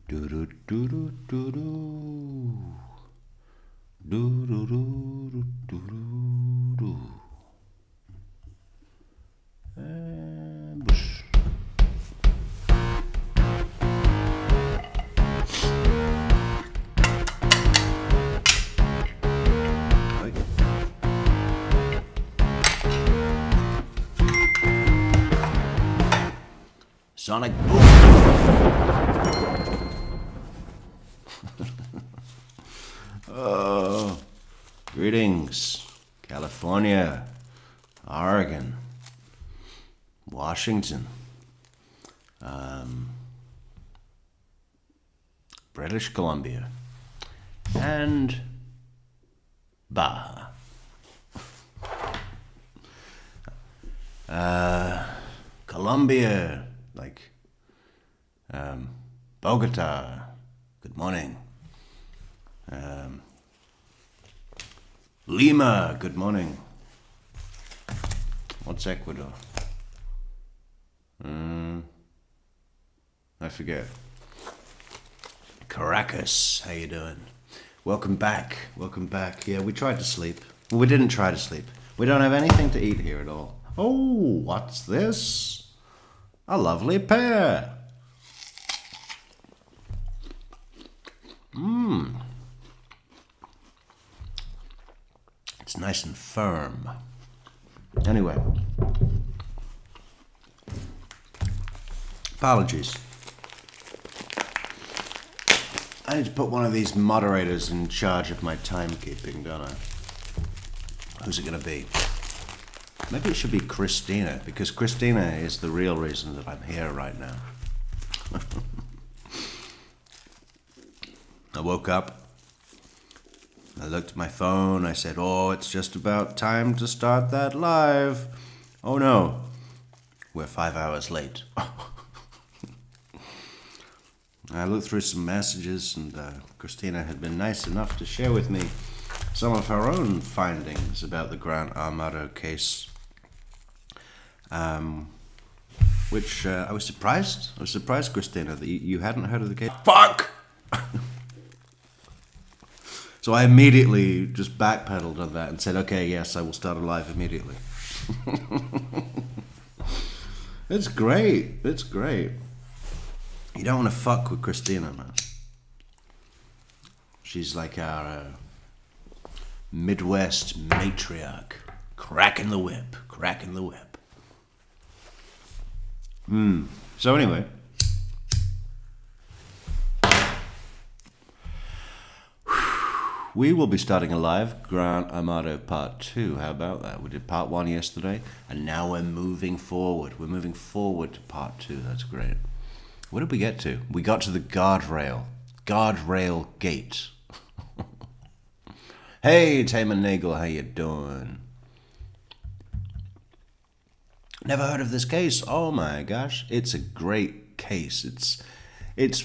Do do do do do do. Do do do do do do. Bush. Sonic boom. Oh, greetings, California, Oregon, Washington, British Columbia, and Baja. Colombia, like Bogota, good morning. Lima, good morning. What's Ecuador? I forget. Caracas, how you doing? Welcome back. Yeah, we tried to sleep. Well, we didn't try to sleep. We don't have anything to eat here at all. Oh, what's this? A lovely pear. It's nice and firm. Anyway. Apologies. I need to put one of these moderators in charge of my timekeeping, don't I? Who's it going to be? Maybe it should be Christina, because Christina is the real reason that I'm here right now. I woke up. I looked at my phone. I said, oh, it's just about time to start that live. Oh, no. We're 5 hours late. I looked through some messages, and Christina had been nice enough to share with me some of her own findings about the Grant Amato case, which I was surprised. I was surprised, Christina, that you hadn't heard of the case. Fuck! So I immediately just backpedaled on that and said, okay, yes, I will start a live immediately. It's great. It's great. You don't want to fuck with Christina, man. She's like our Midwest matriarch. Cracking the whip. So anyway. We will be starting a live Grant Amato Part 2. How about that? We did Part 1 yesterday, and now we're moving forward. We're moving forward to Part 2. That's great. What did we get to? We got to the guardrail. Guardrail gate. Hey, Tamer Nagel, how you doing? Never heard of this case. Oh my gosh, it's a great case. It's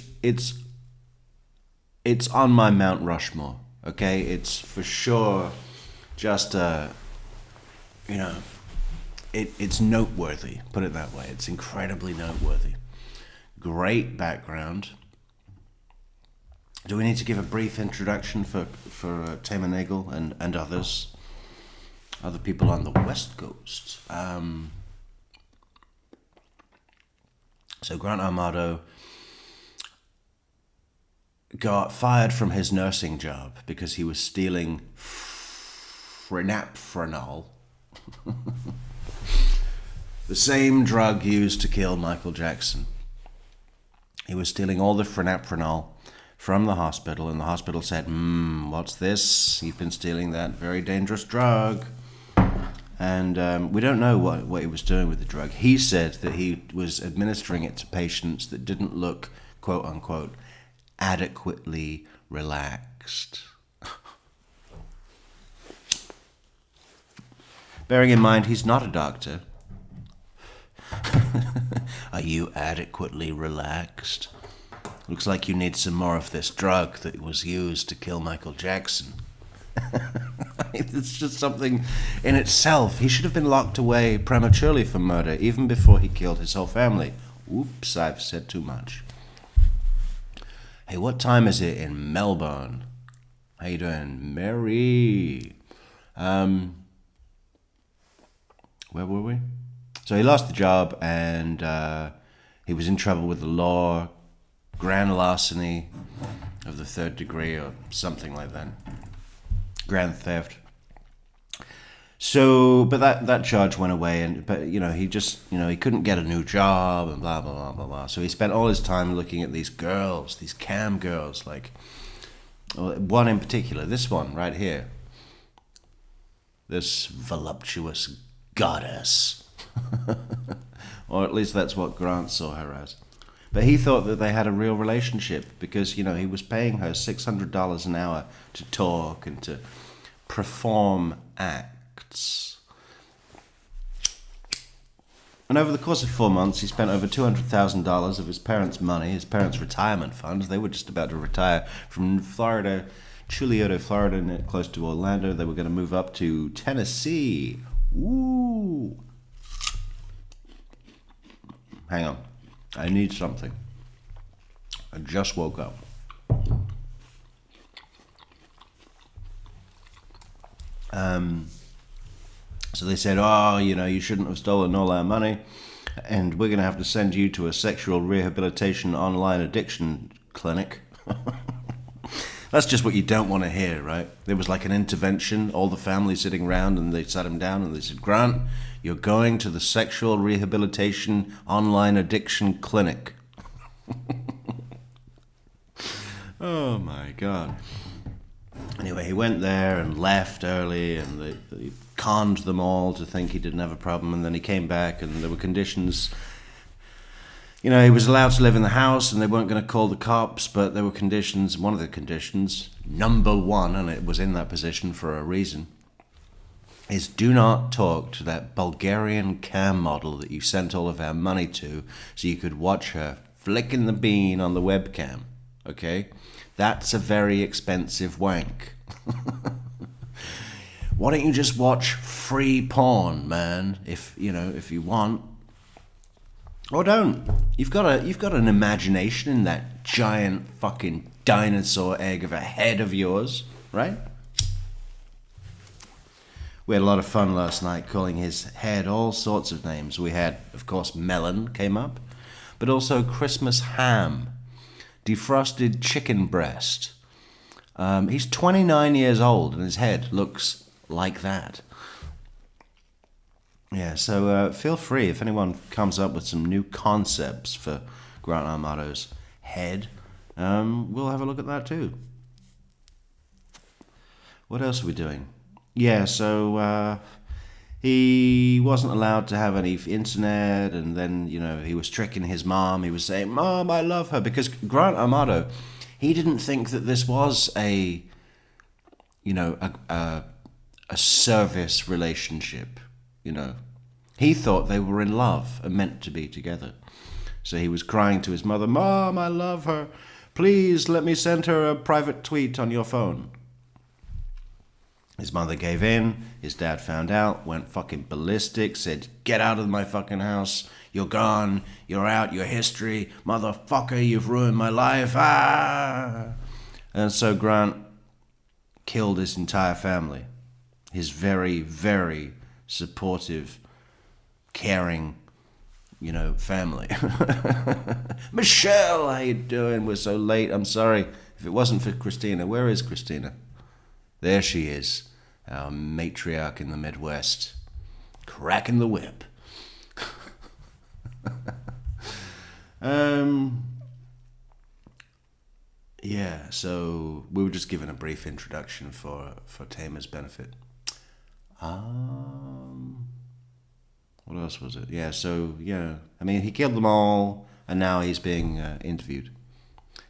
on my Mount Rushmore. Okay, it's for sure just it's noteworthy. Put it that way. It's incredibly noteworthy. Great background. Do we need to give a brief introduction for Tamer Nagel and other people on the West Coast? So Grant Amato got fired from his nursing job because he was stealing prenaprenol, the same drug used to kill Michael Jackson. He was stealing all the prenaprenol from the hospital, and the hospital said, what's this? You've been stealing that very dangerous drug. And we don't know what he was doing with the drug. He said that he was administering it to patients that didn't look, quote unquote, adequately relaxed. Bearing in mind, he's not a doctor. Are you adequately relaxed? Looks like you need some more of this drug that was used to kill Michael Jackson. It's just something in itself. He should have been locked away prematurely for murder, even before he killed his whole family. Oops, I've said too much. Hey, what time is it in Melbourne? How you doing, Mary? Where were we? So he lost the job, and he was in trouble with the law, grand larceny of the third degree or something like that, grand theft. So, but that charge went away, but he just he couldn't get a new job and blah blah blah blah blah. So he spent all his time looking at these girls, these cam girls, like one in particular, this one right here, this voluptuous goddess, or at least that's what Grant saw her as. But he thought that they had a real relationship because he was paying her $600 an hour to talk and to perform acts. And over the course of 4 months, he spent over $200,000 of his parents' money, his parents' retirement funds. They were just about to retire from Florida, Chulioto, Florida, close to Orlando. They were going to move up to Tennessee. Woo! Hang on. I need something. I just woke up. So they said, you shouldn't have stolen all our money, and we're going to have to send you to a sexual rehabilitation online addiction clinic. That's just what you don't want to hear, right? There was like an intervention, all the family sitting around, and they sat him down and they said, Grant, you're going to the sexual rehabilitation online addiction clinic. Oh my God. Anyway, he went there and left early, and they conned them all to think he didn't have a problem, and then he came back, and there were conditions. He was allowed to live in the house, and they weren't going to call the cops, but there were conditions. One of the conditions, number one, and it was in that position for a reason, is do not talk to that Bulgarian cam model that you sent all of our money to so you could watch her flicking the bean on the webcam, okay? That's a very expensive wank. Why don't you just watch free porn, man, if you want? Or don't. You've got an imagination in that giant fucking dinosaur egg of a head of yours, right? We had a lot of fun last night calling his head all sorts of names. We had, of course, melon came up, but also Christmas ham, defrosted chicken breast. He's 29 years old and his head looks like that. Yeah, so feel free if anyone comes up with some new concepts for Grant Amato's head. We'll have a look at that too. What else are we doing? Yeah, so he wasn't allowed to have any internet, and then, he was tricking his mom. He was saying, Mom, I love her, because Grant Amato, he didn't think that this was a service relationship, He thought they were in love and meant to be together. So he was crying to his mother, Mom, I love her. Please let me send her a private tweet on your phone. His mother gave in. His dad found out, went fucking ballistic, said, get out of my fucking house. You're gone. You're out. You're history. Motherfucker, you've ruined my life. Ah! And so Grant killed his entire family. His very, very supportive, caring, family. Michelle, how you doing? We're so late. I'm sorry. If it wasn't for Christina, where is Christina? There she is, our matriarch in the Midwest, cracking the whip. Yeah, so we were just given a brief introduction for Tamer's benefit. What else was it? Yeah, so, he killed them all, and now he's being interviewed.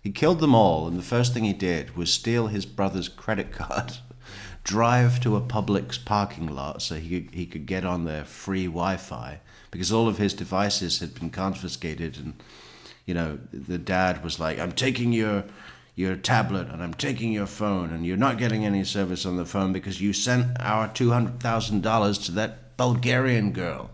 He killed them all, and the first thing he did was steal his brother's credit card, drive to a Publix parking lot so he could get on their free Wi-Fi, because all of his devices had been confiscated, and, the dad was like, I'm taking your tablet, and I'm taking your phone, and you're not getting any service on the phone because you sent our $200,000 to that Bulgarian girl.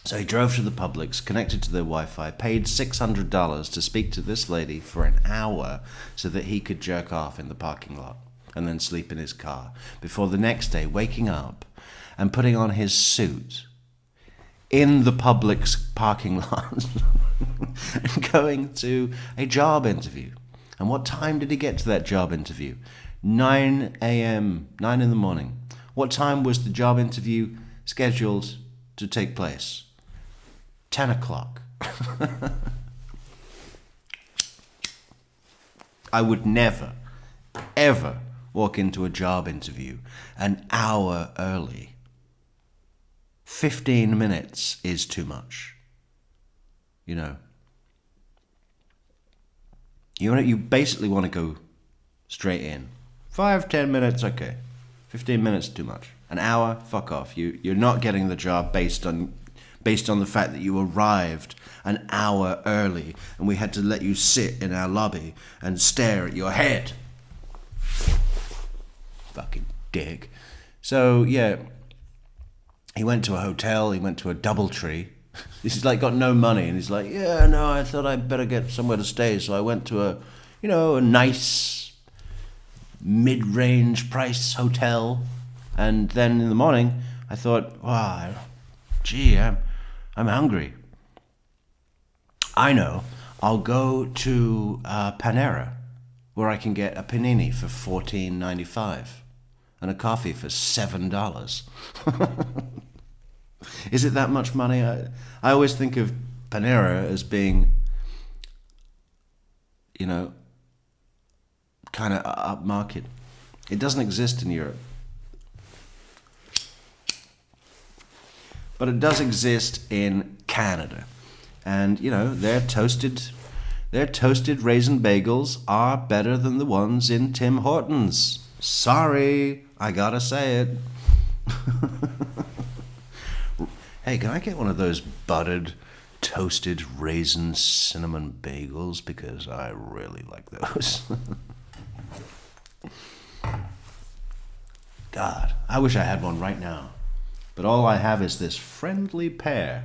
So he drove to the Publix, connected to their Wi-Fi, paid $600 to speak to this lady for an hour so that he could jerk off in the parking lot and then sleep in his car before the next day waking up and putting on his suit in the Publix parking lot and going to a job interview. And what time did he get to that job interview? 9 a.m., 9 in the morning. What time was the job interview scheduled to take place? 10 o'clock. I would never, ever walk into a job interview an hour early. 15 minutes is too much. You know. You basically want to go straight in. 5-10 minutes, okay. 15 minutes, too much. An hour, fuck off. You're not getting the job based on the fact that you arrived an hour early and we had to let you sit in our lobby and stare at your head. Fucking dick. So, yeah, he went to a hotel, he went to a DoubleTree. He's like got no money and he's like, yeah, no, I thought I'd better get somewhere to stay. So I went to a nice mid-range price hotel. And then in the morning, I thought, wow, gee, I'm hungry. I know, I'll go to Panera, where I can get a panini for $14.95 and a coffee for $7. Is it that much money? I always think of Panera as being, kind of upmarket. It doesn't exist in Europe. But it does exist in Canada. And, their toasted raisin bagels are better than the ones in Tim Hortons. Sorry, I gotta say it. Hey, can I get one of those buttered, toasted raisin cinnamon bagels? Because I really like those. God, I wish I had one right now. But all I have is this friendly pear.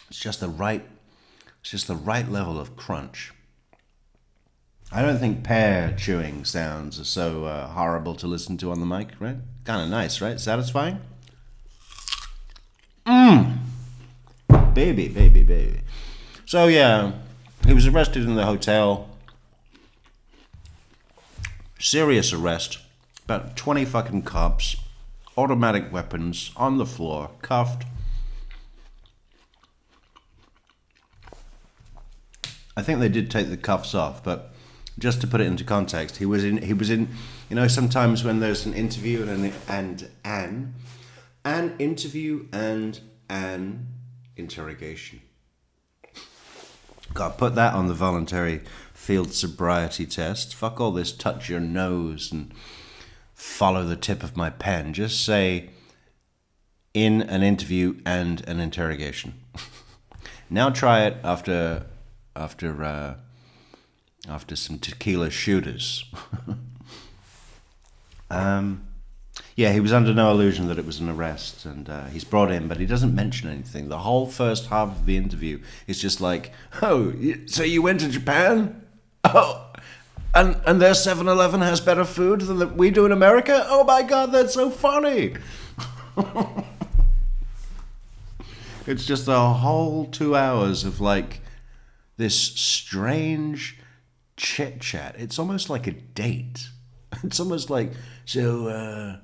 It's just the right level of crunch. I don't think pear chewing sounds are so horrible to listen to on the mic, right? Kind of nice, right? Satisfying? Baby. So yeah, he was arrested in the hotel. Serious arrest. About 20 fucking cops. Automatic weapons on the floor, cuffed. I think they did take the cuffs off, but just to put it into context, he was in sometimes when there's an interview and an interview and an interrogation. God, put that on the voluntary field sobriety test. Fuck all this touch your nose and follow the tip of my pen. Just say in an interview and an interrogation. Now try it after some tequila shooters. Yeah, he was under no illusion that it was an arrest, and he's brought in, but he doesn't mention anything. The whole first half of the interview is just like, oh, so you went to Japan? Oh, and their 7-Eleven has better food than we do in America? Oh my God, that's so funny. It's just a whole 2 hours of like this strange chit-chat. It's almost like a date. It's almost like, so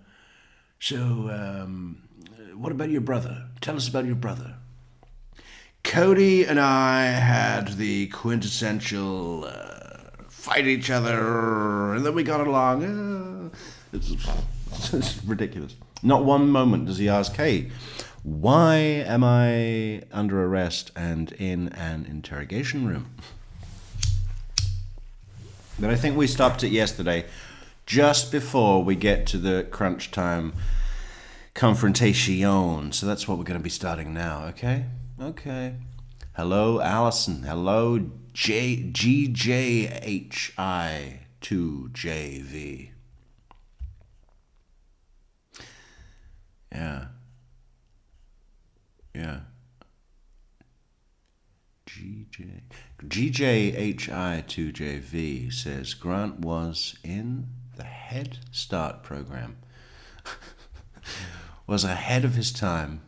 what about your brother? Tell us about your brother. Cody and I had the quintessential fight each other, and then we got along. It's ridiculous. Not one moment does he ask, hey, why am I under arrest and in an interrogation room? But I think we stopped it yesterday, just before we get to the crunch time confrontation. So that's what we're going to be starting now, okay? Okay. Hello, Allison. Hello, GJHI2JV. Yeah. Yeah. GJHI2JV says Grant was in the Head Start program. Was ahead of his time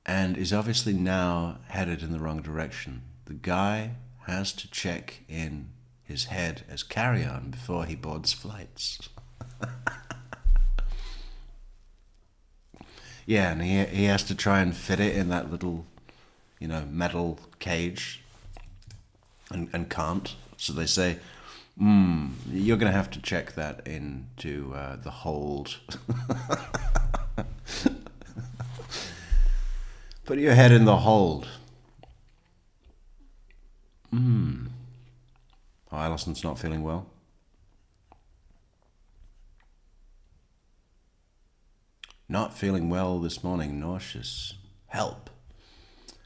and is obviously now headed in the wrong direction. The guy has to check in his head as carry-on before he boards flights. Yeah, and he has to try and fit it in that little, metal cage and can't. So they say, you're going to have to check that into the hold. Put your head in the hold. Oh, Alison's not feeling well. Not feeling well this morning, nauseous. Help.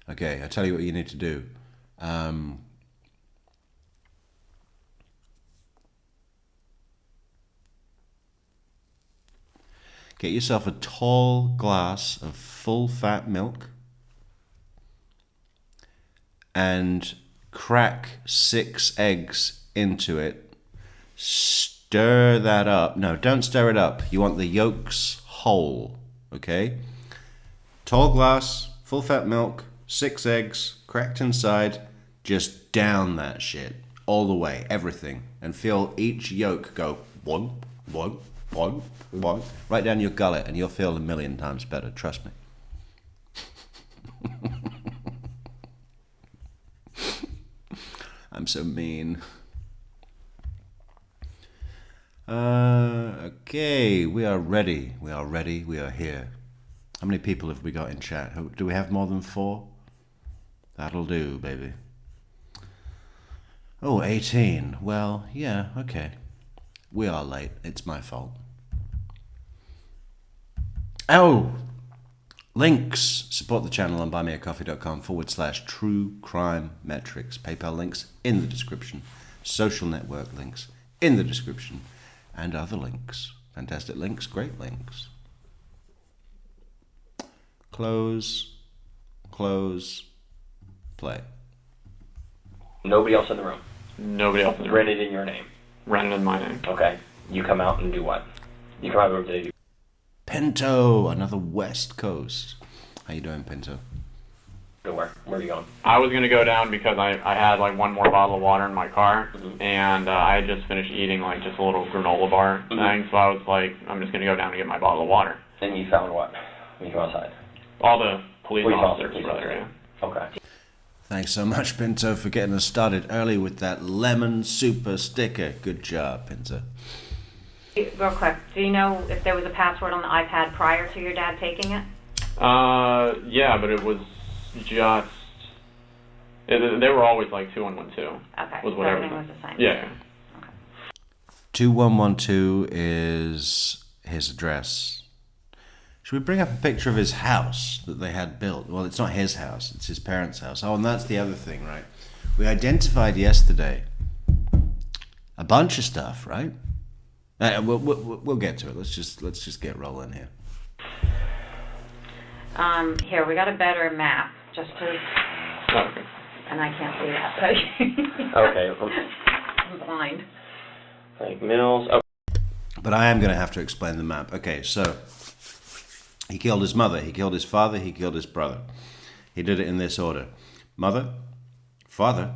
Okay, I tell you what you need to do. Get yourself a tall glass of full-fat milk and crack 6 eggs into it. Stir that up. No, don't stir it up. You want the yolks whole, okay? Tall glass, full-fat milk, 6 eggs, cracked inside. Just down that shit all the way, everything, and feel each yolk go one, one, one, one, right down your gullet, and you'll feel a million times better, trust me. I'm so mean. Okay, we are ready. We are ready. We are here. How many people have we got in chat? Do we have more than 4? That'll do, baby. Oh, 18. Well, yeah, okay. We are late. It's my fault. Oh! Links. Support the channel on buymeacoffee.com/True Crime Metrix. PayPal links in the description. Social network links in the description. And other links. Fantastic links. Great links. Close. Close. Play. Nobody else in the room. Nobody else in the room. Rented in your name. Rented in my name. Okay. You come out and do what? You come out of the room today. Pinto, another West Coast. How you doing, Pinto? Go where? Where are you going? I was going to go down because I had like one more bottle of water in my car, and I had just finished eating like just a little granola bar thing, so I was like, I'm just going to go down and get my bottle of water. And you found what when you go outside? All the police officers, brother, yeah. Okay. Thanks so much, Pinto, for getting us started early with that lemon super sticker. Good job, Pinto. Real quick, do you know if there was a password on the iPad prior to your dad taking it? Yeah, but it was just... they were always like 2112. Okay, was so whatever. everything was the same. Yeah. Okay. 2112 is his address. Should we bring up a picture of his house that they had built? Well, it's not his house, it's his parents' house. Oh, and that's the other thing, right? We identified yesterday a bunch of stuff, right? We'll get to it. Let's just get rolling here. Here, we got a better map, just to... Okay. And I can't see that, so... Okay. I'm blind. Like Mills. Oh. But I am going to have to explain the map. Okay, so he killed his mother, he killed his father, he killed his brother. He did it in this order. Mother, father,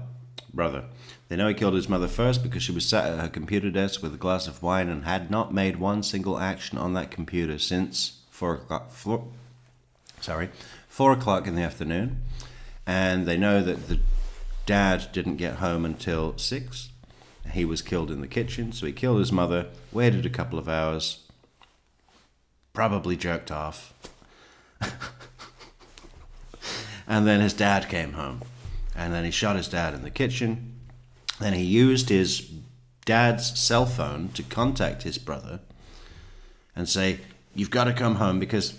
brother. They know he killed his mother first because she was sat at her computer desk with a glass of wine and had not made one single action on that computer since 4 o'clock in the afternoon. And they know that the dad didn't get home until 6. He was killed in the kitchen, so he killed his mother, waited a couple of hours, probably jerked off. And then his dad came home. And then he shot his dad in the kitchen. Then he used his dad's cell phone to contact his brother and say, you've got to come home, because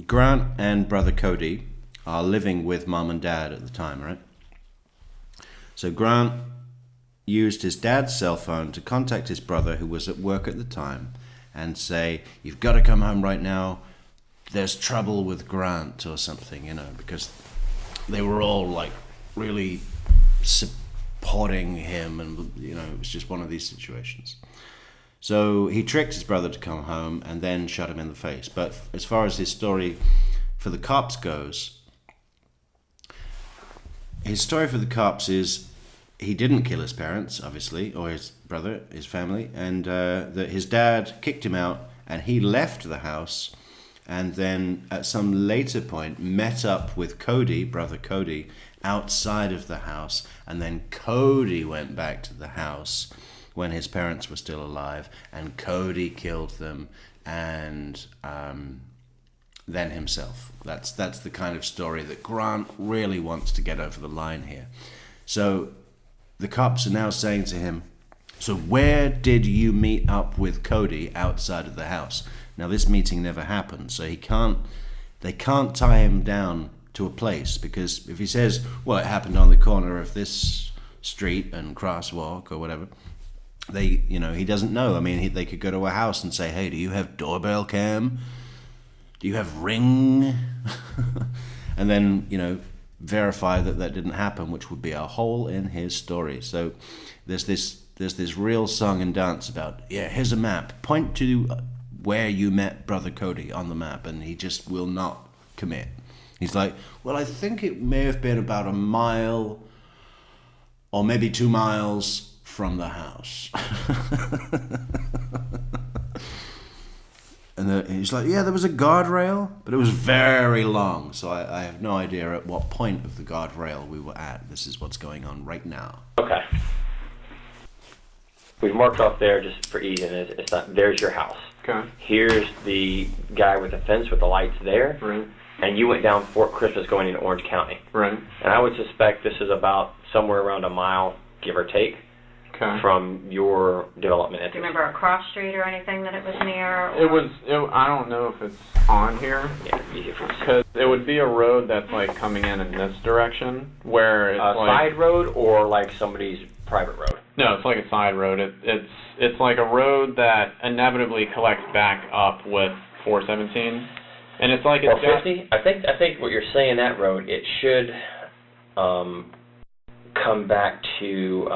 Grant and brother Cody are living with mom and dad at the time, right? So Grant used his dad's cell phone to contact his brother, who was at work at the time, and say, "You've got to come home right now. There's trouble with Grant," or something, because they were all like really supporting him, and it was just one of these situations. So he tricked his brother to come home and then shot him in the face. But as far as his story for the cops goes, his story for the cops is he didn't kill his parents, obviously, or his brother, his family, and that his dad kicked him out and he left the house, and then at some later point met up with Cody, brother Cody, outside of the house, and then Cody went back to the house when his parents were still alive, and Cody killed them, and then himself. That's the kind of story that Grant really wants to get over the line here. So the cops are now saying to him, "So where did you meet up with Cody outside of the house?" Now this meeting never happened, so they can't tie him down to a place, because if he says, well, it happened on the corner of this street and crosswalk or whatever, he doesn't know. I mean, they could go to a house and say, "Hey, do you have doorbell cam? Do you have Ring?" And then, verify that didn't happen, which would be a hole in his story. So there's this real song and dance about, here's a map. Point to where you met Brother Cody on the map, and he just will not commit. He's like, well, I think it may have been about a mile or maybe 2 miles from the house. And he's like, yeah, there was a guardrail, but it was very long. So I have no idea at what point of the guardrail we were at. This is what's going on right now. Okay. We've marked off there just for ease, and it's not, there's your house. Okay. Here's the guy with the fence with the lights there. Right. And you went down Fort Christmas going into Orange County. Right. And I would suspect this is about somewhere around a mile, give or take, from your development Do entrance. you remember a cross street or anything that it was near? I don't know if it's on here. Yeah, it'd be easy for you to see. Because it would be a road that's like coming in this direction, where it's like side road or like somebody's private road? No, it's like a side road. It's like a road that inevitably collects back up with 417, and it's like 450. I think what you're saying, that road, it should come back to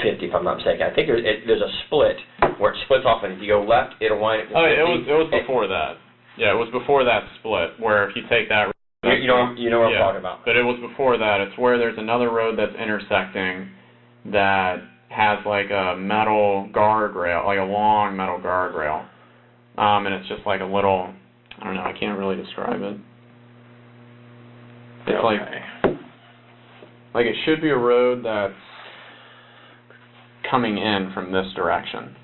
50, if I'm not mistaken. I think there's a split where it splits off, and if you go left, it'll wind up. it was before that. Yeah, it was before that split, where if you take that road, you know what I'm talking about. But it was before that. It's where there's another road that's intersecting that has like a metal guardrail, like a long metal guardrail. And it's just like a little, I don't know, I can't really describe it. It's like it should be a road that's coming in from this direction.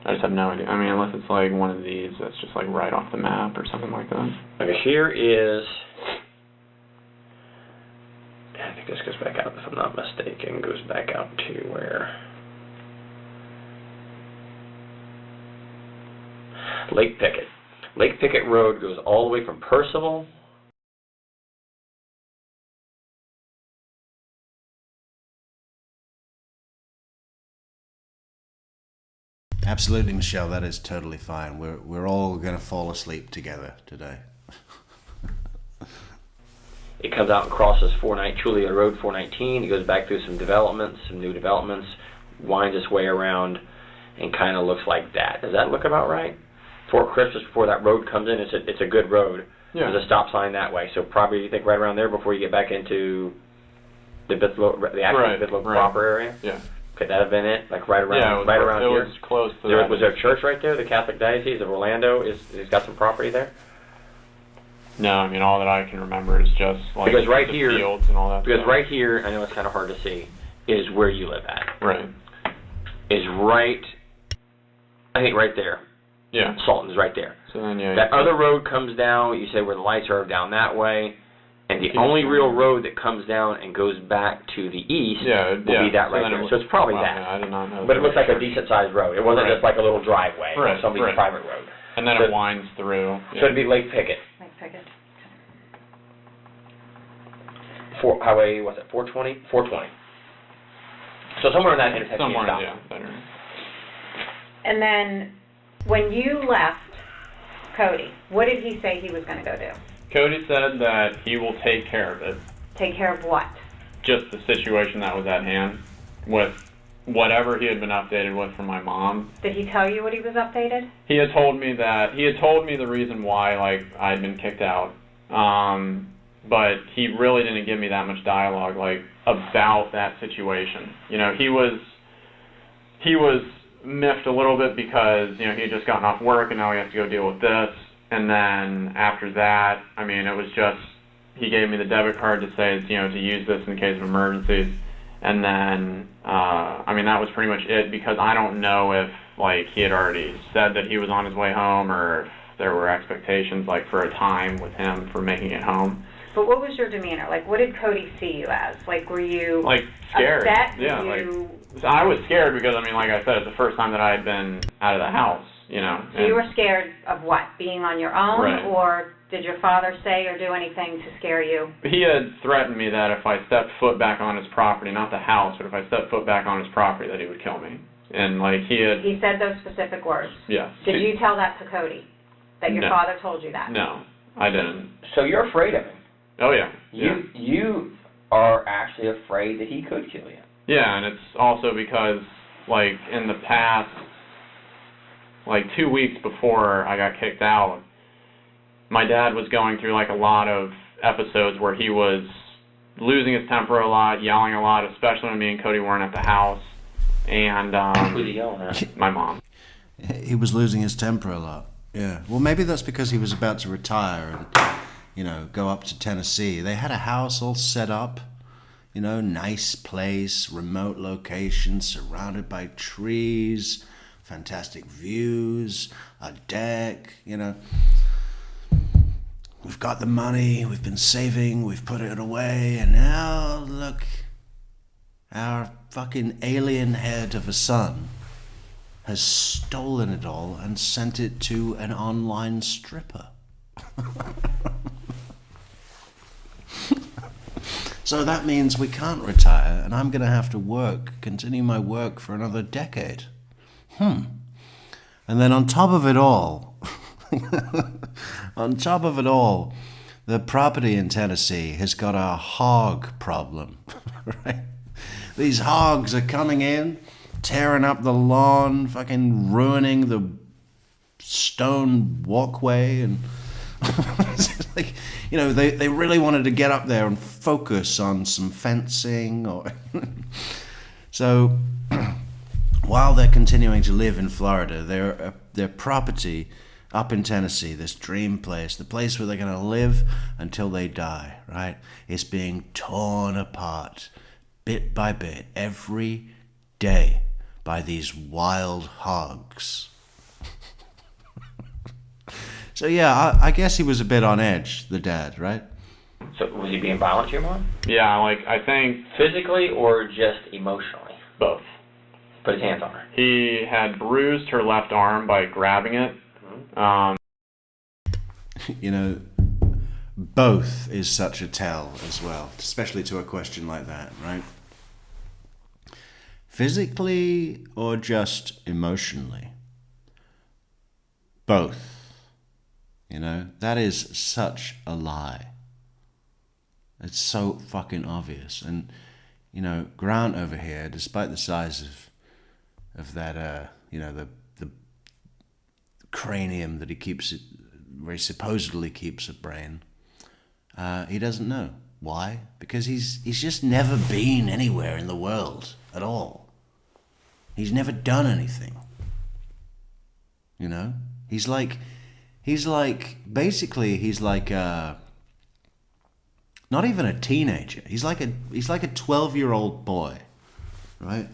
I just have no idea. I mean, unless it's like one of these that's just like right off the map or something like that. Okay, here is, I think this goes back out, if I'm not mistaken, goes back out to where? Lake Pickett. Lake Pickett Road goes all the way from Percival Absolutely, Michelle, that is totally fine. We're all going to fall asleep together today. It comes out and crosses Trulia Road 419. It goes back through some new developments, winds its way around, and kind of looks like that. Does that look about right? Fort Christmas, before that road comes in, it's a good road. Yeah. There's a stop sign that way, so probably you think right around there before you get back into the Bithlow proper area. Yeah. Could that have been it? Like right around it here? was close to that. Was there a church right there? The Catholic Diocese of Orlando has got some property there? No, I mean, all that I can remember is just like because right the here, fields and all that because stuff. right here, I know it's kind of hard to see, is where you live at. Right. Is right, I think right there. Yeah. Sultan's right there. So then, yeah. That other road comes down, you say where the lights are down that way, and the only real road that comes down and goes back to the east will be that right there. So it's probably that. Yeah, I did not know. But it looks like a decent-sized road. It wasn't just like a little driveway or somebody's private road. And then it winds through. So it'd be Lake Pickett. Lake Pickett. Highway, what's it, 420? 420. So somewhere in that intersection. Somewhere, stop. yeah. Better. And then, when you left Cody, what did he say he was going to go do? Cody said that he will take care of it. Take care of what? Just the situation that was at hand with whatever he had been updated with from my mom. Did he tell you what he was updated? He had told me the reason why, like, I'd been kicked out. But he really didn't give me that much dialogue, like, about that situation. You know, he was miffed a little bit because, you know, he had just gotten off work and now he has to go deal with this. And then after that, I mean, it was just, he gave me the debit card to say, you know, to use this in case of emergencies. And then, I mean, that was pretty much it, because I don't know if, like, he had already said that he was on his way home, or if there were expectations, like, for a time with him for making it home. But what was your demeanor? Like, what did Cody see you as? Like, were you like, scared? upset? Yeah, I was scared because, I mean, like I said, it's the first time that I had been out of the house, you know. So you were scared of what? Being on your own? Right. Or did your father say or do anything to scare you? He had threatened me that if I stepped foot back on his property, not the house, but if I stepped foot back on his property, that he would kill me. And, like, He said those specific words? Yes. Did you tell that to Cody? That your father told you that? No, I didn't. So you're afraid of him. Oh, yeah. You are actually afraid that he could kill you. Yeah, and it's also because, like, in the past, like, 2 weeks before I got kicked out, my dad was going through, like, a lot of episodes where he was losing his temper a lot, yelling a lot, especially when me and Cody weren't at the house. And, Who's he yelling at? my mom. He was losing his temper a lot. Yeah. Well, maybe that's because he was about to retire and, you know, go up to Tennessee. They had a house all set up, you know, nice place, remote location, surrounded by trees, fantastic views, a deck, you know. We've got the money, we've been saving, we've put it away, and now, look, our fucking alien head of a son has stolen it all and sent it to an online stripper. So that means we can't retire, and I'm going to have to continue my work for another decade. And then on top of it all, the property in Tennessee has got a hog problem, right? These hogs are coming in, tearing up the lawn, fucking ruining the stone walkway, and like, you know, they really wanted to get up there and focus on some fencing, or so. While they're continuing to live in Florida, their property up in Tennessee, this dream place, the place where they're going to live until they die, right, is being torn apart bit by bit every day by these wild hogs. So yeah, I guess he was a bit on edge, the dad, right? So was he being violent to your mom? Yeah, like, I think Physically or just emotionally? both. Put his hands on her. He had bruised her left arm by grabbing it. You know, both is such a tell as well, especially to a question like that, right? Physically or just emotionally? Both. You know, that is such a lie. It's so fucking obvious. And, you know, Grant over here, despite the size of that, you know, the cranium that he keeps, where he supposedly keeps a brain, he doesn't know. Why? Because he's just never been anywhere in the world at all. He's never done anything. You know? He's like not even a teenager. He's like a 12-year-old boy, right?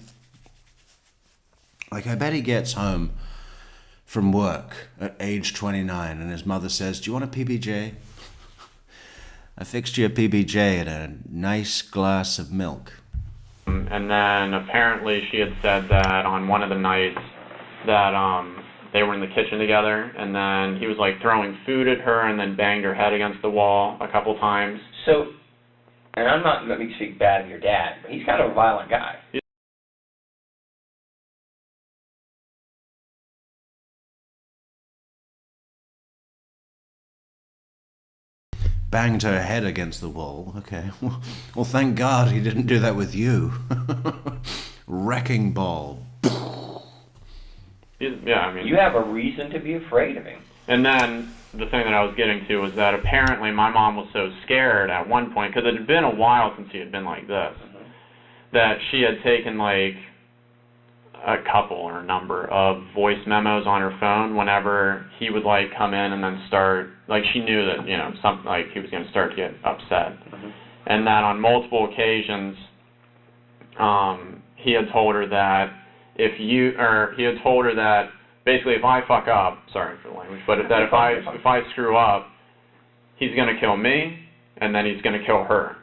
Like, I bet he gets home from work at age 29 and his mother says, "Do you want a PBJ? I fixed you a PBJ and a nice glass of milk." And then apparently she had said that on one of the nights that they were in the kitchen together, and then he was like throwing food at her and then banged her head against the wall a couple times. So and I'm not, let me speak bad of your dad, but he's kind of a violent guy. Banged her head against the wall. Okay. Well, thank God he didn't do that with you. Wrecking ball. Yeah, I mean... You have a reason to be afraid of him. And then the thing that I was getting to was that apparently my mom was so scared at one point, because it had been a while since he had been like this, that she had taken like a couple or a number of voice memos on her phone whenever he would like come in and then start, like she knew that, you know, something like he was going to start to get upset. And that on multiple occasions, he had told her that basically if I fuck up, sorry for the language, but if I screw up, he's going to kill me, and then he's going to kill her.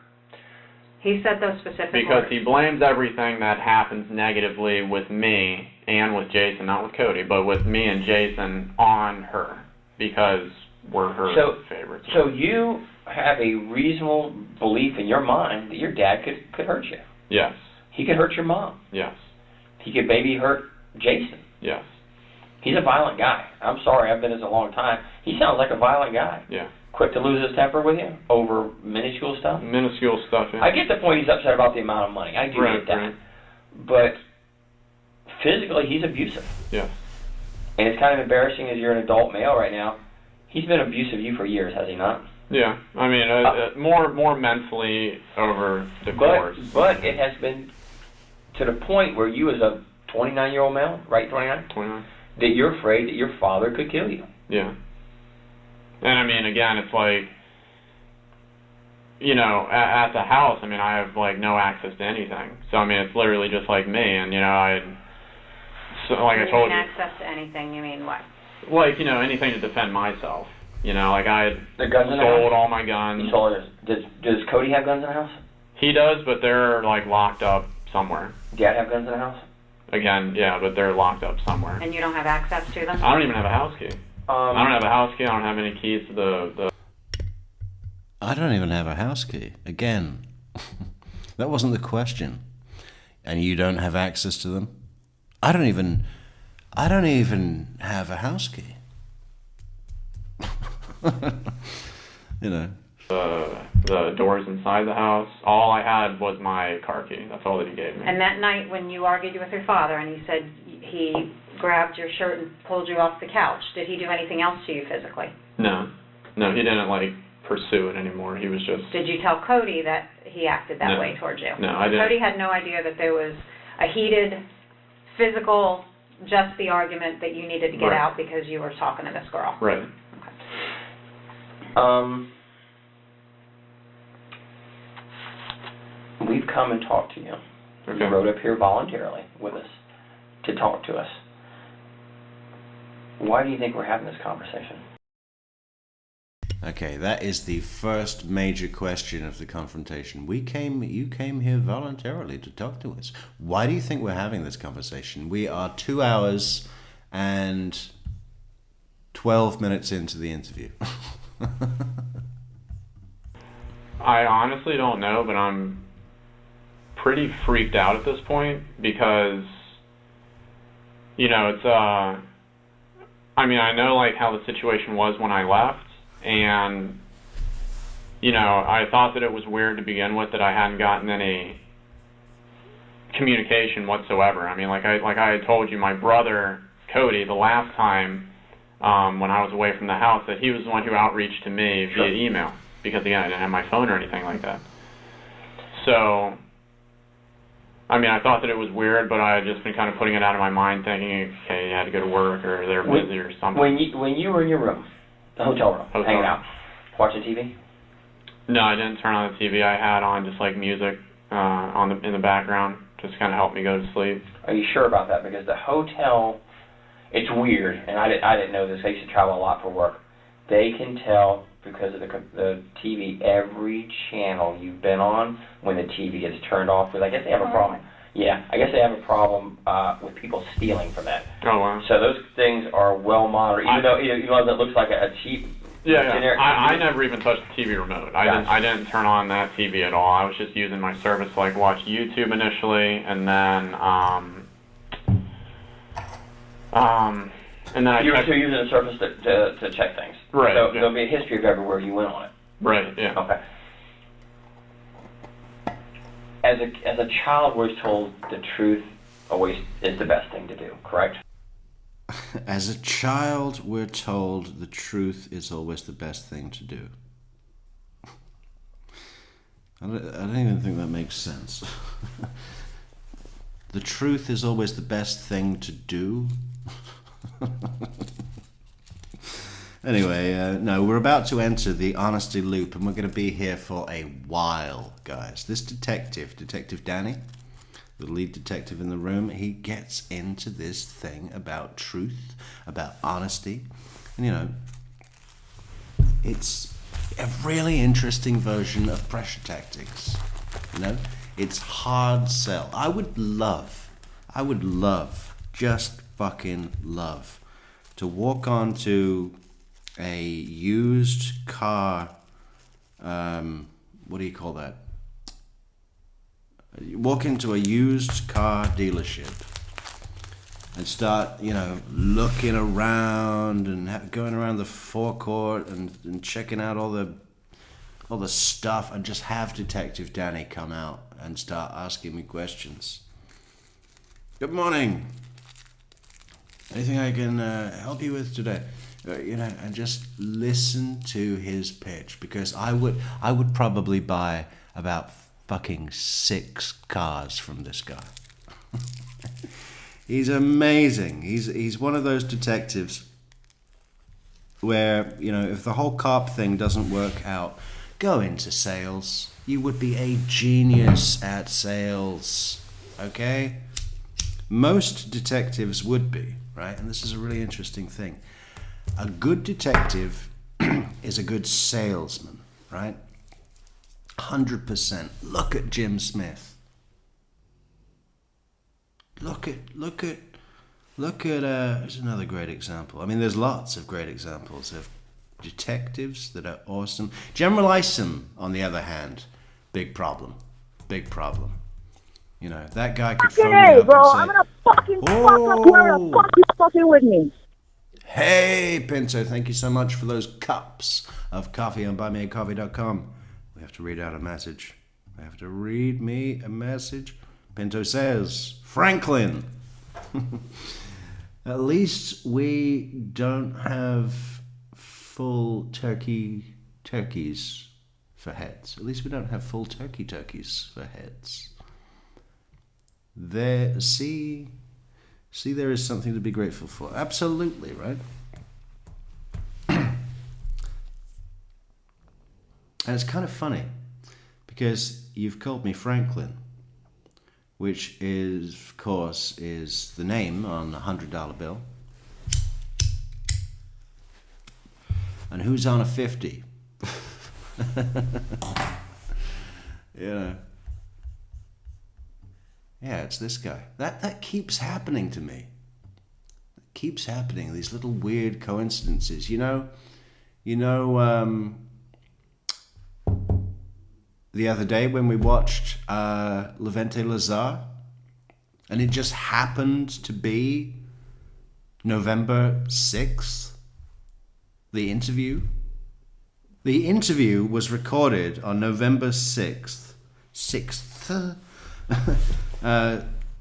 He said those specific Because words. he blames everything that happens negatively with me and with Jason, not with Cody, but with me and Jason on her, because we're her favorites. So you have a reasonable belief in your mind that your dad could hurt you. Yes. He could hurt your mom. Yes. He could maybe hurt Jason. Yes. He's a violent guy. I'm sorry, I've been this a long time. He sounds like a violent guy. Yeah. Quick to lose his temper with you over minuscule stuff. Minuscule stuff, yeah. I get the point he's upset about the amount of money. I do get that. Right. But physically, he's abusive. Yes. And it's kind of embarrassing as you're an adult male right now. He's been abusive of you for years, has he not? Yeah. I mean, more mentally over the course. But it has been to the point where you as a 29-year-old male, right, 29? 29. That you're afraid that your father could kill you. Yeah. And I mean, again, it's like, you know, at the house, I mean, I have like no access to anything. So I mean, it's literally just like me, and you know, I told you, access to anything. You mean what? Like, you know, anything to defend myself. You know, like I the guns in the sold house? all my guns. You sold it. Does Cody have guns in the house? He does, but they're like locked up somewhere. Dad have guns in the house? Again, yeah, but they're locked up somewhere. And you don't have access to them? I don't even have a house key. I don't have a house key. I don't have any keys to the... I don't even have a house key. Again, that wasn't the question. And you don't have access to them? I don't even have a house key. You know. The doors inside the house, all I had was my car key. That's all that he gave me. And that night when you argued with your father and he said he grabbed your shirt and pulled you off the couch, did he do anything else to you physically? No, he didn't like pursue it anymore. He was just... Did you tell Cody that he acted that way towards you? No, I didn't. Cody had no idea that there was a heated, physical, just the argument that you needed to get out because you were talking to this girl. Right. Okay. We've come and talked to you. Okay. You rode up here voluntarily with us to talk to us. Why do you think we're having this conversation? Okay, that is the first major question of the confrontation. You came here voluntarily to talk to us. Why do you think we're having this conversation? We are 2 hours and 12 minutes into the interview. I honestly don't know, but I'm pretty freaked out at this point because, you know, it's, I mean, I know, like, how the situation was when I left, and, you know, I thought that it was weird to begin with that I hadn't gotten any communication whatsoever. I mean, like I had told you, my brother, Cody, the last time when I was away from the house, that he was the one who outreached to me via email, because, again, I didn't have my phone or anything like that. So, I mean, I thought that it was weird, but I had just been kind of putting it out of my mind, thinking, okay, you had to go to work, or they're busy, or something. When you were in your room, the hotel room, hanging out, watching TV? No, I didn't turn on the TV. I had on just like music in the background, just kind of help me go to sleep. Are you sure about that? Because the hotel, it's weird, and I didn't know this. I used to travel a lot for work. They can tell, because of the TV, every channel you've been on when the TV gets turned off. Because I guess they have a problem. Yeah, I guess they have a problem with people stealing from that. Oh, wow. So those things are well monitored. Even though it looks like a cheap Yeah. Generic I TV. never even touched the TV remote. Gotcha. I didn't turn on that TV at all. I was just using my service to like watch YouTube initially, and then I You were checked. still using the surface to check things. Right. So yeah. there'll be a history of everywhere you went on it. Right. Yeah. Okay. As a child, we're told the truth always is the best thing to do. Correct? As a child, we're told the truth is always the best thing to do. I don't even think that makes sense. The truth is always the best thing to do? Anyway, no, we're about to enter the honesty loop, and we're going to be here for a while, guys. This Detective Danny, the lead detective in the room, he gets into this thing about truth, about honesty, and you know, it's a really interesting version of pressure tactics. You know, it's hard sell. I would love, just fucking love, to walk onto a used car, what do you call that? You walk into a used car dealership and start, you know, looking around and going around the forecourt and checking out all the stuff, and just have Detective Danny come out and start asking me questions. Good morning. Anything I can help you with today? You know, and just listen to his pitch, because I would probably buy about fucking 6 cars from this guy. He's amazing. He's one of those detectives where, you know, if the whole cop thing doesn't work out, go into sales. You would be a genius at sales, okay? Most detectives would be, right? And this is a really interesting thing. A good detective is a good salesman, right? 100%. Look at Jim Smith. Look at here's another great example. I mean, there's lots of great examples of detectives that are awesome. General Isom, on the other hand, big problem. You know, that guy could phone me up bro, and say, I'm gonna fucking fuck up whoever the fuck is fucking with me. Hey, Pinto, thank you so much for those cups of coffee on buymeacoffee.com. We have to read out a message. We have to read me a message. Pinto says, Franklin, at least we don't have full turkeys for heads. At least we don't have full turkeys for heads. There, see, there is something to be grateful for. Absolutely, right? And it's kind of funny, because you've called me Franklin, which is, of course, is the name on a $100 bill. And who's on a 50? You know. Yeah, it's this guy. That keeps happening to me. It keeps happening. These little weird coincidences. You know, the other day when we watched Levante Lazar, and it just happened to be November 6th, the interview. The interview was recorded on November 6th,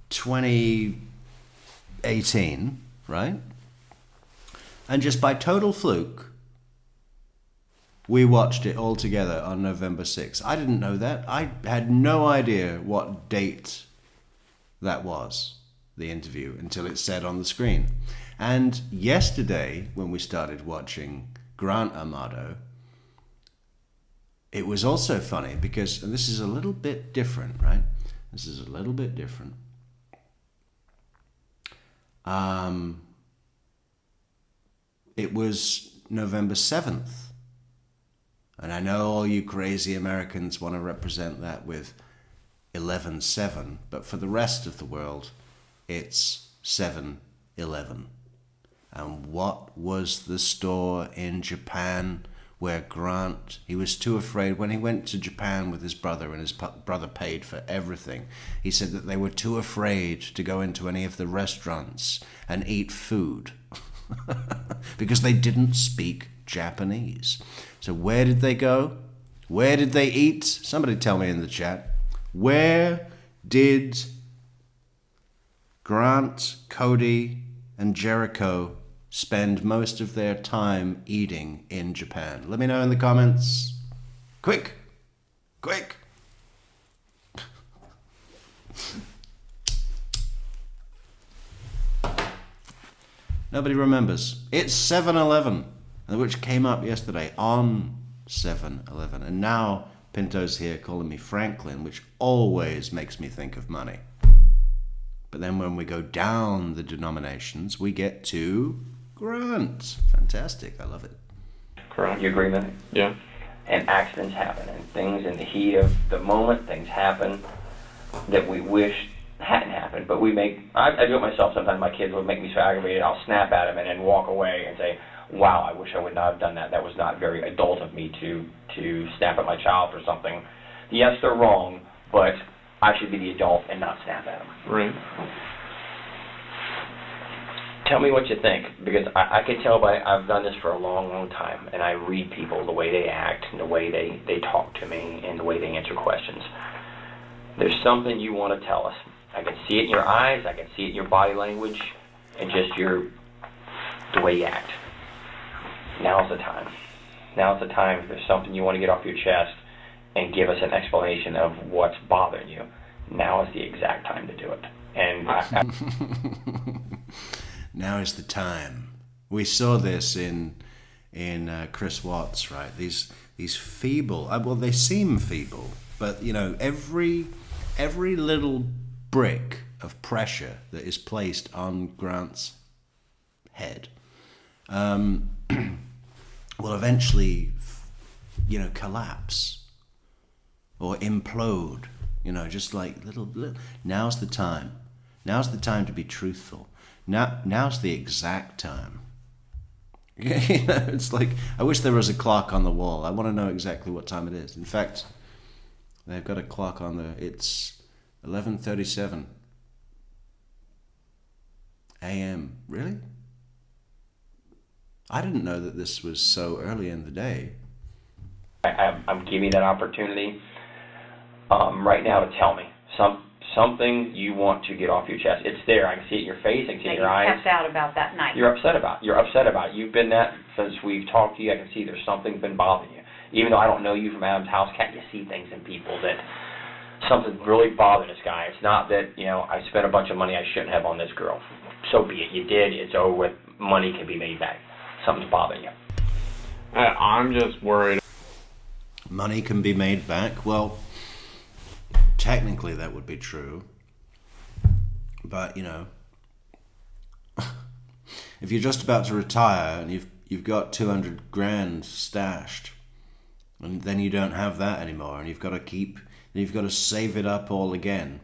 2018, right? And just by total fluke, we watched it all together on November 6th. I didn't know that. I had no idea what date that was, the interview, until it said on the screen. And yesterday, when we started watching Grant Amato, it was also funny because, and this is a little bit different, right? This is a little bit different. It was November 7th. And I know all you crazy Americans want to represent that with 11/7, but for the rest of the world, it's 7/11. And what was the store in Japan where Grant, he was too afraid, when he went to Japan with his brother and his brother paid for everything, he said that they were too afraid to go into any of the restaurants and eat food because they didn't speak Japanese. So where did they go? Where did they eat? Somebody tell me in the chat. Where did Grant, Cody, and Jericho spend most of their time eating in Japan? Let me know in the comments. Quick! Quick! Nobody remembers. It's 7-Eleven, which came up yesterday on 7-Eleven. And now Pinto's here calling me Franklin, which always makes me think of money. But then when we go down the denominations, we get to Grant. Fantastic. I love it. Correct. You agree with it? Yeah. And accidents happen, and things in the heat of the moment, things happen that we wish hadn't happened. But we make, I do it myself sometimes. My kids would make me so aggravated, I'll snap at them and then walk away and say, wow, I wish I would not have done that. That was not very adult of me to snap at my child for something. Yes, they're wrong, but I should be the adult and not snap at them. Right. Tell me what you think, because I can tell I've done this for a long, long time, and I read people, the way they act, and the way they talk to me, and the way they answer questions. There's something you want to tell us. I can see it in your eyes, I can see it in your body language, and just the way you act. Now's the time. Now's the time. If there's something you want to get off your chest and give us an explanation of what's bothering you, now is the exact time to do it. And now is the time. We saw this in Chris Watts, right? These feeble, well, they seem feeble, but you know, every little brick of pressure that is placed on Grant's head will eventually, you know, collapse or implode. You know, just like little. Now's the time. Now's the time to be truthful. Now's the exact time. You know, it's like, I wish there was a clock on the wall. I want to know exactly what time it is. In fact, they've got a clock on there. It's 11:37 a.m. Really? I didn't know that this was so early in the day. I'm giving you that opportunity right now to tell me something you want to get off your chest. It's there. I can see it in your face. I can see it in your eyes. You stepped out about that night. You're upset about it. You've been that since we've talked to you. I can see there's something been bothering you. Even though I don't know you from Adam's house, can't you see things in people that something's really bothering this guy? It's not that, you know, I spent a bunch of money I shouldn't have on this girl. So be it. You did. It's over with. Money can be made back. Something's bothering you. I'm just worried. Money can be made back? Well, technically that would be true. But, you know, if you're just about to retire and you've got 200 grand stashed, and then you don't have that anymore, and you've got to save it up all again,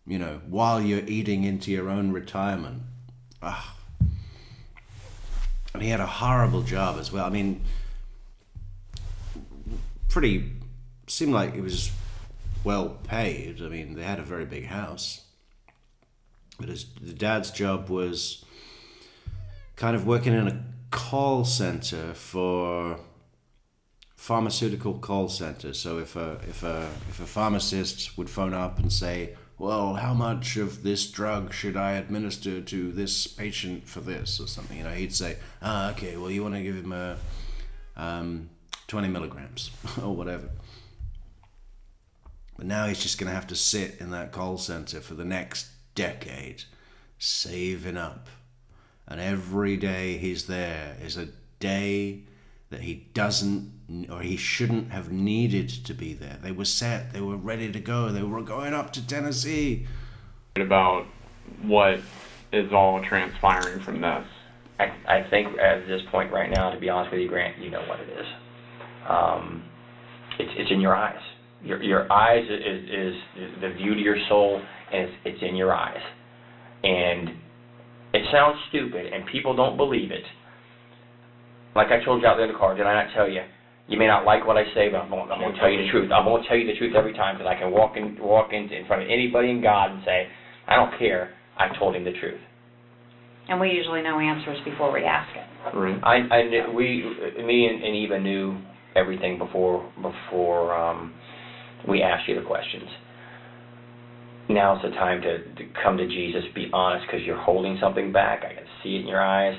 you know, while you're eating into your own retirement. And he had a horrible job as well. I mean, seemed like it was well paid. I mean, they had a very big house. But the dad's job was kind of working in a call center for pharmaceutical call center. So if a pharmacist would phone up and say, well, how much of this drug should I administer to this patient for this or something? You know, he'd say, okay, well, you want to give him a 20 milligrams or whatever. But now he's just going to have to sit in that call center for the next decade, saving up. And every day he's there is a day that he doesn't, or he shouldn't have needed to be there. They were set, they were ready to go, they were going up to Tennessee. About what is all transpiring from this. I think at this point right now, to be honest with you, Grant, you know what it is. It's in your eyes. Your eyes is the view to your soul, and it's in your eyes. And It sounds stupid, and people don't believe it. Like I told you out there in the car, did I not tell you? You may not like what I say, but I'm going to tell you the truth. I'm going to tell you the truth every time, because I can walk in front of anybody in God and say, I don't care, I told him the truth. And we usually know answers before we ask it. Right. Me and Eva knew everything before we asked you the questions. Now's the time to come to Jesus, be honest, because you're holding something back. I can see it in your eyes.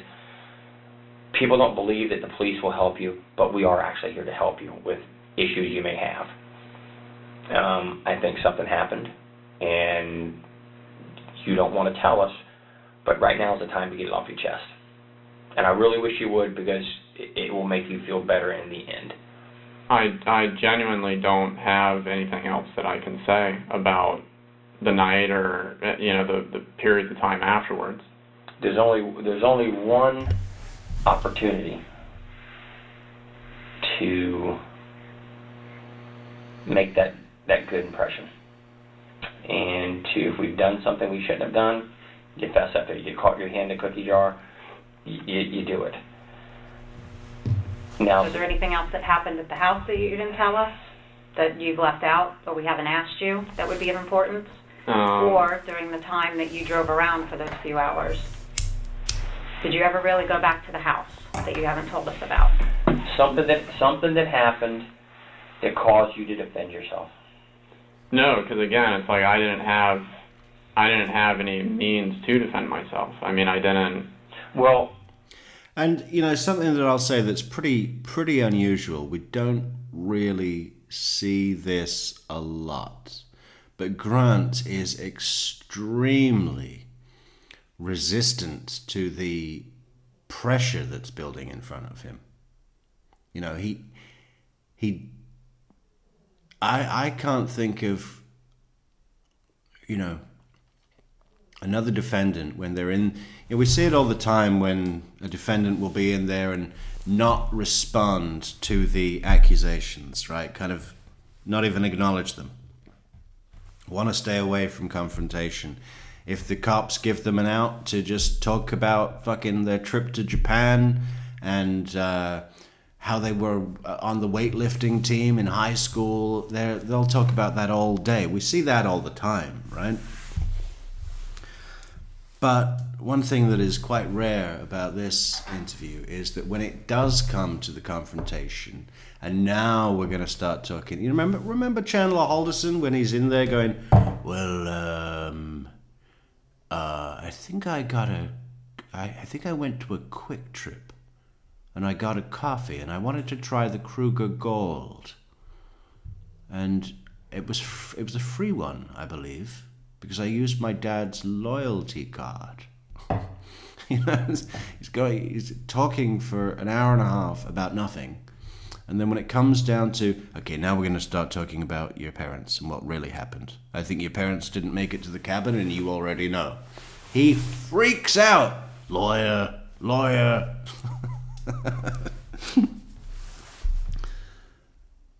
People don't believe that the police will help you, but we are actually here to help you with issues you may have. I think something happened, and you don't want to tell us, but right now is the time to get it off your chest. And I really wish you would, because it will make you feel better in the end. I genuinely don't have anything else that I can say about the night or the periods of time afterwards. There's only one opportunity to make that good impression, and if we've done something we shouldn't have done, you fess up to it. You caught your hand in a cookie jar, you do it. Now, is there anything else that happened at the house that you didn't tell us, that you've left out or we haven't asked you, that would be of importance? Or during the time that you drove around for those few hours, did you ever really go back to the house that you haven't told us about? Something that happened that caused you to defend yourself. No, because again, it's like I didn't have any means to defend myself. I mean, I didn't. Well, and something that I'll say that's pretty unusual. We don't really see this a lot, but Grant is extremely resistant to the pressure that's building in front of him. I can't think of, another defendant when they're in, we see it all the time when a defendant will be in there and not respond to the accusations, right? Kind of not even acknowledge them. Want to stay away from confrontation. If the cops give them an out to just talk about fucking their trip to Japan and how they were on the weightlifting team in high school, they'll talk about that all day. We see that all the time, right? But one thing that is quite rare about this interview is that when it does come to the confrontation, and now we're going to start talking. You remember Chandler Alderson when he's in there going, well, I think I went to a Quick Trip, and I got a coffee, and I wanted to try the Kruger Gold, and it was a free one, I believe, because I used my dad's loyalty card. He's talking for an hour and a half about nothing. And then when it comes down to, okay, now we're going to start talking about your parents and what really happened. I think your parents didn't make it to the cabin, and you already know. He freaks out. Lawyer.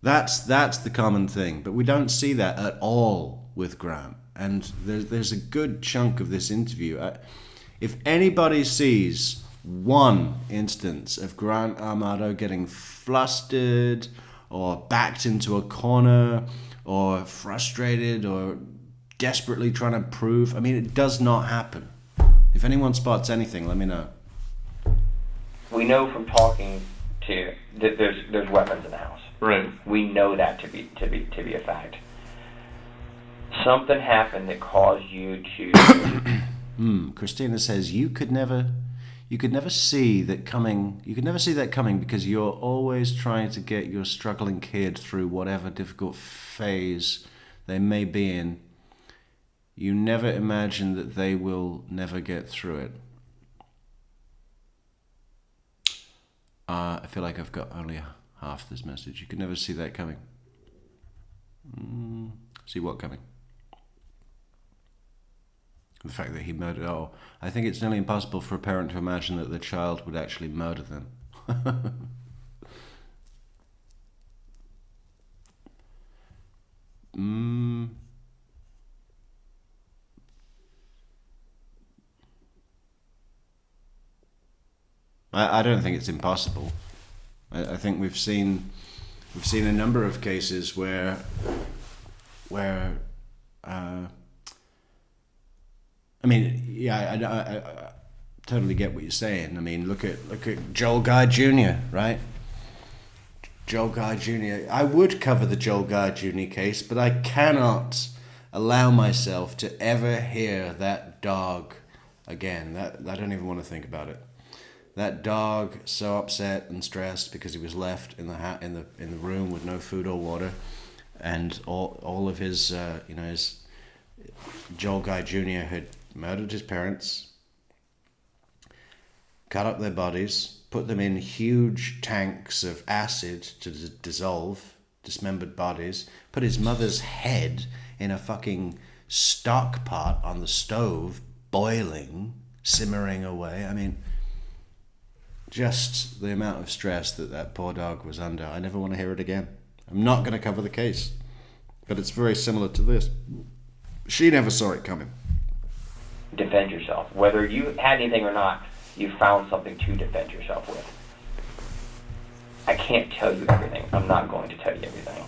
That's the common thing, but we don't see that at all with Grant. And there's a good chunk of this interview. If anybody sees one instance of Grant Amato getting flustered or backed into a corner or frustrated or desperately trying to prove, it does not happen. If anyone spots anything, let me know. We know from talking to that there's weapons in the house. Right. We know that to be a fact. Something happened that caused you to. Christina says you could never see that coming. You could never see that coming because you're always trying to get your struggling kid through whatever difficult phase they may be in. You never imagine that they will never get through it. I feel like I've got only half this message. You could never see that coming. See what coming? The fact that he murdered... Oh, I think it's nearly impossible for a parent to imagine that their child would actually murder them. I don't think it's impossible. I think we've seen a number of cases where I mean, yeah, I totally get what you're saying. I mean, look at Joel Guy Jr., right? Joel Guy Jr. I would cover the Joel Guy Jr. case, but I cannot allow myself to ever hear that dog again. That I don't even want to think about it. That dog so upset and stressed because he was left in the room with no food or water, and all of his his Joel Guy Jr. had murdered his parents, cut up their bodies, put them in huge tanks of acid to dissolve dismembered bodies, put his mother's head in a fucking stock pot on the stove, boiling, simmering away. I mean, just the amount of stress that poor dog was under. I never want to hear it again. I'm not going to cover the case, but it's very similar to this. She never saw it coming. Defend yourself. Whether you had anything or not, you found something to defend yourself with. I can't tell you everything. I'm not going to tell you everything.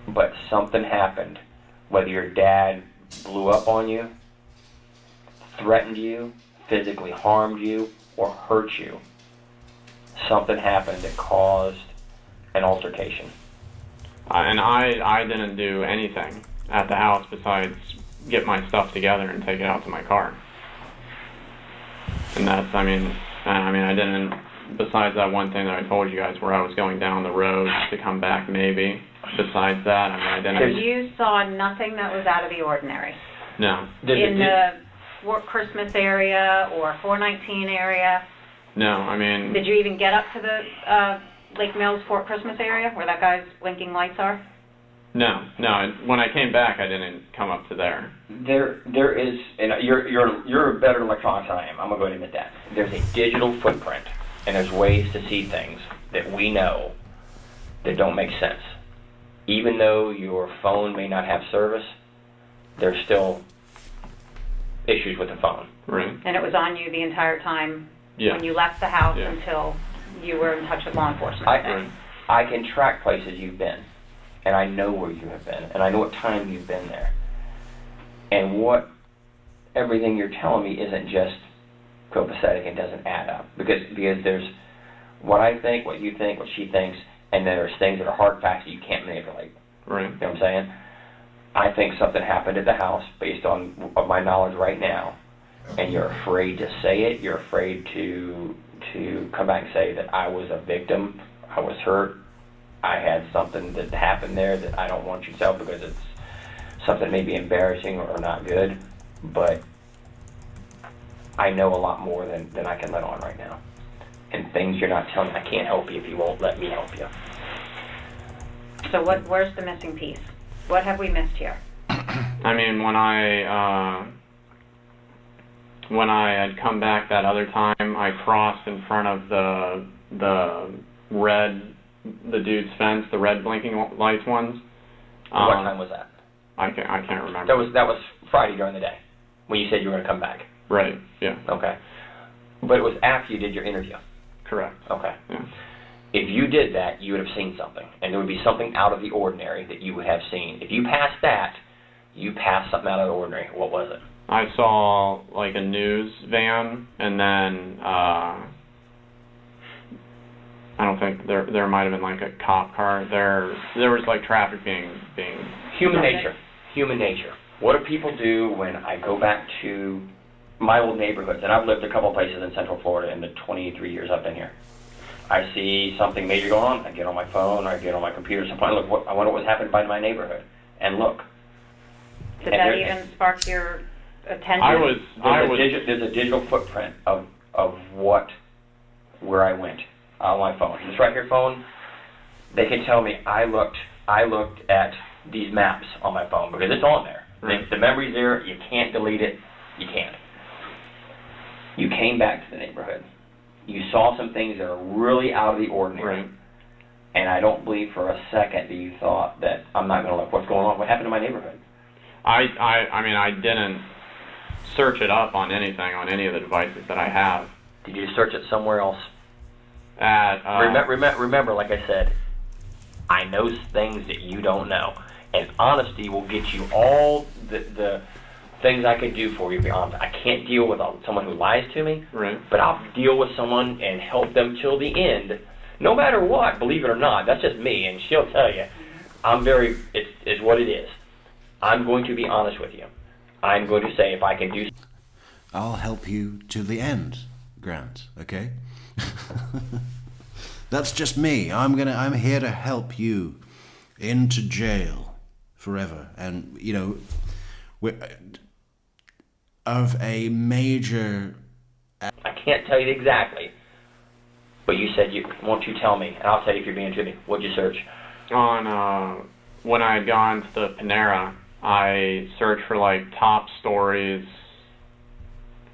But something happened. Whether your dad blew up on you, threatened you, physically harmed you, or hurt you, something happened that caused an altercation. And I didn't do anything at the house besides get my stuff together and take it out to my car. And that's, I mean, I didn't, besides that one thing that I told you guys where I was going down the road to come back maybe, besides that, I mean, I didn't. So you saw nothing that was out of the ordinary? No. In the Fort Christmas area or 419 area? No, I mean. Did you even get up to the Lake Mills Fort Christmas area where that guy's blinking lights are? No. When I came back, I didn't come up to there. There is, and you're better at electronics than I am. I'm gonna go ahead and admit that. There's a digital footprint, and there's ways to see things that we know that don't make sense. Even though your phone may not have service, there's still issues with the phone. Right. And it was on you the entire time Yeah. when you left the house Yeah. until you were in touch with law enforcement? I can track places you've been, and I know where you have been, and I know what time you've been there. And what everything you're telling me isn't just copacetic and doesn't add up. Because there's what I think, what you think, what she thinks, and then there's things that are hard facts that you can't manipulate. Right. You know what I'm saying? I think something happened at the house based on my knowledge right now, and you're afraid to say it. You're afraid to come back and say that I was a victim, I was hurt, I had something that happened there that I don't want you to tell because it's something maybe embarrassing or not good, but I know a lot more than I can let on right now. And things you're not telling me, I can't help you if you won't let me help you. So where's the missing piece? What have we missed here? I mean, when I had come back that other time, I crossed in front of the dude's fence, the red blinking lights ones. What time was that? I can't remember. That was Friday during the day when you said you were going to come back. Right. Yeah. Okay. But it was after you did your interview. Correct. Okay. Yeah. If you did that, you would have seen something, and there would be something out of the ordinary that you would have seen. If you passed that, you passed something out of the ordinary. What was it? I saw like a news van, and then I don't think there might have been like a cop car. There was like traffic being. Human nature. Human nature. What do people do when I go back to my old neighborhoods? And I've lived a couple places in Central Florida in the 23 years I've been here. I see something major going on. I get on my phone or I get on my computer. I wonder what's happened by my neighborhood. And look. Did that even spark your attention? There's a digital footprint of where I went on my phone. This right here phone, they can tell me I looked at these maps on my phone because it's on there. Right. The memory's there. You can't delete it. You can't. You came back to the neighborhood. You saw some things that are really out of the ordinary. Right. And I don't believe for a second that you thought that I'm not going to look what's going on. What happened to my neighborhood? I mean, I didn't search it up on anything, on any of the devices that I have. Did you search it somewhere else? At Remember, like I said, I know things that you don't know, and honesty will get you all the things I could do for you. Be honest, I can't deal with someone who lies to me, right. but I'll deal with someone and help them till the end, no matter what. Believe it or not, that's just me, and she'll tell you. It's what it is. I'm going to be honest with you. I'm going to say if I can do. I'll help you to the end, Grant. Okay. That's just me. I'm here to help you into jail forever, and of a major. I can't tell you exactly, but you said won't you tell me, and I'll tell you if you're being truthful. What'd you search? On when I had gone to the Panera, I searched for like top stories,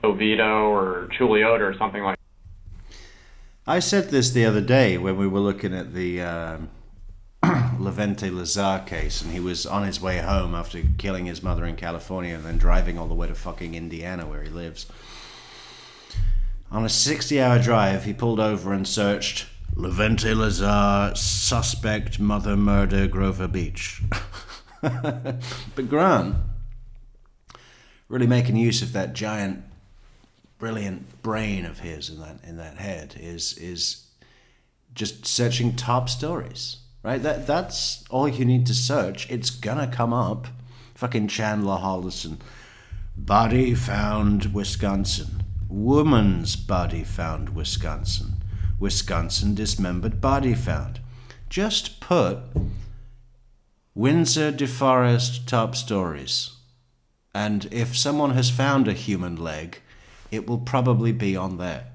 Oviedo or Chuliota or something like. I said this the other day when we were looking at the Levente Lazar case, and he was on his way home after killing his mother in California and then driving all the way to fucking Indiana where he lives. On a 60-hour drive, he pulled over and searched Levente Lazar, suspect mother murder, Grover Beach. But Grant, really making use of that giant, brilliant brain of his in that head, is just searching top stories, right? That's all you need to search. It's gonna come up. Fucking Chandler Hollison, body found Wisconsin, woman's body found Wisconsin, Wisconsin dismembered body found. Just put Windsor DeForest top stories, and if someone has found a human leg, it will probably be on there.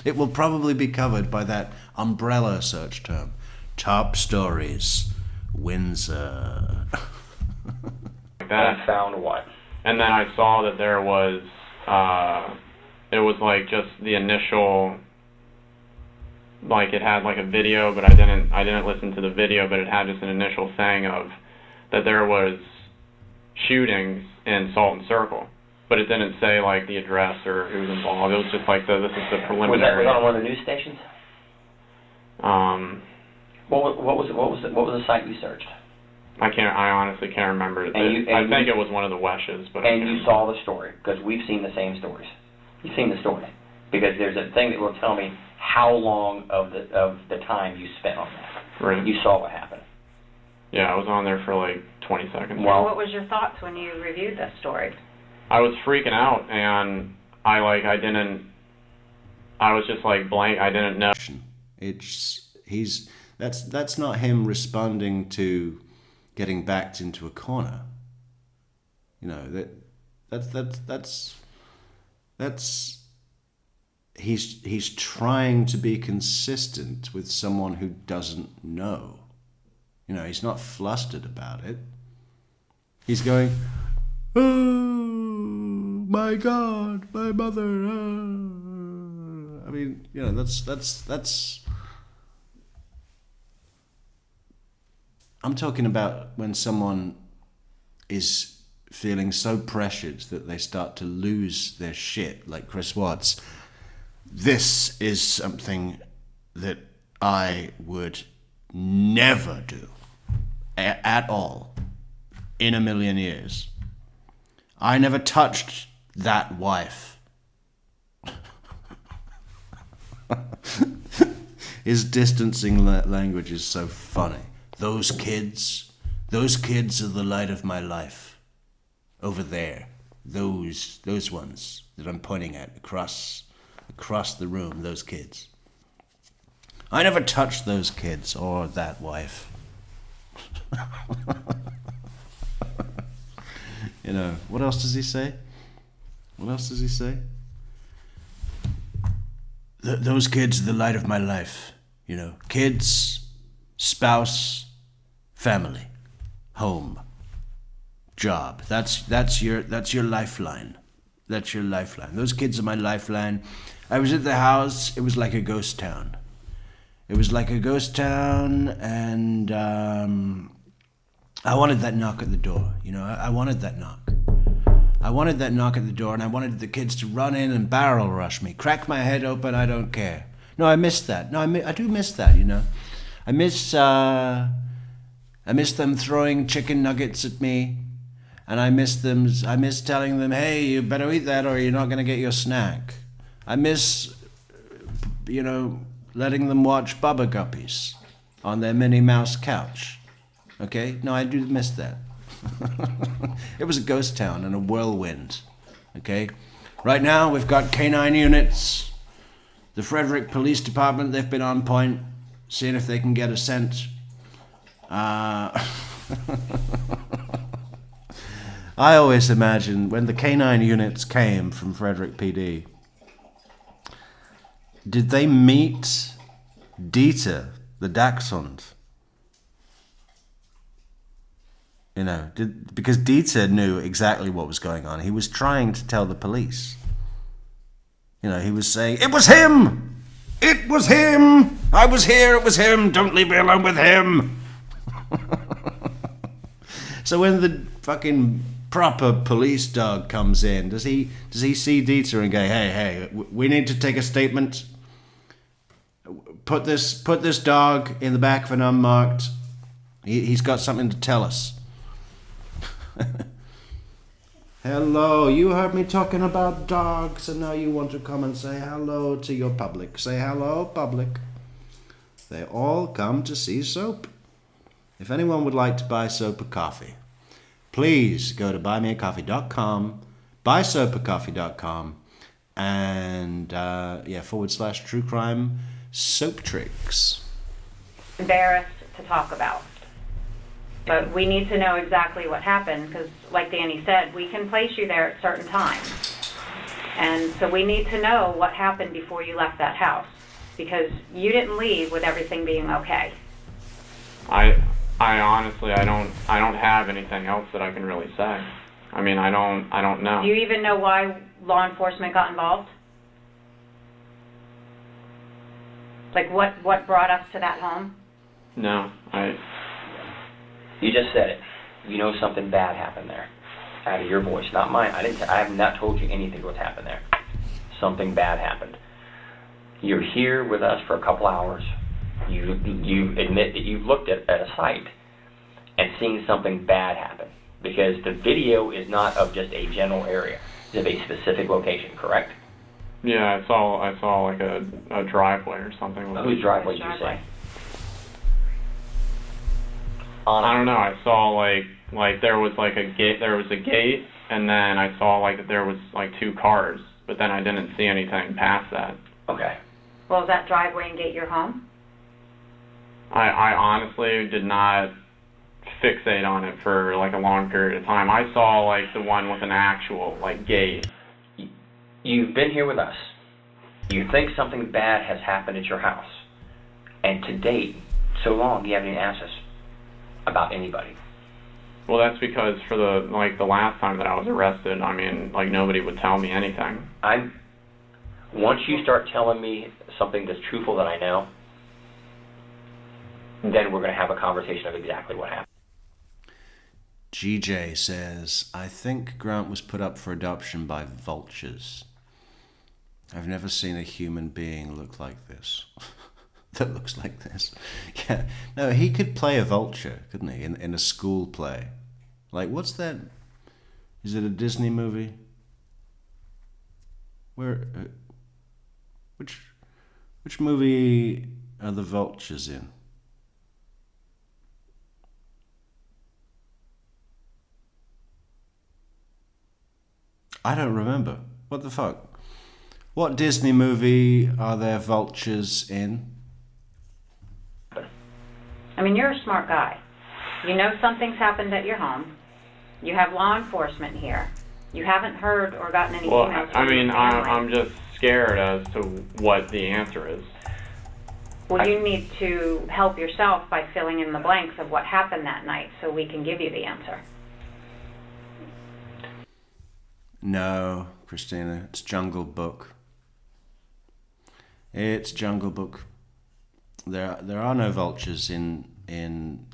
It will probably be covered by that umbrella search term. Top stories, Windsor. And found what? And then I saw that there was, it was like just the initial, like it had like a video, but I didn't listen to the video, but it had just an initial thing of that there was shootings in Salton Circle. But it didn't say like the address or who was involved. It was just like this is the preliminary. Was that on one of the news stations? What was the site you searched? I honestly can't remember. I think it was one of the Weshes, but. And you saw the story because we've seen the same stories. You've seen the story because there's a thing that will tell me how long of the time you spent on that. Right. You saw what happened. Yeah, I was on there for like 20 seconds. Well, what was your thoughts when you reviewed that story? I was freaking out, and I was just like blank. I didn't know. That's not him responding to getting backed into a corner. That's he's trying to be consistent with someone who doesn't know. He's not flustered about it. He's going, oh my God, my mother. I mean, that's. I'm talking about when someone is feeling so pressured that they start to lose their shit, like Chris Watts. This is something that I would never do at all in a million years. I never touched that wife. His distancing language is so funny. Those kids are the light of my life. Over there, those ones that I'm pointing at across the room, those kids. I never touched those kids or that wife. What else does he say? Those kids are the light of my life. Kids, spouse, family, home, job. That's your lifeline. That's your lifeline. Those kids are my lifeline. I was at the house. It was like a ghost town. And I wanted that knock at the door. I wanted that knock. I wanted that knock at the door, and I wanted the kids to run in and barrel rush me, crack my head open. I don't care. No, I missed that. No, I do miss that. I miss them throwing chicken nuggets at me, and I miss telling them, hey, you better eat that or you're not going to get your snack. I miss, letting them watch Bubba Guppies on their Minnie Mouse couch. Okay? No, I do miss that. It was a ghost town and a whirlwind. Okay? Right now, we've got canine units. The Frederick Police Department, they've been on point, seeing if they can get a scent. I always imagine when the canine units came from Frederick PD, did they meet Dieter, the dachshund? Because Dieter knew exactly what was going on. He was trying to tell the police. He was saying, it was him! It was him! I was here, it was him! Don't leave me alone with him! So when the fucking proper police dog comes in, does he see Dieter and go, hey, we need to take a statement? Put this dog in the back of an unmarked. He's got something to tell us. Hello, you heard me talking about dogs, and now you want to come and say hello to your public. Say hello, public. They all come to see Soap. If anyone would like to buy Soap a coffee, please go to buymeacoffee.com, buysoapacoffee.com, and /True Crime Soap Tricks. Embarrassed to talk about. But we need to know exactly what happened because, like Danny said, we can place you there at certain times. And so we need to know what happened before you left that house because you didn't leave with everything being okay. I honestly, I don't have anything else that I can really say. I mean, I don't know. Do you even know why law enforcement got involved? Like what brought us to that home? No, You just said it. You know something bad happened there. Out of your voice, not mine. I have not told you anything what's happened there. Something bad happened. You're here with us for a couple hours. You admit that you've looked at a site and seen something bad happen because the video is not of just a general area. It's of a specific location, correct? Yeah, I saw like a driveway or something. Whose driveway did you say? I don't know. I saw like there was like a gate. There was a gate, and then I saw like that there was like two cars, but then I didn't see anything past that. Okay. Well, is that driveway and gate your home? I honestly did not fixate on it for like a long period of time. I saw like the one with an actual like gate. You've been here with us. You think something bad has happened at your house, and to date, so long you haven't even asked us about anybody. Well, that's because for the last time that I was arrested, I mean, like nobody would tell me anything. Once you start telling me something that's truthful that I know, then we're going to have a conversation of exactly what happened. GJ says, I think Grant was put up for adoption by vultures. I've never seen a human being look like this. That looks like this. Yeah. No, he could play a vulture, couldn't he? In a school play. Like, what's that? Is it a Disney movie? Which movie are the vultures in? I don't remember. What the fuck? What Disney movie are there vultures in? I mean, you're a smart guy. You know something's happened at your home. You have law enforcement here. You haven't heard or gotten any emails. Well, I mean, I'm just scared as to what the answer is. Well, you need to help yourself by filling in the blanks of what happened that night so we can give you the answer. No, Christina, it's Jungle Book. It's Jungle Book. There are no vultures in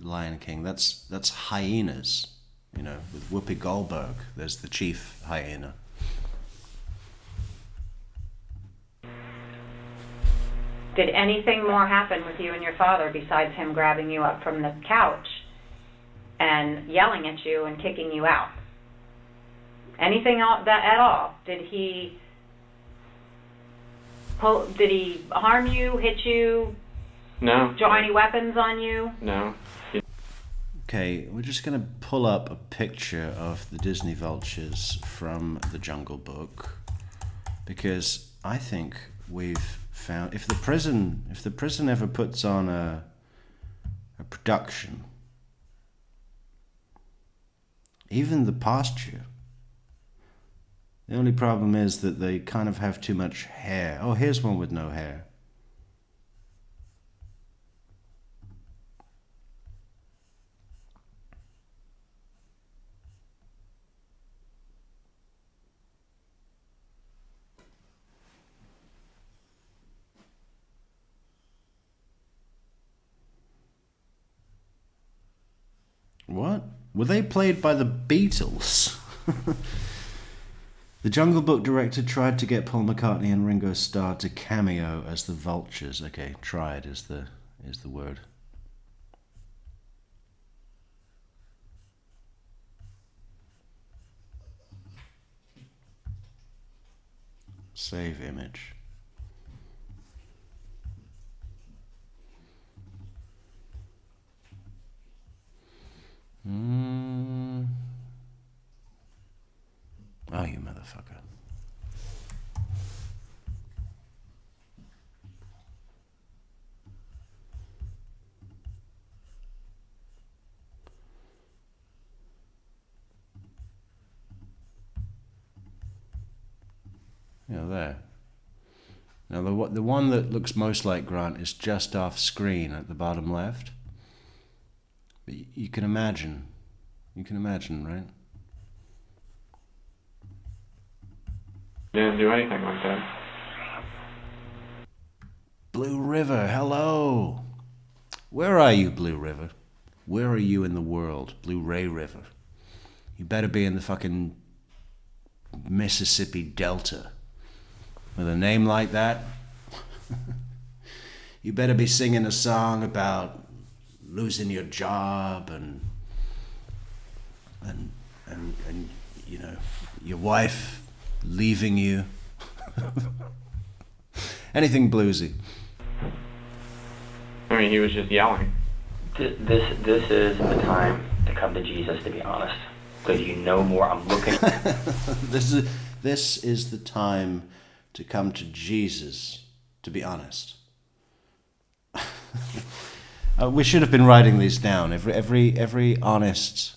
Lion King. That's hyenas. You know, with Whoopi Goldberg, there's the chief hyena. Did anything more happen with you and your father besides him grabbing you up from the couch and yelling at you and kicking you out? Anything at all? Did he harm you, hit you? No. Draw any weapons on you? No. Okay, we're just going to pull up a picture of the Disney vultures from the Jungle Book, because I think we've found, if the prison ever puts on a production, even the pasture, the only problem is that they kind of have too much hair. Oh, here's one with no hair. What? Were they played by the Beatles? The Jungle Book director tried to get Paul McCartney and Ringo Starr to cameo as the vultures. Okay, tried is the word. Save image. Oh, you motherfucker. Yeah, there. Now the one that looks most like Grant is just off screen at the bottom left. But you can imagine. You can imagine, right? Didn't do anything like that. Blue River, hello. Where are you, Blue River? Where are you in the world, Blue Ray River? You better be in the fucking Mississippi Delta. With a name like that, you better be singing a song about losing your job and you know, your wife leaving you. Anything bluesy. I mean, he was just yelling. This is the time to come to Jesus, to be honest, because you know more. I'm looking. This is the time to come to Jesus, to be honest. We should have been writing these down. Every honesty.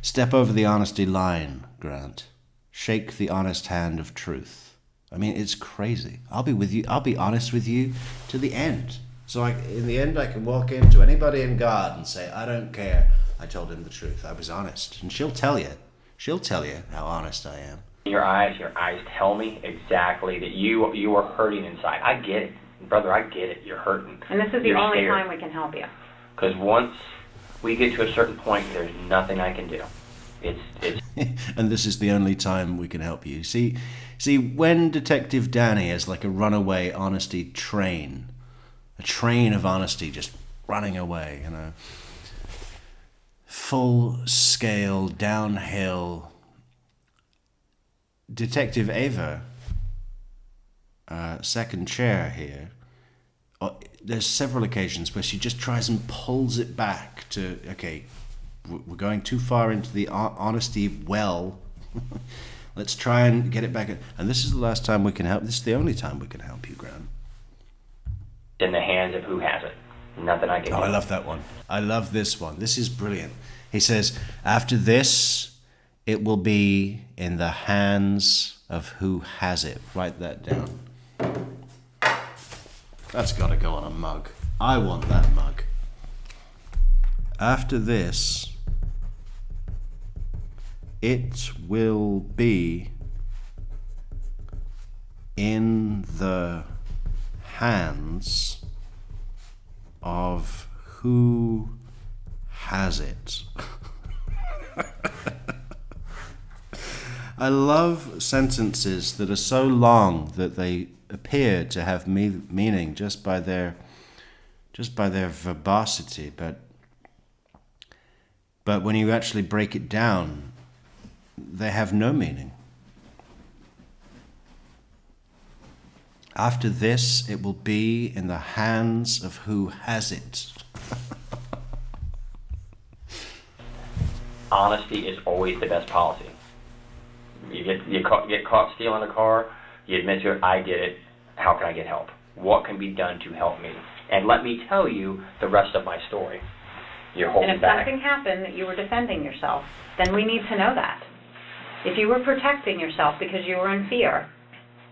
Step over the honesty line, Grant. Shake the honest hand of truth. I mean, it's crazy. I'll be with you. I'll be honest with you to the end. So in the end, I can walk into anybody in God and say, I don't care. I told him the truth. I was honest. And she'll tell you. She'll tell you how honest I am. Your eyes tell me exactly that you are hurting inside. I get it. Brother, I get it. You're hurting. And this is the only time we can help you. Because once we get to a certain point, there's nothing I can do. It's And this is the only time we can help you. See, when Detective Danny is like a runaway honesty train, a train of honesty just running away, you know, full scale downhill. Detective Ava, second chair here, there's several occasions where she just tries and pulls it back to, okay, we're going too far into the honesty well. Let's try and get it back. And this is the last time we can help. This is the only time we can help you, Graham. In the hands of who has it. Nothing I can do. I love that one. I love this one. This is brilliant. He says, after this, it will be in the hands of who has it. Write that down. That's got to go on a mug. I want that mug. After this, it will be in the hands of who has it. I love sentences that are so long that they appear to have meaning just by their verbosity, but when you actually break it down, they have no meaning. After this, it will be in the hands of who has it. Honesty is always the best policy. You get caught stealing a car, you admit to it, I get it, how can I get help? What can be done to help me? And let me tell you the rest of my story. You're holding And if back. something happened that you were defending yourself, then we need to know that. If you were protecting yourself because you were in fear,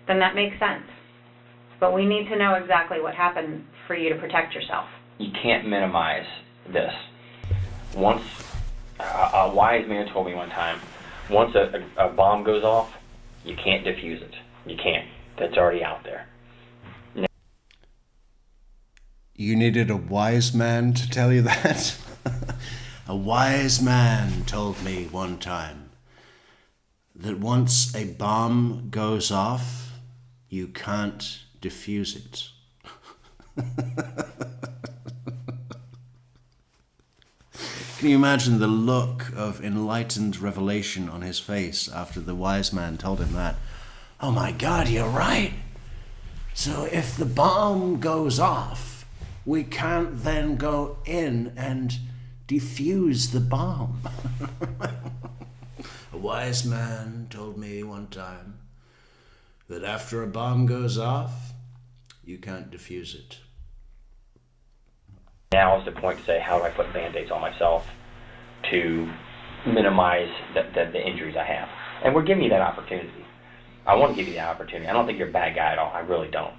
then that makes sense. But we need to know exactly what happened for you to protect yourself. You can't minimize this. Once, a wise man told me one time, once a bomb goes off, you can't defuse it. You can't. That's already out there. You needed a wise man to tell you that? A wise man told me one time that once a bomb goes off, you can't defuse it. Can you imagine the look of enlightened revelation on his face after the wise man told him that? Oh my God, you're right. So if the bomb goes off, we can't then go in and defuse the bomb. A wise man told me one time that after a bomb goes off, you can't defuse it. Now is the point to say, how do I put Band-Aids on myself to minimize the injuries I have? And we're giving you that opportunity. I want to give you that opportunity. I don't think you're a bad guy at all. I really don't.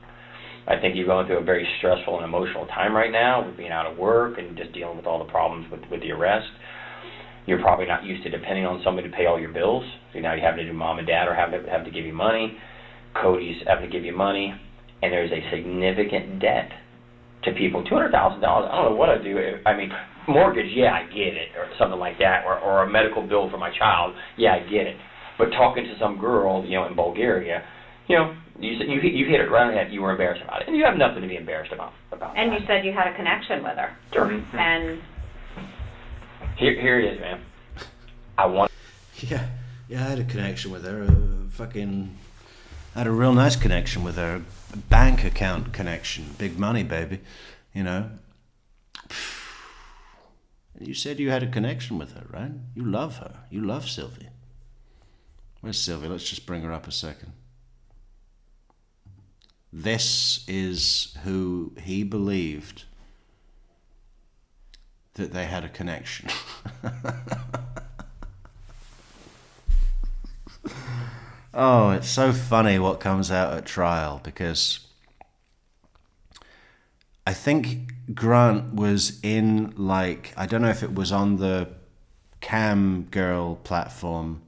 I think you're going through a very stressful and emotional time right now with being out of work and just dealing with all the problems with the arrest. You're probably not used to depending on somebody to pay all your bills. So now you have to do mom and dad or have to give you money. Cody's having to give you money. And there's a significant debt to people. $200,000, I don't know what I'd do. I mean, mortgage, yeah, I get it, or something like that, or a medical bill for my child, yeah, I get it. But talking to some girl, in Bulgaria, you hit it right on the head. You were embarrassed about it, and you have nothing to be embarrassed about. And that. you said you had a connection with her. Sure. And here it is, man. Yeah, I had a connection with her. I had a real nice connection with her. A bank account connection. Big money, baby. You said you had a connection with her, right? You love her. You love Sylvie. Where's Sylvie? Let's just bring her up a second. This is who he believed that they had a connection. Oh, it's so funny what comes out at trial, because I think Grant was in, I don't know if it was on the Cam Girl platform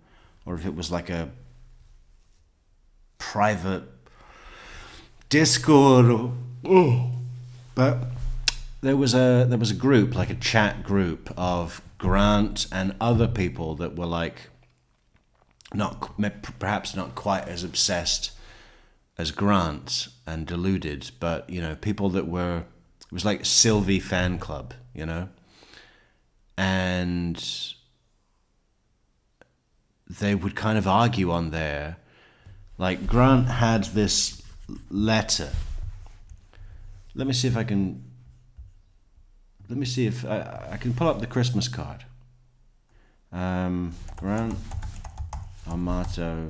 or if it was like a private Discord, but there was a group, like a chat group of Grant and other people that were perhaps not quite as obsessed as Grant and deluded, but people that were, it was like Sylvie fan club, and they would kind of argue on there. Like Grant had this letter. Let me see if I can pull up the Christmas card. Grant Amato.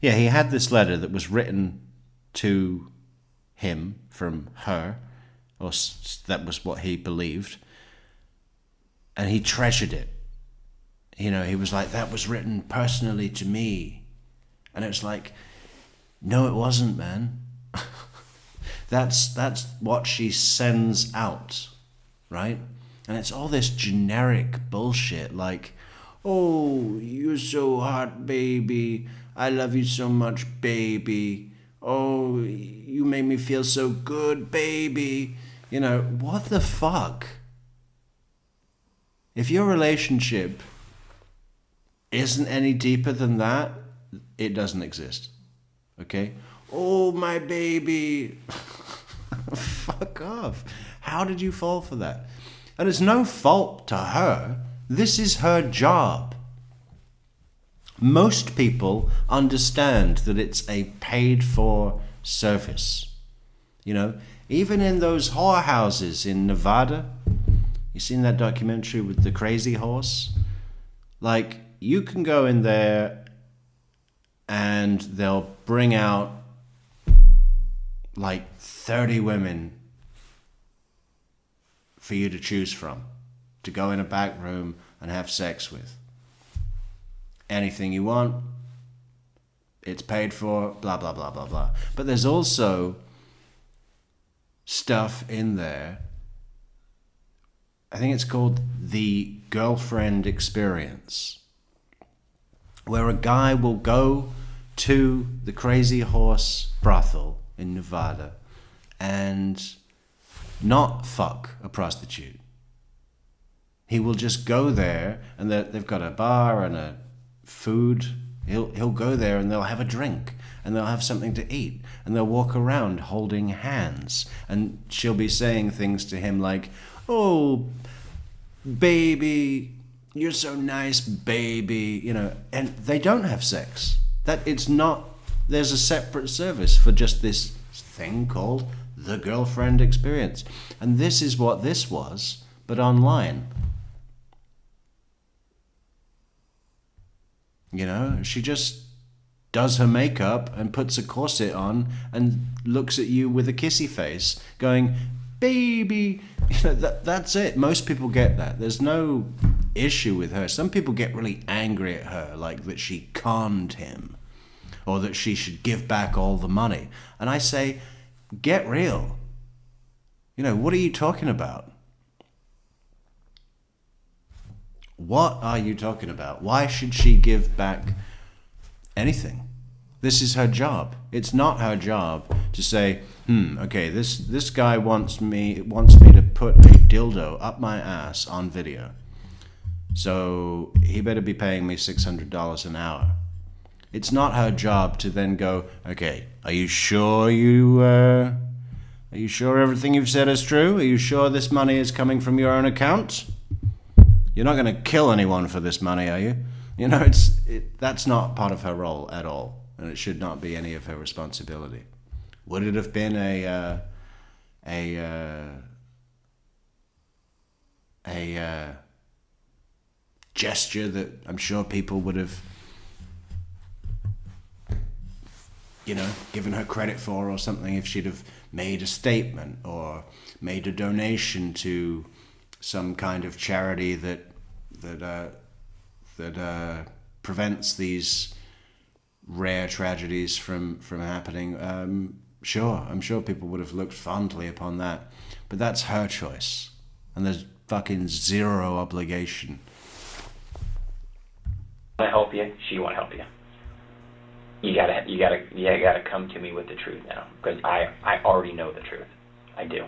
Yeah, he had this letter that was written to him from her, or that was what he believed, and he treasured it. He was like, that was written personally to me. And it was like, no, it wasn't, man. That's what she sends out, right? And it's all this generic bullshit, like, oh, you're so hot, baby. I love you so much, baby. Oh, you make me feel so good, baby. What the fuck? If your relationship isn't any deeper than that, it doesn't exist. Okay? Oh, my baby. Fuck off. How did you fall for that? And it's no fault to her. This is her job. Most people understand that it's a paid-for service. You know, even in those whorehouses in Nevada, you seen that documentary with the crazy horse? Like, you can go in there and they'll bring out like 30 women for you to choose from, to go in a back room and have sex with. Anything you want, it's paid for, blah, blah, blah, blah, blah. But there's also stuff in there, I think it's called the girlfriend experience, where a guy will go to the Crazy Horse brothel in Nevada and not fuck a prostitute. He will just go there, and they've got a bar and a food. He'll go there and they'll have a drink and they'll have something to eat and they'll walk around holding hands, and she'll be saying things to him like, "Oh, baby, you're so nice, baby," you know, and they don't have sex. That it's not, there's a separate service for just this thing called the girlfriend experience. And this is what this was, but online. You know, she just does her makeup and puts a corset on and looks at you with a kissy face going, "Baby," you know, that's it. Most people get that. There's no issue with her. Some people get really angry at her, like that she conned him or that she should give back all the money. And I say, get real. You know, what are you talking about? What are you talking about? Why should she give back anything? This is her job. It's not her job to say, okay, this guy wants me to put a dildo up my ass on video, so he better be paying me $600 an hour. It's not her job to then go, okay, are you sure everything you've said is true? Are you sure this money is coming from your own account? You're not going to kill anyone for this money, are you? You know, that's not part of her role at all, and it should not be any of her responsibility. Would it have been a gesture that I'm sure people would have, you know, given her credit for or something if she'd have made a statement or made a donation to some kind of charity that prevents these rare tragedies from happening. Sure, I'm sure people would have looked fondly upon that, but that's her choice, and there's fucking zero obligation. I help you. She won't help you. You gotta come to me with the truth now, because I already know the truth. I do.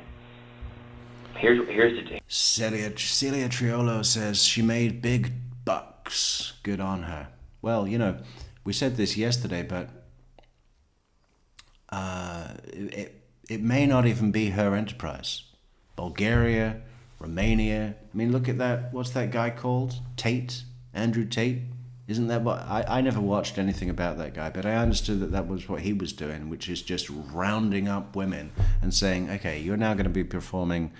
Here's the thing. Celia Triolo says she made big bucks. Good on her. Well, you know, we said this yesterday, but it may not even be her enterprise. Bulgaria, Romania. I mean, look at that. What's that guy called? Tate? Andrew Tate? Isn't that what... I never watched anything about that guy, but I understood that was what he was doing, which is just rounding up women and saying, okay, you're now going to be performing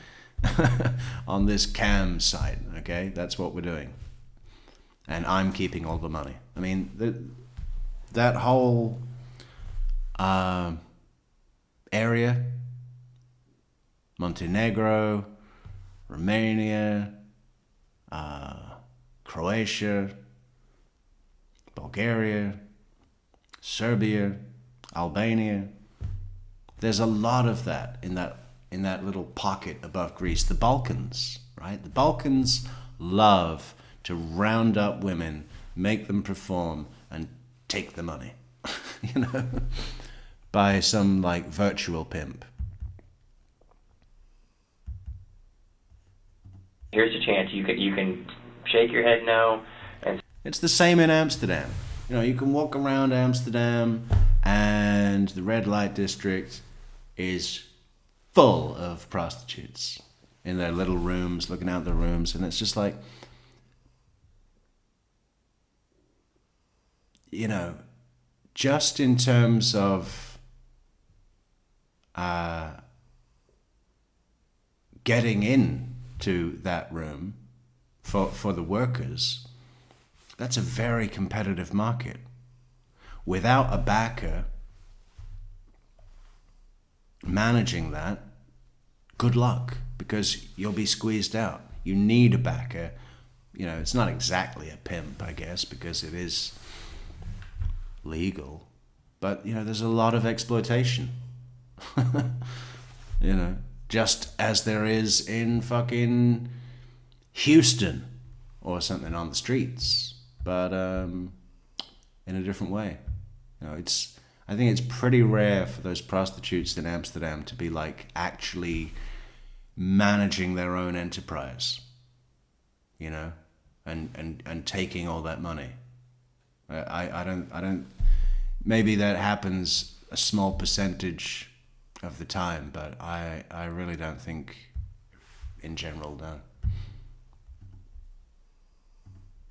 on this cam site, okay? That's what we're doing. And I'm keeping all the money. I mean, that whole area, Montenegro, Romania, Croatia, Bulgaria, Serbia, Albania. There's a lot of that in that little pocket above Greece. The Balkans, right? The Balkans love to round up women, make them perform, and take the money, you know, by some like virtual pimp. Here's a chance you can shake your head no. And It's the same in Amsterdam. You know, you can walk around Amsterdam and the red light district is full of prostitutes in their little rooms, looking out the rooms, and it's just like, you know, just in terms of getting in to that room for the workers, that's a very competitive market. Without a backer managing that, good luck, because you'll be squeezed out. You need a backer. You know, it's not exactly a pimp, I guess, because it is legal. But, you know, there's a lot of exploitation. You know, just as there is in fucking Houston or something on the streets, but in a different way. You know, I think it's pretty rare for those prostitutes in Amsterdam to be like actually managing their own enterprise, you know, and taking all that money. I don't. Maybe that happens a small percentage of the time, but I really don't think, in general, no.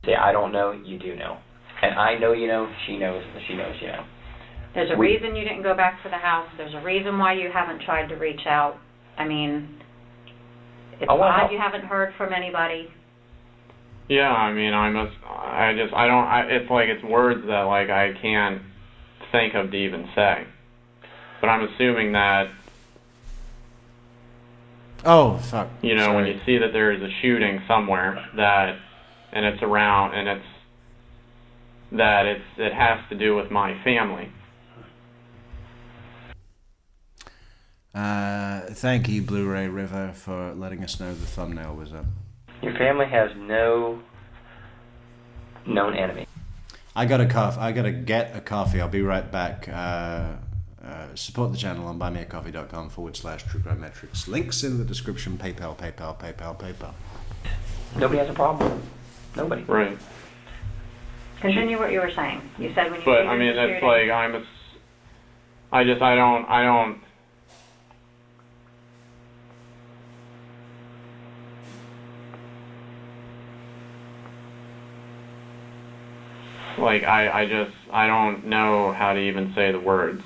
say, I don't know, you do know. And I know you know, she knows you know. There's a reason you didn't go back to the house. There's a reason why you haven't tried to reach out. I mean, it's odd you haven't heard from anybody. Yeah, I mean, it's like it's words that, like, I can't think of to even say. But I'm assuming that, oh, fuck. you know, Sorry. when you see that there is a shooting somewhere and it has to do with my family. Thank you, Blu-ray River, for letting us know the thumbnail was up. Your family has no known enemy. I gotta get a coffee. I'll be right back. Support the channel on buymeacoffee.com/True Crime Metrix. Links in the description. PayPal. Nobody has a problem. Nobody. Right. Continue what you were saying. You said when you. But I mean, that's like I don't. Like I don't know how to even say the words.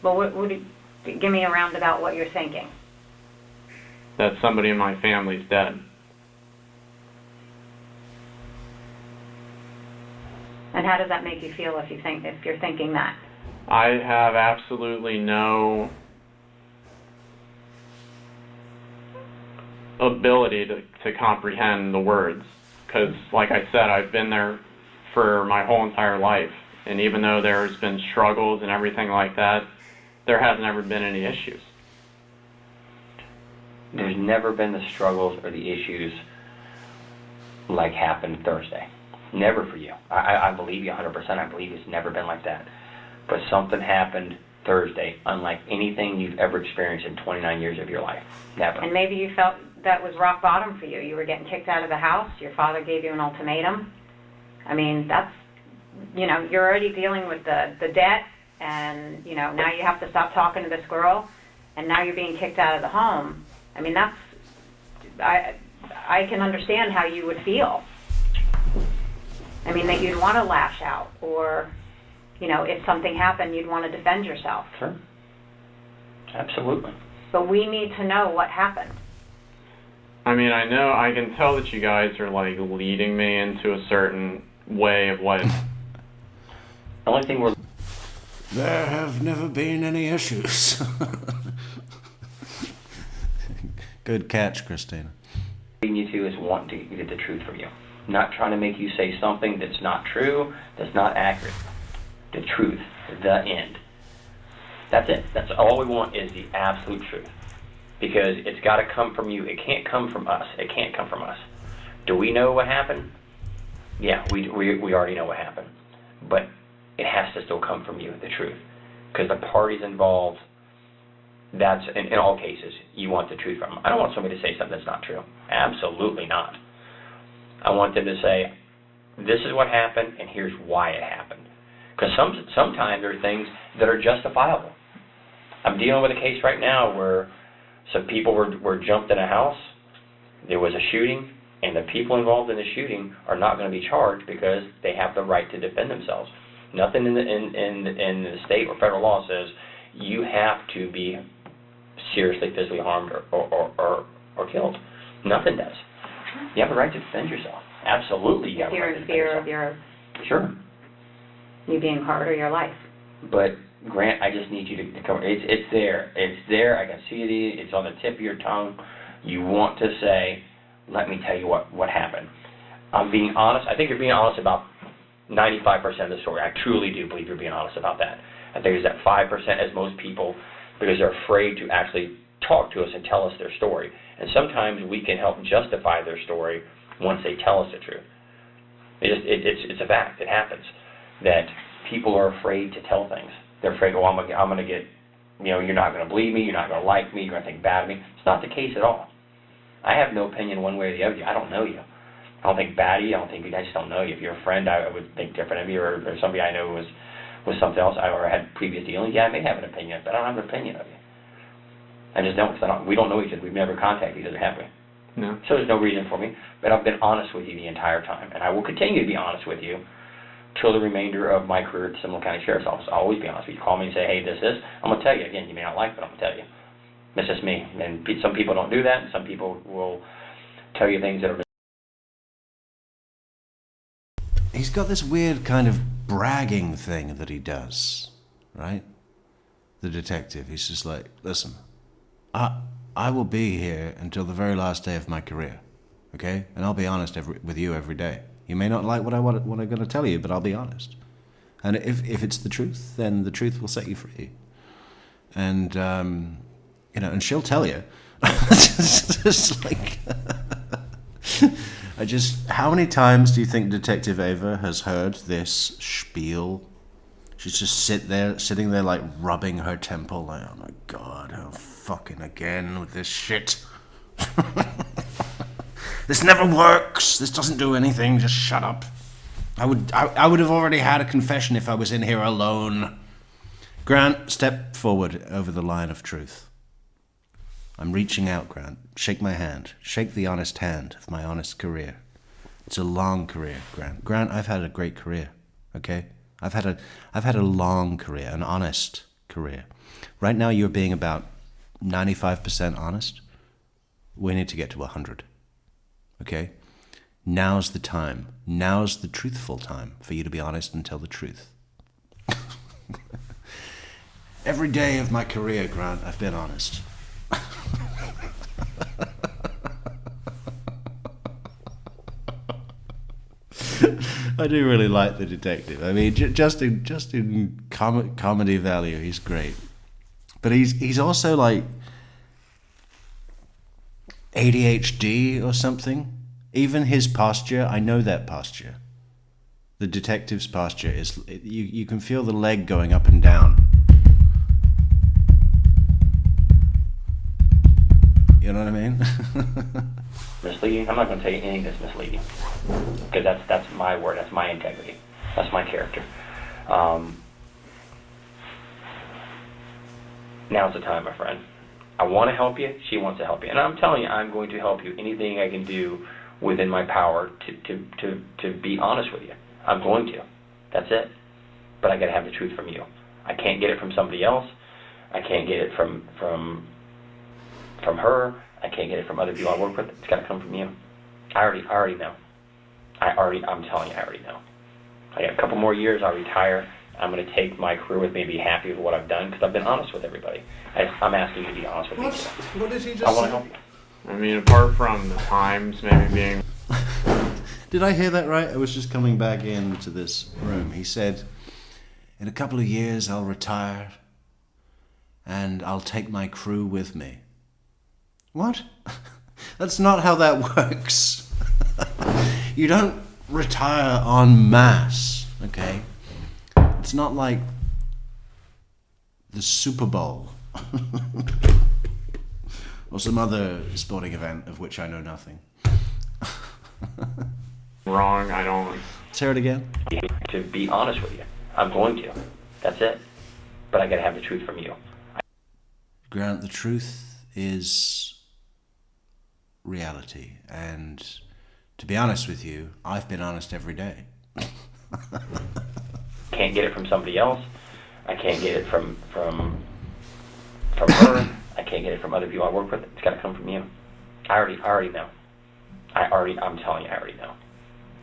Well, give me a roundabout what you're thinking. That somebody in my family's dead. And how does that make you feel if you're thinking that? I have absolutely no ability to comprehend the words, because, like I said, I've been there for my whole entire life, and even though there's been struggles and everything like that, there hasn't ever been any issues. There's never been the struggles or the issues like happened Thursday. Never for you. I believe you 100%. I believe it's never been like that. But something happened Thursday unlike anything you've ever experienced in 29 years of your life. Never. And maybe you felt that was rock bottom for you. You were getting kicked out of the house. Your father gave you an ultimatum. I mean, that's, you know, you're already dealing with the debt, and, you know, now you have to stop talking to this girl, and now you're being kicked out of the home. I mean, that's, I can understand how you would feel. I mean, that you'd want to lash out, or, you know, if something happened, you'd want to defend yourself. Sure. Absolutely. But we need to know what happened. I mean, I can tell that you guys are, like, leading me into a certain way of what... The only thing we're... There have never been any issues. Good catch, Christina. leading you to is wanting to get the truth from you. Not trying to make you say something that's not true, that's not accurate. The truth, the end. That's it. That's all we want, is the absolute truth. Because it's got to come from you. It can't come from us. It can't come from us. Do we know what happened? Yeah, we already know what happened. But it has to still come from you, the truth. Because the parties involved, that's, in all cases, you want the truth from them. I don't want somebody to say something that's not true. Absolutely not. I want them to say, this is what happened, and here's why it happened. Because sometimes there are things that are justifiable. I'm dealing with a case right now where some people were jumped in a house, there was a shooting, and the people involved in the shooting are not going to be charged because they have the right to defend themselves. Nothing in the state or federal law says you have to be seriously physically harmed or killed. Nothing does. You have the right to defend yourself. Absolutely, you have the right to defend Fear yourself. of your Sure. you being hurt or your life. But Grant, I just need you to come. It's there. It's there. I can see it. It's on the tip of your tongue. You want to say, let me tell you what happened. I'm being honest. I think you're being honest about 95% of the story. I truly do believe you're being honest about that. I think there's that 5% as most people, because they're afraid to actually talk to us and tell us their story. And sometimes we can help justify their story once they tell us the truth. It's a fact. It happens that people are afraid to tell things. They're afraid, I'm going to get, you're not going to believe me, you're not going to like me, you're going to think bad of me. It's not the case at all. I have no opinion one way or the other. I don't know you. I don't think bad of you. I just don't know you. If you're a friend, I would think different of you, or somebody I know was something else, or had previous dealings. Yeah, I may have an opinion, but I don't have an opinion of you. I just don't, because we don't know each other. We've never contacted each other, have we? No. So there's no reason for me. But I've been honest with you the entire time, and I will continue to be honest with you till the remainder of my career at the Seminole County Sheriff's Office. I'll always be honest with you. Call me and say, hey, this is. I'm going to tell you. Again, you may not like it, but I'm going to tell you. That's just me. And some people don't do that, and some people will tell you things that are... He's got this weird kind of bragging thing that he does, right? The detective. He's just like, listen, I will be here until the very last day of my career, okay? And I'll be honest with you every day. You may not like what I'm going to tell you, but I'll be honest. And if it's the truth, then the truth will set you free. And, and she'll tell you. It's just like... how many times do you think Detective Ava has heard this spiel? She's just sitting there like rubbing her temple like, oh my God, oh fucking again with this shit. This never works. This doesn't do anything. Just shut up. I would have already had a confession if I was in here alone. Grant, step forward over the line of truth. I'm reaching out, Grant. Shake my hand. Shake the honest hand of my honest career. It's a long career, Grant. Grant, I've had a great career, okay? I've had a long career, an honest career. Right now you're being about 95% honest. We need to get to 100, okay? Now's the time. Now's the truthful time for you to be honest and tell the truth. Every day of my career, Grant, I've been honest. I do really like the detective. I mean, just in comedy value, he's great. But he's also like ADHD or something. Even his posture, I know that posture. The detective's posture is, you can feel the leg going up and down. You know what I mean? Misleading? I'm not going to tell you anything that's misleading. Because that's my word. That's my integrity. That's my character. Now's the time, my friend. I want to help you. She wants to help you. And I'm telling you, I'm going to help you. Anything I can do within my power to be honest with you. I'm going to. That's it. But I got to have the truth from you. I can't get it from somebody else. I can't get it from her. I can't get it from other people I work with. It's got to come from you. I already know. I'm telling you, I already know. I got a couple more years. I'll retire. I'm going to take my career with me and be happy with what I've done because I've been honest with everybody. I'm asking you to be honest with me. What did he just say? I want to help you. I mean, apart from the times maybe being... Did I hear that right? I was just coming back into this room. He said, in a couple of years I'll retire and I'll take my crew with me. What? That's not how that works. You don't retire en masse, okay? It's not like the Super Bowl or some other sporting event of which I know nothing. wrong, I don't. Let's hear it again. To be honest with you. I'm going to. That's it. But I got to have the truth from you. Grant, the truth is reality. And to be honest with you, I've been honest every day. Can't get it from somebody else. I can't get it from her. I can't get it from other people I work with. It's got to come from you. I already know. I'm telling you, I already know.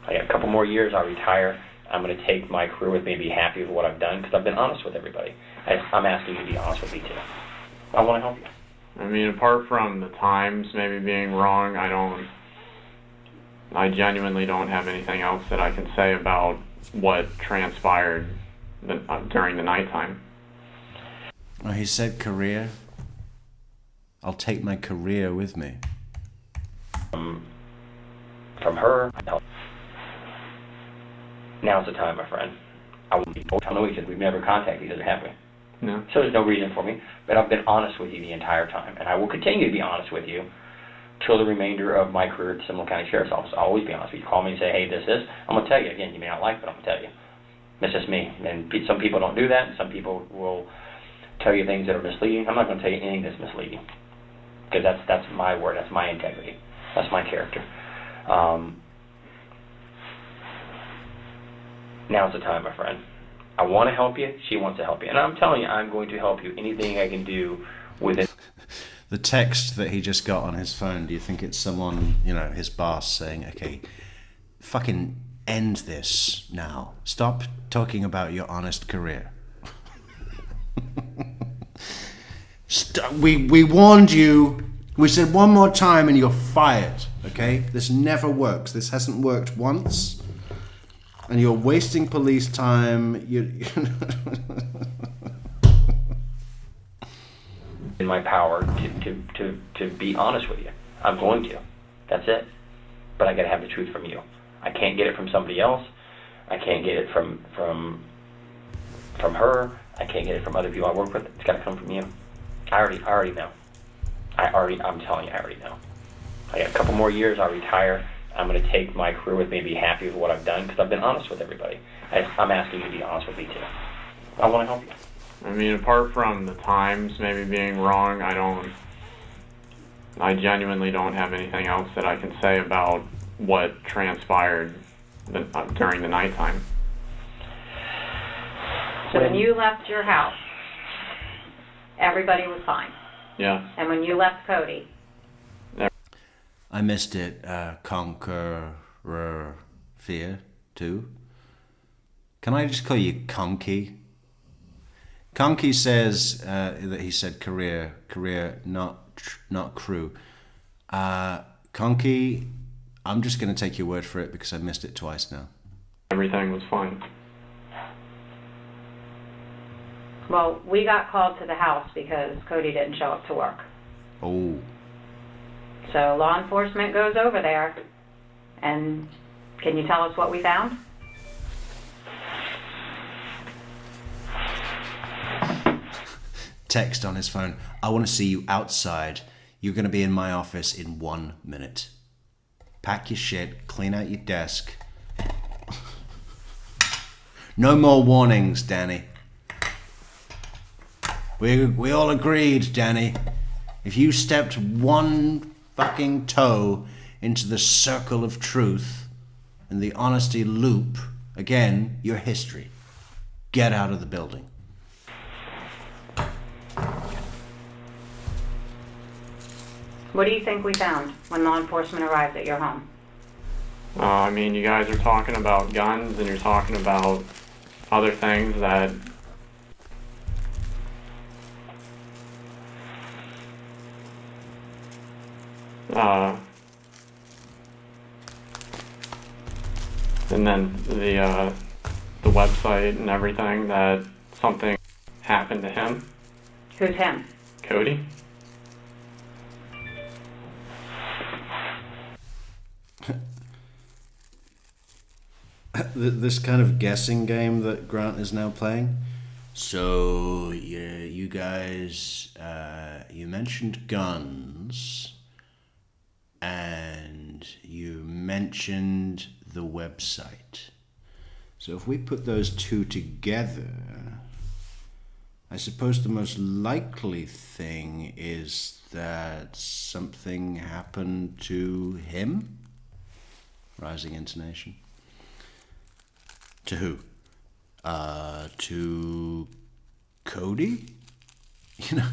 I got a couple more years. I'll retire. I'm going to take my career with me and be happy with what I've done because I've been honest with everybody. I'm asking you to be honest with me too. I want to help you. I mean, apart from the times maybe being wrong, I genuinely don't have anything else that I can say about what transpired during the nighttime. Well, he said career. I'll take my career with me. From her, now's the time, my friend. I know each other. We've never contacted each other, have we? No. So there's no reason for me. But I've been honest with you the entire time, and I will continue to be honest with you till the remainder of my career at the Seminole County Sheriff's Office. I'll always be honest with you. Call me and say, hey, this is. I'm going to tell you. Again, you may not like it, but I'm going to tell you. That's just me. And some people don't do that, and some people will tell you things that are misleading. I'm not going to tell you anything that's misleading because that's my word. That's my integrity. That's my character. Now's the time, my friend. I want to help you. She wants to help you. And I'm telling you, I'm going to help you. Anything I can do within. The text that he just got on his phone, do you think it's someone, his boss saying, okay, fucking end this now. Stop talking about your honest career. We warned you. We said one more time and you're fired, okay? This never works. This hasn't worked once. And you're wasting police time. In my power to be honest with you. I'm going to. That's it. But I got to have the truth from you. I can't get it from somebody else. I can't get it from her. I can't get it from other people I work with. It's got to come from you. I already know. I'm telling you, I already know. I got a couple more years. I'll retire. I'm going to take my career with me and be happy with what I've done because I've been honest with everybody. I'm asking you to be honest with me too. I want to help you. I mean, apart from the times maybe being wrong, I genuinely don't have anything else that I can say about what transpired during the nighttime. So when you left your house, everybody was fine. Yeah. And when you left Cody, I missed it. Conqueror fear too. Can I just call you Conky? Conky says that he said career, not crew. Conky, I'm just going to take your word for it because I missed it twice now. Everything was fine. well, we got called to the house because Cody didn't show up to work. Oh. So law enforcement goes over there, and can you tell us what we found? Text on his phone, I want to see you outside. You're going to be in my office in 1 minute. Pack your shit, clean out your desk. No more warnings, Danny. We all agreed, Danny. If you stepped one fucking toe into the circle of truth and the honesty loop, again, you're history. Get out of the building. What do you think we found when law enforcement arrived at your home? I mean, you guys are talking about guns and you're talking about other things that and then the website and everything that something happened to him. Who's him? Cody. This kind of guessing game that Grant is now playing. So, you guys, you mentioned guns, and you mentioned the website. So if we put those two together, I suppose the most likely thing is that something happened to him. Rising intonation. To who? To Cody? You know,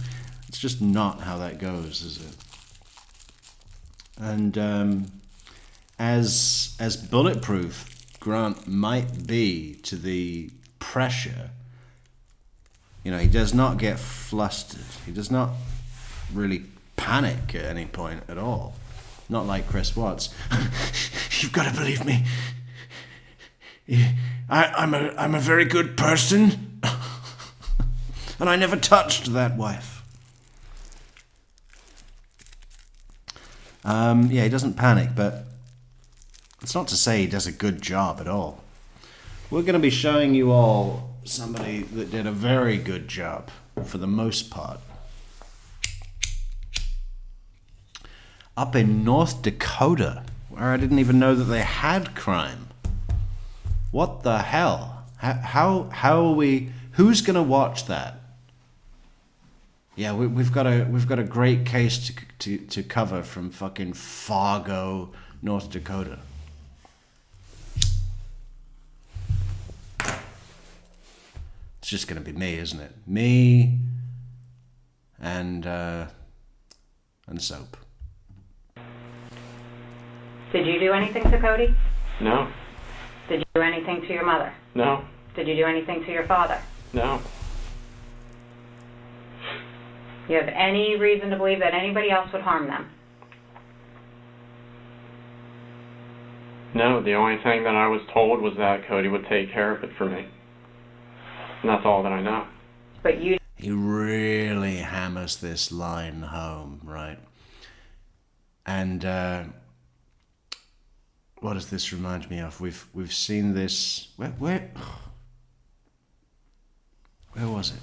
it's just not how that goes, is it? And as bulletproof Grant might be to the pressure, you know, he does not get flustered. He does not really panic at any point at all. Not like Chris Watts. You've got to believe me. I'm a very good person, and I never touched that wife. Yeah, he doesn't panic, but it's not to say he does a good job at all. We're going to be showing you all somebody that did a very good job for the most part. Up in North Dakota, where I didn't even know that they had crime. What the hell? How are we? Who's gonna watch that? Yeah, we've got a great case to cover from fucking Fargo, North Dakota. It's just gonna be me, isn't it? Me and soap. Did you do anything to Cody? No. Did you do anything to your mother? No. Did you do anything to your father? No. You have any reason to believe that anybody else would harm them? No, the only thing that I was told was that Cody would take care of it for me. And that's all that I know. But you... He really hammers this line home, right? And what does this remind me of? We've seen this. Where was it?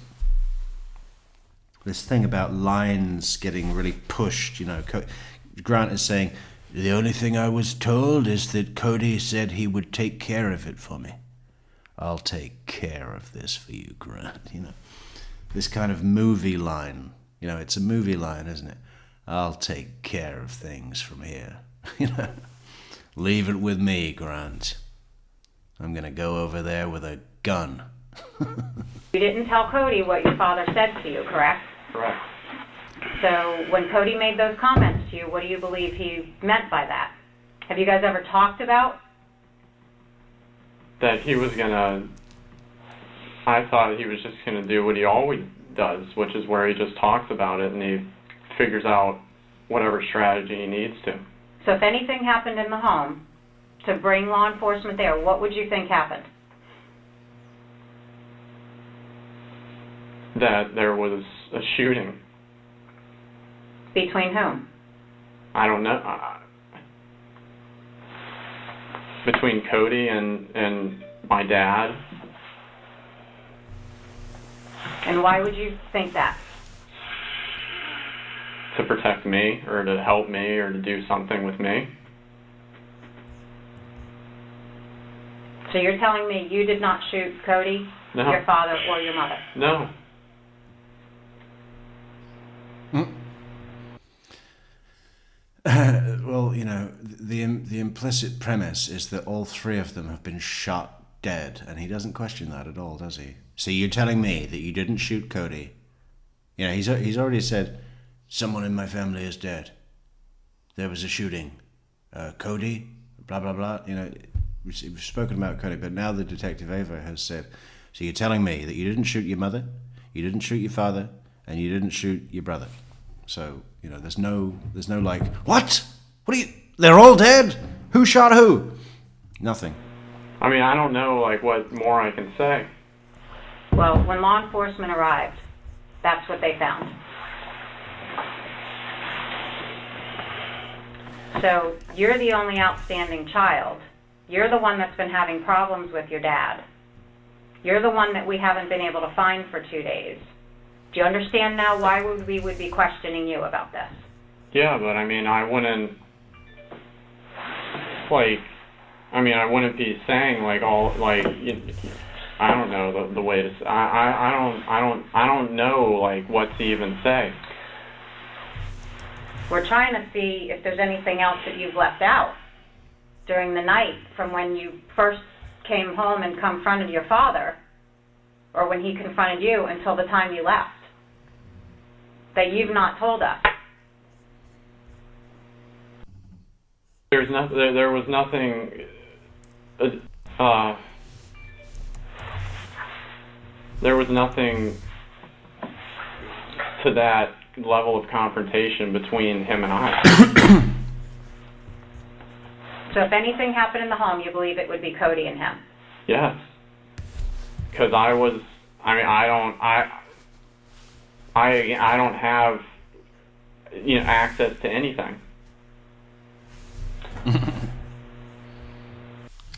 This thing about lines getting really pushed. You know, Grant is saying, the only thing I was told is that Cody said he would take care of it for me. I'll take care of this for you, Grant. You know, this kind of movie line. You know, it's a movie line, isn't it? I'll take care of things from here. You know, leave it with me, Grant. I'm gonna go over there with a gun. You didn't tell Cody what your father said to you, correct? Correct. So when Cody made those comments to you, what do you believe he meant by that? Have you guys ever talked about? That he was gonna... I thought he was just gonna do what he always does, which is where he just talks about it and he figures out whatever strategy he needs to. So if anything happened in the home to bring law enforcement there, what would you think happened? That there was a shooting. Between whom? I don't know. Between Cody and my dad. And why would you think that? To protect me, or to help me, or to do something with me. So you're telling me you did not shoot Cody, No. your father, or your mother? No. Well, you know, the implicit premise is that all three of them have been shot dead, and he doesn't question that at all, does he? So you're telling me that you didn't shoot Cody? You know, he's already said, someone in my family is dead. There was a shooting. Cody, blah, blah, blah. You know, we've spoken about Cody, but now the Detective Ava has said, so you're telling me that you didn't shoot your mother, you didn't shoot your father, and you didn't shoot your brother. So, you know, there's no like, what? What are you, they're all dead? Who shot who? Nothing. I mean, I don't know, like, what more I can say. Well, when law enforcement arrived, that's what they found. So you're the only outstanding child. You're the one that's been having problems with your dad. You're the one that we haven't been able to find for 2 days. Do you understand now why we would be questioning you about this? Yeah, but I mean, I wouldn't, like, I mean, I wouldn't be saying like all like I don't know the way to. I don't know like what to even say. We're trying to see if there's anything else that you've left out during the night from when you first came home and confronted your father, or when he confronted you until the time you left, that you've not told us. There was nothing. There was nothing to that level of confrontation between him and I. So if anything happened in the home, you believe it would be Cody and him? Yes. Because I don't have, access to anything.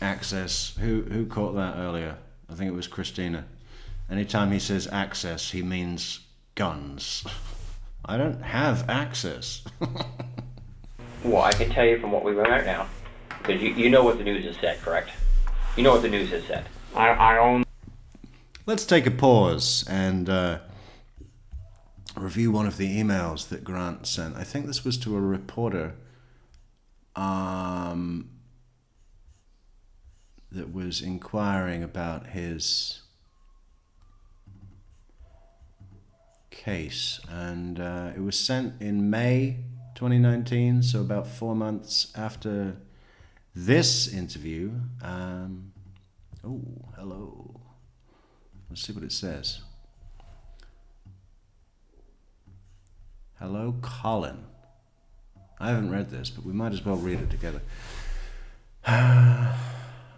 Access. Who caught that earlier? I think it was Christina. Anytime he says access, he means guns. I don't have access. Well, I can tell you from what we learned right now, because you know what the news has said, correct? You know what the news has said. I own. Let's take a pause and review one of the emails that Grant sent. I think this was to a reporter that was inquiring about his case, and it was sent in May 2019, so about 4 months after this interview. Oh, hello. Let's see what it says. Hello, Colin. I haven't read this, but we might as well read it together.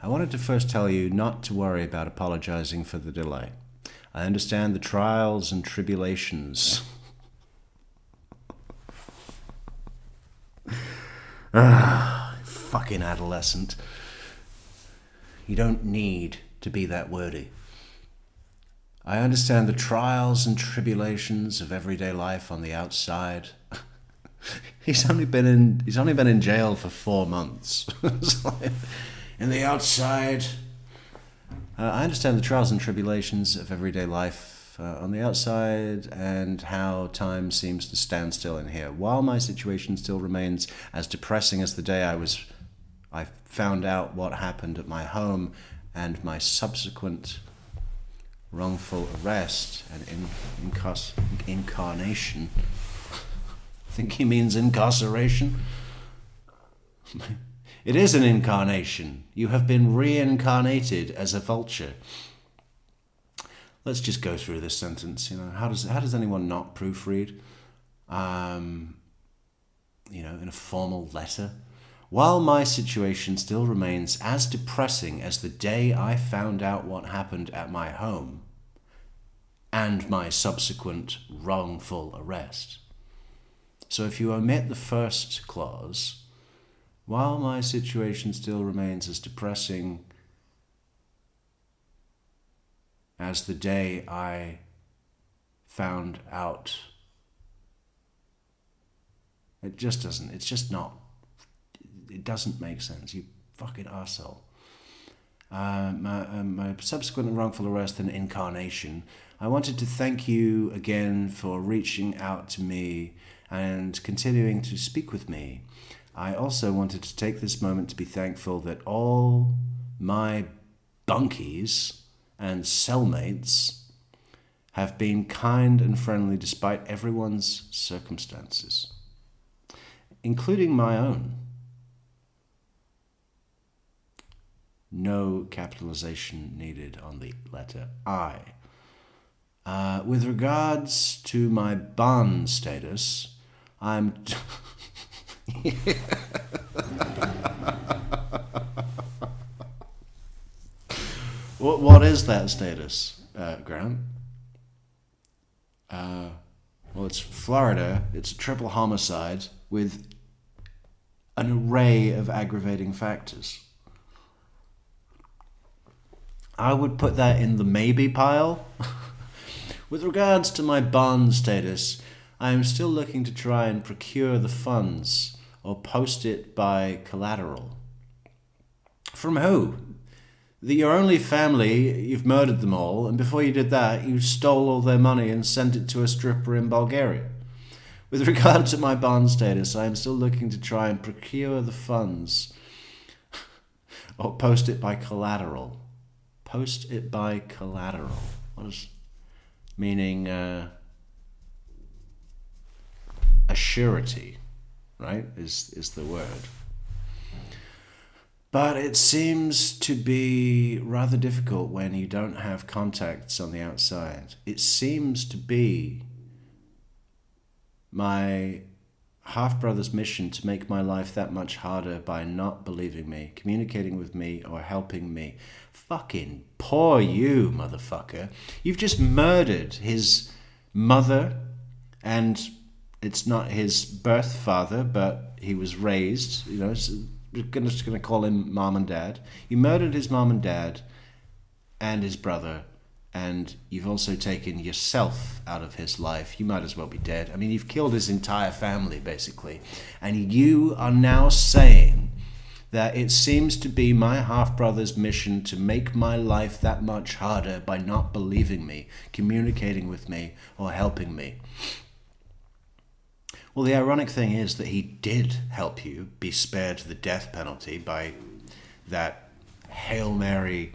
I wanted to first tell you not to worry about apologizing for the delay. I understand the trials and tribulations. Fucking adolescent. You don't need to be that wordy. I understand the trials and tribulations of everyday life on the outside. He's only been in jail for 4 months. In the outside, I understand the trials and tribulations of everyday life on the outside and how time seems to stand still in here. While my situation still remains as depressing as the day I found out what happened at my home and my subsequent wrongful arrest and incarnation. I think he means incarceration. It is an incarnation. You have been reincarnated as a vulture. Let's just go through this sentence. How does anyone not proofread? In a formal letter. While my situation still remains as depressing as the day I found out what happened at my home and my subsequent wrongful arrest. So if you omit the first clause, while my situation still remains as depressing as the day I found out, it doesn't make sense, you fucking arsehole. My subsequent wrongful arrest and incarnation. I wanted to thank you again for reaching out to me and continuing to speak with me. I also wanted to take this moment to be thankful that all my bunkies and cellmates have been kind and friendly despite everyone's circumstances, including my own. No capitalization needed on the letter I. With regards to my bond status, I'm... What is that status, Grant? Well, it's Florida. It's a triple homicide with an array of aggravating factors. I would put that in the maybe pile. With regards to my bond status, I am still looking to try and procure the funds or post it by collateral From who? Your only family, you've murdered them all, and before you did that, you stole all their money and sent it to a stripper in Bulgaria. With regard to my bond status, I am still looking to try and procure the funds or post it by collateral. Post it by collateral. What is meaning a surety, right? Is the word. But it seems to be rather difficult when you don't have contacts on the outside. It seems to be my half-brother's mission to make my life that much harder by not believing me, communicating with me, or helping me. Fucking poor you, motherfucker. You've just murdered his mother, and it's not his birth father, but he was raised, you know, we're just going to call him mom and dad. You murdered his mom and dad and his brother, and you've also taken yourself out of his life. You might as well be dead. I mean, you've killed his entire family, basically. And you are now saying that it seems to be my half-brother's mission to make my life that much harder by not believing me, communicating with me, or helping me. Well, the ironic thing is that he did help you be spared the death penalty by that Hail Mary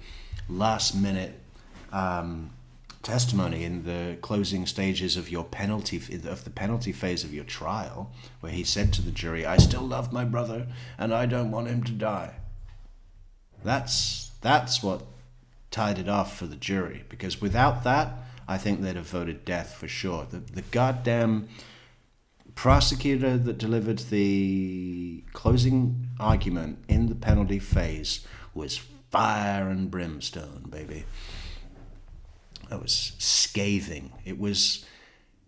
last-minute testimony in the closing stages of your the penalty phase of your trial, where he said to the jury, "I still love my brother, and I don't want him to die." That's what tied it off for the jury, because without that, I think they'd have voted death for sure. The goddamn prosecutor that delivered the closing argument in the penalty phase was fire and brimstone, baby. That was scathing. It was.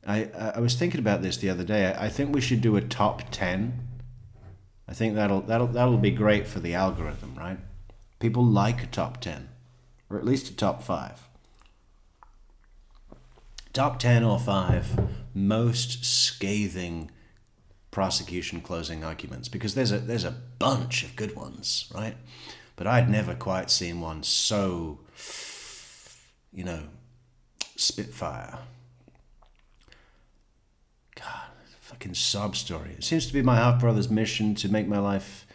I was thinking about this the other day. I think we should do a top 10. I think that'll be great for the algorithm, right? People like a top 10, or at least a top 5. Top 10 or 5 most scathing prosecution closing arguments, because there's a bunch of good ones, right? But I'd never quite seen one so, spitfire. God, fucking sob story. It seems to be my half-brother's mission to make my life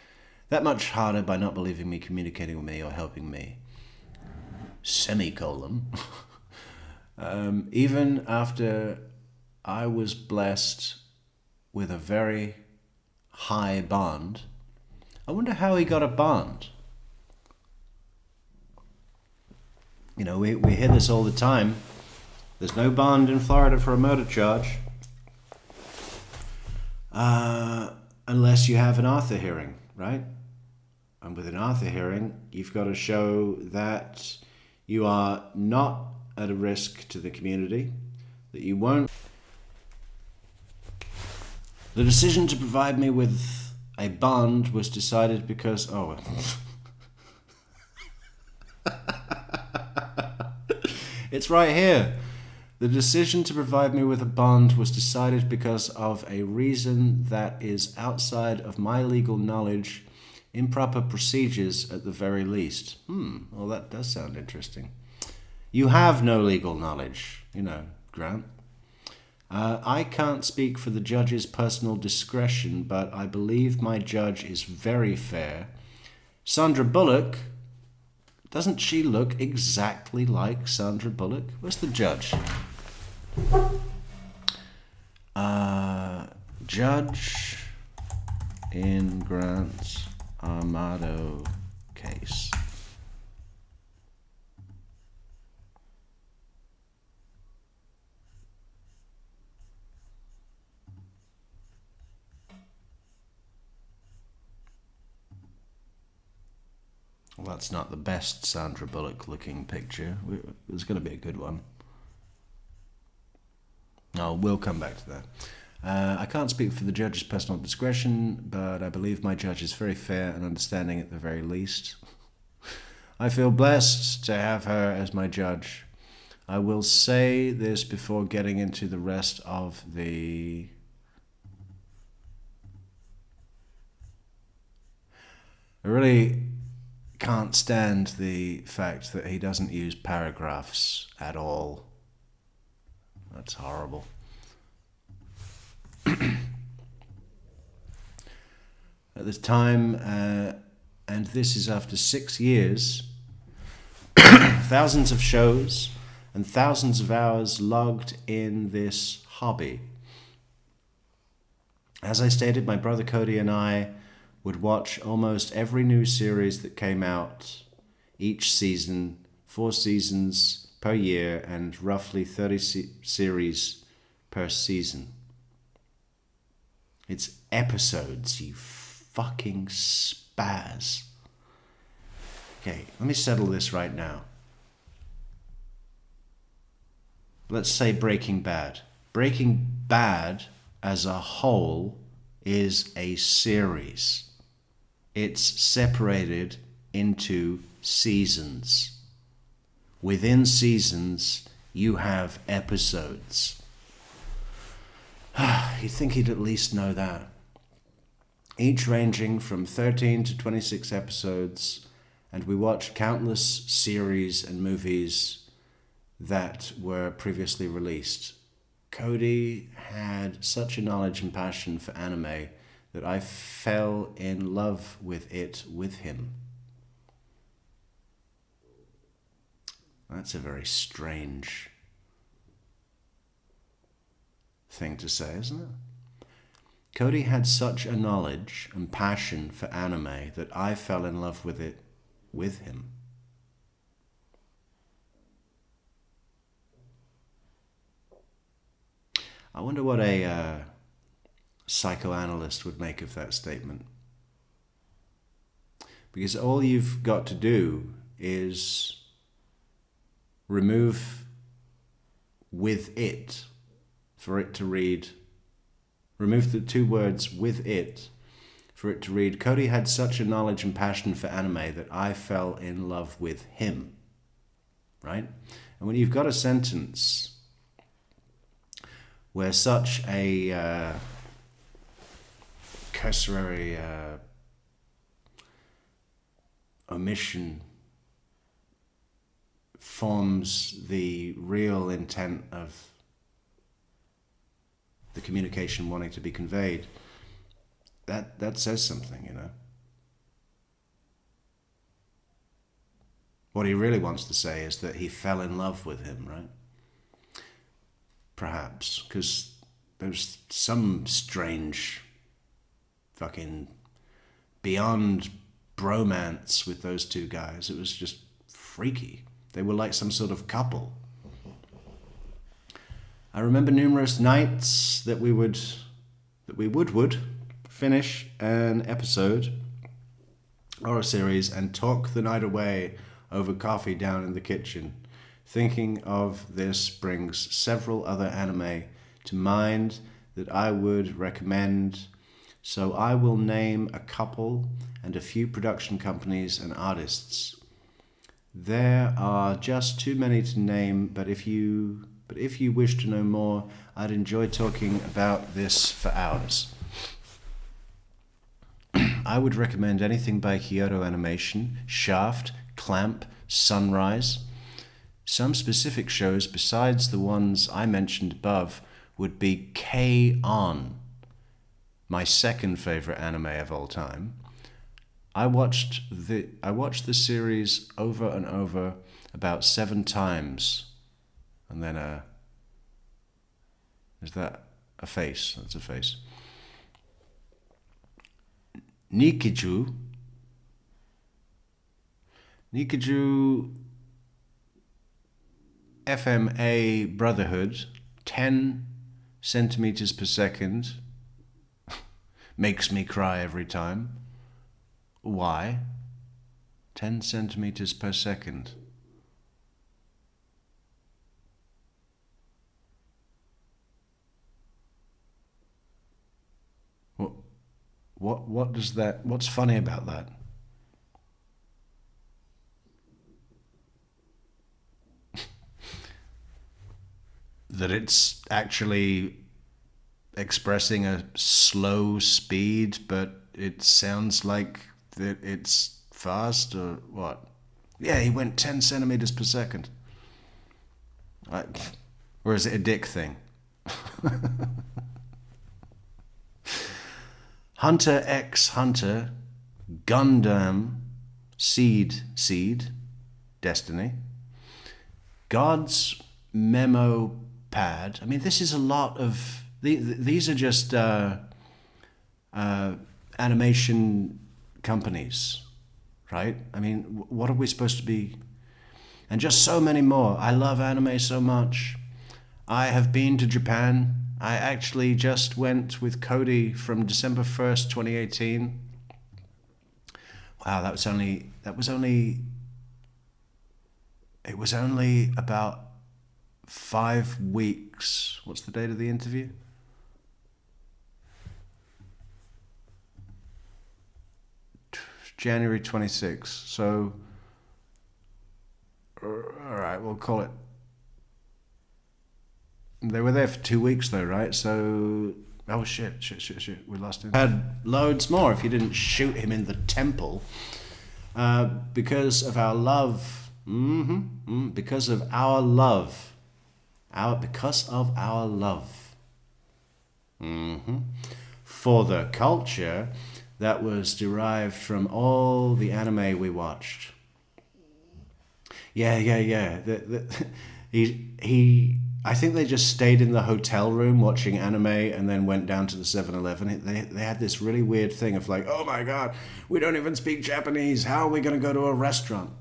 that much harder by not believing me, communicating with me, or helping me. Semicolon. Even after I was blessed with a very high bond, I wonder how he got a bond. You know, we hear this all the time. There's no bond in Florida for a murder charge unless you have an Arthur hearing, right? And with an Arthur hearing, you've got to show that you are not at a risk to the community, that you won't. The decision to provide me with a bond was decided because... It's right here. The decision to provide me with a bond was decided because of a reason that is outside of my legal knowledge, improper procedures at the very least. Well, that does sound interesting. You have no legal knowledge, Grant. I can't speak for the judge's personal discretion, but I believe my judge is very fair. Sandra Bullock, doesn't she look exactly like Sandra Bullock? Where's the judge? Judge in Grant Amato case. Well, that's not the best Sandra Bullock looking picture. It's going to be a good one. Oh, we'll come back to that. I can't speak for the judge's personal discretion, but I believe my judge is very fair and understanding at the very least. I feel blessed to have her as my judge. I will say this before getting into the rest of the... I really can't stand the fact that he doesn't use paragraphs at all. That's horrible. At this time, and this is after 6 years, thousands of shows and thousands of hours logged in this hobby. As I stated, my brother Cody and I would watch almost every new series that came out each season, 4 seasons per year, and roughly 30 series per season. It's episodes, you fucking spaz. Okay, let me settle this right now. Let's say Breaking Bad. Breaking Bad as a whole is a series. It's separated into seasons. Within seasons, you have episodes. You'd think he'd at least know that. Each ranging from 13 to 26 episodes, and we watched countless series and movies that were previously released. Cody had such a knowledge and passion for anime that I fell in love with it with him. That's a very strange thing to say, isn't it? Cody had such a knowledge and passion for anime that I fell in love with it with him. I wonder what a psychoanalyst would make of that statement. Because all you've got to do is remove with it for it to read, remove the 2 words with it for it to read, Cody had such a knowledge and passion for anime that I fell in love with him. Right? And when you've got a sentence where such a cursory omission forms the real intent of the communication wanting to be conveyed, that says something, you know. What he really wants to say is that he fell in love with him, right? Perhaps, because there's some strange fucking beyond bromance with those 2 guys. It was just freaky. They were like some sort of couple. I remember numerous nights that we would finish an episode or a series and talk the night away over coffee down in the kitchen. Thinking of this brings several other anime to mind that I would recommend, so I will name a couple and a few production companies and artists. There are just too many to name, but if you wish to know more, I'd enjoy talking about this for hours. I would recommend anything by Kyoto Animation, Shaft, Clamp, Sunrise. Some specific shows besides the ones I mentioned above would be K-On!, my second favorite anime of all time. I watched the series over and over about 7 times. And then is that a face? That's a face. Nikiju FMA Brotherhood, 10 centimeters per second. Makes me cry every time. Why? 10 centimeters per second. What does that, what's funny about that? That it's actually expressing a slow speed, but it sounds like that it's fast or what? Yeah, he went 10 centimeters per second. Or is it a dick thing? Hunter x Hunter, Gundam, Seed, Destiny, God's Memo Pad. I mean, this is a lot of... These are just animation companies, right? I mean, what are we supposed to be? And just so many more. I love anime so much. I have been to Japan. I actually just went with Cody from December 1st, 2018. Wow, it was only about 5 weeks. What's the date of the interview? January 26th. So, all right, we'll call it. They were there for 2 weeks though, right? So, oh shit, we lost him. Had loads more if you didn't shoot him in the temple. Because of our love. Because of our love. Because of our love. For the culture that was derived from all the anime we watched. Yeah. I think they just stayed in the hotel room watching anime and then went down to the 7-Eleven. They had this really weird thing of like, oh my God, we don't even speak Japanese. How are we going to go to a restaurant?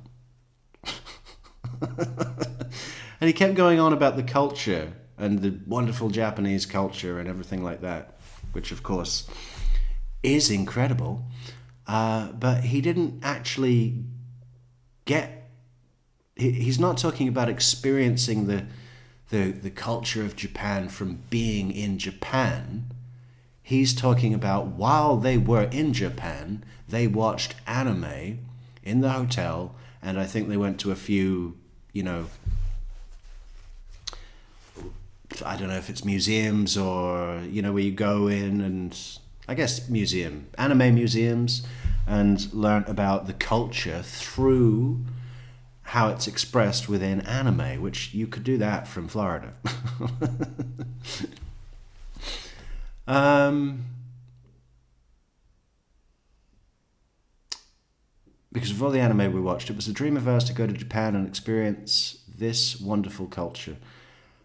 And he kept going on about the culture and the wonderful Japanese culture and everything like that, which of course is incredible. But he didn't actually get... He's not talking about experiencing the culture of Japan from being in Japan. He's talking about while they were in Japan, they watched anime in the hotel, and I think they went to a few, I don't know if it's museums or, where you go in and, I guess anime museums, and learn about the culture through how it's expressed within anime, which you could do that from Florida. Because of all the anime we watched, it was a dream of ours to go to Japan and experience this wonderful culture.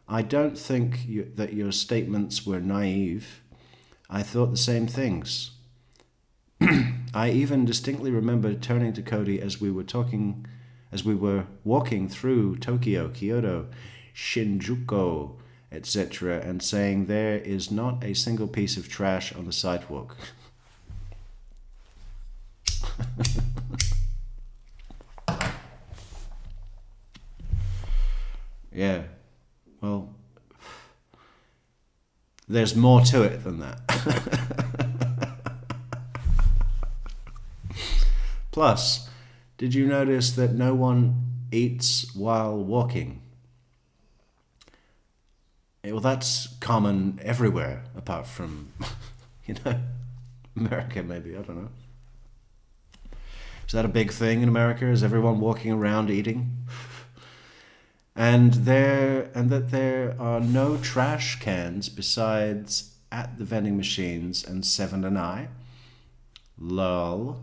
I don't think that your statements were naive. I thought the same things. I even distinctly remember turning to Cody as we were walking through Tokyo, Kyoto, Shinjuku, etc., and saying there is not a single piece of trash on the sidewalk. Yeah, well, there's more to it than that. Plus, did you notice that no one eats while walking? Well, that's common everywhere, apart from, America maybe, I don't know. Is that a big thing in America? Is everyone walking around eating? And that there are no trash cans besides at the vending machines and Seven and I. Lol.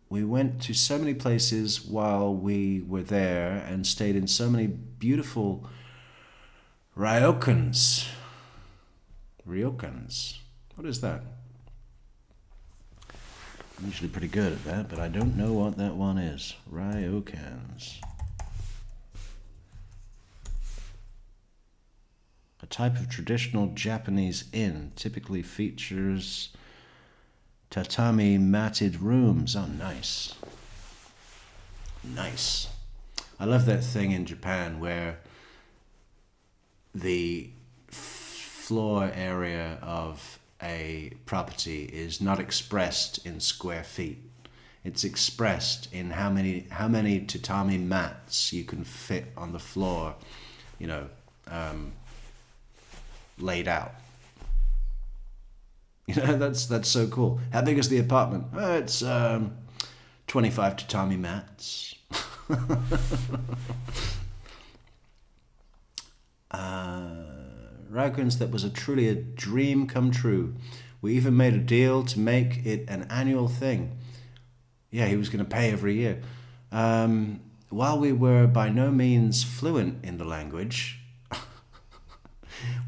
We went to so many places while we were there and stayed in so many beautiful ryokans. Ryokans. What is that? I'm usually pretty good at that, but I don't know what that one is. Ryokans. A type of traditional Japanese inn typically features tatami matted rooms. Oh, nice. Nice. I love that thing in Japan where the floor area of a property is not expressed in square feet. It's expressed in how many tatami mats you can fit on the floor, laid out. You know, that's so cool. How big is the apartment? It's 25 tatami mats. Ragans, that was truly a dream come true. We even made a deal to make it an annual thing. Yeah, he was going to pay every year. While we were by no means fluent in the language,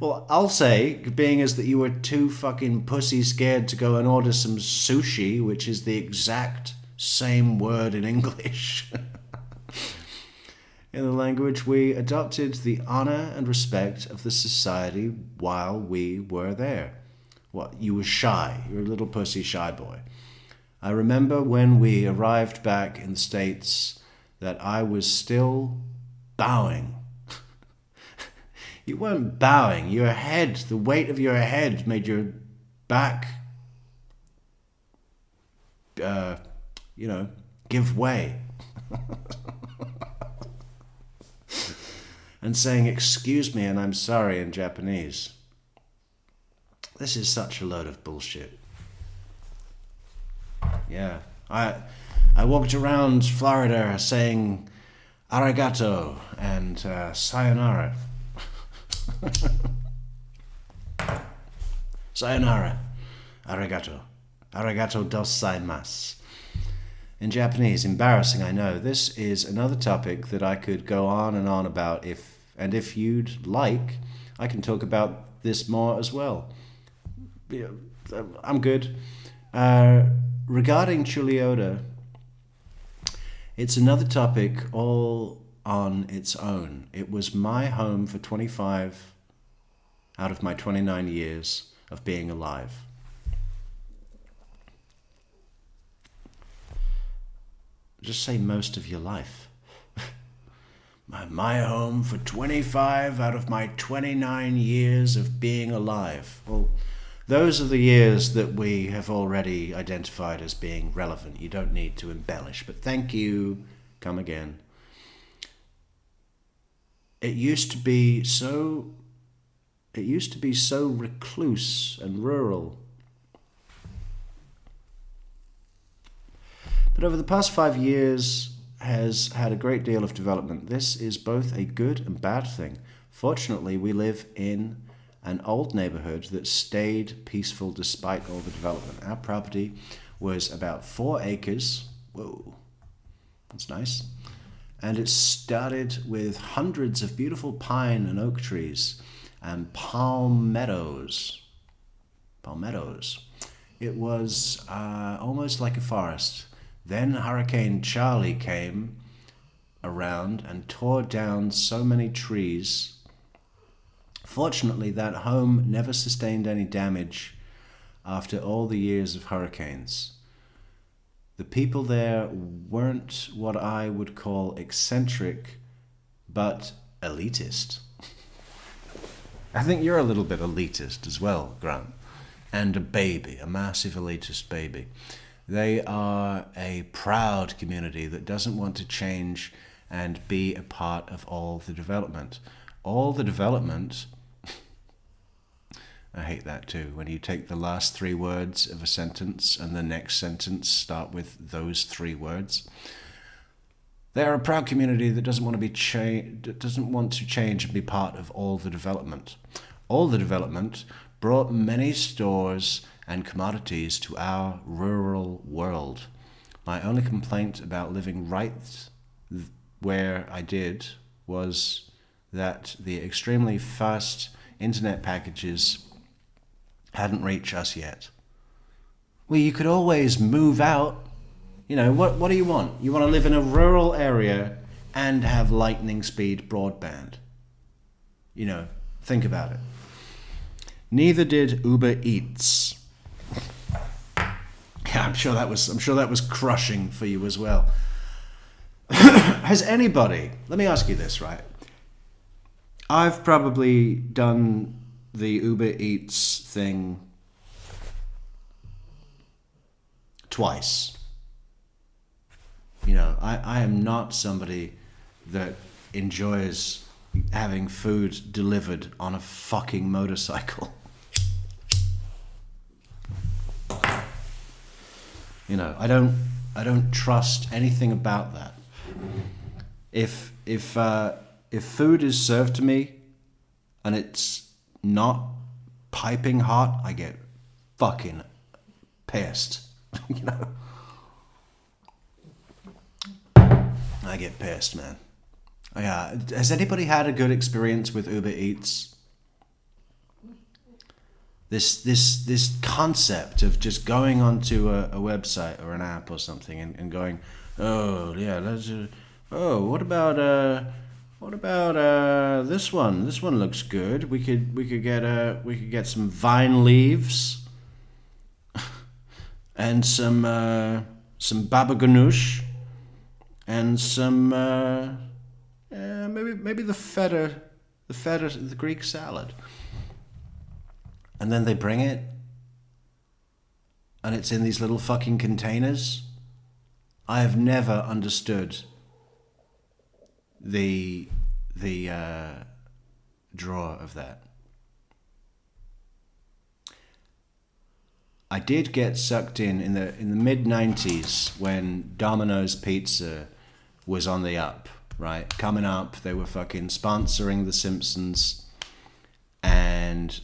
well, I'll say, being as that you were too fucking pussy scared to go and order some sushi, which is the exact same word in English. In the language, we adopted the honor and respect of the society while we were there. What, you were shy. You're a little pussy shy boy. I remember when we arrived back in the States that I was still bowing. You weren't bowing. Your head, the weight of your head made your back, give way. And saying, "Excuse me and I'm sorry" in Japanese. This is such a load of bullshit. Yeah. I walked around Florida saying arigato and sayonara. Sayonara. Arigato. Arigato gozaimasu. In Japanese, embarrassing, I know. This is another topic that I could go on and on about if you'd like, I can talk about this more as well. Yeah, I'm good. Regarding Chulioda, it's another topic all on its own. It was my home for 25 out of my 29 years of being alive. Just say most of your life. My home for 25 out of my 29 years of being alive. Well, those are the years that we have already identified as being relevant. You don't need to embellish, but thank you. Come again. It used to be so recluse and rural. But over the past 5 years has had a great deal of development. This is both a good and bad thing. Fortunately, we live in an old neighborhood that stayed peaceful despite all the development. Our property was about 4 acres. Whoa, that's nice. And it started with hundreds of beautiful pine and oak trees and palmettos. It was almost like a forest. Then Hurricane Charlie came around and tore down so many trees. Fortunately, that home never sustained any damage after all the years of hurricanes. The people there weren't what I would call eccentric, but elitist. I think you're a little bit elitist as well, Grant. And a massive elitist baby. They are a proud community that doesn't want to change and be a part of all the development. All the development, I hate that too, when you take the last 3 words of a sentence and the next sentence start with those 3 words. They are a proud community that doesn't want to change and be part of all the development. All the development brought many stores and commodities to our rural world. My only complaint about living right where I did was that the extremely fast internet packages hadn't reached us yet. Well, you could always move out. You know, what do you want? You want to live in a rural area and have lightning speed broadband. You know, think about it. Neither did Uber Eats. Yeah, I'm sure that was crushing for you as well. Has anybody, let me ask you this, right? I've probably done the Uber Eats thing twice. You know, I am not somebody that enjoys having food delivered on a fucking motorcycle. You know, I don't trust anything about that. If food is served to me and it's not piping hot, I get fucking pissed. You know, I get pissed, man. Yeah. Has anybody had a good experience with Uber Eats? This concept of just going onto a website or an app or something and going, oh yeah, what about this one? This one looks good. We could get some vine leaves and some baba ganoush and some maybe the feta, the Greek salad. And then they bring it, and it's in these little fucking containers. I have never understood the draw of that. I did get sucked in the mid-90s when Domino's Pizza was on the up, right? Coming up, they were fucking sponsoring The Simpsons, and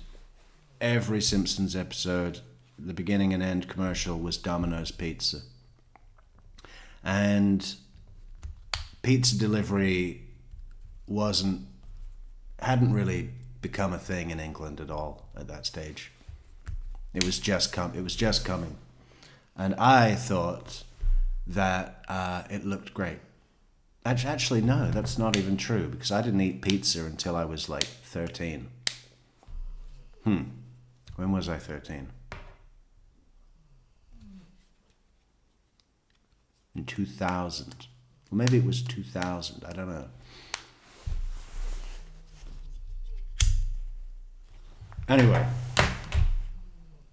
every Simpsons episode, the beginning and end commercial was Domino's Pizza. And pizza delivery hadn't really become a thing in England at all at that stage. It was just coming. And I thought that it looked great. Actually, no, that's not even true, because I didn't eat pizza until I was like 13. When was I 13? In 2000. Well, maybe it was 2000. I don't know. Anyway,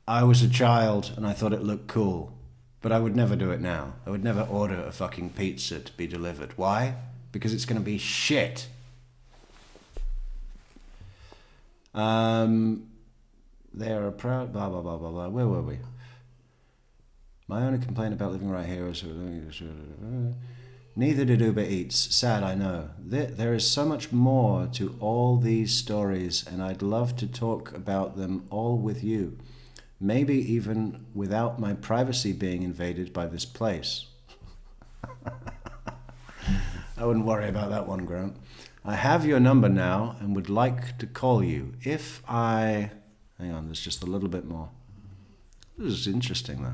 I was a child and I thought it looked cool, but I would never do it now. I would never order a fucking pizza to be delivered. Why? Because it's going to be shit. They are a proud blah blah blah blah blah. Where were we? My only complaint about living right here is neither did Uber Eats. Sad, I know. There is so much more to all these stories, and I'd love to talk about them all with you. Maybe even without my privacy being invaded by this place. I wouldn't worry about that one, Grant. I have your number now and would like to call you. Hang on, there's just a little bit more. This is interesting, though.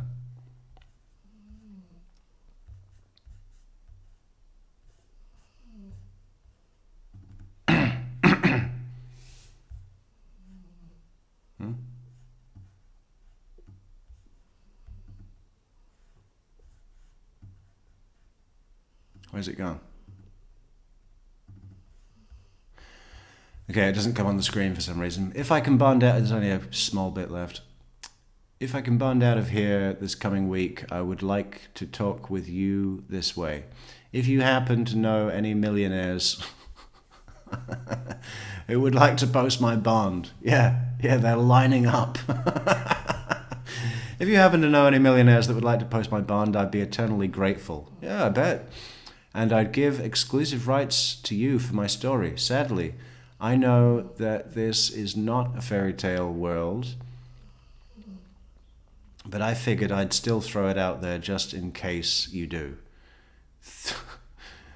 Where's it gone? Okay, it doesn't come on the screen for some reason. If I can bond out, there's only a small bit left. If I can bond out of here this coming week, I would like to talk with you this way. If you happen to know any millionaires who would like to post my bond, yeah, they're lining up. If you happen to know any millionaires that would like to post my bond, I'd be eternally grateful. Yeah, I bet. And I'd give exclusive rights to you for my story. Sadly, I know that this is not a fairy tale world, but I figured I'd still throw it out there just in case you do.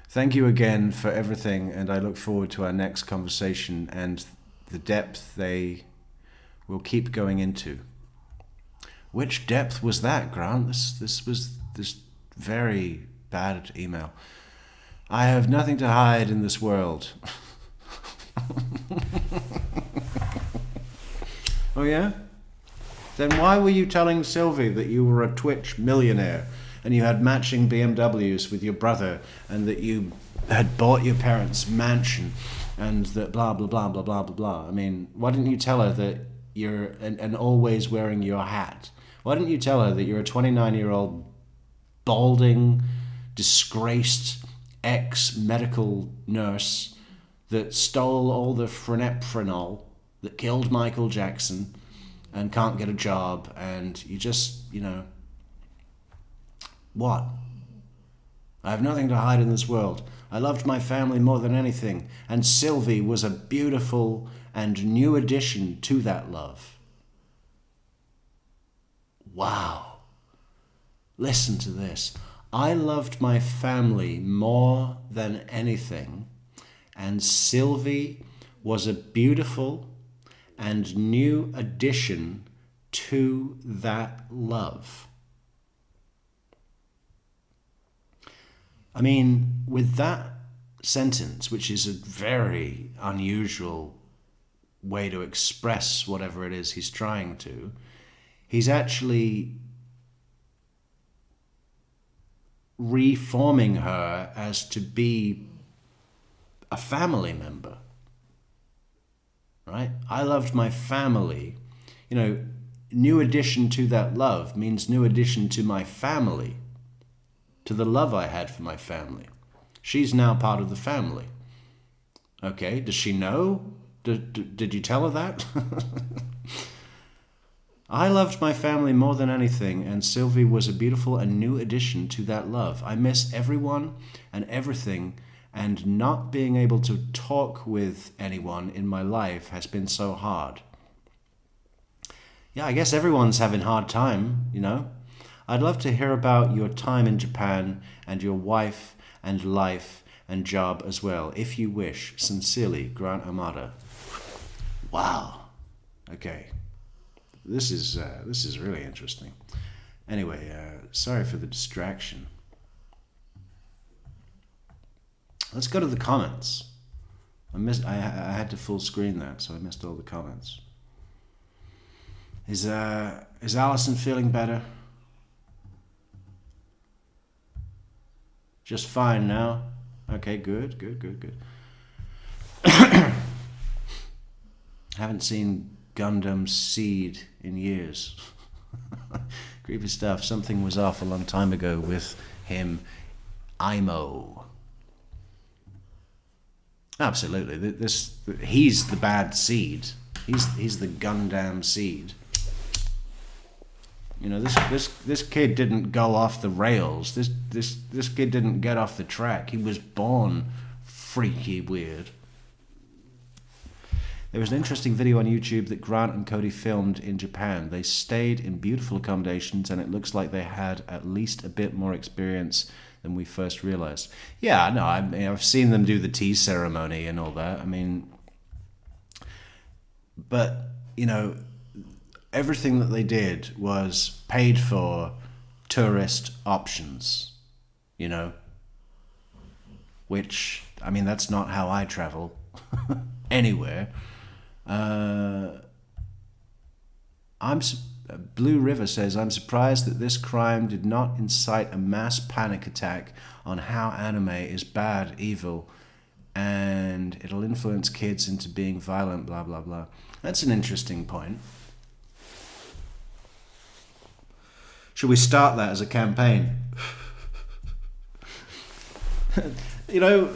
Thank you again for everything, and I look forward to our next conversation and the depth they will keep going into. Which depth was that, Grant? This was this very bad email. I have nothing to hide in this world. Oh yeah? Then why were you telling Sylvie that you were a Twitch millionaire and you had matching BMWs with your brother and that you had bought your parents' mansion and that blah blah blah blah blah blah blah? I mean, why didn't you tell her that you're and always wearing your hat? Why didn't you tell her that you're a 29-year-old balding, disgraced ex-medical nurse that stole all the phenephrine that killed Michael Jackson and can't get a job, and you just, What? I have nothing to hide in this world. I loved my family more than anything, and Sylvie was a beautiful and new addition to that love. Wow. Listen to this. I loved my family more than anything, and Sylvie was a beautiful and new addition to that love. I mean, with that sentence, which is a very unusual way to express whatever it is he's trying to, he's actually reforming her as to be a family member. Right? I loved my family. You know, new addition to that love means new addition to my family, to the love I had for my family. She's now part of the family. Okay, does she know? Did you tell her that? I loved my family more than anything, and Sylvie was a beautiful and new addition to that love. I miss everyone and everything, and not being able to talk with anyone in my life has been so hard. Yeah, I guess everyone's having a hard time, you know. I'd love to hear about your time in Japan and your wife and life and job as well, if you wish. Sincerely, Grant Amato. Wow. Okay. This is really interesting. Anyway, sorry for the distraction. Let's go to the comments. I had to full screen that, so I missed all the comments. Is Allison feeling better? Just fine now. Okay, good. Haven't seen Gundam Seed in years. Creepy stuff. Something was off a long time ago with him. Imo. Absolutely. He's the bad seed. He's the Gundam Seed. You know, this kid didn't go off the rails. This kid didn't get off the track. He was born freaky weird. There was an interesting video on YouTube that Grant and Cody filmed in Japan. They stayed in beautiful accommodations, and it looks like they had at least a bit more experience than we first realized. Yeah, no, I've seen them do the tea ceremony and all that. I mean, but, you know, everything that they did was paid for tourist options, you know, which, I mean, that's not how I travel anywhere. Blue River says, I'm surprised that this crime did not incite a mass panic attack on how anime is bad, evil, and it'll influence kids into being violent, blah, blah, blah. That's an interesting point. Should we start that as a campaign? You know,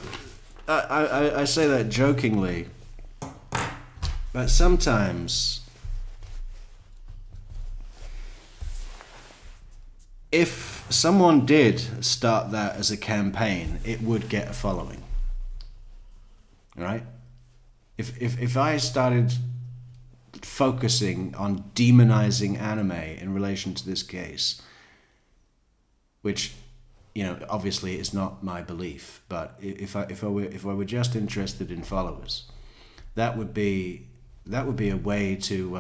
I say that jokingly, but sometimes if someone did start that as a campaign, it would get a following, right? If I started focusing on demonizing anime in relation to this case, which, you know, obviously is not my belief, but if I were just interested in followers, that would be a way to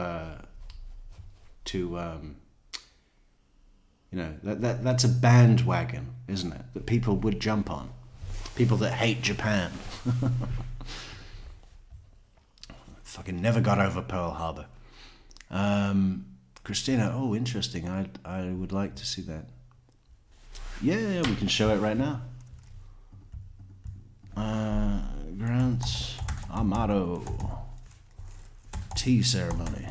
you know, that's a bandwagon, isn't it? That people would jump on. People that hate Japan. Fucking never got over Pearl Harbor. Christina, oh, interesting. I would like to see that. Yeah, we can show it right now. Grant Amato. Tea ceremony.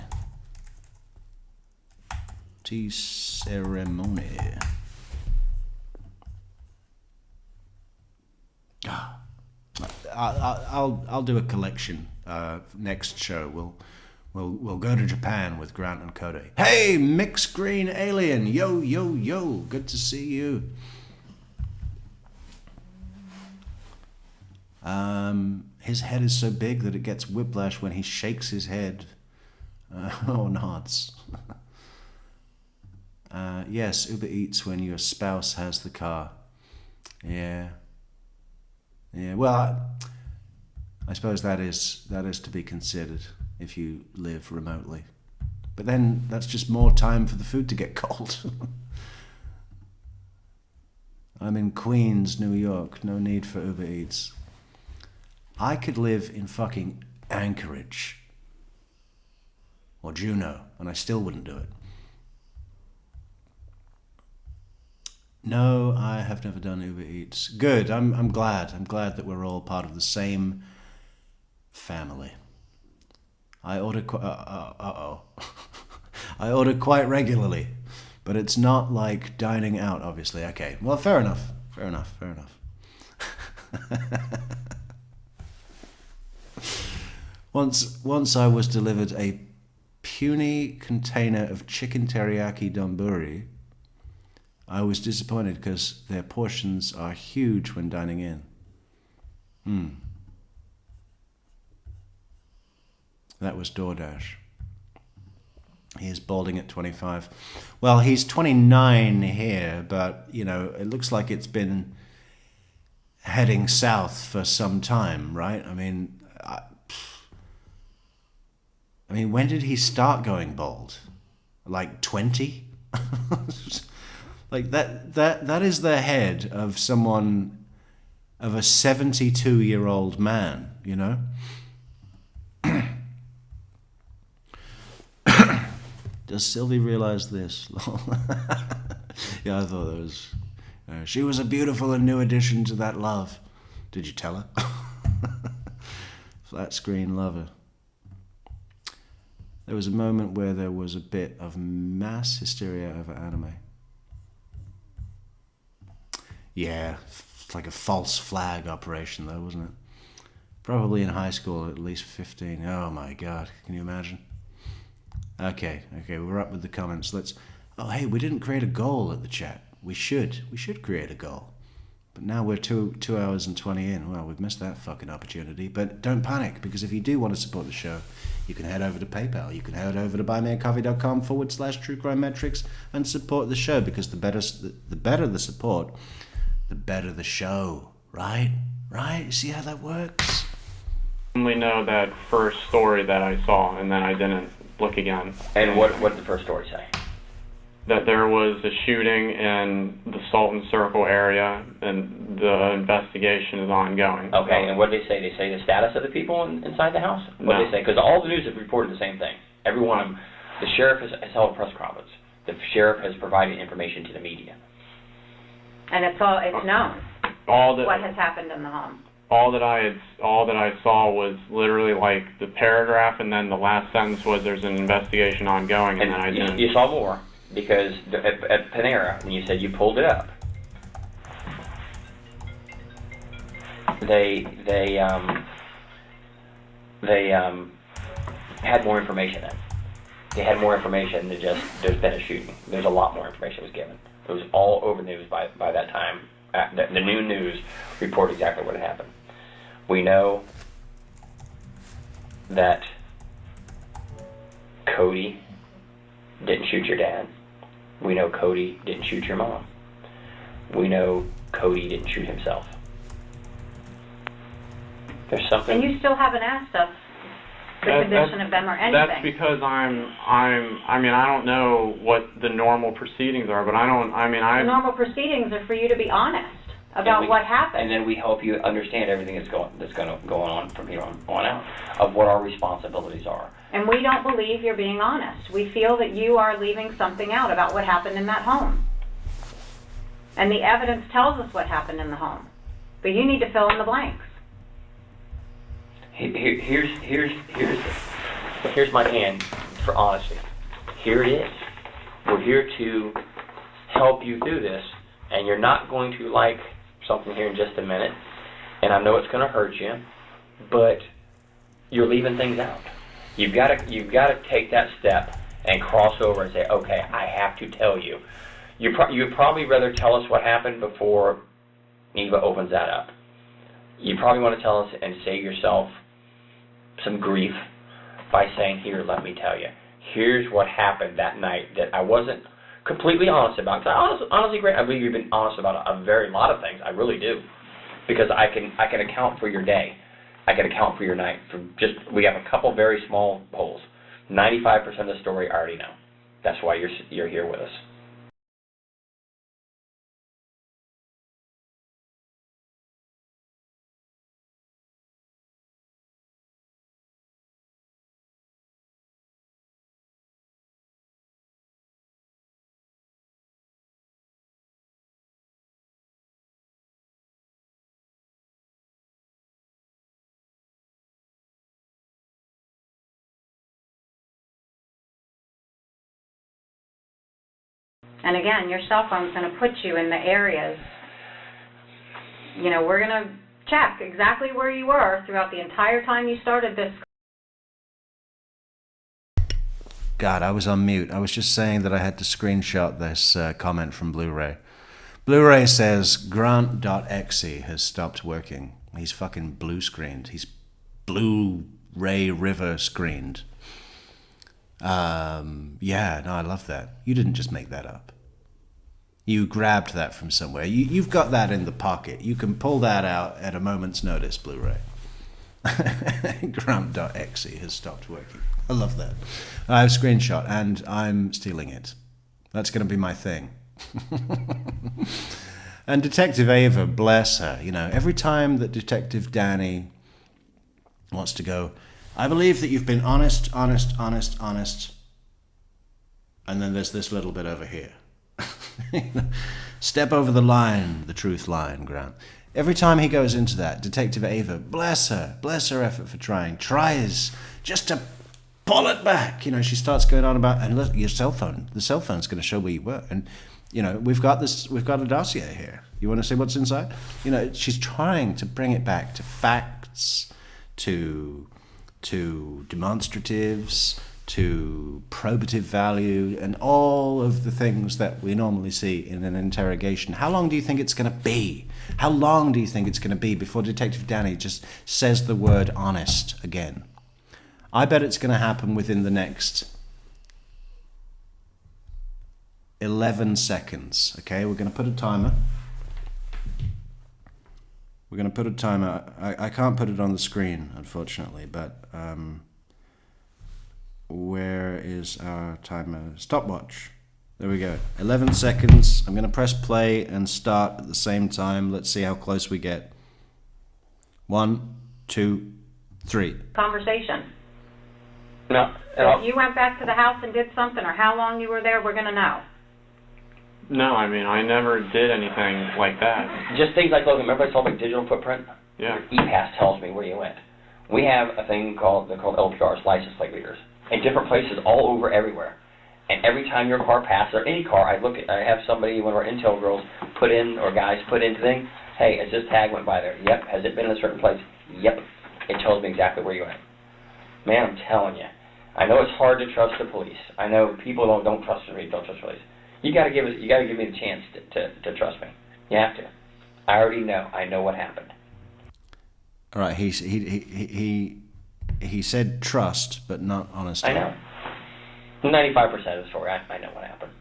Tea ceremony. I'll do a collection next show. We'll go to Japan with Grant and Cody. Hey, mixed green alien. Yo, yo, yo. Good to see you. His head is so big that it gets whiplash when he shakes his head. Or nods. Yes, Uber Eats when your spouse has the car. Yeah. Yeah, well, I suppose that is to be considered if you live remotely. But then that's just more time for the food to get cold. I'm in Queens, New York. No need for Uber Eats. I could live in fucking Anchorage or Juneau, and I still wouldn't do it. No, I have never done Uber Eats. Good. I'm glad. I'm glad that we're all part of the same family. I order. I order quite regularly, but it's not like dining out. Obviously. Okay. Well, fair enough. Fair enough. Fair enough. Once I was delivered a puny container of chicken teriyaki donburi. I was disappointed because their portions are huge when dining in. That was DoorDash. He is balding at 25. Well, he's 29 here, but, you know, it looks like it's been heading south for some time, right? I mean, when did he start going bald? Like 20? Like that is the head of someone, of a 72-year-old man, you know? Does Sylvie realize this? Yeah, I thought that was... she was a beautiful and new addition to that love. Did you tell her? Flat screen lover. There was a moment where there was a bit of mass hysteria over anime. Yeah, it's like a false flag operation though, wasn't it? Probably in high school, at least 15. Oh my God, can you imagine? Okay, we're up with the comments. Oh hey, we didn't create a goal at the chat. We should create a goal. But now we're 2 hours and 20 in. Well, we've missed that fucking opportunity. But don't panic, because if you do want to support the show, you can head over to PayPal. You can head over to buymeacoffee.com/True Crime Metrix and support the show, because the better the support, the better the show. Right? You see how that works? I only know that first story that I saw, and then I didn't look again. And what did the first story say? That there was a shooting in the Sultan Circle area, and the investigation is ongoing. Okay, and what did they say? They say the status of the people inside the house? What did No. they say? Because all the news have reported the same thing. Every one of them. The sheriff has held a press conference. The sheriff has provided information to the media. And it's known what has happened in the home. All that I saw was literally like the paragraph, and then the last sentence was there's an investigation ongoing, and then I didn't. You saw more, because at Panera, when you said you pulled it up, they had more information then. They had more information than just there's been a shooting. There's a lot more information was given. It was all over the news by that time. The new news reported exactly what had happened. We know that Cody didn't shoot your dad. We know Cody didn't shoot your mom. We know Cody didn't shoot himself. There's something. And you still haven't asked us the condition of them or anything. That's because I don't know what the normal proceedings are, but The normal proceedings are for you to be honest about what happened. And then we help you understand everything that's going to go on from here on out, of what our responsibilities are. And we don't believe you're being honest. We feel that you are leaving something out about what happened in that home. And the evidence tells us what happened in the home. But you need to fill in the blanks. Here's my hand for honesty. Here it is. We're here to help you through this, and you're not going to like something here in just a minute, and I know it's going to hurt you, but you're leaving things out. You've got to take that step and cross over and say, okay, I have to tell you. You'd probably rather tell us what happened before Eva opens that up. You probably want to tell us and save yourself some grief by saying, here, let me tell you. Here's what happened that night that I wasn't completely honest about. Because honestly, Grant, I believe you've been honest about a very lot of things. I really do. Because I can account for your day. I can account for your night. We have a couple very small holes. 95% of the story I already know. That's why you're here with us. And again, your cell phone's going to put you in the areas. You know, we're going to check exactly where you were throughout the entire time you started this. God, I was on mute. I was just saying that I had to screenshot this comment from Blu-ray. Blu-ray says Grant.exe has stopped working. He's fucking blue screened. He's Blu-ray river screened. Yeah, no, I love that. You didn't just make that up. You grabbed that from somewhere. You've got that in the pocket. You can pull that out at a moment's notice, Blu-ray. Grant.exe has stopped working. I love that. I have a screenshot and I'm stealing it. That's going to be my thing. And Detective Ava, bless her, you know, every time that Detective Danny wants to go, I believe that you've been honest, and then there's this little bit over here. Step over the line, the truth line, Grant. Every time he goes into that, Detective Ava, bless her effort for tries just to pull it back. You know, she starts going on about, and look, your cell phone, the cell phone's going to show where you were. And, you know, we've got a dossier here. You want to see what's inside? You know, she's trying to bring it back to facts, to demonstratives, to probative value, and all of the things that we normally see in an interrogation. How long do you think it's going to be? How long do you think it's going to be before Detective Danny just says the word honest again? I bet it's going to happen within the next 11 seconds. Okay, we're going to put a timer. I can't put it on the screen, unfortunately, but where is our timer? Stopwatch. There we go. 11 seconds. I'm going to press play and start at the same time. Let's see how close we get. 1, 2, 3. Conversation. No. So if you went back to the house and did something, or how long you were there, we're going to know. No, I mean, I never did anything like that. Just things like, look, remember I saw my digital footprint? Yeah. E-Pass tells me where you went. We have a thing called LPRs, license plate readers, in different places all over everywhere. And every time your car passes, or any car, I have somebody, one of our Intel girls, guys put into thing, hey, as this tag went by there, yep, has it been in a certain place? Yep. It tells me exactly where you went. Man, I'm telling you. I know it's hard to trust the police. I know people don't trust the police. You got to give me the chance to trust me. You have to. I already know. I know what happened. All right. He said trust, but not honesty. I know. 95% of the story. I know what happened.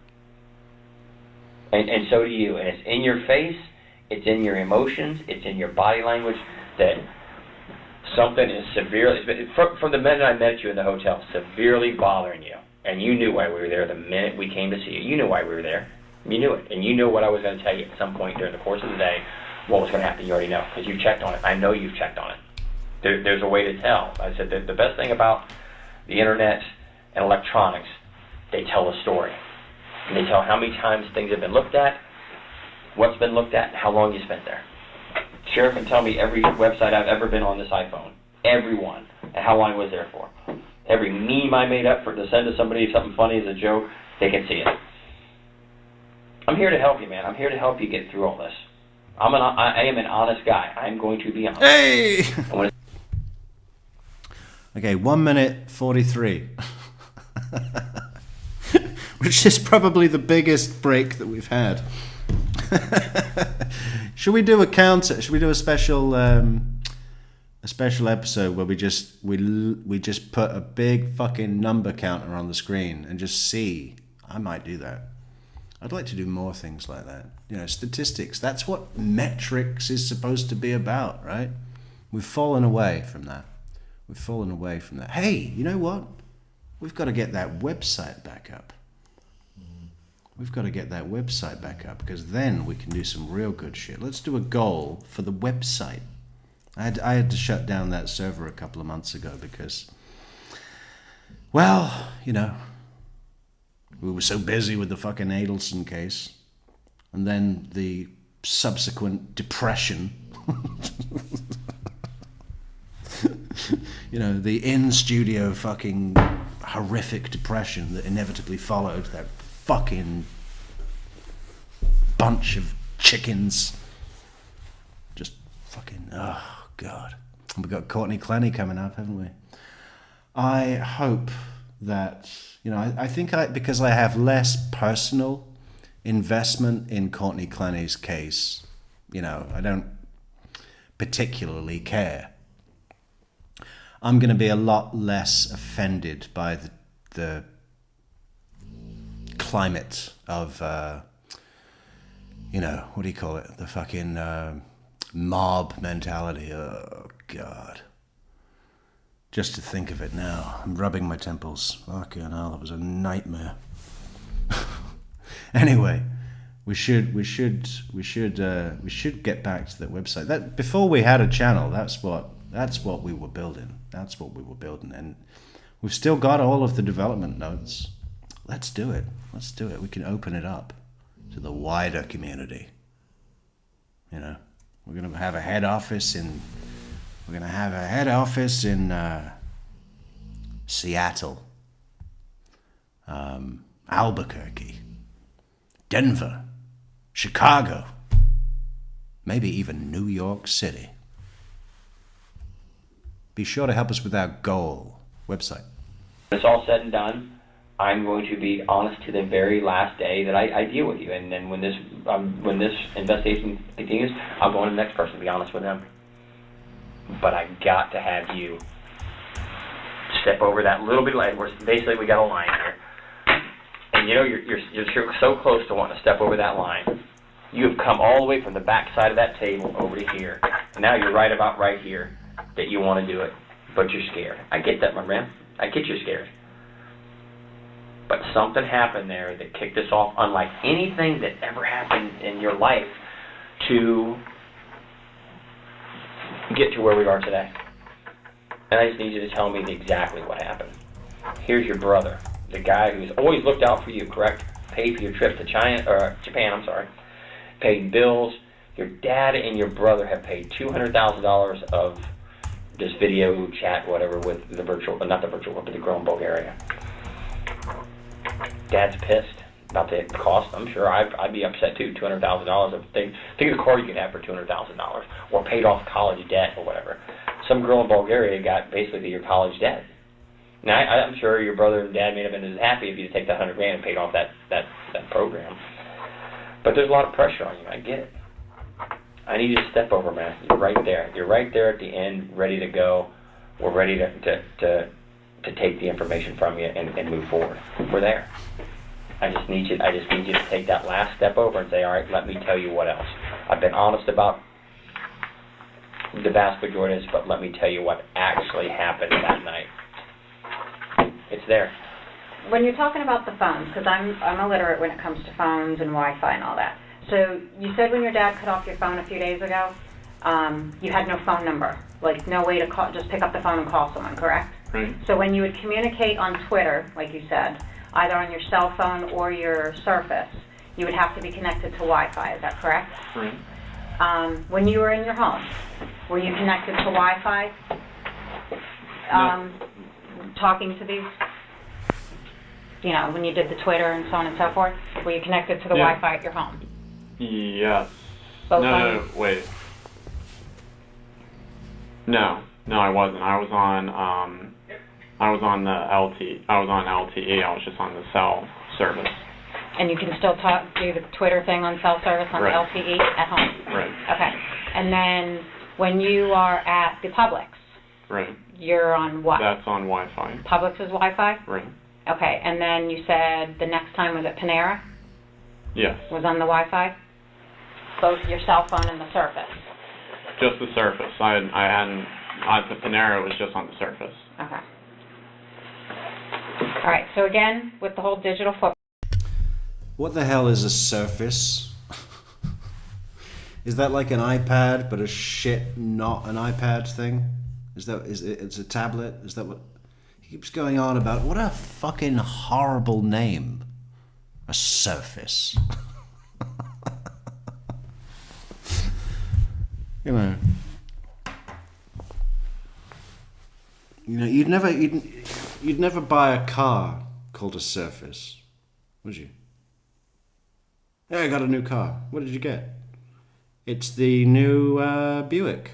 And so do you. And it's in your face. It's in your emotions. It's in your body language that something is severely, from the minute I met you in the hotel, severely bothering you. And you knew why we were there the minute we came to see you. You knew why we were there. You knew it. And you knew what I was going to tell you at some point during the course of the day, what was going to happen. You already know, because you checked on it. I know you've checked on it. There's a way to tell. I said the best thing about the internet and electronics, they tell a story. And they tell how many times things have been looked at, what's been looked at, and how long you spent there. Sheriff can tell me every website I've ever been on this iPhone. Every one. And how long I was there for. Every meme I made up to send to somebody something funny as a joke, they can see it. I'm here to help you, man. I'm here to help you get through all this. I am an honest guy. I'm going to be honest. Hey! Okay, 1 minute 43. Which is probably the biggest break that we've had. Should we do a counter? Should we do a special episode where we just put a big fucking number counter on the screen and just see? I might do that. I'd like to do more things like that. You know, statistics. That's what Metrix is supposed to be about, right? We've fallen away from that. Hey, you know what? We've got to get that website back up. Because then we can do some real good shit. Let's do a goal for the website. I had to shut down that server a couple of months ago because, well, you know, we were so busy with the fucking Adelson case. And then the subsequent depression. You know, the in-studio fucking horrific depression that inevitably followed that fucking bunch of chickens. Just fucking, oh, God. And we've got Courtney Clenny coming up, haven't we? I hope that, you know, I think because I have less personal investment in Courtney Clenny's case, you know, I don't particularly care. I'm going to be a lot less offended by the climate of, you know, what do you call it? The fucking mob mentality. Oh, God. Just to think of it now. I'm rubbing my temples. Fucking hell, that was a nightmare. Anyway, we should get back to that website. That before we had a channel, that's what we were building. And we've still got all of the development notes. Let's do it. We can open it up to the wider community. You know, we're going to have a head office in Seattle, Albuquerque, Denver, Chicago, maybe even New York City. Be sure to help us with our goal website. When it's all said and done, I'm going to be honest to the very last day that I deal with you. And then when this investigation continues, I'll go on to the next person and be honest with them. But I got to have you step over that little bit of line. Basically, we got a line here. And you know, you're so close to wanting to step over that line. You have come all the way from the back side of that table over to here. And now you're right about right here that you want to do it, but you're scared. I get that, my man. I get you're scared. But something happened there that kicked us off unlike anything that ever happened in your life to get to where we are today. And I just need you to tell me exactly what happened. Here's your brother, the guy who's always looked out for you, correct? Paid for your trip to Japan, paid bills. Your dad and your brother have paid $200,000 of this video chat, whatever, with the not the virtual, but the girl in Bulgaria. Dad's pissed about the cost. I'm sure I'd be upset too. $200,000. Think of the car you could have for $200,000, or paid off college debt or whatever. Some girl in Bulgaria got basically your college debt. Now I'm sure your brother and dad may have been as happy if you'd take that $100,000 and paid off that program. But there's a lot of pressure on you. I get it. I need you to step over, man. You're right there. You're right there at the end, ready to go. We're ready to take the information from you and move forward. We're there. I just need you to take that last step over and say, all right, let me tell you what else. I've been honest about the vast majority of this, but let me tell you what actually happened that night. It's there. When you're talking about the phones, because I'm illiterate when it comes to phones and Wi-Fi and all that. So you said when your dad cut off your phone a few days ago, you had no phone number, like no way to call, just pick up the phone and call someone, correct? Right. So when you would communicate on Twitter, like you said, either on your cell phone or your Surface, you would have to be connected to Wi-Fi, is that correct? Right. When you were in your home, were you connected to Wi-Fi? No. Talking to these, you know, when you did the Twitter and so on and so forth, were you connected to the Yeah. Wi-Fi at your home? Yes. Both No, wait. No, I wasn't. I was on I was on LTE. I was just on the cell service. And you can still do the Twitter thing on cell service on Right. the LTE at home? Right. Okay. And then when you are at the Publix, Right. you're on what? That's on Wi-Fi. Publix is Wi-Fi? Right. Okay. And then you said the next time was at Panera? Yes. Was on the Wi-Fi? Both your cell phone and the Surface? Just the Surface. I hadn't. At the Panera, it was just on the Surface. Okay. All right. So again, with the whole digital footprint. What the hell is a Surface? Is that like an iPad, but a shit not an iPad thing? It's a tablet? Is that what he keeps going on about? What a fucking horrible name. A Surface. You know, you'd never buy a car called a Surface, would you? Yeah, I got a new car. What did you get? It's the new Buick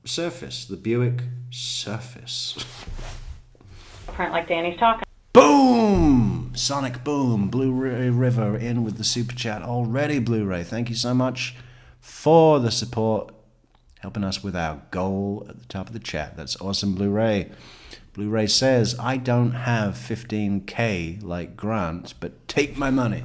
Surface. The Buick Surface. Print like Danny's talking. Boom! Sonic Boom. Blu-ray River in with the super chat already. Blu-ray. Thank you so much for the support, helping us with our goal at the top of the chat. That's awesome, Blu-ray. Blu-ray says, I don't have 15K like Grant, but take my money.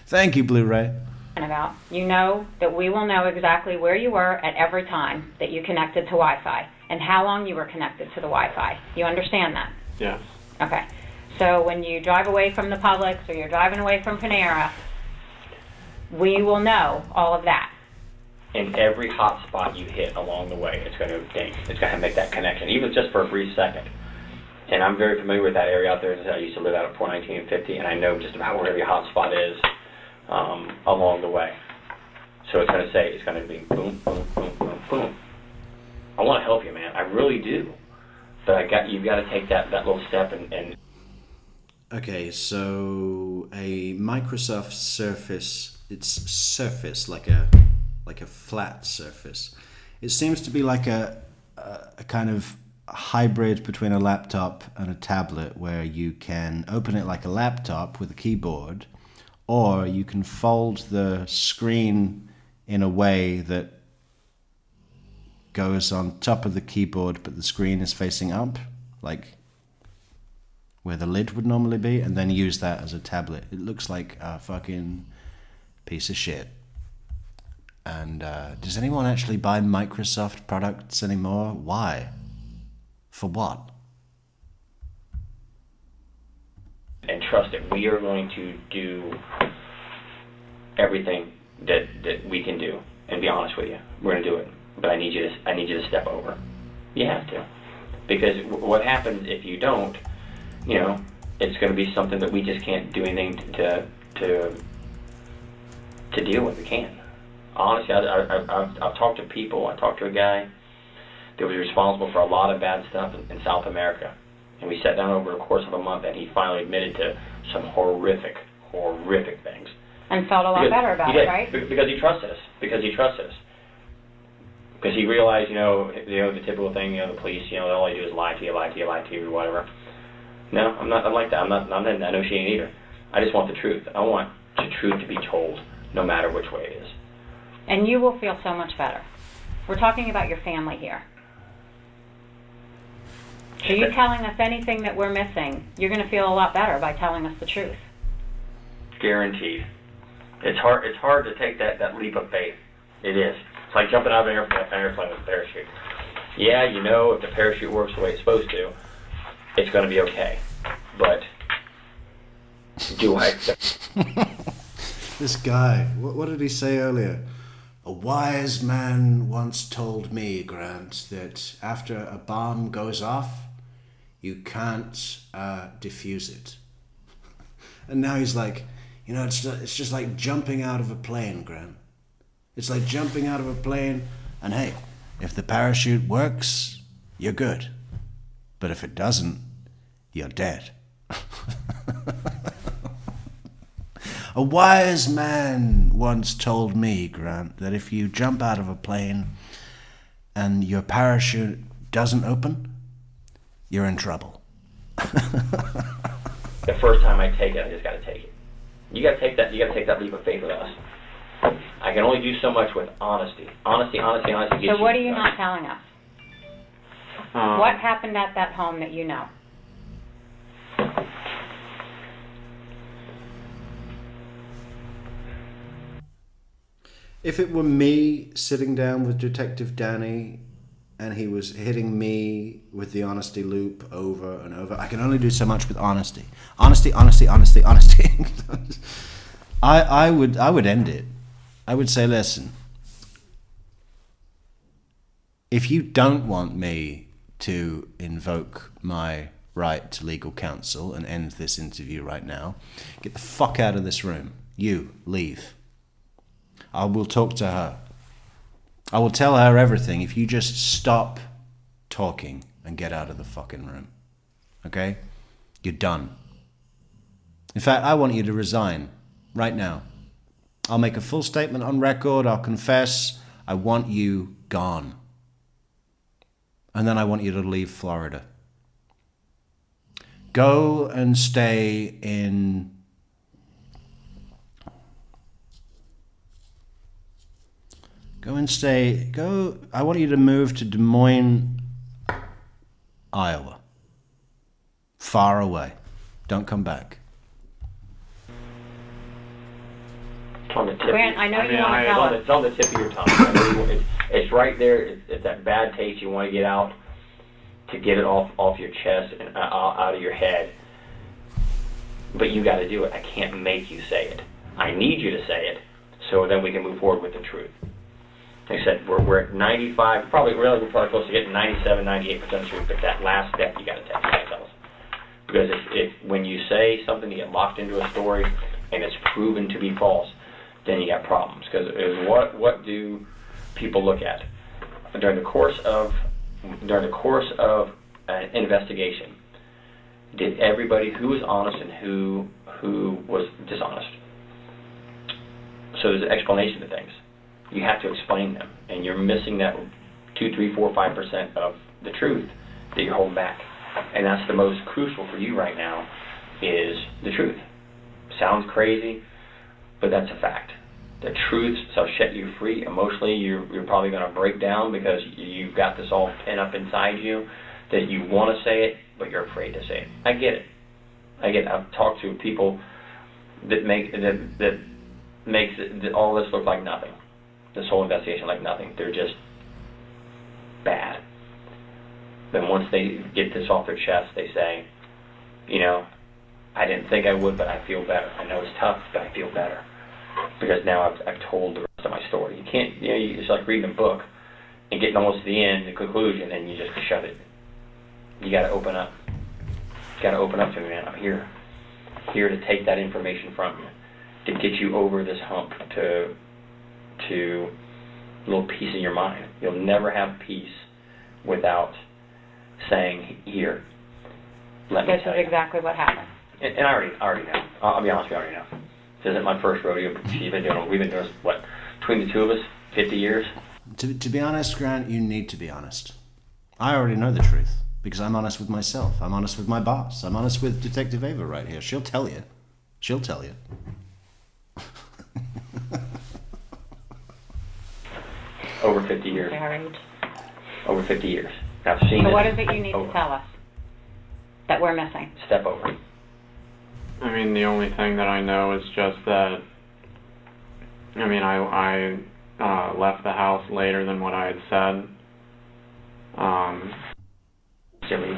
Thank you, Blu-ray. About. You know that we will know exactly where you were at every time that you connected to Wi-Fi and how long you were connected to the Wi-Fi. You understand that? Yes. Okay. So when you drive away from the Publix or you're driving away from Panera, we will know all of that. And every hot spot you hit along the way, it's going to ding. It's going to make that connection, even just for a brief second. And I'm very familiar with that area out there. I used to live out at 419 and 50, and I know just about where every hot spot is along the way. So it's going to be boom, boom, boom, boom, boom. I want to help you, man. I really do. But you've got to take that little step and. Okay, so a Microsoft Surface, it's Surface, like a flat surface. It seems to be like a kind of hybrid between a laptop and a tablet, where you can open it like a laptop with a keyboard, or you can fold the screen in a way that goes on top of the keyboard, but the screen is facing up, like where the lid would normally be, and then use that as a tablet. It looks like a fucking piece of shit. And does anyone actually buy Microsoft products anymore? Why? For what? And trust that we are going to do everything that we can do. And be honest with you, we're going to do it. But I need you to step over. You have to, because what happens if you don't? It's going to be something that we just can't do anything to deal with. We can't. Honestly, I've talked to people. I talked to a guy that was responsible for a lot of bad stuff in South America, and we sat down over a course of a month, and he finally admitted to some horrific things. And felt a lot better about it, right? Because he trusted us. Because he realized, the typical thing, the police, all they do is lie to you, or whatever. No, I'm not like that. I know she ain't either. I just want the truth. I want the truth to be told, no matter which way it is. And you will feel so much better. We're talking about your family here. So you telling us anything that we're missing, you're going to feel a lot better by telling us the truth. Guaranteed. It's hard to take that leap of faith. It is. It's like jumping out of an airplane with a parachute. Yeah, if the parachute works the way it's supposed to, it's going to be okay. But do I accept? This guy, what did he say earlier? A wise man once told me, Grant, that after a bomb goes off, you can't defuse it. And now he's like, it's just like jumping out of a plane, Grant. It's like jumping out of a plane, and hey, if the parachute works, you're good. But if it doesn't, you're dead. A wise man once told me, Grant, that if you jump out of a plane and your parachute doesn't open, you're in trouble. The first time I take it, I just got to take it. You got to take that. You got to take that leap of faith with us. I can only do so much with honesty. Honesty. So what are you not telling us? What happened at that home that you know? If it were me sitting down with Detective Danny and he was hitting me with the honesty loop over and over, I can only do so much with honesty. Honesty. I would end it. I would say, listen, if you don't want me to invoke my right to legal counsel and end this interview right now, get the fuck out of this room. You, leave. I will talk to her. I will tell her everything if you just stop talking and get out of the fucking room. Okay? You're done. In fact, I want you to resign right now. I'll make a full statement on record. I'll confess. I want you gone. And then I want you to leave Florida. Go and stay in... I want you to move to Des Moines, Iowa. Far away. Don't come back. It's on the tip. Grant, I know you want to tell us. It's on the tip of your tongue. It's right there. It's that bad taste you want to get out, to get it off your chest and out of your head. But you got to do it. I can't make you say it. I need you to say it, so then we can move forward with the truth. Like I said, we're at 95, we're probably close to getting 97, 98% truth, but that last step you got to take, you got to tell us. Because if when you say something, you get locked into a story, and it's proven to be false, then you got problems. Because what do people look at during the course of an investigation? Did everybody who was honest and who was dishonest? So there's an explanation to things. You have to explain them, and you're missing that 2, 3, 4, 5% of the truth that you're holding back, and that's the most crucial for you right now is the truth. Sounds crazy, but that's a fact. The truth shall set you free. Emotionally, you're probably going to break down because you've got this all pent up inside you that you want to say it, but you're afraid to say it. I get it. I've talked to people that makes all this look like nothing. This whole investigation like nothing. They're just bad. Then once they get this off their chest, they say, I didn't think I would, but I feel better. I know it's tough, but I feel better. Because now I've told the rest of my story. You can't, it's like reading a book and getting almost to the end, the conclusion, and you just shut it. You got to open up. You got to open up to me, man. I'm here to take that information from you, to get you over this hump, to a little peace in your mind. You'll never have peace without saying, here, let me tell you. This is exactly what happened. And I already know. I'll be honest with you, I already know. This isn't my first rodeo. We've been doing this, between the two of us, 50 years? To be honest, Grant, you need to be honest. I already know the truth because I'm honest with myself. I'm honest with my boss. I'm honest with Detective Ava right here. She'll tell you. Over 50 years. Married. Over 50 years. I've seen So it. what is it you need to tell us that we're missing? Step over. I mean, the only thing that I know is just that, I left the house later than what I had said. Jimmy.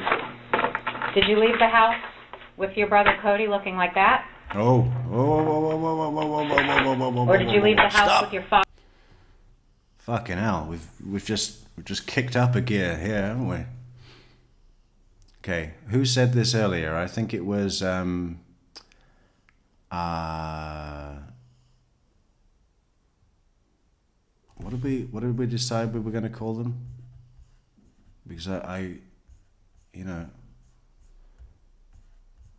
Did you leave the house with your brother Cody looking like that? Oh. Or did you leave the house with your father? Fucking hell, we've just kicked up a gear here, haven't we? Okay, who said this earlier? I think it was what did we decide we were going to call them? Because I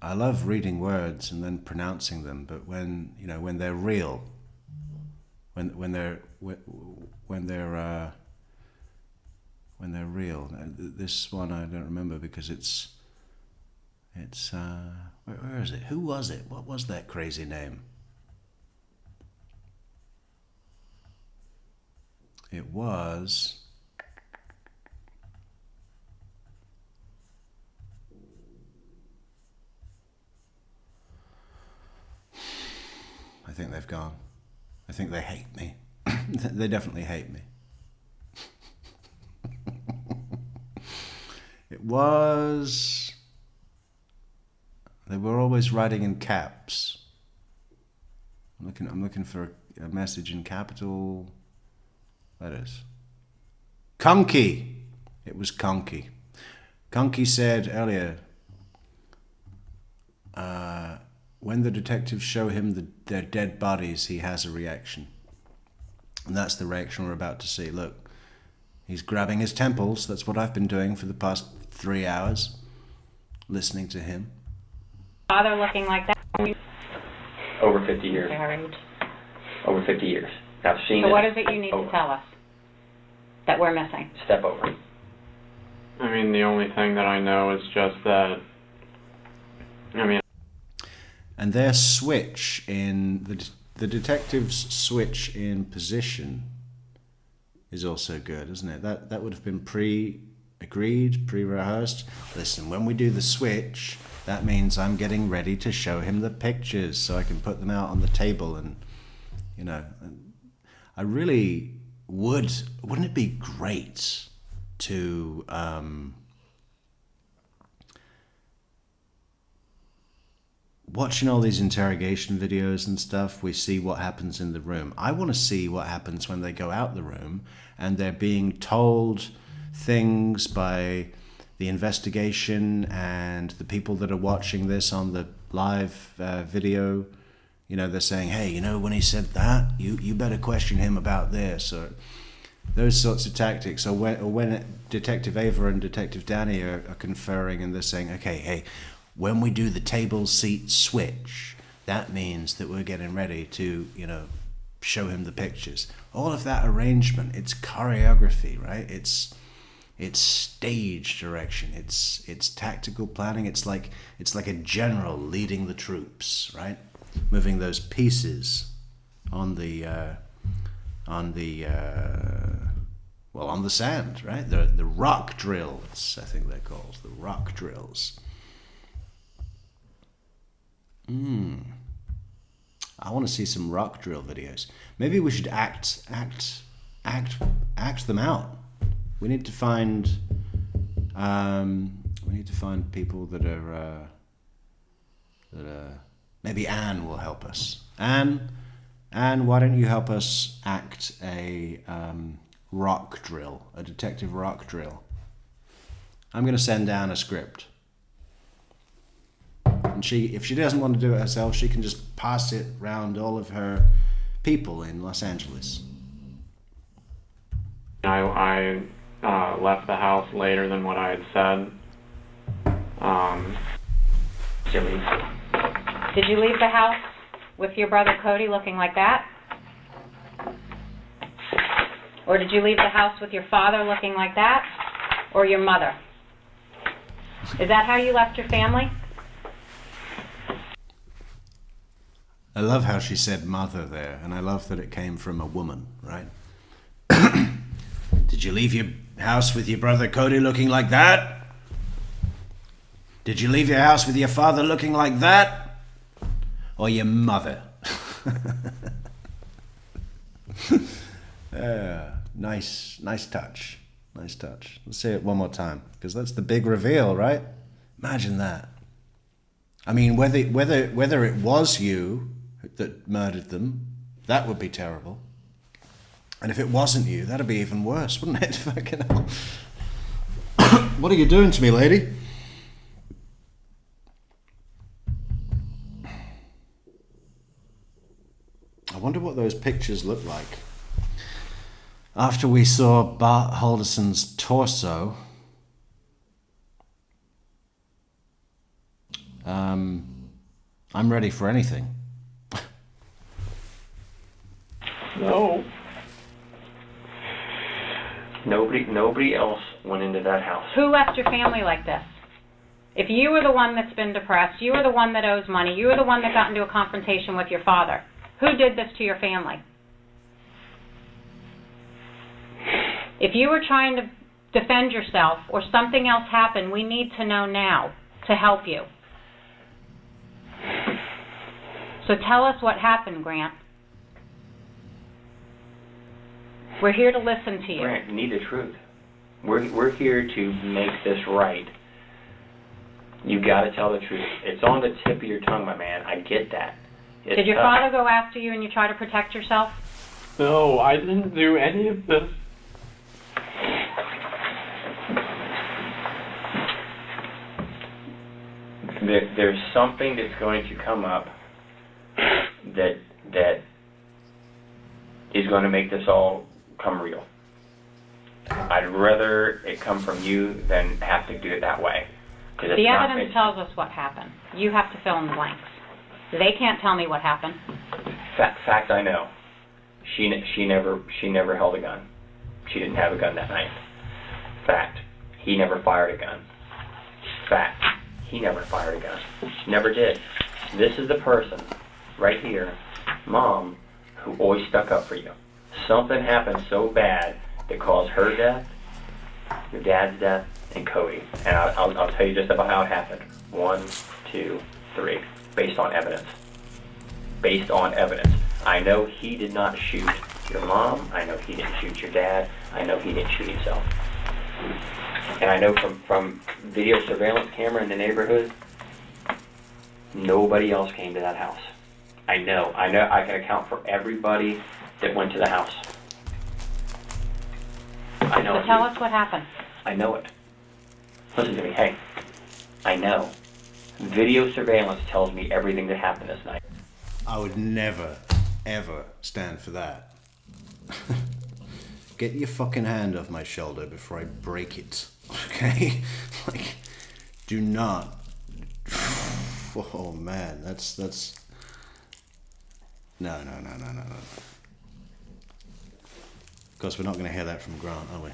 love reading words and then pronouncing them, but when they're real, when they're when they're real. This one I don't remember because it's where is it? Who was it? What was that crazy name? It was I think they've gone. I think they hate me. They definitely hate me. It was... They were always writing in caps. I'm looking for a message in capital letters. Conky! It was Conky. Conky said earlier, when the detectives show him their dead bodies, he has a reaction. And that's the reaction we're about to see. Look, he's grabbing his temples. That's what I've been doing for the past 3 hours, listening to him. Father looking like that? Over 50 years. Buried. Over 50 years. I've seen it. So what is it you need to tell us that we're missing? Step over. I mean, the only thing that I know is just that, I mean... And their switch in, the detective's switch in position is also good, isn't it? That would have been pre-agreed, pre-rehearsed. Listen, when we do the switch, that means I'm getting ready to show him the pictures so I can put them out on the table. And, you know, I really wouldn't it be great to watching all these interrogation videos and stuff, we see what happens in the room. I want to see what happens when they go out the room and they're being told things by the investigation and the people that are watching this on the live video. You know, they're saying, hey, you know, when he said that, you better question him about this, or those sorts of tactics. Or when Detective Ava and Detective Danny are conferring and they're saying, okay, hey, when we do the table seat switch, that means that we're getting ready to, you know, show him the pictures. All of that arrangement, it's choreography, right? It's stage direction. It's tactical planning. It's like a general leading the troops, right? Moving those pieces on the sand, right? The rock drills, I think they're called, the rock drills. I want to see some rock drill videos. Maybe we should act them out. We need to find people that are maybe Anne will help us. Anne, why don't you help us act a rock drill, a detective rock drill? I'm going to send Anne a script. And if she doesn't want to do it herself, she can just pass it round all of her people in Los Angeles. I left the house later than what I had said. Did you leave the house with your brother Cody looking like that? Or did you leave the house with your father looking like that? Or your mother? Is that how you left your family? I love how she said mother there, and I love that it came from a woman, right? Did you leave your house with your brother Cody looking like that? Did you leave your house with your father looking like that? Or your mother? Nice touch. Nice touch. Let's say it one more time, because that's the big reveal, right? Imagine that. I mean, whether it was you that murdered them, that would be terrible. And if it wasn't you, that'd be even worse, wouldn't it? Fucking hell. What are you doing to me, lady? I wonder what those pictures look like. After we saw Bart Halderson's torso, I'm ready for anything. No. Nobody else went into that house. Who left your family like this? If you were the one that's been depressed, you were the one that owes money, you were the one that got into a confrontation with your father, who did this to your family? If you were trying to defend yourself or something else happened, we need to know now to help you. So tell us what happened, Grant. We're here to listen to you. Grant, you need the truth. We're here to make this right. You got to tell the truth. It's on the tip of your tongue, my man. I get that. It's Did your tough. father go after you and you try to protect yourself? No, I didn't do any of this. There's something that's going to come up that is going to make this all come real. I'd rather it come from you than have to do it that way. The evidence tells us what happened. You have to fill in the blanks. They can't tell me what happened. Fact, I know. She never held a gun. She didn't have a gun that night. Fact, he never fired a gun. Fact, he never fired a gun. Never did. This is the person right here, Mom, who always stuck up for you. Something happened so bad that caused her death, your dad's death, and Cody. And I'll tell you just about how it happened. 1, 2, 3. Based on evidence. Based on evidence. I know he did not shoot your mom. I know he didn't shoot your dad. I know he didn't shoot himself. And I know from video surveillance camera in the neighborhood, nobody else came to that house. I know I can account for everybody that went to the house. I know. So tell us what happened. I know it. Listen to me, hey. I know. Video surveillance tells me everything that happened this night. I would never, ever stand for that. Get your fucking hand off my shoulder before I break it, okay? Like, do not. Oh man, that's. No. Of course, we're not going to hear that from Grant, are we?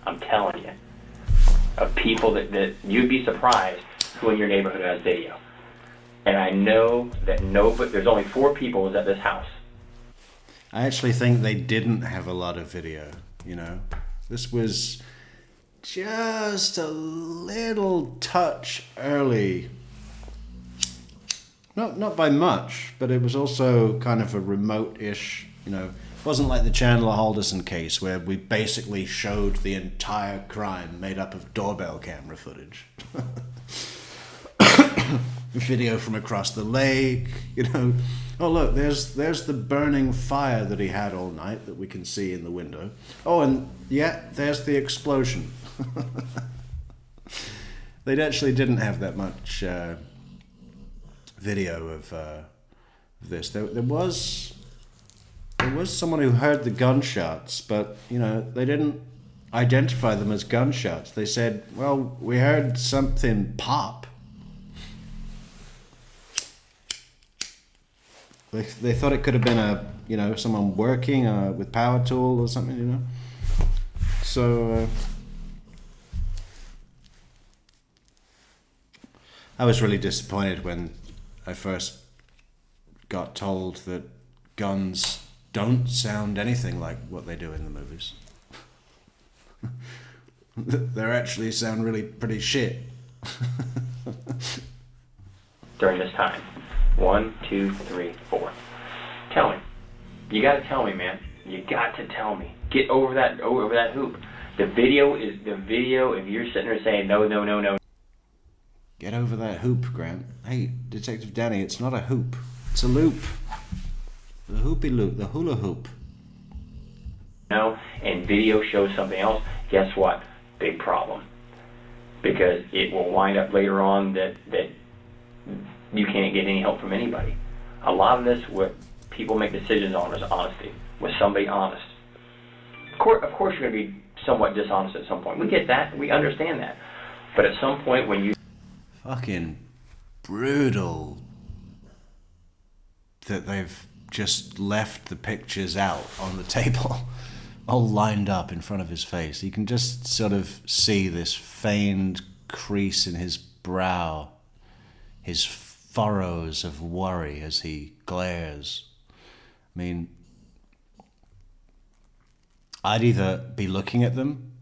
I'm telling you, of people that you'd be surprised who in your neighborhood has video. And I know that there's only 4 people at this house. I actually think they didn't have a lot of video, you know. This was just a little touch early. Not by much, but it was also kind of a remote-ish, you know. It wasn't like the Chandler Halderson case where we basically showed the entire crime made up of doorbell camera footage. Video from across the lake, you know. Oh look, there's the burning fire that he had all night that we can see in the window. Oh, and yeah, there's the explosion. They actually didn't have that much video of this. There was someone who heard the gunshots, but you know they didn't identify them as gunshots. They said, "Well, we heard something pop." They thought it could have been someone working with power tool or something, you know. So I was really disappointed when I first got told that guns don't sound anything like what they do in the movies. They actually sound really pretty shit. During this time. 1, 2, 3, 4. Tell me. You got to tell me, man. You got to tell me. Get over that hoop. The video. If you're sitting there saying no. Get over that hoop, Grant. Hey, Detective Danny, it's not a hoop. It's a loop. The hoopy loop. The hula hoop. No, and video shows something else. Guess what? Big problem. Because it will wind up later on that you can't get any help from anybody. A lot of this, what people make decisions on, is honesty. Was somebody honest? Of course you're going to be somewhat dishonest at some point. We get that. We understand that. But at some point when you... Fucking brutal that they've just left the pictures out on the table all lined up in front of his face. You can just sort of see this feigned crease in his brow, his furrows of worry as he glares. I mean, I'd either be looking at them,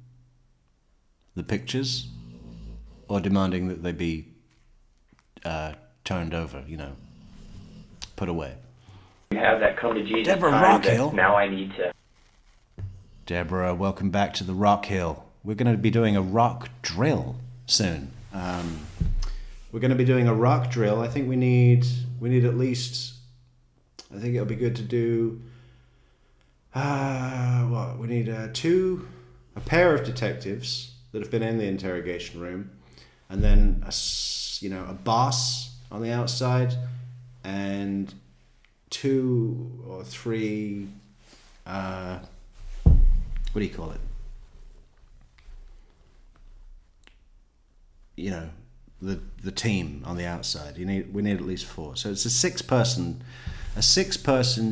the pictures, or demanding that they be turned over, put away. You have that come to Jesus Deborah time Rockhill. that now I need to. Deborah, welcome back to the Rock Hill. We're going to be doing a rock drill soon. We're going to be doing a rock drill. I think we need at least, I think it'll be good to do, we need a pair of detectives that have been in the interrogation room, and then a boss on the outside, and 2 or 3, what do you call it? The team on the outside. We need at least 4. So it's a 6-person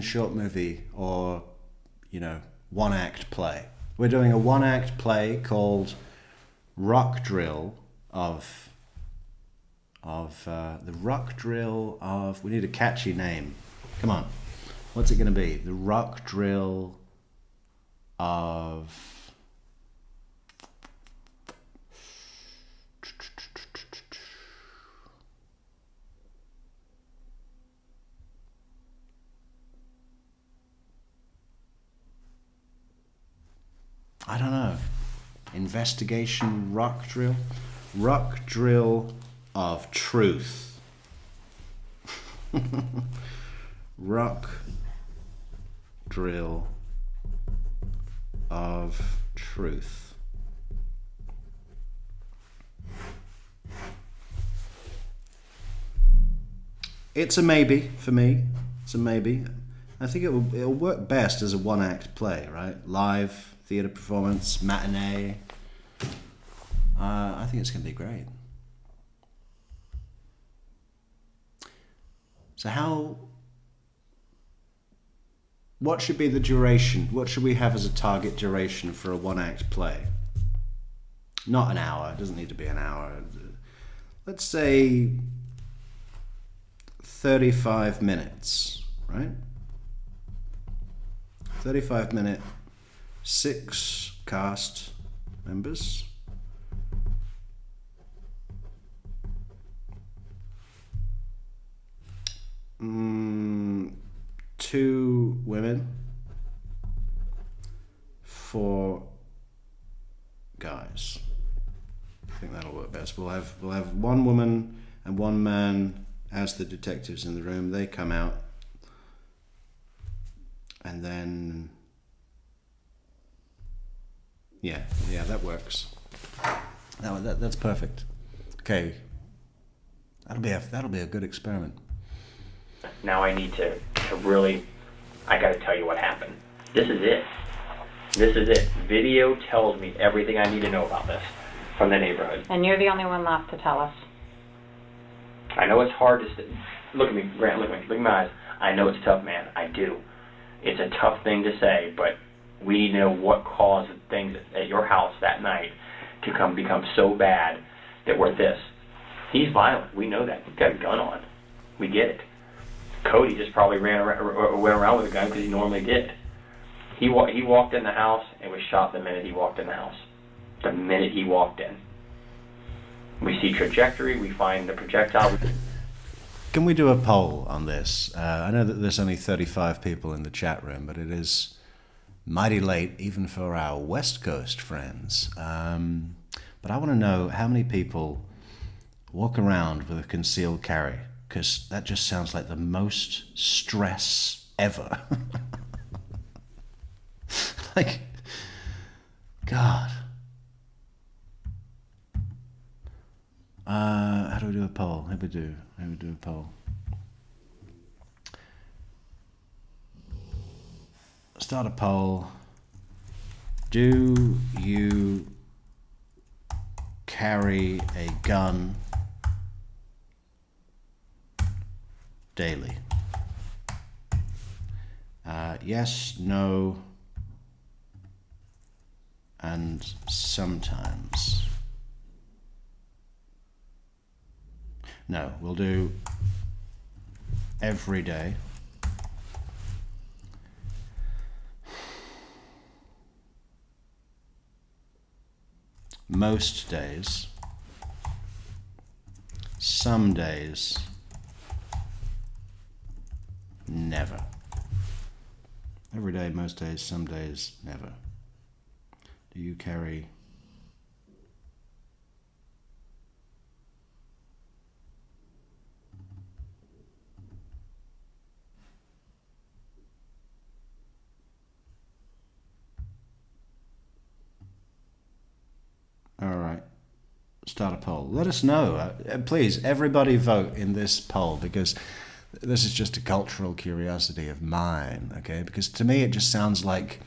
short movie, or 1-act play. We're doing a 1-act play called Rock Drill of the Rock Drill of. We need a catchy name. Come on, what's it going to be? The Rock Drill of. I don't know. Investigation rock drill? Rock drill of truth. Rock drill of truth. It's a maybe for me. It's a maybe. I think it'll work best as a 1-act play, right? Live theater performance, matinee. I think it's going to be great. So what should be the duration? What should we have as a target duration for a 1-act play? Not an hour. It doesn't need to be an hour. Let's say 35 minutes, right? 35-minute, 6 cast members. Two women, 4 guys. I think that'll work best. We'll have 1 woman and 1 man as the detectives in the room. They come out, and then yeah, that works. That's perfect. Okay, that'll be a good experiment. Now I need to really, I got to tell you what happened. This is it. Video tells me everything I need to know about this from the neighborhood. And you're the only one left to tell us. I know it's hard to look at me, Grant. Look at my eyes. I know it's tough, man. I do. It's a tough thing to say, but we know what caused things at your house that night to become so bad that we're this. He's violent. We know that. He's got a gun on. We get it. Cody just probably went around with a gun because he normally did. He walked in the house and was shot the minute he walked in the house. The minute he walked in. We see trajectory. We find the projectile. Can we do a poll on this? I know that there's only 35 people in the chat room, but it is mighty late even for our West Coast friends. But I want to know how many people walk around with a concealed carry, because that just sounds like the most stress ever. Like, God. How do we do a poll? How do we do a poll? Start a poll. Do you carry a gun daily? Yes, no, and sometimes. No, we'll do every day. Most days. Some days. Never. Every day, most days, some days, never. Do you carry all right. Start a poll. Let us know. Please, everybody vote in this poll, because this is just a cultural curiosity of mine, okay? Because to me it just sounds like,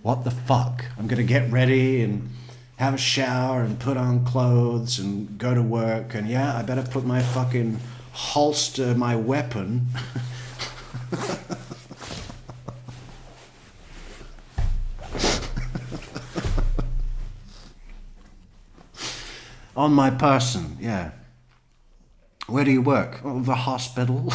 what the fuck? I'm going to get ready and have a shower and put on clothes and go to work, and yeah, I better put my fucking holster, my weapon on my person, yeah. Where do you work? Oh, the hospital.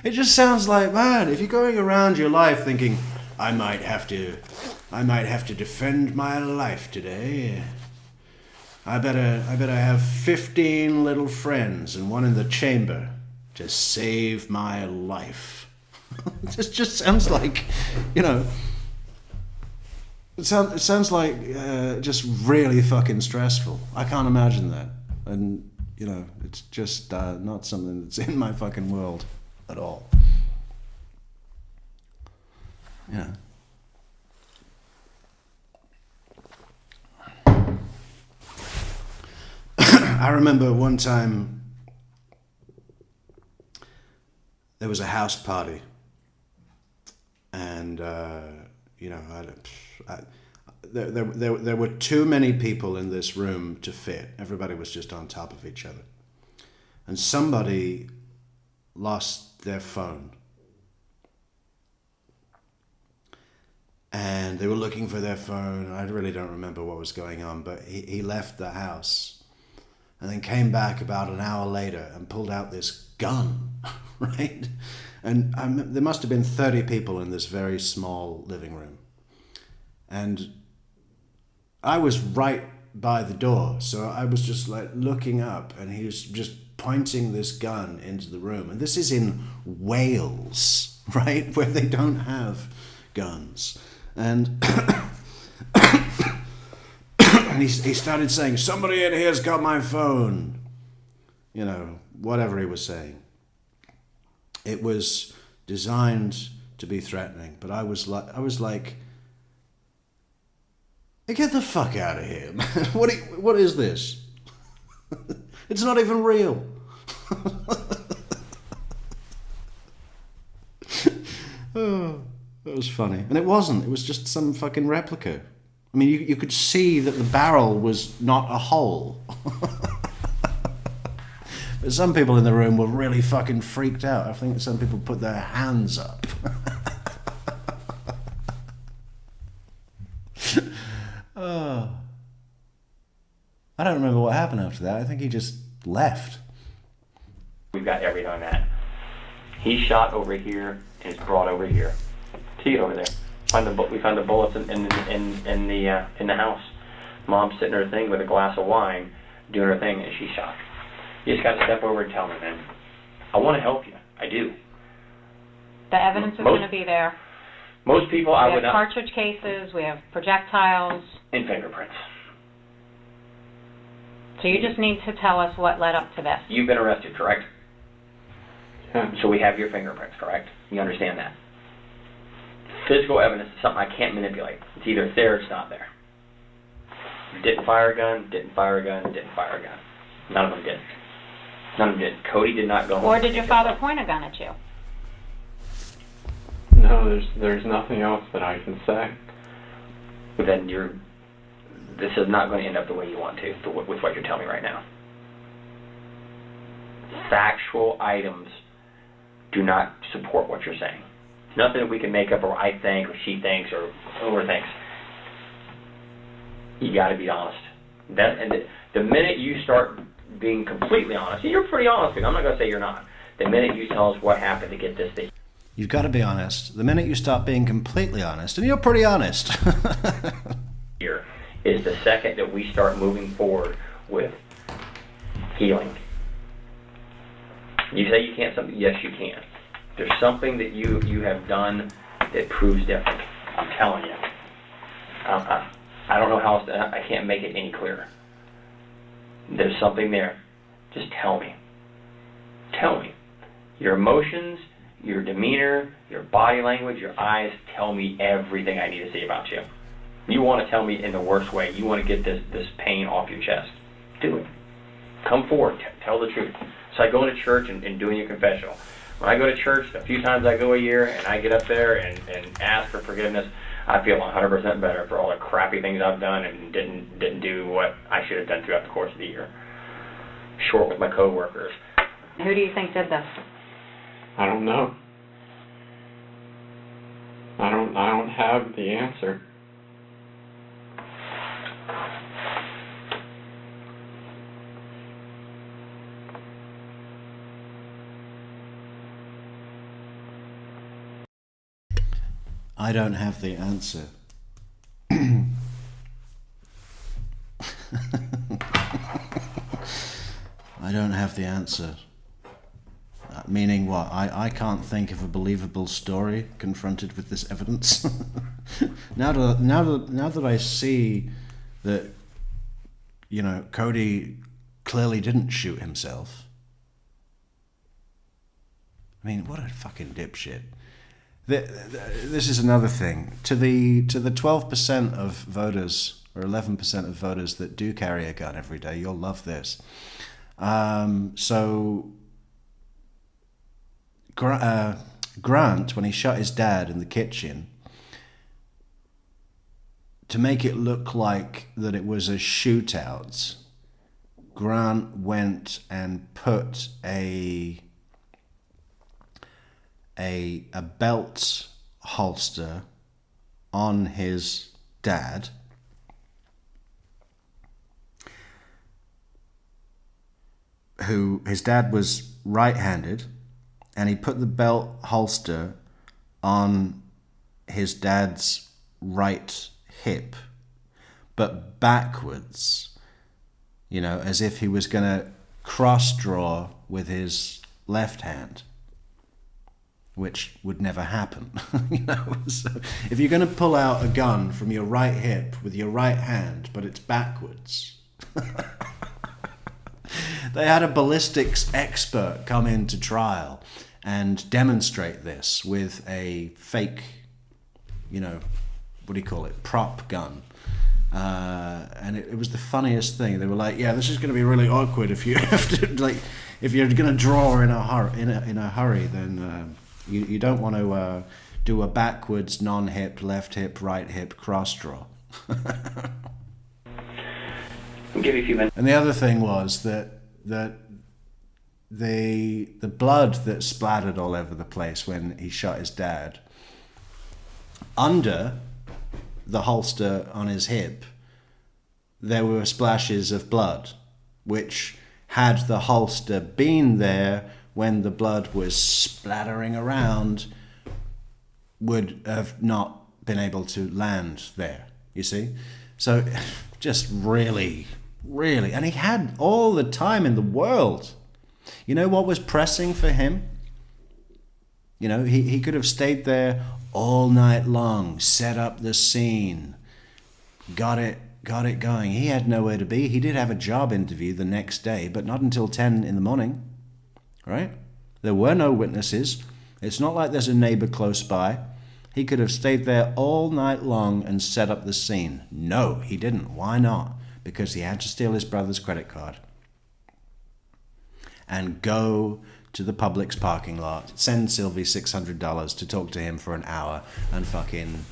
It just sounds like, man, if you're going around your life thinking, I might have to defend my life today. I better have 15 little friends and one in the chamber to save my life. This just sounds like, you know, it sounds like just really fucking stressful. I can't imagine that. And, you know, it's just not something that's in my fucking world at all. Yeah. I remember one time there was a house party, and you know, there were too many people in this room to fit. Everybody was just on top of each other, and somebody lost their phone, and they were looking for their phone. I really don't remember what was going on, but he left the house and then came back about an hour later and pulled out this gun, right? And there must have been 30 people in this very small living room. And I was right by the door, so I was just like looking up, and he was just pointing this gun into the room. And this is in Wales, right? Where they don't have guns. And and he started saying, somebody in here's got my phone. You know, whatever he was saying. It was designed to be threatening, but I was like, hey, get the fuck out of here, man. What is this? It's not even real. Oh, that was funny. And it wasn't. It was just some fucking replica. I mean, you could see that the barrel was not a hole. But some people in the room were really fucking freaked out. I think some people put their hands up. Oh. I don't remember what happened after that. I think he just left. We've got everything on that. He's shot over here and is brought over here. See it over there. We found the bullets in the house. Mom's sitting her thing with a glass of wine, doing her thing, and she's shot. You just got to step over and tell me, man. I want to help you. I do. The evidence is going to be there. Most people, we have cartridge cases, we have projectiles. And fingerprints. So you just need to tell us what led up to this. You've been arrested, correct? Yeah. So we have your fingerprints, correct? You understand that? Physical evidence is something I can't manipulate. It's either it's there or it's not there. Didn't fire a gun, didn't fire a gun, didn't fire a gun. None of them did. None of them did. Cody did not go home. Or did your father point a gun at you? No, there's nothing else that I can say. But then this is not going to end up the way you want to, with what you're telling me right now. Factual items do not support what you're saying. Nothing that we can make up, or I think, or she thinks, or overthinks. You got to be honest. The minute you start being completely honest, and you're pretty honest, I'm not going to say you're not. The minute you tell us what happened to get this thing, you've got to be honest. The minute you start being completely honest, and you're pretty honest, here is the second that we start moving forward with healing. You say you can't something, yes you can. There's something that you have done that proves different. I'm telling you. I don't know how else I can't make it any clearer. There's something there. Just tell me. Tell me. Your emotions, your demeanor, your body language, your eyes tell me everything I need to see about you. You want to tell me in the worst way. You want to get this pain off your chest. Do it. Come forward. Tell the truth. It's like going to church and doing your confessional. When I go to church, a few times I go a year, and I get up there and ask for forgiveness, I feel 100% better for all the crappy things I've done and didn't do what I should have done throughout the course of the year. Short with my coworkers. Who do you think did this? I don't know. I don't have the answer. I don't have the answer. I don't have the answer. Meaning what? I can't think of a believable story confronted with this evidence. Now that I see that, you know, Cody clearly didn't shoot himself. I mean, what a fucking dipshit. This is another thing. To the 12% of voters, or 11% of voters that do carry a gun every day, you'll love this. So Grant, when he shot his dad in the kitchen, to make it look like that it was a shootout, Grant went and put a belt holster on his dad, who his dad was right-handed, and he put the belt holster on his dad's right hip, but backwards, you know, as if he was going to cross draw with his left hand, which would never happen. You know, so if you're going to pull out a gun from your right hip with your right hand, but it's backwards. They had a ballistics expert come into trial and demonstrate this with a fake, you know, what do you call it, prop gun. And it was the funniest thing. They were like, yeah, this is going to be really awkward if you have to, like, if you're going to draw in a hurry, then you don't want to do a backwards, non-hip, left hip, right hip cross draw. I'll give you a few minutes. And the other thing was that the blood that splattered all over the place when he shot his dad, under the holster on his hip, there were splashes of blood, which, had the holster been there when the blood was splattering around, would have not been able to land there, you see? So just really, and he had all the time in the world. You know what was pressing for him? You know, he could have stayed there all night long, set up the scene, got it going. He had nowhere to be. He did have a job interview the next day, but not until 10 in the morning, right? There were no witnesses. It's not like there's a neighbor close by. He could have stayed there all night long and set up the scene. No, he didn't. Why not? Because he had to steal his brother's credit card and go to the Publix parking lot, send Sylvie $600 to talk to him for an hour and fucking,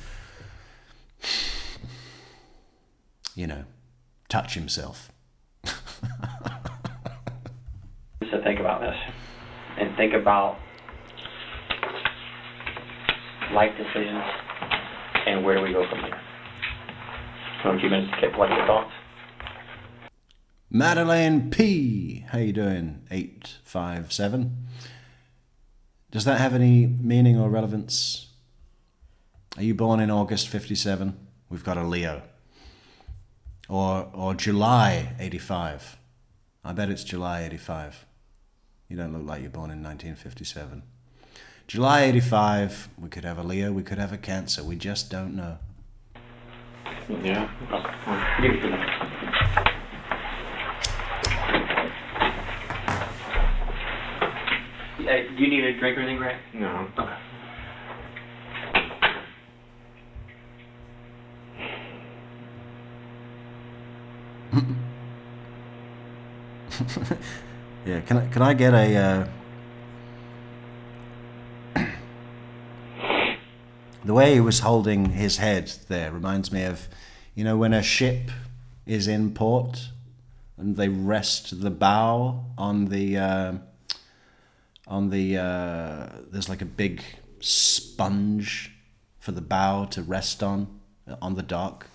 you know, touch himself. So think about this, and think about life decisions, and where do we go from here? So a few minutes to collect your thoughts. Madeleine P. How you doing? 857. Does that have any meaning or relevance? Are you born in August 57? We've got a Leo. Or July 85. I bet it's July 85. You don't look like you're born in 1957. July 85, we could have a Leo, we could have a Cancer. We just don't know. Yeah. Give it to me. Do you need a drink or anything, Grant? No. Okay. Yeah, can I get a the way he was holding his head there reminds me of, you know, when a ship is in port and they rest the bow on the there's like a big sponge for the bow to rest on the dock.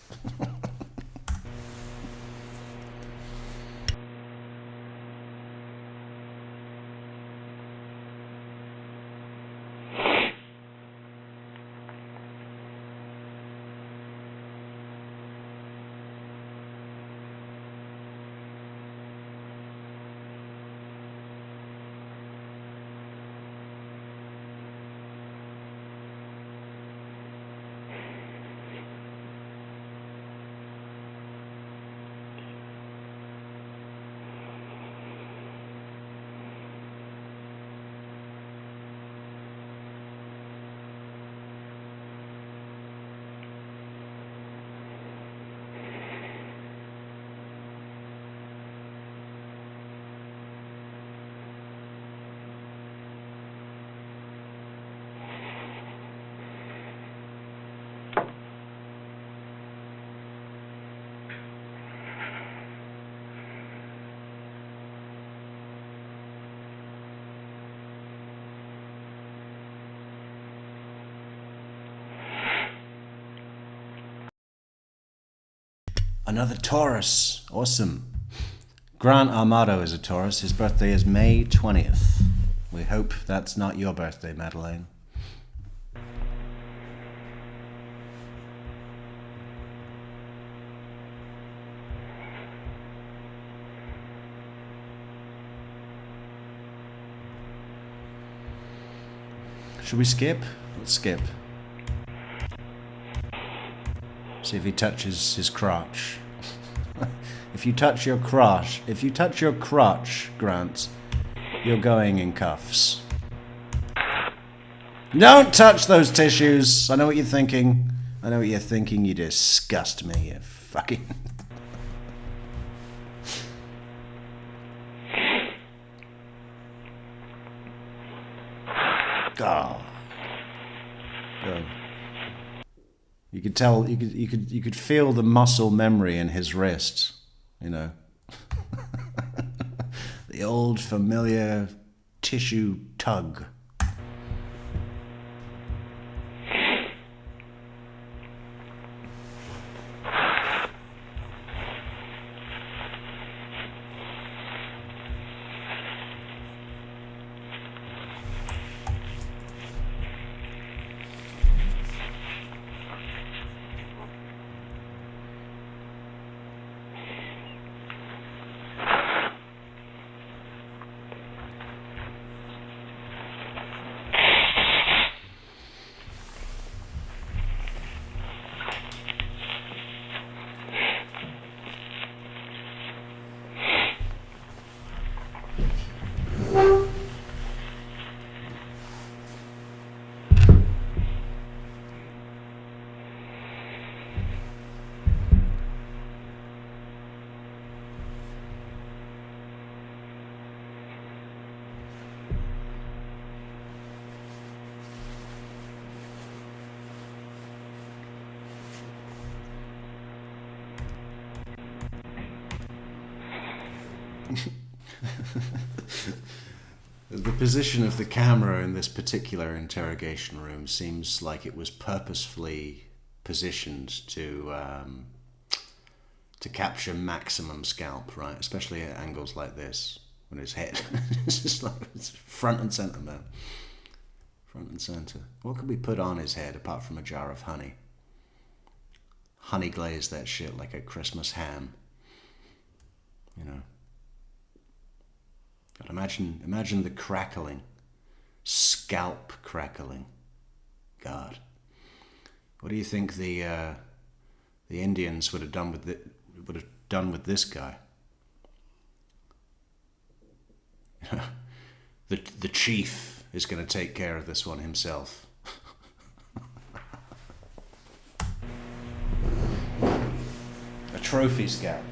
Another Taurus. Awesome. Grant Amato is a Taurus. His birthday is May 20th. We hope that's not your birthday, Madeleine. Should we skip? Let's skip. See if he touches his crotch. If you touch your crotch, Grant, you're going in cuffs. Don't touch those tissues. I know what you're thinking. You disgust me, you fucking... God. Go. You could tell, you could feel the muscle memory in his wrist, you know. The old familiar tissue tug. The position of the camera in this particular interrogation room seems like it was purposefully positioned to capture maximum scalp, right? Especially at angles like this, when his head is just like it's front and center, man. Front and center. What could we put on his head apart from a jar of honey? Honey glaze that shit like a Christmas ham. You know. God, imagine the crackling, scalp crackling. God, what do you think the Indians would have done with this guy? the chief is going to take care of this one himself. A trophy scalp.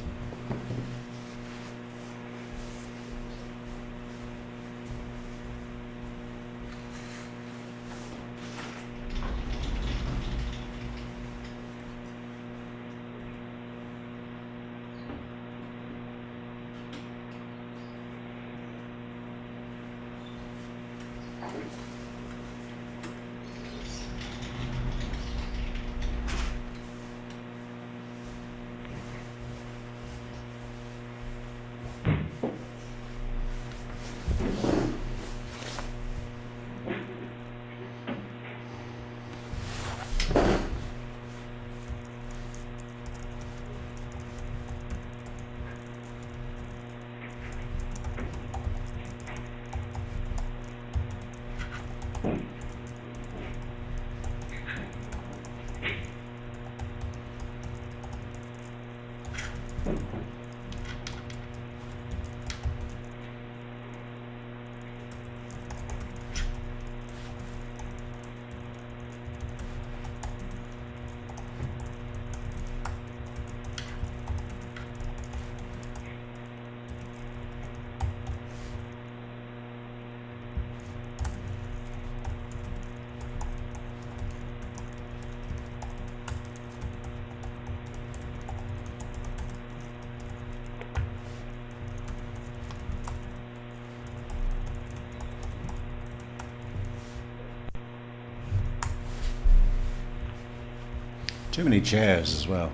Too many chairs as well.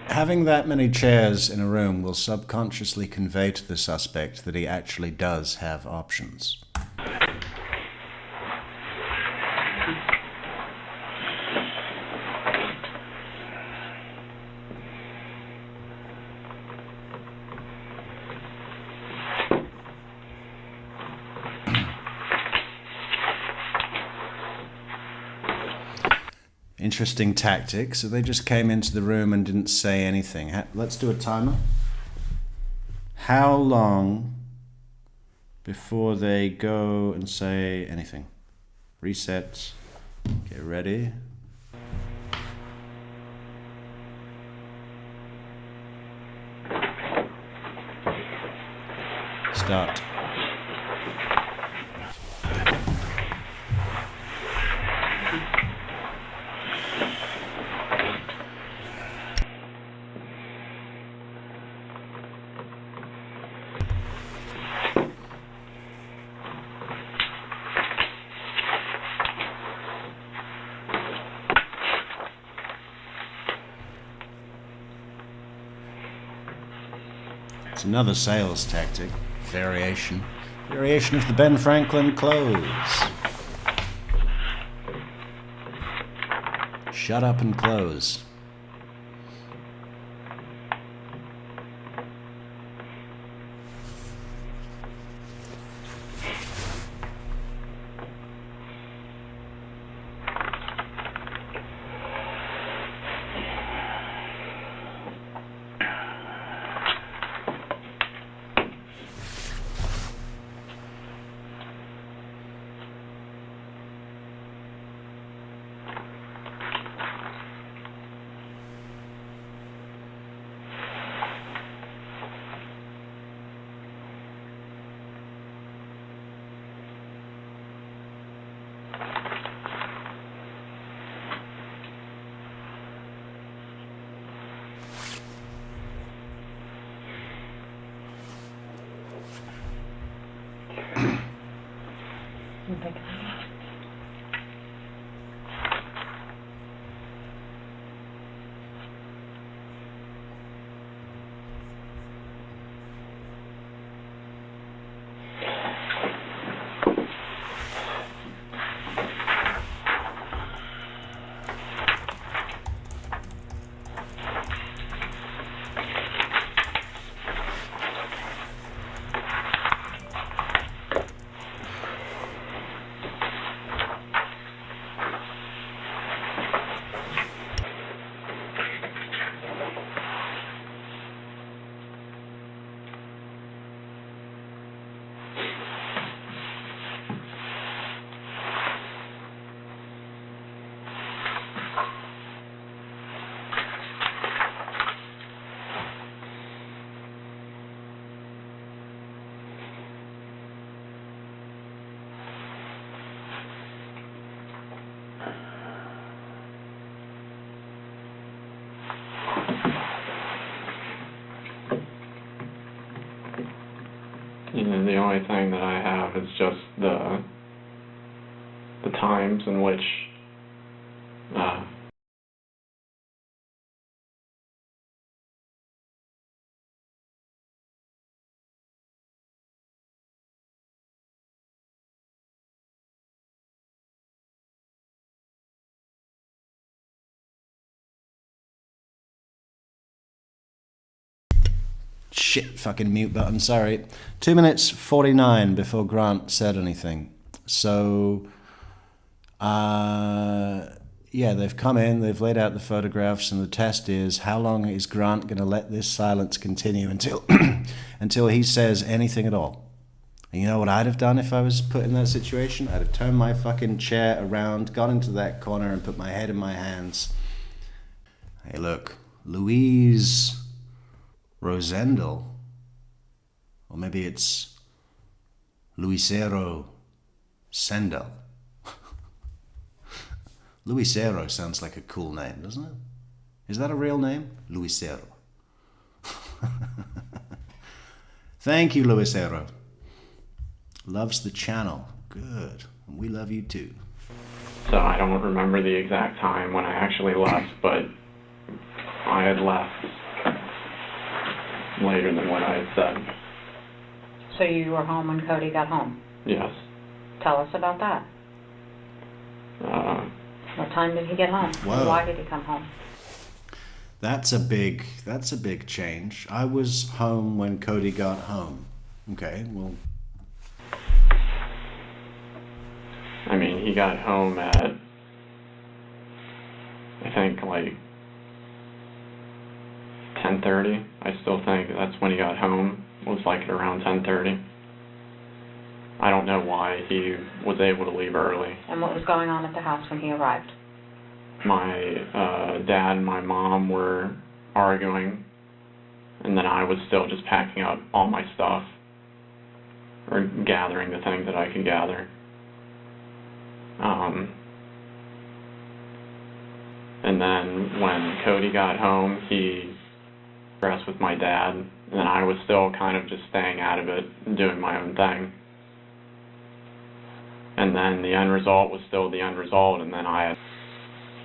Having that many chairs in a room will subconsciously convey to the suspect that he actually does have options. Interesting tactic. So they just came into the room and didn't say anything. Let's do a timer. How long before they go and say anything? Reset. Get ready. Start. It's another sales tactic. Variation of the Ben Franklin close. Shut up and close. The only thing that I have is just the times in which Shit, fucking mute button, sorry. 2 minutes 49 before Grant said anything. So, yeah, they've come in, they've laid out the photographs, and the test is, how long is Grant going to let this silence continue until until he says anything at all? And you know what I'd have done if I was put in that situation? I'd have turned my fucking chair around, got into that corner, and put my head in my hands. Hey, look, Louise Rosendal, or maybe it's Luisero Sendel. Luisero sounds like a cool name, doesn't it? Is that a real name? Luisero. Thank you, Luisero. Loves the channel. Good. We love you too. So I don't remember the exact time when I actually left, but I had left later than what I had said. So you were home when Cody got home? Yes. Tell us about that. What time did he get home? Whoa. Why did he come home? That's a big change. I was home when Cody got home. Okay, well. I mean, he got home at, I think, like 10:30. I still think that's when he got home. It was like at around 10:30. I don't know why he was able to leave early. And what was going on at the house when he arrived? My dad and my mom were arguing, and then I was still just packing up all my stuff, or gathering the things that I could gather. And then when Cody got home, he rest with my dad, and then I was still kind of just staying out of it and doing my own thing. And then the end result was still the end result, and then I had...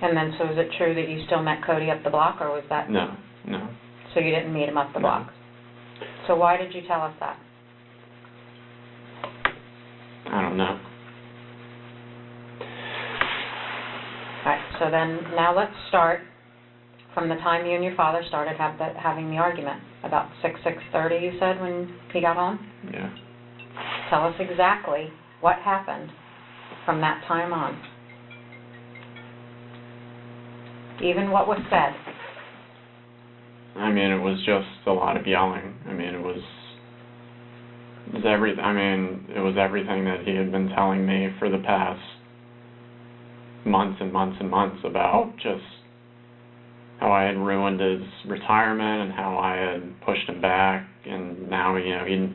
And then, so is it true that you still met Cody up the block, or was that... No. So you didn't meet him up the No. block? So why did you tell us that? I don't know. Alright, so then, now let's start from the time you and your father started having the argument. About 6:30, you said, when he got home? Yeah. Tell us exactly what happened from that time on. Even what was said. I mean, it was just a lot of yelling. I mean, it was everything that he had been telling me for the past months and months and months about just how I had ruined his retirement and how I had pushed him back, and now, he'd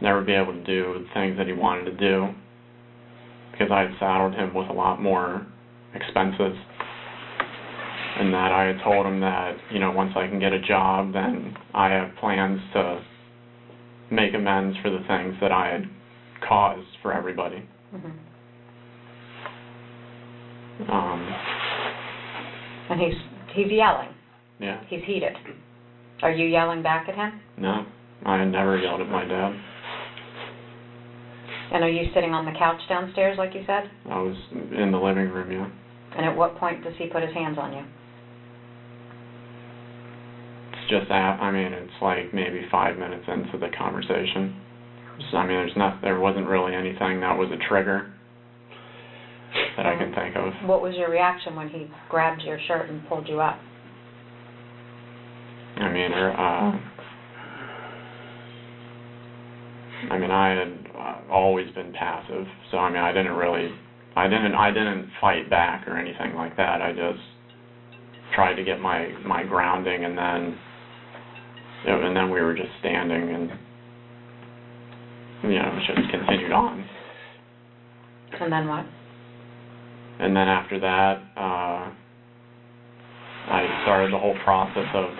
never be able to do the things that he wanted to do because I had saddled him with a lot more expenses, and that I had told him that, once I can get a job, then I have plans to make amends for the things that I had caused for everybody. Mm-hmm. And he's yelling. Yeah. He's heated. Are you yelling back at him? No, I never yelled at my dad. And are you sitting on the couch downstairs, like you said? I was in the living room, yeah. And at what point does he put his hands on you? It's just that, I mean, it's like maybe 5 minutes into the conversation. So, I mean, there wasn't really anything that was a trigger that I can think of. What was your reaction when he grabbed your shirt and pulled you up? I mean, I had always been passive, so I mean, I didn't fight back or anything like that. I just tried to get my grounding, and then we were just standing, and it just continued on. And then what? And then after that, I started the whole process of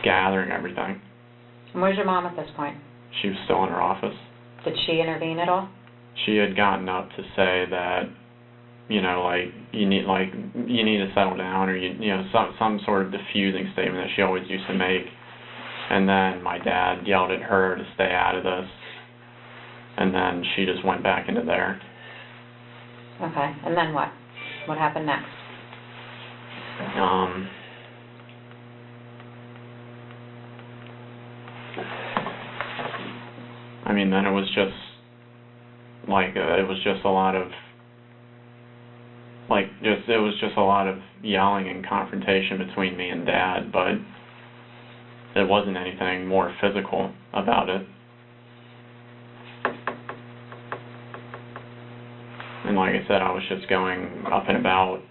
gathering everything. And where's your mom at this point? She was still in her office. Did she intervene at all? She had gotten up to say that, you need to settle down, or some sort of diffusing statement that she always used to make. And then my dad yelled at her to stay out of this. And then she just went back into there. Okay. And then what? What happened next? I mean, then it was just a lot of yelling and confrontation between me and Dad, but there wasn't anything more physical about it. And like I said, I was just going up and about,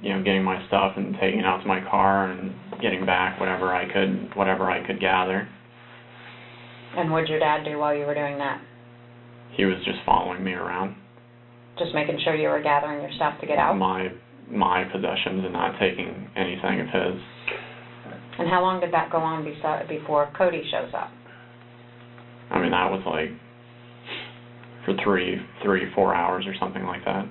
getting my stuff and taking it out to my car and getting back whatever I could gather. And what did your dad do while you were doing that? He was just following me around. Just making sure you were gathering your stuff to get out? My possessions and not taking anything of his. And how long did that go on before Cody shows up? I mean, that was like for 4 hours or something like that.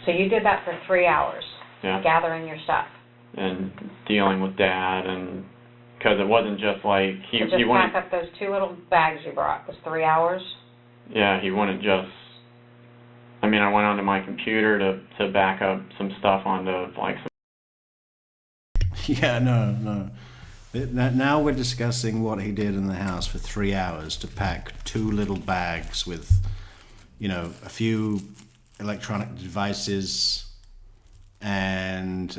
So you did that for 3 hours? Yeah. Gathering your stuff? And dealing with Dad, and because it wasn't just like he wouldn't pack up those 2 little bags you brought. Was 3 hours? Yeah, he wouldn't just. I mean, I went onto my computer to back up some stuff onto like some. Yeah, no. Now we're discussing what he did in the house for 3 hours to pack 2 little bags with, a few electronic devices and,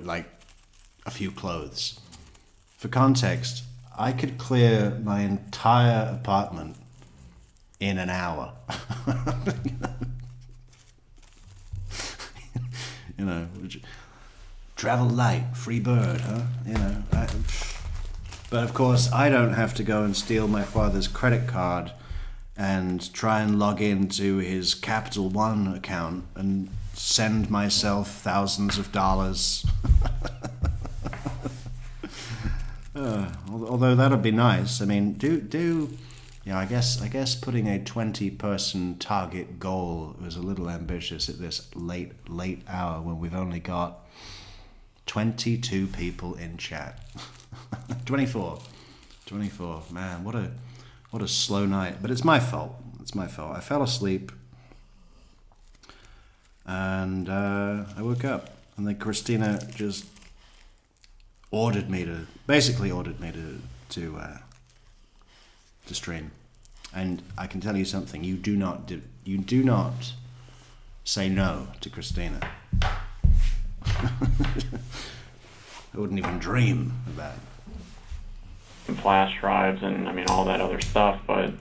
like a few clothes. For context, I could clear my entire apartment in an hour. Travel light, free bird, huh? But of course, I don't have to go and steal my father's credit card and try and log into his Capital One account and send myself thousands of dollars. Although that'd be nice. I mean, I guess putting a 20-person target goal was a little ambitious at this late hour when we've only got 22 people in chat. 24. Man, what a slow night. But it's my fault. I fell asleep and I woke up, and then Christina just basically ordered me to stream. And I can tell you something: you do not say no to Christina. I wouldn't even dream of that. Flash drives and all that other stuff, but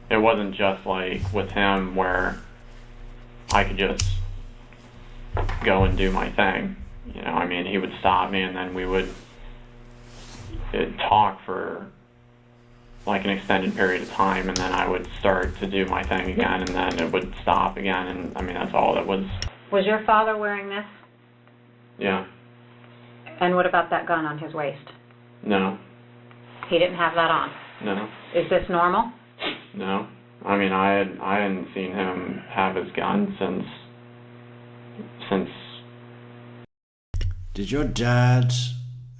it wasn't just like with him where I could just go and do my thing. He would stop me, and then we would talk for like an extended period of time, and then I would start to do my thing again, and then it would stop again, and that's all that was. Was your father wearing this? Yeah. And what about that gun on his waist? No. He didn't have that on? No. Is this normal? No. I mean, I hadn't seen him have his gun since. Did your dad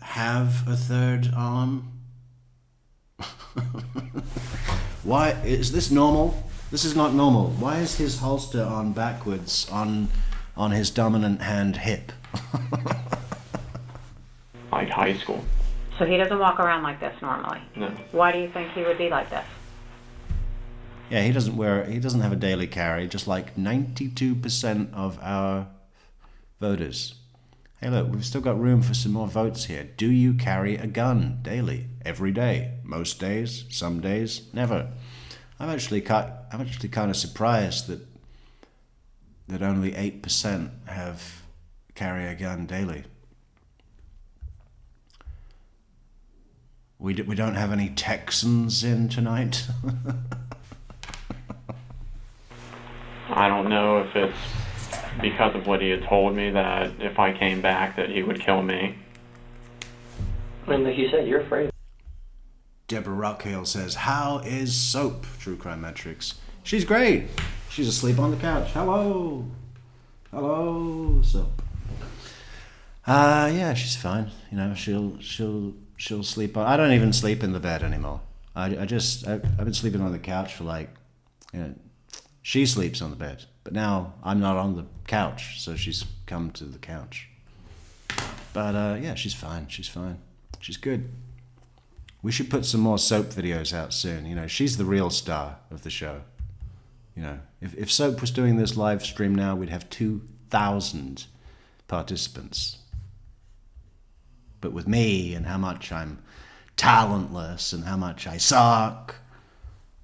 have a third arm? Why is this normal? This is not normal. Why is his holster on backwards on his dominant hand hip? Like high school. So he doesn't walk around like this normally? No. Why do you think he would be like this? Yeah, he doesn't have a daily carry, just like 92% of our voters. Hey look, we've still got room for some more votes here. Do you carry a gun daily? Every day? Most days? Some days? Never. I'm actually kind of surprised that only 8% carry a gun daily. We don't have any Texans in tonight. I don't know if it's because of what he had told me that if I came back that he would kill me. I mean, like you said, you're afraid. Deborah Rockhale says, "How is Soap, True Crime Metrix?" She's great. She's asleep on the couch. Hello, Soap. Yeah, she's fine. You know, she'll sleep on. I don't even sleep in the bed anymore. I've been sleeping on the couch for like, you know, she sleeps on the bed, but now I'm not on the couch, so she's come to the couch. But yeah, she's fine. She's fine. She's good. We should put some more Soap videos out soon. You know, she's the real star of the show. You know, if Soap was doing this live stream now, we'd have 2,000 participants. But with me and how much I'm talentless and how much I suck,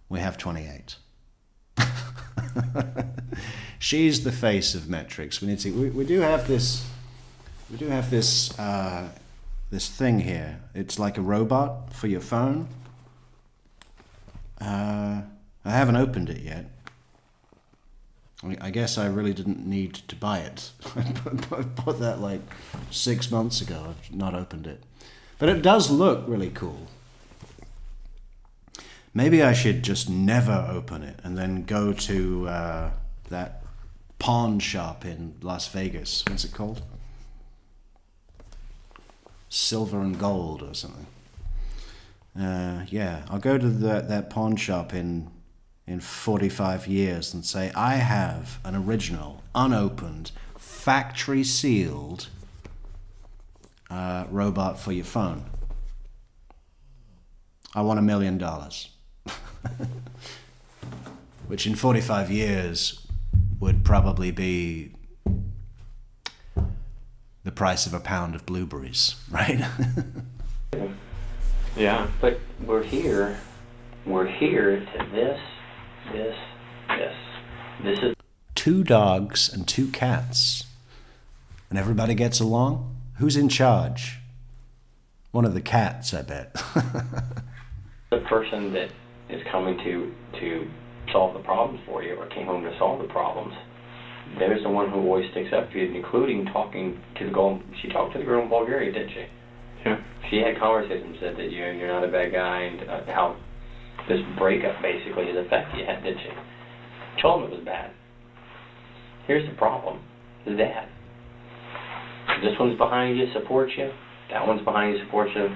we have 28. She's the face of Metrix. We do have this this thing here. It's like a robot for your phone. I haven't opened it yet. I guess I really didn't need to buy it. I bought that like 6 months ago. I've not opened it. But it does look really cool. Maybe I should just never open it and then go to that pawn shop in Las Vegas. What's it called? Silver and Gold or something. Yeah, I'll go to that pawn shop in 45 years and say, I have an original, unopened, factory sealed robot for your phone. I want $1 million. Which in 45 years would probably be the price of a pound of blueberries, right? Yeah. But we're here to this. This is 2 dogs and 2 cats. And everybody gets along? Who's in charge? One of the cats, I bet. the person that is coming to solve the problems for you, or came home to solve the problems. There's the one who always sticks up for you, including talking to the girl. She talked to the girl in Bulgaria, didn't she? Yeah. She had conversations, said that you're not a bad guy, and how this breakup basically has affected you, didn't she? Told him it was bad. Here's the problem: his dad. This one's behind you, supports you. That one's behind you, supports you.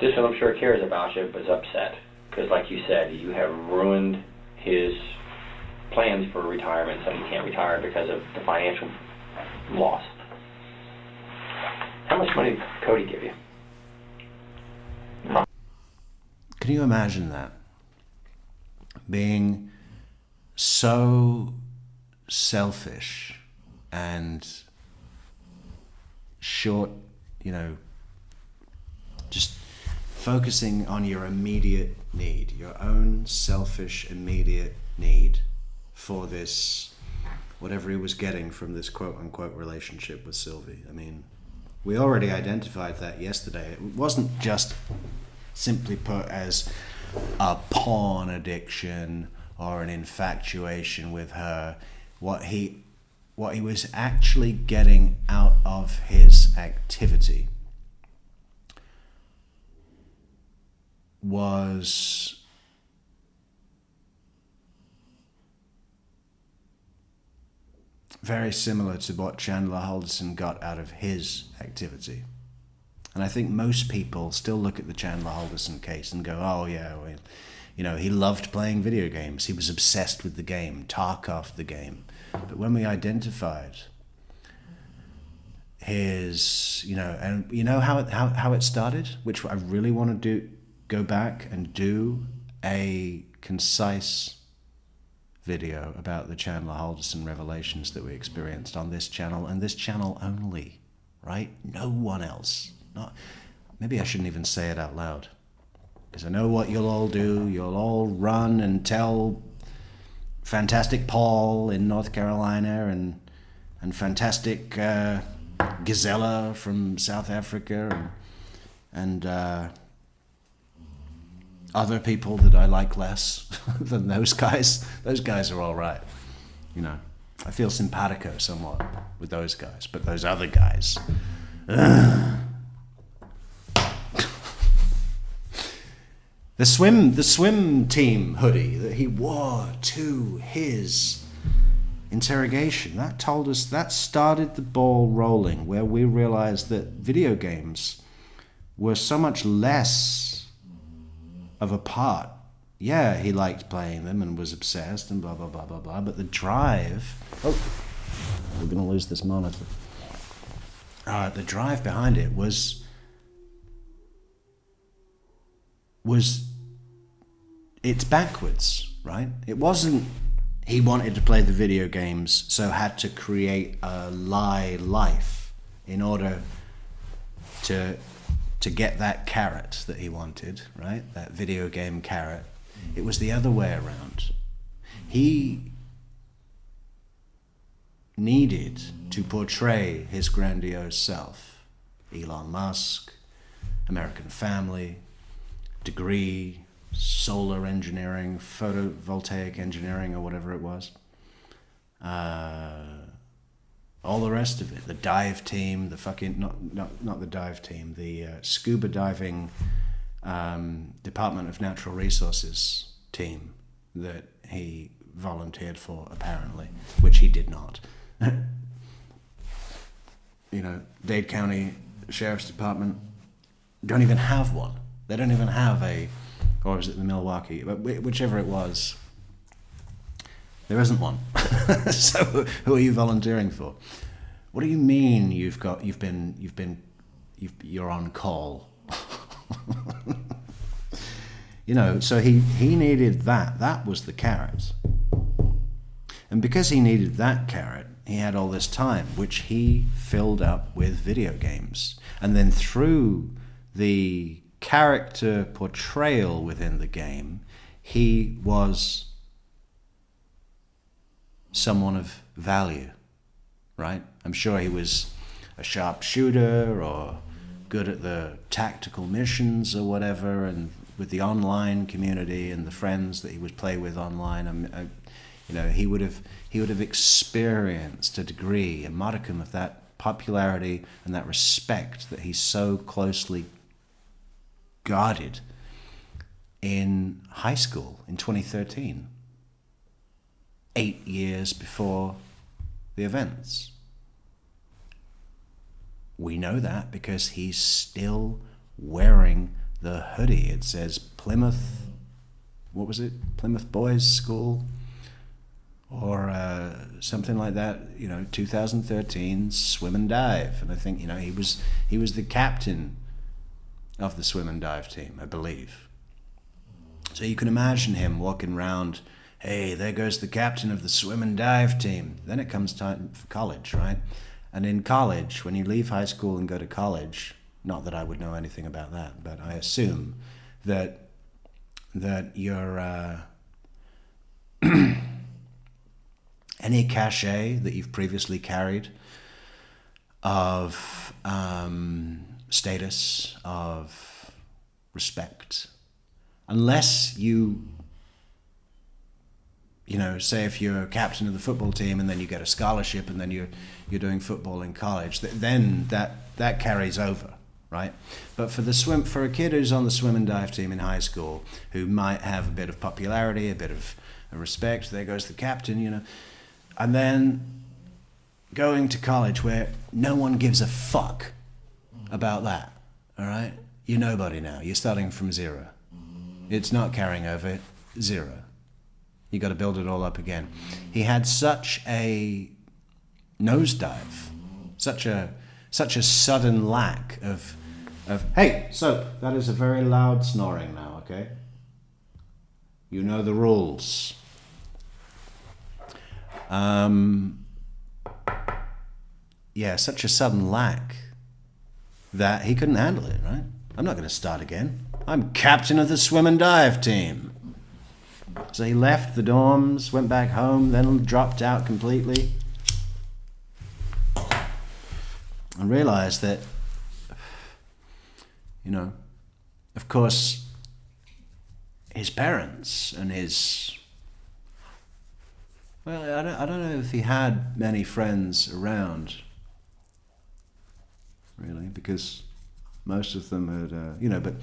This one, I'm sure, cares about you, but is upset because, like you said, you have ruined his plans for retirement, so he can't retire because of the financial loss. How much money did Cody give you? Can you imagine that? Being so selfish and short, you know, just focusing on your immediate need, your own selfish immediate need for this, whatever he was getting from this quote-unquote relationship with Sylvie. I mean, we already identified that yesterday. It wasn't just simply put as a porn addiction or an infatuation with her. What he was actually getting out of his activity was very similar to what Chandler Halderson got out of his activity. And I think most people still look at the Chandler Halderson case and go, oh yeah, well, you know, he loved playing video games. He was obsessed with the game, Tarkov the game. But when we identified his, you know, and you know how it started, which I really want to go back and do a concise video about the Chandler Halderson revelations that we experienced on this channel and this channel only, right? No one else. Maybe I shouldn't even say it out loud, because I know what you'll all do. You'll all run and tell Fantastic Paul in North Carolina and Fantastic Gazella from South Africa and other people that I like less than those guys. Those guys are all right. You know, I feel simpatico somewhat with those guys, but those other guys. The swim team hoodie that he wore to his interrogation, that started the ball rolling, where we realized that video games were so much less of a part. Yeah, he liked playing them and was obsessed and blah, blah, blah, blah, blah, but the drive... Oh, we're going to lose this monitor. The drive behind it was it's backwards, right? It wasn't he wanted to play the video games, so had to create a lie life in order to get that carrot that he wanted, right? That video game carrot. It was the other way around. He needed to portray his grandiose self. Elon Musk, American family, degree, solar engineering, photovoltaic engineering, or whatever it was. All the rest of it, the dive team, the fucking, not the dive team, the scuba diving Department of Natural Resources team that he volunteered for, apparently, which he did not. You know, Dade County Sheriff's Department don't even have one. They don't even have or was it the Milwaukee? But whichever it was, there isn't one. So who are you volunteering for? What do you mean you're on call? You know, so he needed that. That was the carrot. And because he needed that carrot, he had all this time, which he filled up with video games. And then through the character portrayal within the game, he was someone of value, right? I'm sure he was a sharpshooter or good at the tactical missions or whatever, and with the online community and the friends that he would play with online, you know, he would have experienced a degree, a modicum of that popularity and that respect that he so closely guarded in high school in 2013, 8 years before the events. We know that because he's still wearing the hoodie. It says Plymouth, what was it? Plymouth Boys School or something like that, you know, 2013 swim and dive. And I think, you know, he was the captain of the swim and dive team, I believe. So you can imagine him walking around, hey, there goes the captain of the swim and dive team. Then it comes time for college, right? And in college, when you leave high school and go to college, not that I would know anything about that, but I assume that your any cachet that you've previously carried of status, of respect, unless you know, say if you're a captain of the football team and then you get a scholarship and then you're doing football in college, then that carries over, right? But for a kid who's on the swim and dive team in high school, who might have a bit of popularity, a bit of respect, there goes the captain, you know, and then going to college where no one gives a fuck about that, all right? You're nobody now. You're starting from zero. It's not carrying over, zero. You got to build it all up again. He had such a nosedive, such a sudden lack of. Hey, so that is a very loud snoring now, okay? You know the rules. Yeah, such a sudden lack that he couldn't handle it, right? I'm not going to start again. I'm captain of the swim and dive team. So he left the dorms, went back home, then dropped out completely. And realized that, you know, of course, his parents and his... Well, I don't know if he had many friends around, really, because most of them had, you know, but...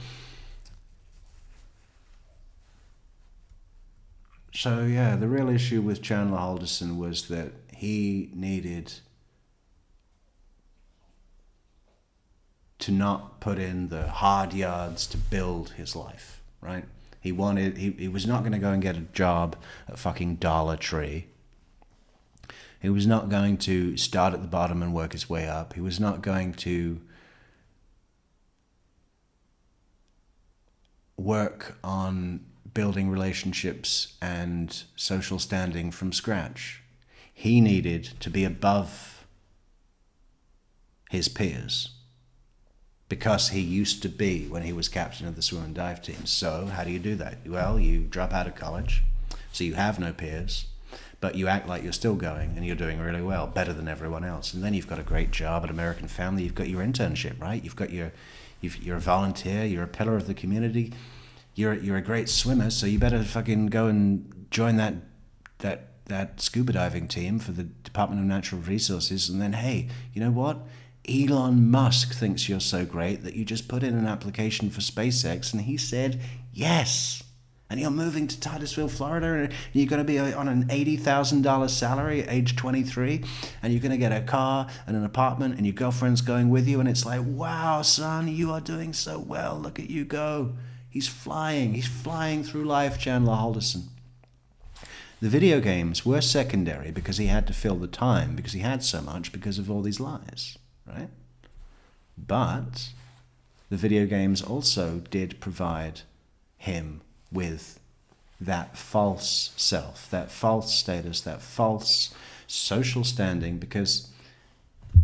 So, yeah, the real issue with Chandler Alderson was that he needed to not put in the hard yards to build his life, right? He was not going to go and get a job at fucking Dollar Tree. He was not going to start at the bottom and work his way up. He was not going to work on building relationships and social standing from scratch. He needed to be above his peers because he used to be when he was captain of the swim and dive team. So how do you do that? Well, you drop out of college, so you have no peers, but you act like you're still going and you're doing really well, better than everyone else. And then you've got a great job at American Family. You've got your internship, right? You're a volunteer. You're a pillar of the community. You're a great swimmer, so you better fucking go and join that scuba diving team for the Department of Natural Resources. And then, hey, you know what? Elon Musk thinks you're so great that you just put in an application for SpaceX, and he said yes. And you're moving to Titusville, Florida, and you're going to be on an $80,000 salary at age 23, and you're going to get a car and an apartment, and your girlfriend's going with you, and it's like, wow, son, you are doing so well. Look at you go. He's flying through life, Chandler Alderson. The video games were secondary because he had to fill the time, because he had so much because of all these lies, right? But the video games also did provide him with that false self, that false status, that false social standing, because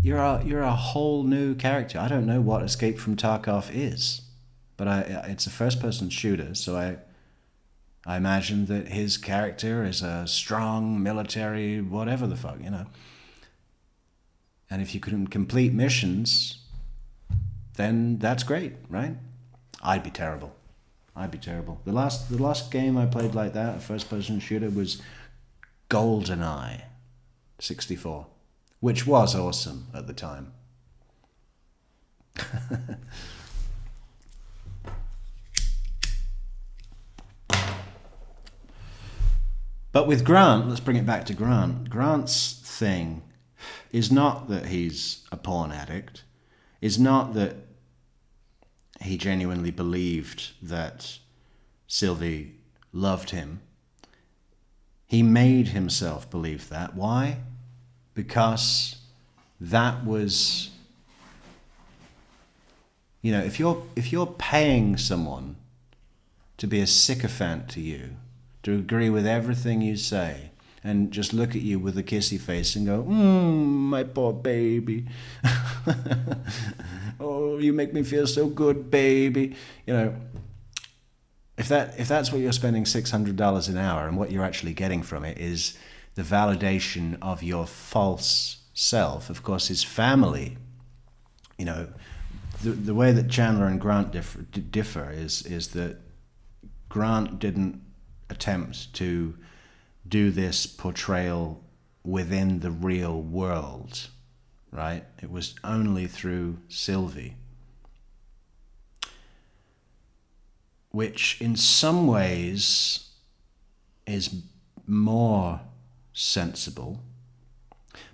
you're a whole new character. I don't know what Escape from Tarkov is, but it's a first-person shooter, so I imagine that his character is a strong military, whatever the fuck, you know. And if you couldn't complete missions, then that's great, right? I'd be terrible. The last game I played like that, a first-person shooter, was GoldenEye 64, which was awesome at the time. But with Grant, let's bring it back to Grant. Grant's thing is not that he's a porn addict, is not that he genuinely believed that Sylvie loved him. He made himself believe that. Why? Because that was, you know, if you're paying someone to be a sycophant to you, to agree with everything you say, and just look at you with a kissy face and go, my poor baby. Oh, you make me feel so good, baby. You know, if that's what you're spending $600 an hour, and what you're actually getting from it is the validation of your false self. Of course, his family, you know, the way that Chandler and Grant differ is that Grant didn't attempt to do this portrayal within the real world, right? It was only through Sylvie, which in some ways is more sensible,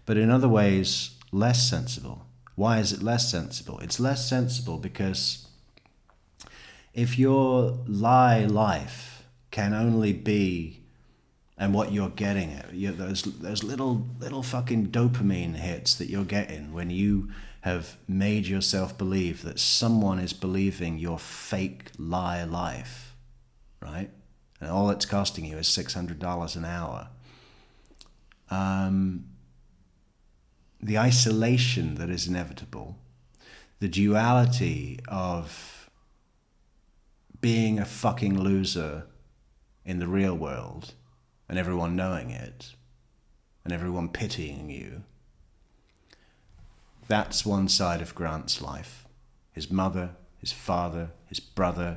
but in other ways less sensible. Why is it less sensible? It's less sensible because if your lie life can only be, and what you're getting at, those little fucking dopamine hits that you're getting when you have made yourself believe that someone is believing your fake lie life, right? And all it's costing you is $600 an hour. The isolation that is inevitable, the duality of being a fucking loser in the real world and everyone knowing it and everyone pitying you, that's one side of Grant's life. His mother, his father, his brother,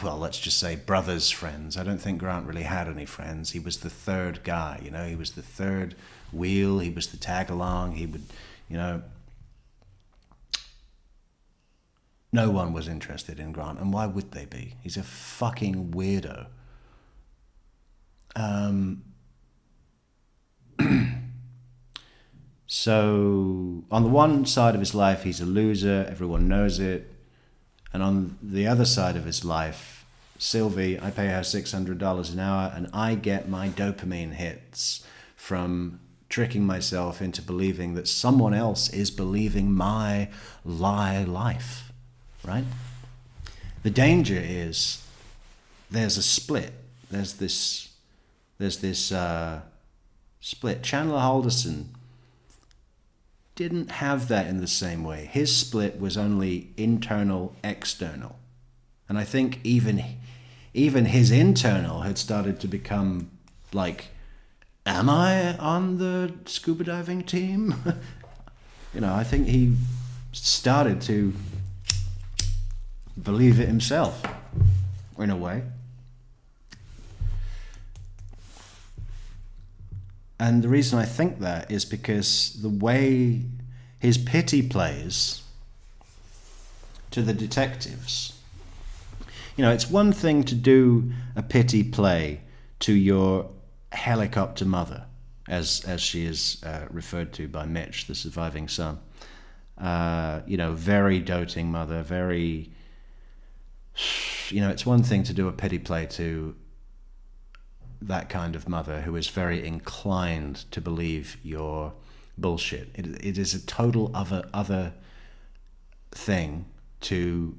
let's just say brother's friends. I don't think Grant really had any friends. He was the third guy, he was the third wheel, he was the tag-along, he would, no one was interested in Grant, and why would they be? He's a fucking weirdo. So, on the one side of his life, he's a loser, everyone knows it. And on the other side of his life, Sylvie, I pay her $600 an hour, and I get my dopamine hits from tricking myself into believing that someone else is believing my lie life, right? The danger is there's a split. There's this split. Chandler Halderson didn't have that in the same way. His split was only internal, external. And I think even his internal had started to become like, am I on the scuba diving team? I think he started to believe it himself, in a way. And the reason I think that is because the way his pity plays to the detectives, it's one thing to do a pity play to your helicopter mother, as she is referred to by Mitch, the surviving son. Very doting mother, very, it's one thing to do a pity play to that kind of mother who is very inclined to believe your bullshit. It is a total other thing to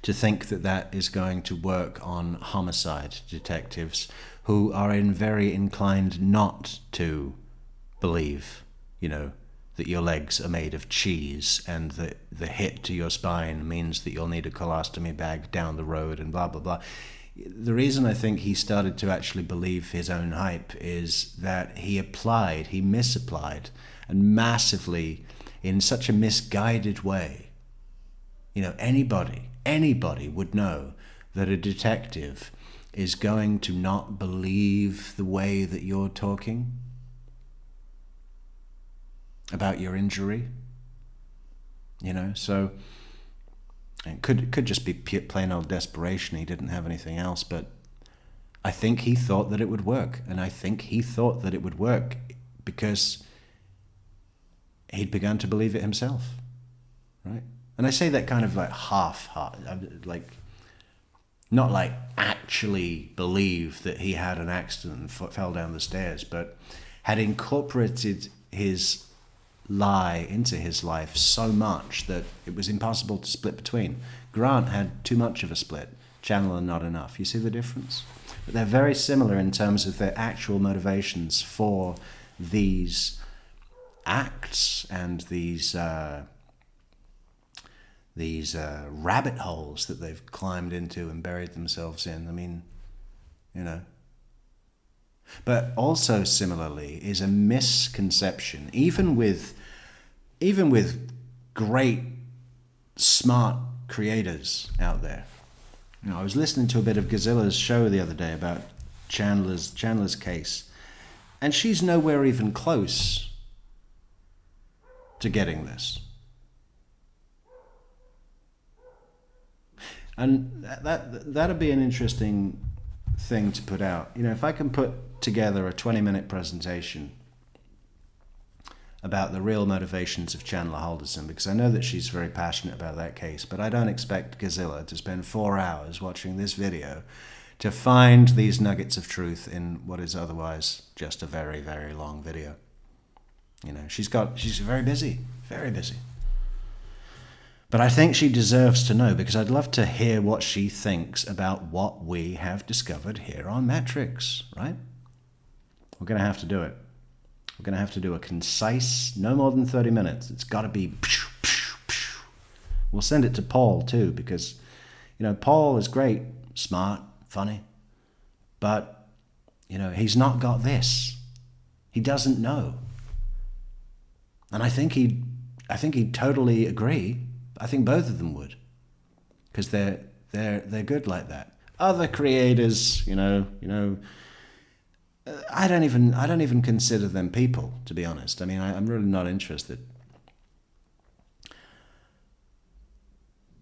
think that is going to work on homicide detectives who are very inclined not to believe, that your legs are made of cheese and that the hit to your spine means that you'll need a colostomy bag down the road and blah, blah, blah. The reason I think he started to actually believe his own hype is that he misapplied, and massively in such a misguided way. Anybody would know that a detective is going to not believe the way that you're talking about your injury, so it could just be plain old desperation. He didn't have anything else, but I think he thought that it would work, and I think he thought that it would work because he'd begun to believe it himself, right? And I say that kind of like half-hearted, like not like actually believe that he had an accident and fell down the stairs, but had incorporated his lie into his life so much that it was impossible to split between. Grant had too much of a split, Chandler not enough. You see the difference? But they're very similar in terms of their actual motivations for these acts and these rabbit holes that they've climbed into and buried themselves in. But also similarly is a misconception, even with great, smart creators out there. I was listening to a bit of Godzilla's show the other day about Chandler's case, and she's nowhere even close to getting this. And that'd be an interesting thing to put out. You know, if I can put together a 20-minute presentation about the real motivations of Chandler Halderson, because I know that she's very passionate about that case, but I don't expect Gazilla to spend 4 hours watching this video to find these nuggets of truth in what is otherwise just a very, very long video. You know, she's very busy, very busy. But I think she deserves to know, because I'd love to hear what she thinks about what we have discovered here on Metrix, right? We're going to have to do it. We're going to have to do a concise, no more than 30 minutes. It's got to be... We'll send it to Paul, too, because, you know, Paul is great, smart, funny, but, you know, he's not got this. He doesn't know. And I think he'd totally agree. I think both of them would, because they're good like that. Other creators, you know, I don't even consider them people, to be honest. I mean, I'm really not interested.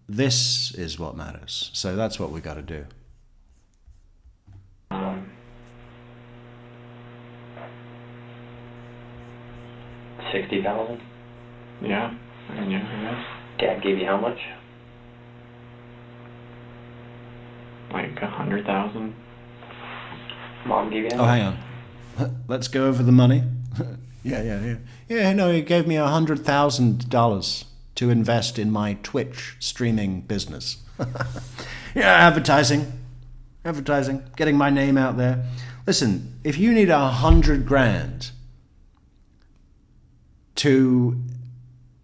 This is what matters. So that's what we got to do. 60,000. Yeah. I mean, yeah, I guess. Dad gave you how much? Like 100,000. Mom gave you how Oh, much? hang on. Let's go over the money. Yeah, no, he gave me $100,000 to invest in my Twitch streaming business. Yeah, advertising, getting my name out there. Listen, if you need $100,000 to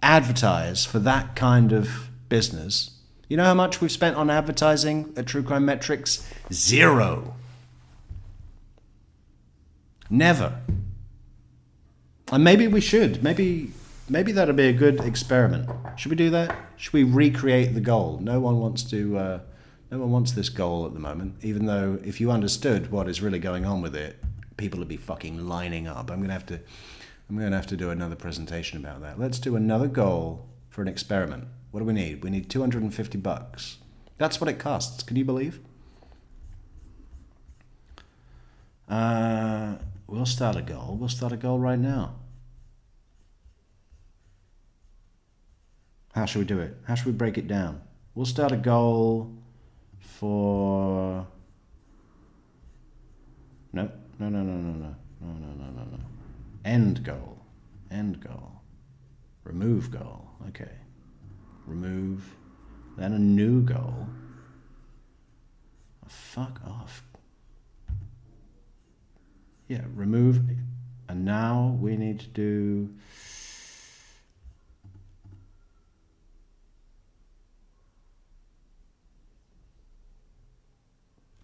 advertise for that kind of business, you know how much we've spent on advertising at True Crime Metrix? 0. Never. And maybe we should. Maybe that'll be a good experiment. Should we do that? Should we recreate the goal? No one wants this goal at the moment, even though if you understood what is really going on with it, people would be fucking lining up. I'm gonna have to do another presentation about that. Let's do another goal for an experiment. What do we need? We need $250. That's what it costs. Can you believe? We'll start a goal. We'll start a goal right now. How should we do it? How should we break it down? We'll start a goal for... No. End goal. Remove goal. Okay. Remove. Then a new goal. Oh, fuck off. Yeah, remove. And now we need to do...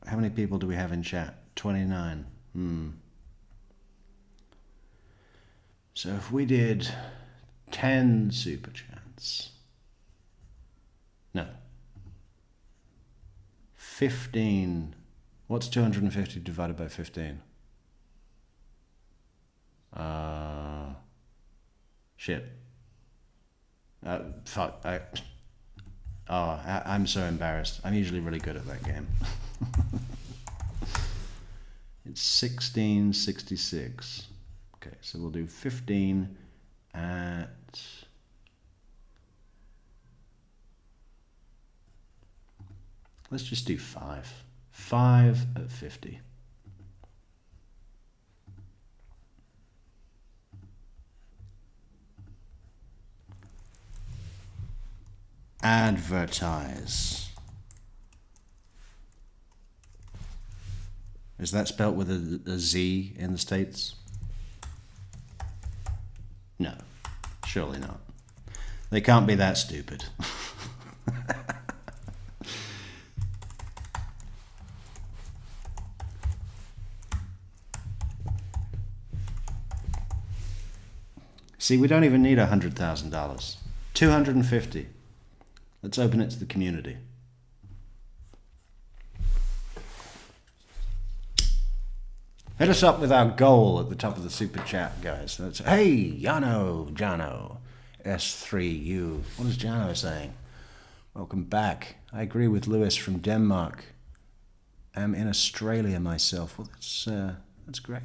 How many people do we have in chat? 29. So if we did 10 super chats. No. 15. What's 250 divided by 15? Shit. Fuck. I'm so embarrassed. I'm usually really good at that game. It's 1666. Okay, so we'll do 15 at... Let's just do 5. 5 at 50. Advertise. Is that spelt with a Z in the States? No, surely not. They can't be that stupid. See, we don't even need $100,000. 250. Let's open it to the community. Hit us up with our goal at the top of the super chat, guys. That's, hey, Jano, S3U. What is Jano saying? Welcome back. I agree with Lewis from Denmark. I'm in Australia myself. Well, that's great.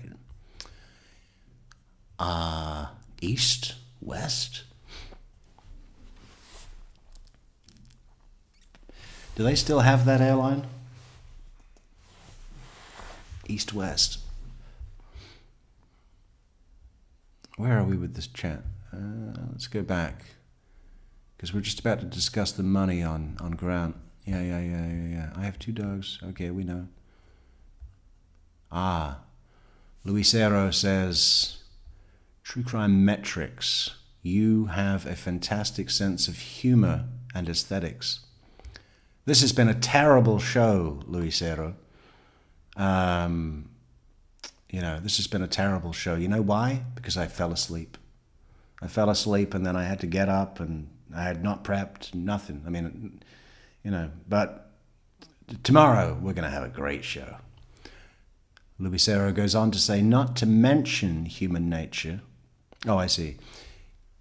East, west. Do they still have that airline? East, west. Where are we with this chat? Let's go back. Because we're just about to discuss the money on Grant. Yeah. I have 2 dogs. Okay, we know. Luisero says, True Crime Metrix. You have a fantastic sense of humor and aesthetics. This has been a terrible show, Luisero. This has been a terrible show. You know why? Because I fell asleep. I fell asleep and then I had to get up and I had not prepped, nothing. I mean, but tomorrow we're going to have a great show. Luisero goes on to say, not to mention human nature. Oh, I see.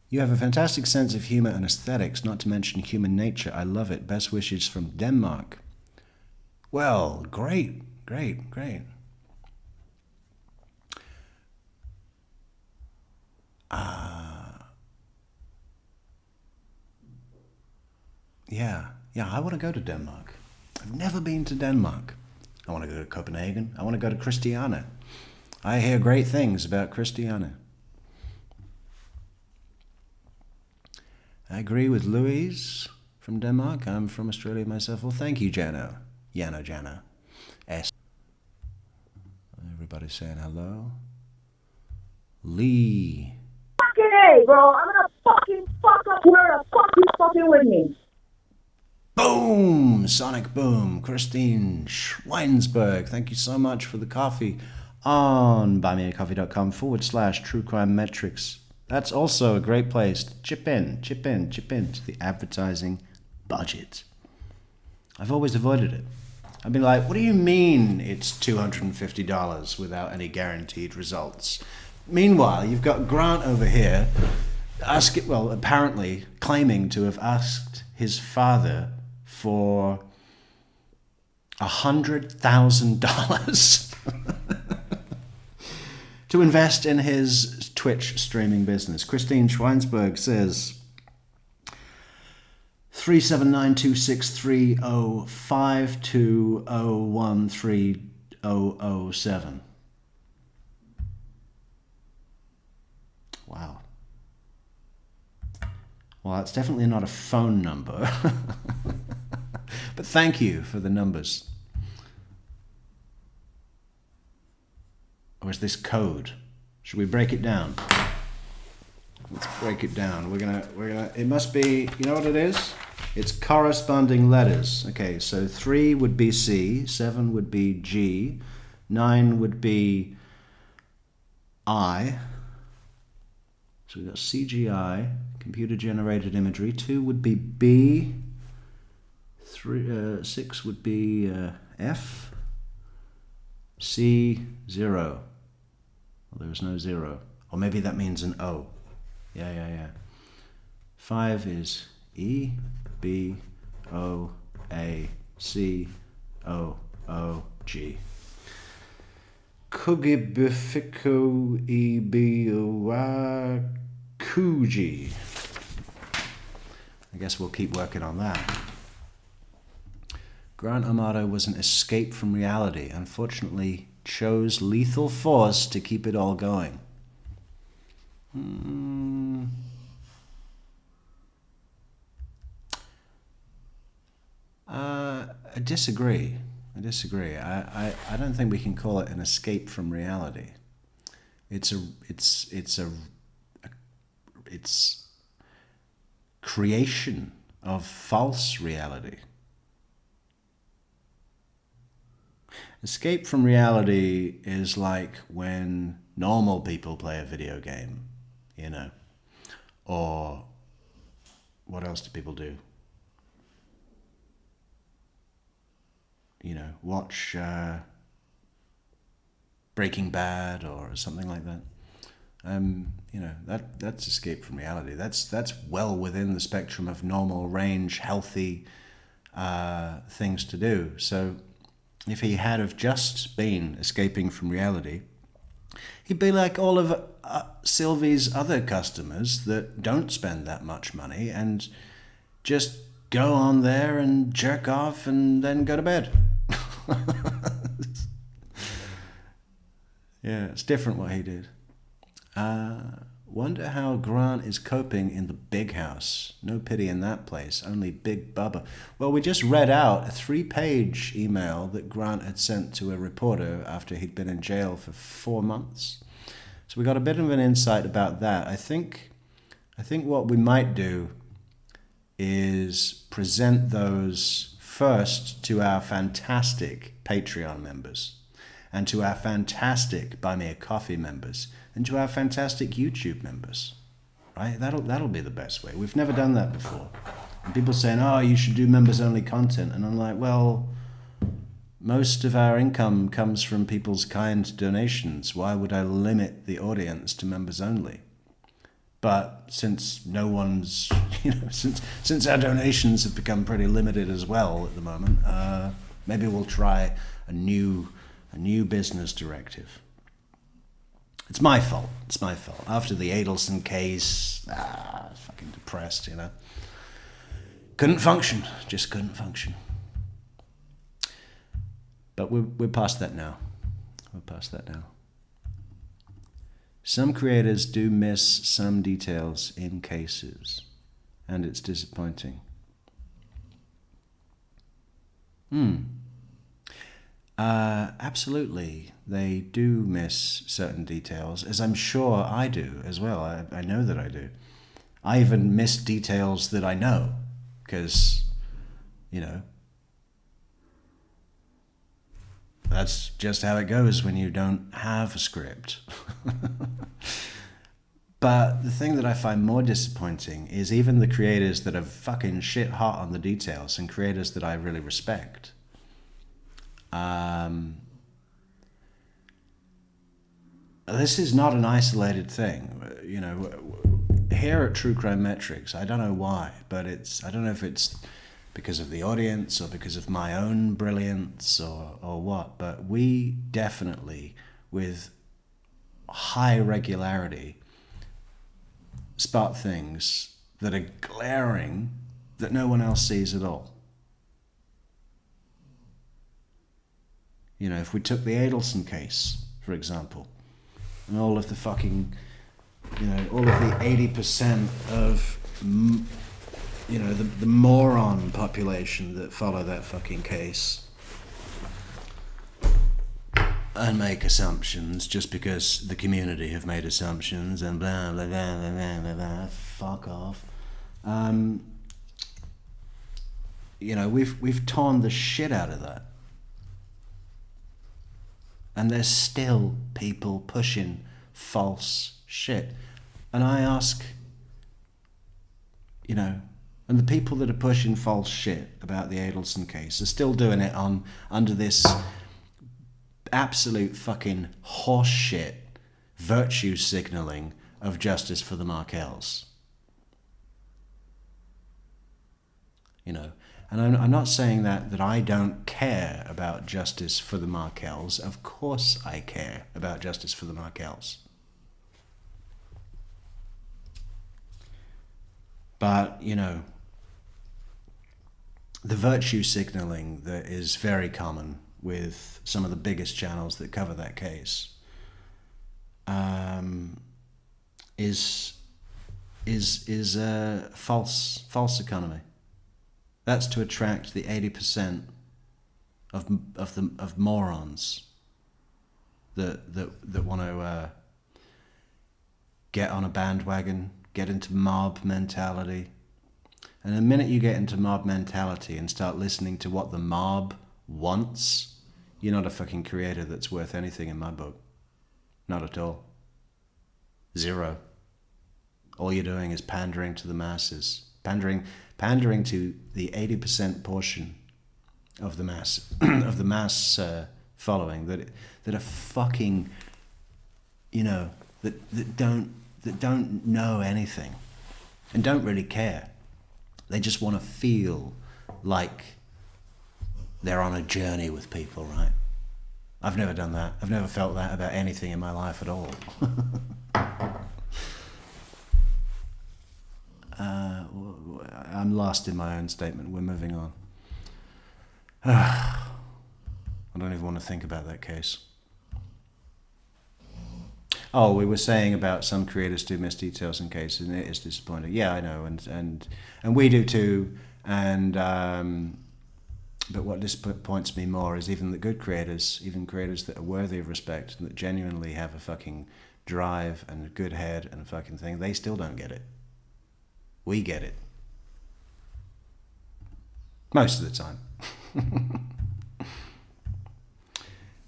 You have a fantastic sense of humor and aesthetics, not to mention human nature. I love it. Best wishes from Denmark. Well, great. Yeah, I want to go to Denmark. I've never been to Denmark. I want to go to Copenhagen. I want to go to Christiania. I hear great things about Christiania. I agree with Louise from Denmark. I'm from Australia myself. Well, thank you, Jano. Jano. S. Everybody's saying hello. Lee. Fucking A, bro. I'm gonna fucking fuck up where the fuck you fucking with me. Boom! Sonic boom. Christine Schweinsberg. Thank you so much for the coffee on buymeacoffee.com/True Crime Metrix. That's also a great place to chip in to the advertising budget. I've always avoided it. I've been like, what do you mean it's $250 without any guaranteed results? Meanwhile, you've got Grant over here apparently claiming to have asked his father for $100,000 to invest in his Twitch streaming business. Christine Schweinsberg says 379263052013007. Wow. Well, that's definitely not a phone number. But thank you for the numbers. Or is this code? Should we break it down? Let's break it down. We're gonna, it must be, you know what it is? It's corresponding letters. Okay, so 3 would be C, 7 would be G, 9 would be I. So we've got CGI, computer generated imagery. 2 would be B, 6 would be F, C, 0. Well, there's no 0. Or maybe that means an O. Yeah. 5 is E, B, O, A, C, O, O, G. Kugibifiko Ibiwakuji. I guess we'll keep working on that. Grant Amato was an escape from reality. Unfortunately, chose lethal force to keep it all going. I disagree. I don't think we can call it an escape from reality. It's creation of false reality. Escape from reality is like when normal people play a video game, you know, or what else do people do? You know, watch Breaking Bad or something like that. You know, that's escape from reality. That's well within the spectrum of normal range, healthy things to do. So if he had have just been escaping from reality, he'd be like all of Sylvie's other customers that don't spend that much money and just go on there and jerk off and then go to bed. Yeah, it's different what he did. Wonder how Grant is coping in the big house. No pity in that place, only Big Bubba. Well, we just read out a 3-page email that Grant had sent to a reporter after he'd been in jail for 4 months. So we got a bit of an insight about that. I think what we might do is present those first to our fantastic Patreon members and to our fantastic Buy Me a Coffee members and to our fantastic YouTube members, right? That'll be the best way. We've never done that before. And people saying, oh, you should do members-only content. And I'm like, well, most of our income comes from people's kind donations. Why would I limit the audience to members only? But since no one's, since our donations have become pretty limited as well at the moment, maybe we'll try a new business directive. It's my fault. After the Adelson case, I was fucking depressed, Couldn't function. Just couldn't function. But we're past that now. Some creators do miss some details in cases, and it's disappointing. Absolutely. They do miss certain details, as I'm sure I do as well. I know that I do. I even miss details that I know, because, that's just how it goes when you don't have a script. But the thing that I find more disappointing is even the creators that are fucking shit hot on the details and creators that I really respect. This is not an isolated thing. Here at True Crime Metrix, I don't know why, but I don't know if it's because of the audience or because of my own brilliance or what, but we definitely, with high regularity, spot things that are glaring that no one else sees at all. If we took the Adelson case, for example, and all of the fucking, all of the 80% of, the moron population that follow that fucking case and make assumptions just because the community have made assumptions and blah, blah, blah, blah, blah, blah, blah, fuck off. We've torn the shit out of that. And there's still people pushing false shit. And I ask, and the people that are pushing false shit about the Adelson case are still doing it under this absolute fucking horse shit virtue signaling of justice for the Markells. And I'm not saying that I don't care about justice for the Markells. Of course I care about justice for the Markells. But, the virtue signaling that is very common with some of the biggest channels that cover that case is a false economy. That's to attract the 80% of morons that want to get on a bandwagon, get into mob mentality. And the minute you get into mob mentality and start listening to what the mob wants, you're not a fucking creator that's worth anything in my book. Not at all. Zero. All you're doing is pandering to the masses. Pandering to the 80% portion of the mass following that are fucking, that don't know anything and don't really care. They just want to feel like they're on a journey with people, right? I've never done that. I've never felt that about anything in my life at all. I'm lost in my own statement. We're moving on. I don't even want to think about that case. Oh, we were saying about some creators do miss details in cases, and it is disappointing. Yeah, I know, and we do too. And but what disappoints me more is even the good creators, even creators that are worthy of respect and that genuinely have a fucking drive and a good head and a fucking thing, they still don't get it. We get it. Most of the time.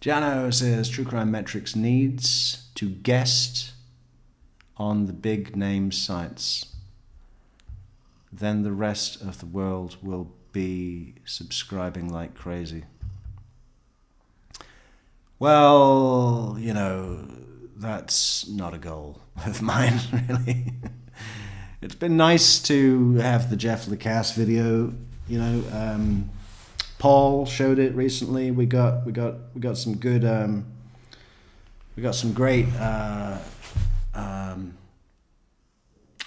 Jano says, True Crime Metrix needs to guest on the big name sites. Then the rest of the world will be subscribing like crazy. Well, you know, that's not a goal of mine, really. It's been nice to have the Jeff LeCasse video, you know. Paul showed it recently. We got some good we got some great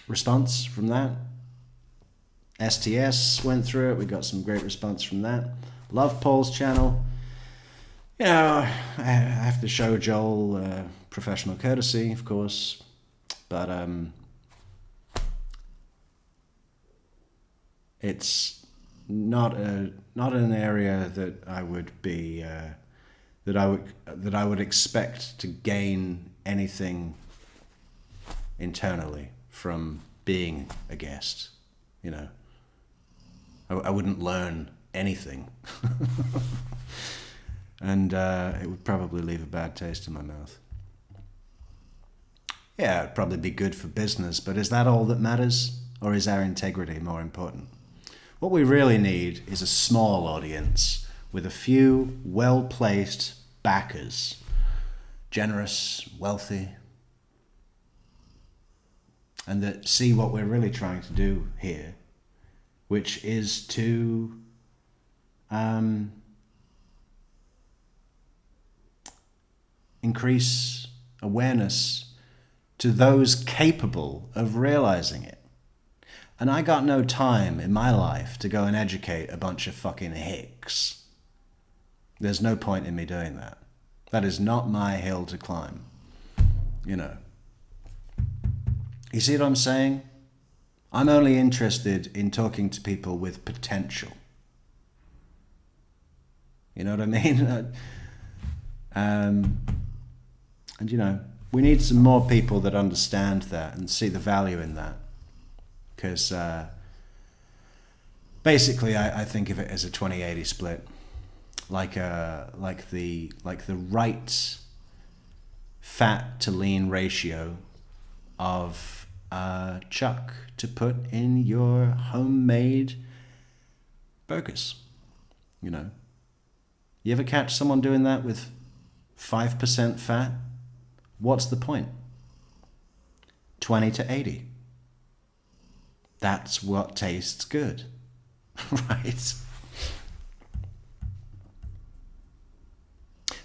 response from that. STS went through it. We got some great response from that. Love Paul's channel. You know, I have to show Joel professional courtesy, of course, but it's not an area that I would be that I would expect to gain anything internally from being a guest. You know, I wouldn't learn anything, and it would probably leave a bad taste in my mouth. Yeah, it'd probably be good for business, but is that all that matters, or is our integrity more important? What we really need is a small audience with a few well-placed backers, generous, wealthy, and that see what we're really trying to do here, which is to increase awareness to those capable of realizing it. And I got no time in my life to go and educate a bunch of fucking hicks. There's no point in me doing that. That is not my hill to climb. You know. You see what I'm saying? I'm only interested in talking to people with potential. You know what I mean? And you know, we need some more people that understand that and see the value in that. Because basically, I think of it as a 20-80 split, like the right fat to lean ratio of chuck to put in your homemade burgers. You know, you ever catch someone doing that with 5% fat? What's the point? 20 to 80. That's what tastes good, right?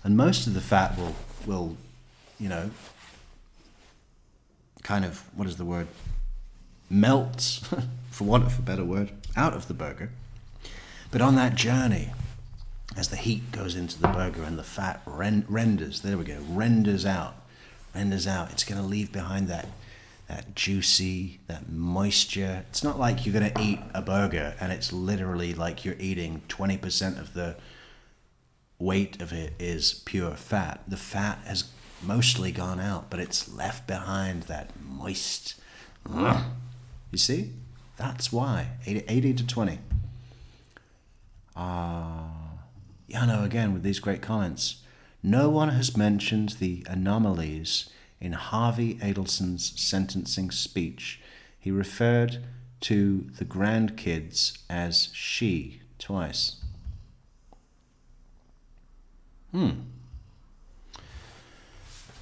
And most of the fat will, you know, kind of, what is the word? Melt, for want of a better word, out of the burger. But on that journey, as the heat goes into the burger and the fat renders, there we go, renders out, it's going to leave behind that juicy, that moisture. It's not like you're going to eat a burger and it's literally like you're eating 20% of the weight of it is pure fat. The fat has mostly gone out, but it's left behind that moist. You see? That's why. 80 to 20. Yano again with these great comments. No one has mentioned the anomalies in Harvey Adelson's sentencing speech. He referred to the grandkids as she twice.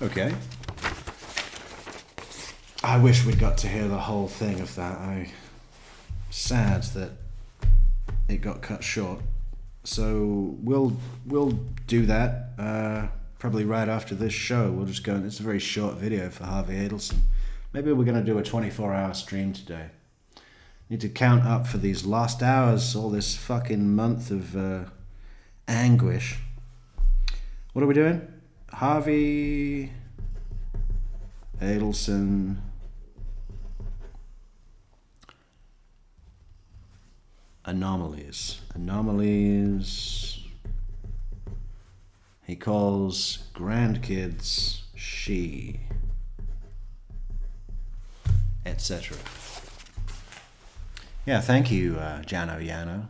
Okay. I wish we'd got to hear the whole thing of that. Sad that it got cut short. So we'll do that probably right after this show. We'll just go. It's a very short video for Harvey Adelson. Maybe we're going to do a 24-hour stream today. Need to count up for these lost hours, all this fucking month of anguish. What are we doing? Harvey Adelson anomalies. He calls grandkids she, etc. Yeah, thank you, Jano Yano.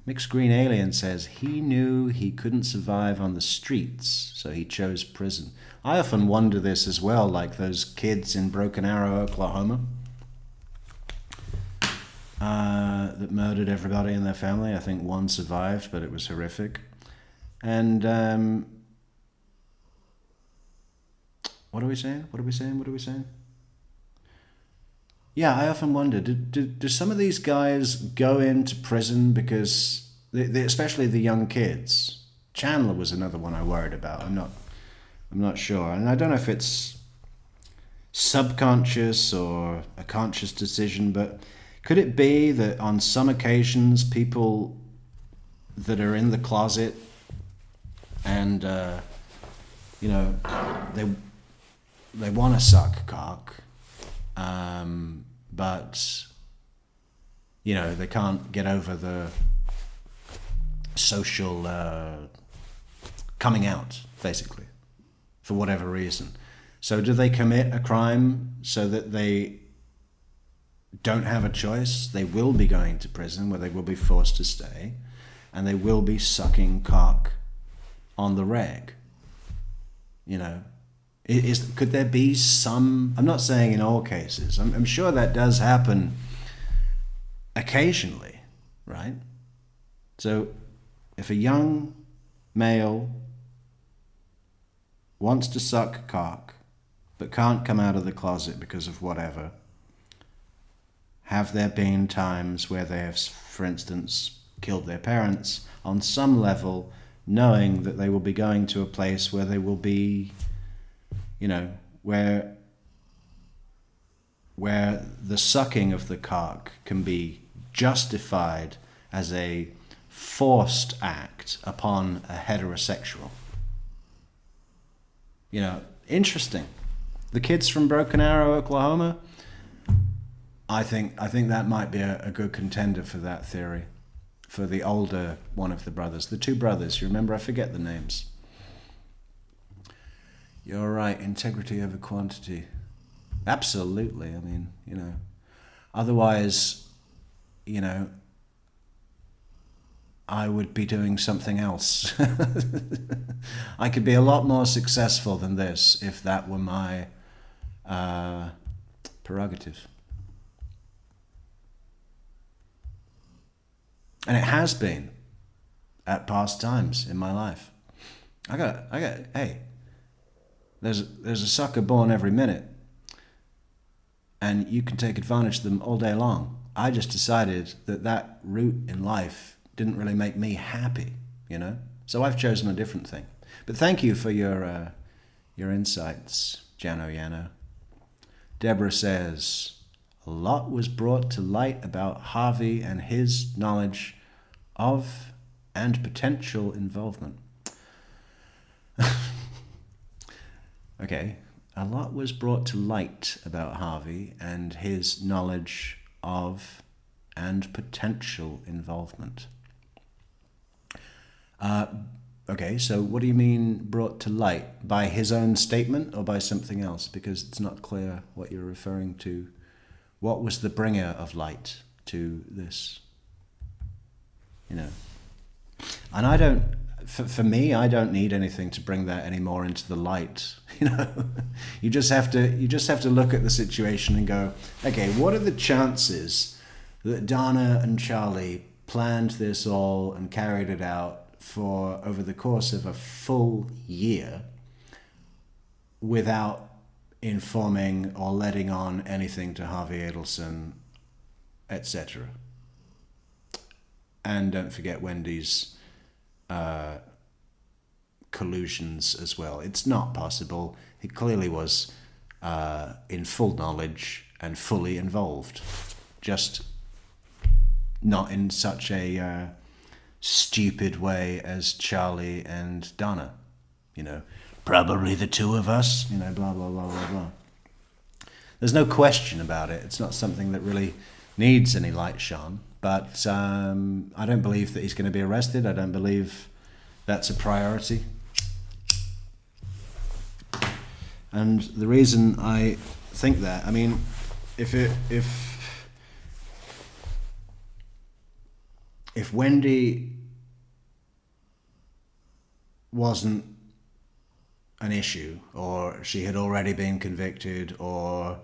Mixed Green Alien says he knew he couldn't survive on the streets, so he chose prison. I often wonder this as well, like those kids in Broken Arrow, Oklahoma, that murdered everybody in their family. I think one survived, but it was horrific. And what are we saying? Yeah, I often wonder, do some of these guys go into prison because, especially the young kids? Chandler was another one I worried about. I'm not sure. And I don't know if it's subconscious or a conscious decision, but could it be that on some occasions people that are in the closet and, they want to suck cock, but they can't get over the social coming out, basically, for whatever reason. So do they commit a crime so that they don't have a choice? They will be going to prison where they will be forced to stay, and they will be sucking cock on the reg. Could there be some? I'm not saying in all cases. I'm sure that does happen occasionally, right? So if a young male wants to suck cock but can't come out of the closet because of whatever, have there been times where they have, for instance, killed their parents on some level, knowing that they will be going to a place where they will be, where the sucking of the cock can be justified as a forced act upon a heterosexual? Interesting. The kids from Broken Arrow, Oklahoma, I think that might be a good contender for that theory, for the older one of the brothers. The two brothers, you remember? I forget the names. You're right, integrity over quantity. Absolutely. I mean, otherwise, I would be doing something else. I could be a lot more successful than this if that were my prerogative. And it has been at past times in my life. Hey, there's a sucker born every minute, and you can take advantage of them all day long. I just decided that route in life didn't really make me happy, So I've chosen a different thing. But thank you for your insights, Jano Yano. Deborah says, a lot was brought to light about Harvey and his knowledge of and potential involvement. Okay, a lot was brought to light about Harvey and his knowledge of and potential involvement. Okay, so what do you mean brought to light? By his own statement or by something else? Because it's not clear what you're referring to. What was the bringer of light to this? And I don't, for me, I don't need anything to bring that any more into the light. You just have to look at the situation and go, okay, what are the chances that Donna and Charlie planned this all and carried it out for over the course of a full year without informing or letting on anything to Harvey Adelson, etc.? And don't forget Wendy's collusions as well. It's not possible. He clearly was in full knowledge and fully involved. Just not in such a stupid way as Charlie and Donna. You know, probably the two of us, you know, blah, blah, blah, blah, blah. There's no question about it. It's not something that really needs any light shone. But I don't believe that he's going to be arrested. I don't believe that's a priority. And the reason I think that, I mean, if Wendy wasn't an issue, or she had already been convicted, or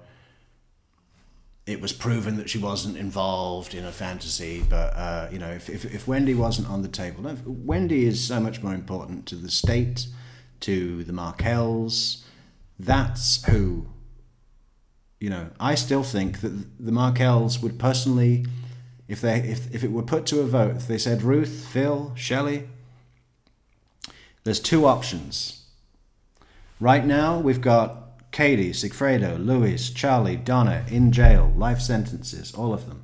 it was proven that she wasn't involved in a fantasy, but you know, if Wendy wasn't on the table, no, Wendy is so much more important to the state, to the Markells. That's who, you know, I still think that the Markells would personally, if it were put to a vote, if they said Ruth, Phil, Shelley, there's two options. Right now, we've got Katie, Sigfredo, Louis, Charlie, Donna in jail, life sentences, all of them.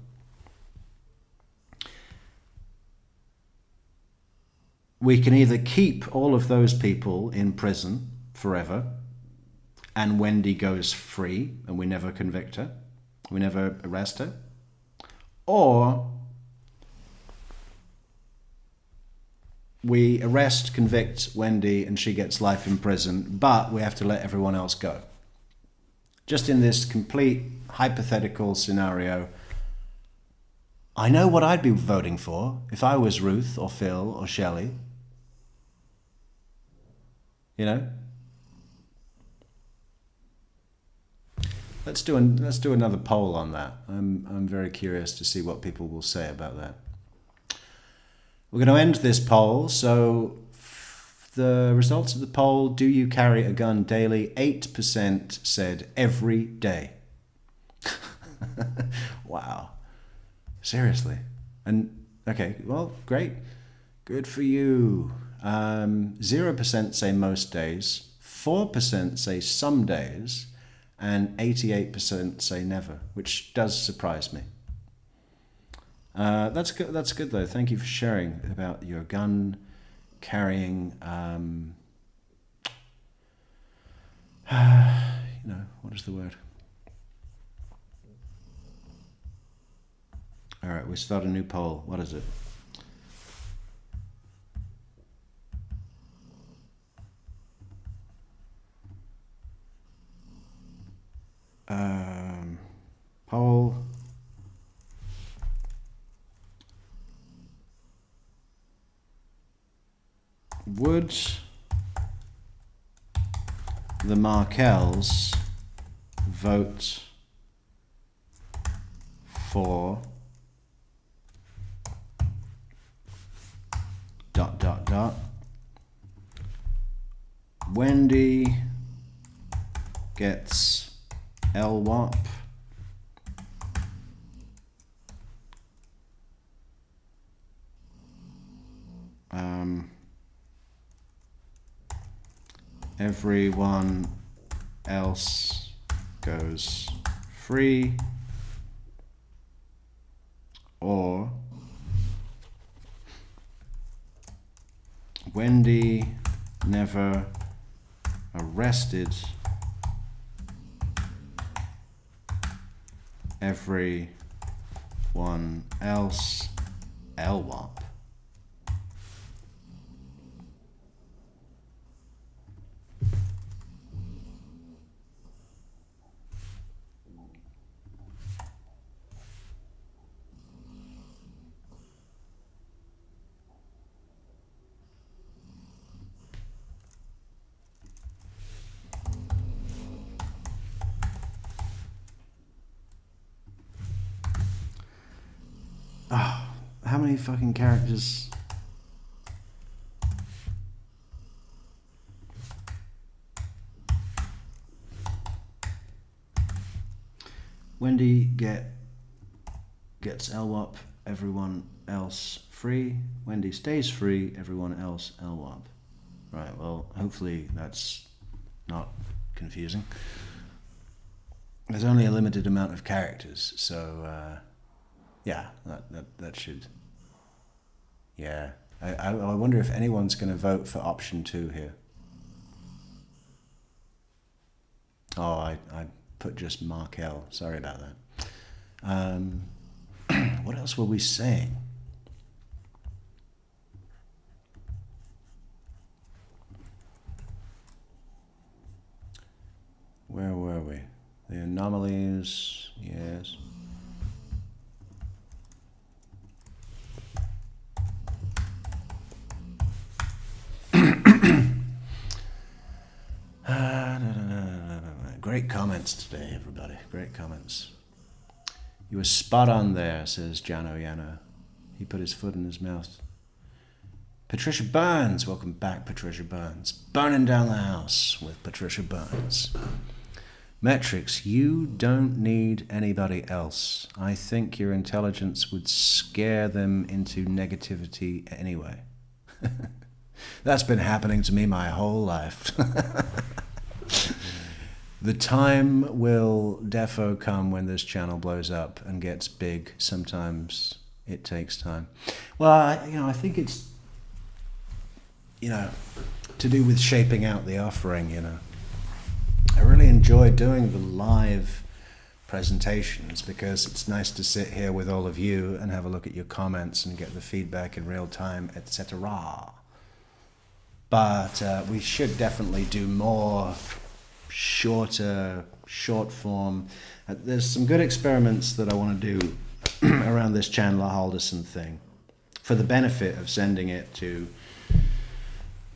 We can either keep all of those people in prison forever, and Wendy goes free, and we never convict her, we never arrest her, or we arrest, convict Wendy, and she gets life in prison, but we have to let everyone else go. Just in this complete hypothetical scenario, I know what I'd be voting for if I was Ruth or Phil or Shelley. You know? Let's do another poll on that. I'm very curious to see what people will say about that. We're going to end this poll. So the results of the poll: do you carry a gun daily? 8% said every day. Wow. Seriously. And okay, well, great. Good for you. 0% say most days. 4% say some days. And 88% say never, which does surprise me. That's good. That's good, though. Thank you for sharing about your gun carrying. What is the word? All right, we start a new poll. What is it? Poll. Would the Markells vote for ... Wendy gets LWAP. Everyone else goes free, or Wendy never arrested, everyone else LWAP. Oh, how many fucking characters? Wendy gets LWAP, everyone else free. Wendy stays free. Everyone else LWAP. Right, well, hopefully that's not confusing. There's only a limited amount of characters, so yeah, that should. Yeah, I wonder if anyone's going to vote for option 2 here. Oh, I put just Mark L. Sorry about that. What else were we saying? Where were we? The anomalies, yes. Great comments today, everybody. Great comments. You were spot on there, says Jano Yano. He put his foot in his mouth. Patricia Burns, welcome back, Patricia Burns. Burning down the house with Patricia Burns. Metrix, you don't need anybody else. I think your intelligence would scare them into negativity anyway. That's been happening to me my whole life. The time will defo come when this channel blows up and gets big. Sometimes it takes time. Well, I think it's, to do with shaping out the offering, I really enjoy doing the live presentations because it's nice to sit here with all of you and have a look at your comments and get the feedback in real time, etc. But we should definitely do more short form. There's some good experiments that I want to do around this Chandler Halderson thing for the benefit of sending it to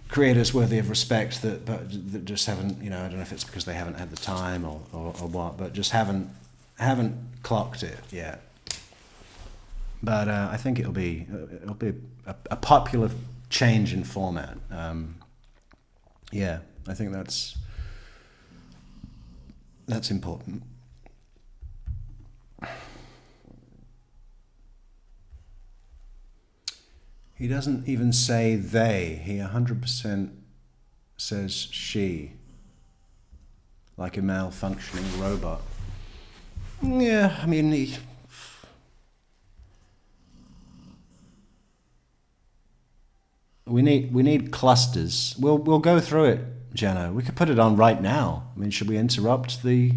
creators worthy of respect that just haven't, I don't know if it's because they haven't had the time or what, but just haven't clocked it yet. But I think it'll be a popular change in format. Yeah, I think that's important. He doesn't even say they. He 100% says she. Like a malfunctioning robot. Yeah, I mean, we need clusters. We'll go through it, Jano. We could put it on right now. I mean, should we interrupt the...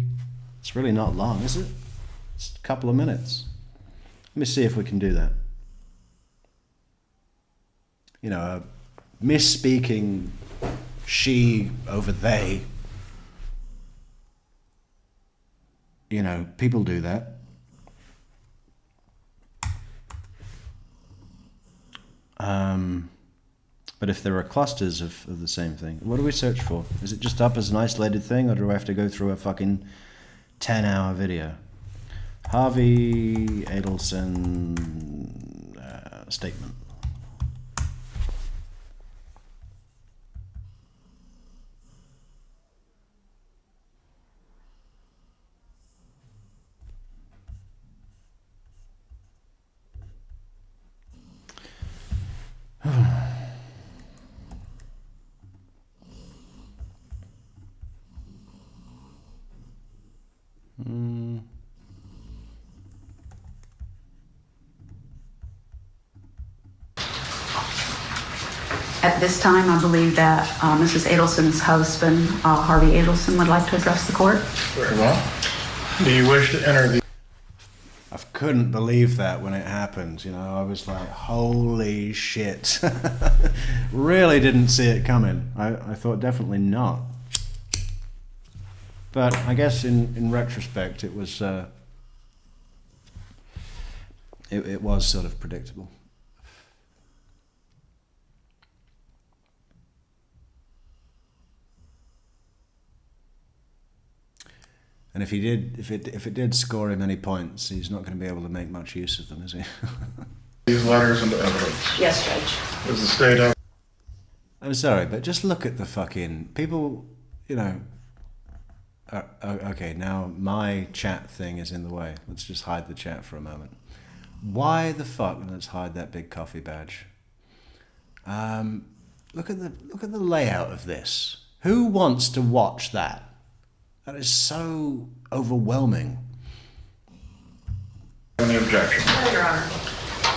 It's really not long, is it? It's a couple of minutes. Let me see if we can do that. Misspeaking she over they. People do that. But if there are clusters of the same thing, what do we search for? Is it just up as an isolated thing, or do I have to go through a fucking 10-hour video? Harvey Adelson statement. At this time, I believe that Mrs. Adelson's husband, Harvey Adelson, would like to address the court. Very well. Do you wish to enter the... I couldn't believe that when it happened. I was like, holy shit. Really didn't see it coming. I thought definitely not. But I guess in retrospect, it was it was sort of predictable. And if it did score him any points, he's not going to be able to make much use of them, is he? these letters into evidence? Yes, Judge. Does the state have... I'm sorry, but just look at the fucking people, okay, now my chat thing is in the way. Let's just hide the chat for a moment. Why the fuck? Let's hide that big coffee badge. Look at the layout of this. Who wants to watch that? That is so overwhelming. Any objection? No, Your Honor.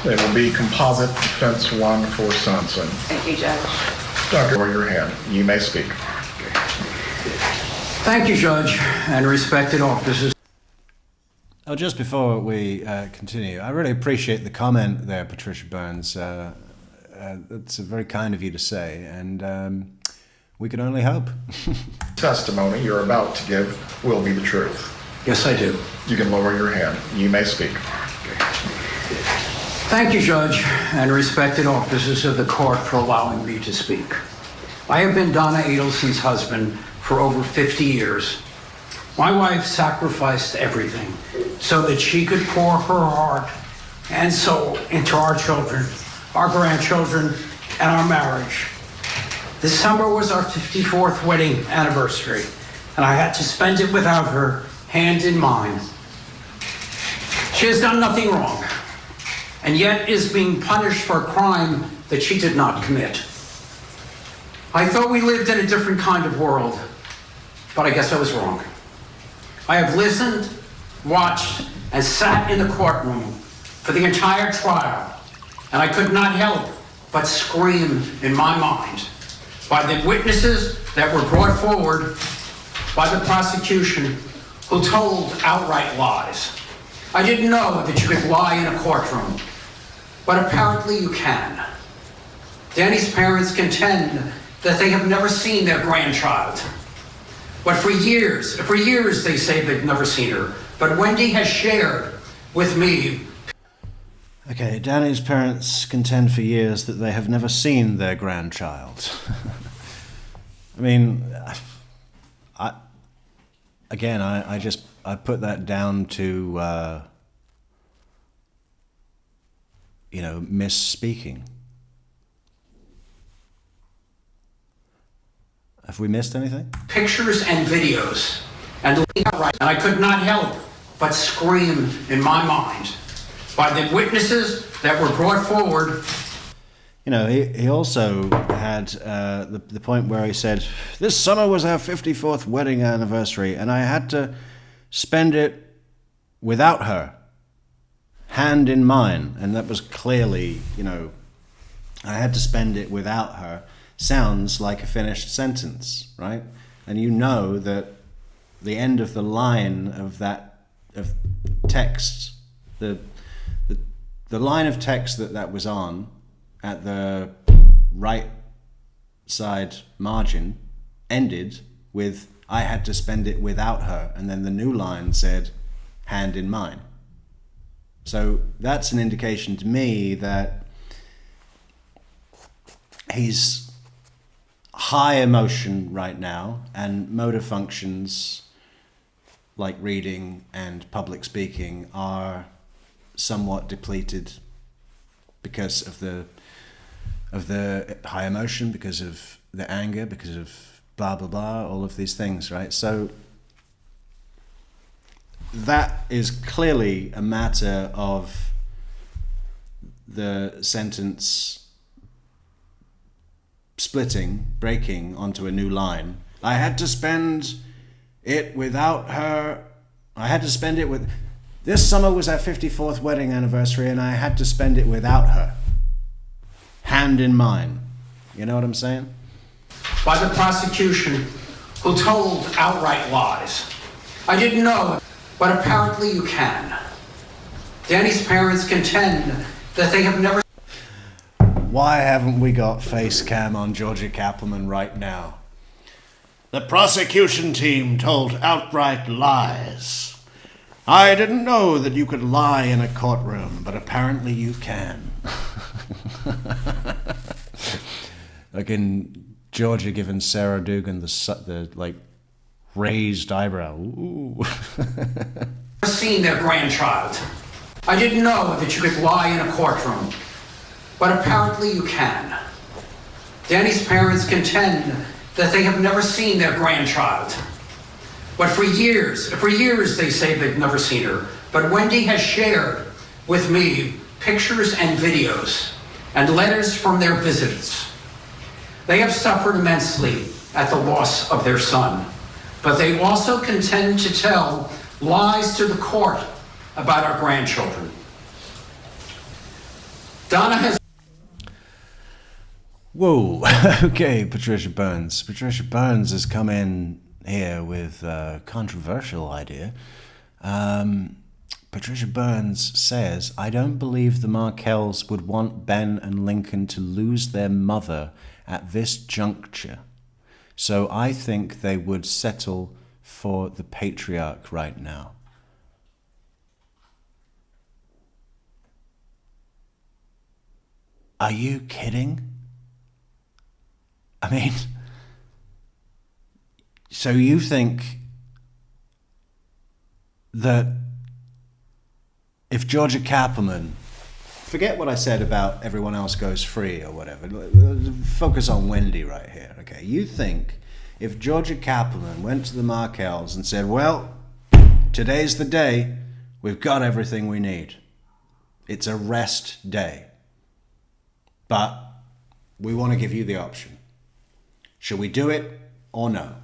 They will be composite defense 1 for Sonson. Thank you, Judge. Doctor, lower your hand. You may speak. Thank you, Judge, and respected officers. Oh, just before we continue, I really appreciate the comment there, Patricia Burns. That's very kind of you to say, and we can only hope. Testimony you're about to give will be the truth. Yes, I do. You can lower your hand. You may speak. Thank you, Judge, and respected officers of the court for allowing me to speak. I have been Donna Adelson's husband for over 50 years. My wife sacrificed everything so that she could pour her heart and soul into our children, our grandchildren, and our marriage. This summer was our 54th wedding anniversary, and I had to spend it without her, hand in mine. She has done nothing wrong, and yet is being punished for a crime that she did not commit. I thought we lived in a different kind of world, but I guess I was wrong. I have listened, watched, and sat in the courtroom for the entire trial, and I could not help but scream in my mind by the witnesses that were brought forward by the prosecution who told outright lies. I didn't know that you could lie in a courtroom, but apparently you can. Danny's parents contend that they have never seen their grandchild. But for years they say they've never seen her. But Wendy has shared with me. Okay, Danny's parents contend for years that they have never seen their grandchild. I mean, I put that down to, misspeaking. Have we missed anything? Pictures and videos, and I could not help but scream in my mind by the witnesses that were brought forward. You know, he also had the point where he said, this summer was our 54th wedding anniversary, and I had to spend it without her, hand in mine. And that was clearly, I had to spend it without her. Sounds like a finished sentence, right? And you know that the end of the line of text, the line of text that was on at the right side margin ended with, I had to spend it without her, and then the new line said, hand in mine. So that's an indication to me that he's high emotion right now, and motor functions like reading and public speaking are somewhat depleted because of the high emotion, because of the anger, because of blah blah blah, all of these things, right? So that is clearly a matter of the sentence breaking onto a new line. I had to spend it without her. I had to spend it with... This summer was our 54th wedding anniversary, and I had to spend it without her. Hand in mine. You know what I'm saying? By the prosecution who told outright lies. I didn't know, but apparently you can. Danny's parents contend that they have never... Why haven't we got face cam on Georgia Kappelman right now? The prosecution team told outright lies. I didn't know that you could lie in a courtroom, but apparently you can. Like in Georgia giving Sarah Dugan the raised eyebrow. Ooh. Seen their grandchild. I didn't know that you could lie in a courtroom, but apparently you can. Danny's parents contend that they have never seen their grandchild. But for years they say they've never seen her. But Wendy has shared with me pictures and videos and letters from their visitors. They have suffered immensely at the loss of their son, but they also contend to tell lies to the court about our grandchildren. Donna has... Whoa, okay, Patricia Burns. Patricia Burns has come in here with a controversial idea. Patricia Burns says, I don't believe the Markells would want Ben and Lincoln to lose their mother at this juncture. So I think they would settle for the patriarch right now. Are you kidding? I mean, so you think that if Georgia Kappelman, forget what I said about everyone else goes free or whatever, focus on Wendy right here, okay? You think if Georgia Kappelman went to the Markells and said, well, today's the day, we've got everything we need. It's a rest day. But we want to give you the option. Should we do it or no?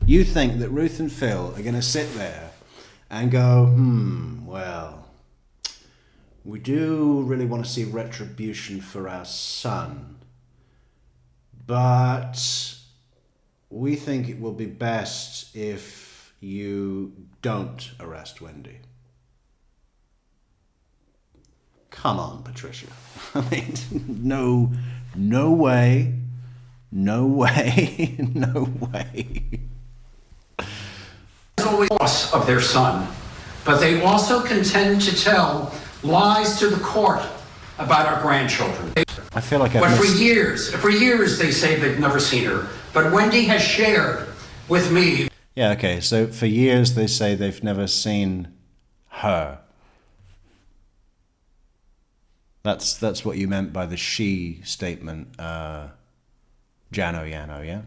You think that Ruth and Phil are going to sit there and go, well, we do really want to see retribution for our son, but we think it will be best if you don't arrest Wendy. Come on, Patricia. I mean, no way, no way, no way. Always loss of their son, but they also contend to tell lies to the court about our grandchildren. I feel like But for years they say they've never seen her. But Wendy has shared with me. Yeah, okay, so for years they say they've never seen her. That's what you meant by the she statement, Jano Yano, yeah?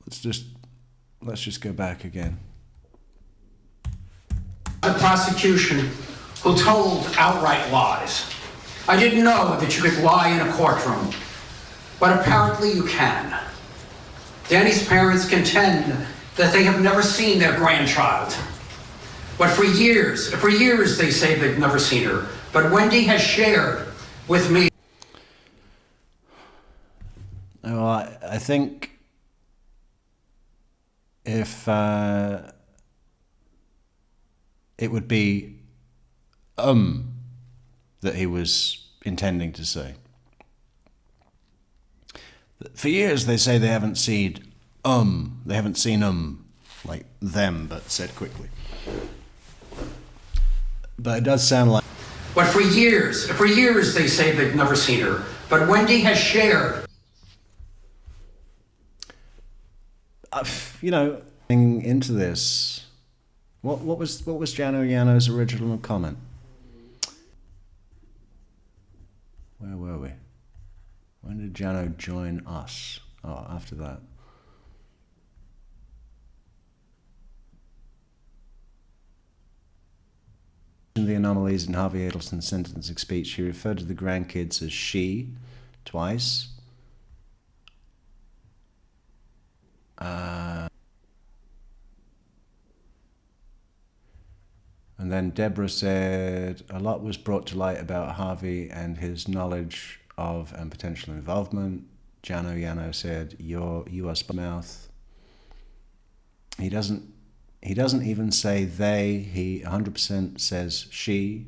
Let's just go back again. The prosecution who told outright lies. I didn't know that you could lie in a courtroom, but apparently you can. Danny's parents contend that they have never seen their grandchild. But for years they say they've never seen her. But Wendy has shared with me. Well, I think if it would be that he was intending to say. For years they say they haven't seen like them, but said quickly. But it does sound like. But for years they say they've never seen her. But Wendy has shared. Into this, what was Jano Yano's original comment? Where were we? When did Jano join us? Oh, after that. In the anomalies in Harvey Adelson's sentencing speech, he referred to the grandkids as she twice. And then Deborah said, a lot was brought to light about Harvey and his knowledge of and potential involvement. Jano Yano said, you are mouth. He doesn't even say they, he 100% says she.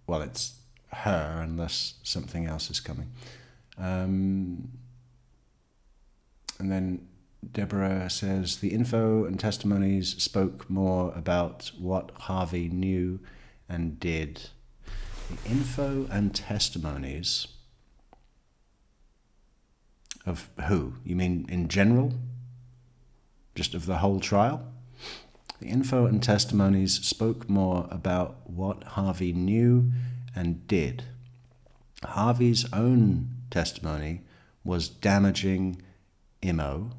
Well, it's her unless something else is coming. And then Deborah says, the info and testimonies spoke more about what Harvey knew and did. The info and testimonies of who? You mean in general? Just of the whole trial? The info and testimonies spoke more about what Harvey knew and did. Harvey's own testimony was damaging IMO.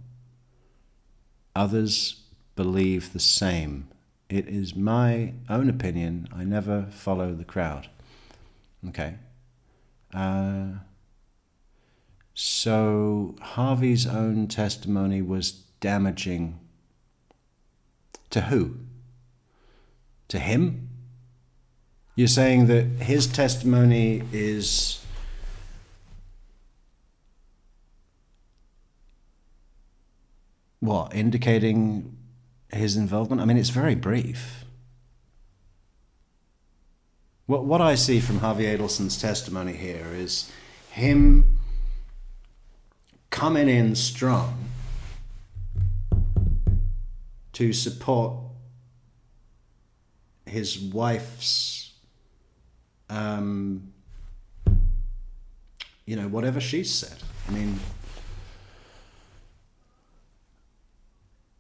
Others believe the same It is my own opinion. I never follow the crowd. Okay. So Harvey's own testimony was damaging to who? To him? You're saying that his testimony is what, indicating his involvement? I mean, it's very brief. What I see from Harvey Adelson's testimony here is him coming in strong to support his wife's, whatever she said. I mean,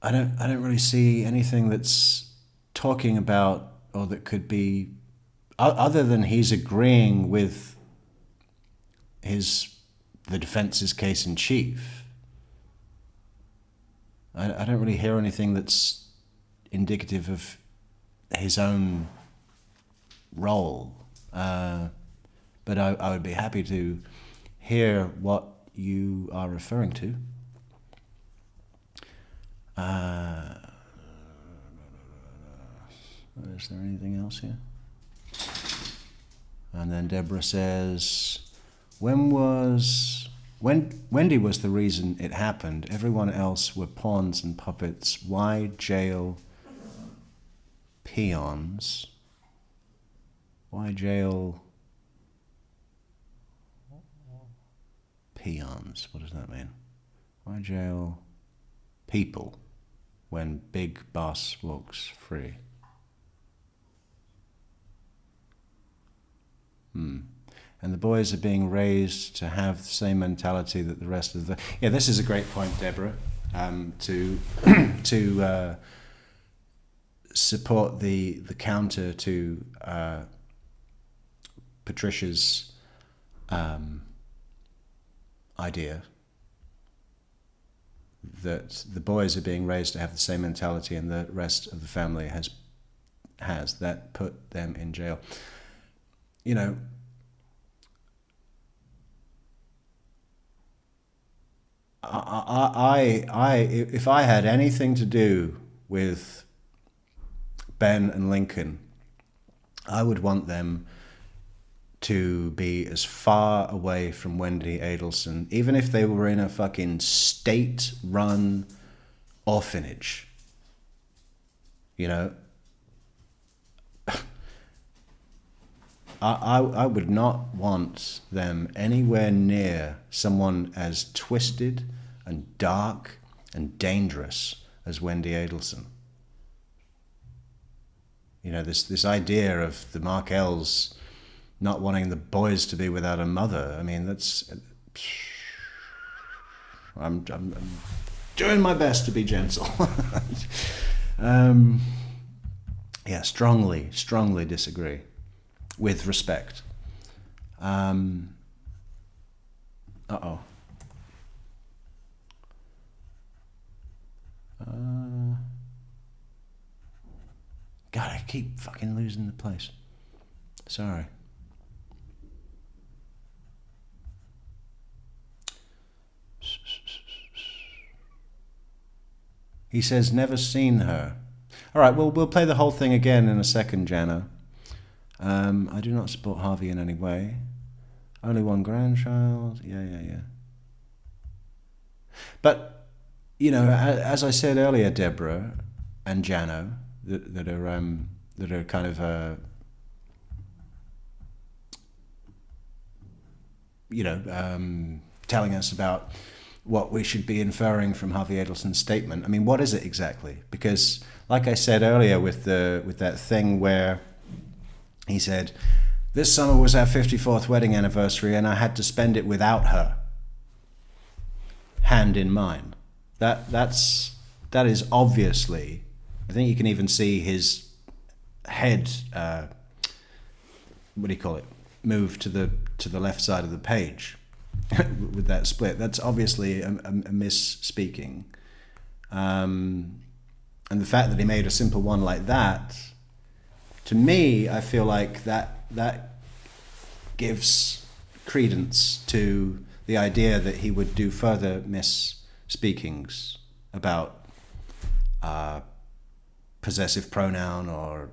I don't really see anything that's talking about, or that could be, other than he's agreeing with the defense's case in chief. I don't really hear anything that's indicative of his own role. But I would be happy to hear what you are referring to. Is there anything else here? And then Deborah says, Wendy was the reason it happened. Everyone else were pawns and puppets. Why jail peons? Why jail peons? What does that mean? Why jail people when big boss walks free? And the boys are being raised to have the same mentality that the rest of the... Yeah, this is a great point, Deborah, to support the counter to Patricia's idea that the boys are being raised to have the same mentality and the rest of the family has. That put them in jail. You know, if I had anything to do with Ben and Lincoln, I would want them to be as far away from Wendy Adelson, even if they were in a fucking state-run orphanage. You know, I would not want them anywhere near someone as twisted and dark and dangerous as Wendy Adelson. You know, this idea of the Markells not wanting the boys to be without a mother. I mean, that's... I'm doing my best to be gentle. Yeah, strongly disagree. With respect. Uh-oh. God, I keep fucking losing the place. Sorry. He says, never seen her. All right, we'll play the whole thing again in a second, Jana. I do not support Harvey in any way. Only one grandchild. Yeah. But, you know, as I said earlier, Deborah and Jano, that are kind of, telling us about what we should be inferring from Harvey Adelson's statement. I mean, what is it exactly? Because, like I said earlier, with that thing where he said, this summer was our 54th wedding anniversary and I had to spend it without her. Hand in mind. That is obviously, I think you can even see his head, move to the left side of the page with that split. That's obviously a misspeaking. And the fact that he made a simple one like that, to me, I feel like that gives credence to the idea that he would do further misspeakings about possessive pronoun or,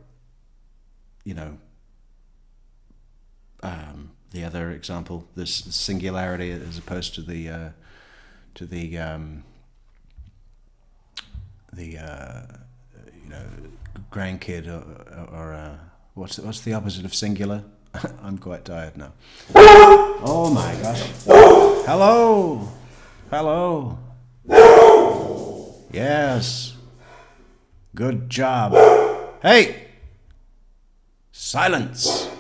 the other example, this singularity as opposed to the grandkid or what's the opposite of singular? I'm quite tired now. Oh my gosh! Hello. Yes. Good job. Hey! Silence!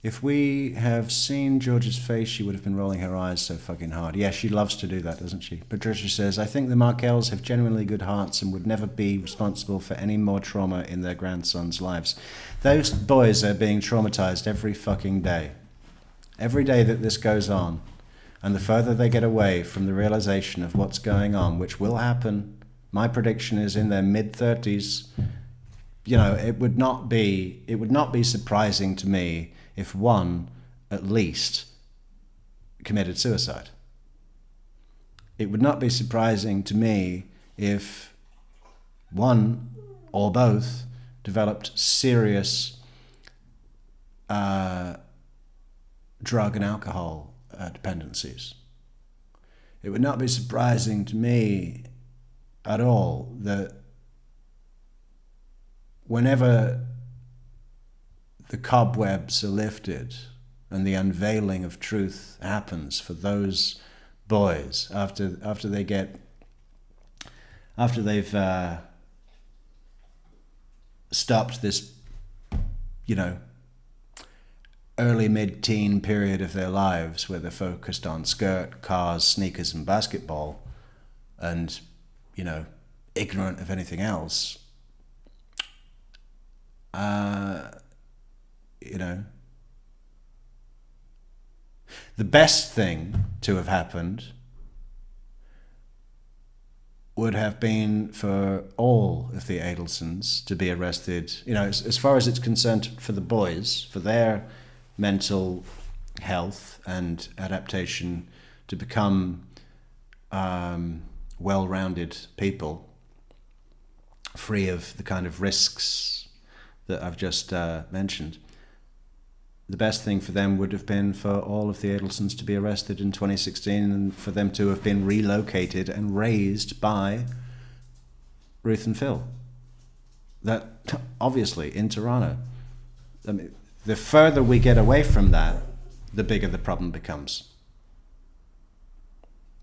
If we have seen George's face, she would have been rolling her eyes so fucking hard. Yeah, she loves to do that, doesn't she? Patricia says, I think the Markells have genuinely good hearts and would never be responsible for any more trauma in their grandsons' lives. Those boys are being traumatized every fucking day. Every day that this goes on. And the further they get away from the realization of what's going on, which will happen, my prediction is in their mid-30s, it would not be surprising to me if one, at least, committed suicide. It would not be surprising to me if one or both developed serious drug and alcohol dependencies. It would not be surprising to me at all that whenever the cobwebs are lifted and the unveiling of truth happens for those boys after they've stopped this early mid-teen period of their lives where they're focused on skirt, cars, sneakers and basketball and ignorant of anything else. The best thing to have happened would have been for all of the Adelsons to be arrested, as far as it's concerned for the boys, for their mental health and adaptation to become well-rounded people, free of the kind of risks that I've just mentioned. The best thing for them would have been for all of the Adelsons to be arrested in 2016 and for them to have been relocated and raised by Ruth and Phil. That, obviously, in Toronto. I mean, the further we get away from that, the bigger the problem becomes.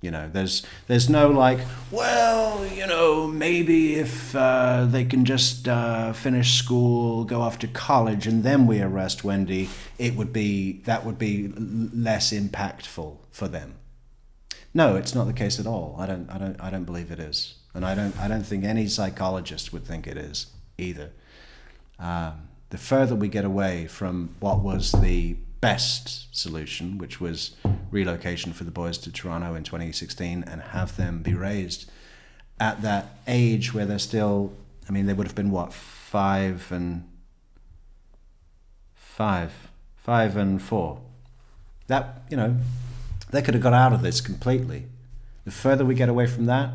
There's no maybe if they can just finish school, go off to college, and then we arrest Wendy, that would be less impactful for them. No, it's not the case at all. I don't believe it is, and I don't think any psychologist would think it is either. The further we get away from what was the best solution, which was relocation for the boys to Toronto in 2016 and have them be raised at that age where they're still, they would have been what, 5 and 4. That, they could have got out of this completely. The further we get away from that,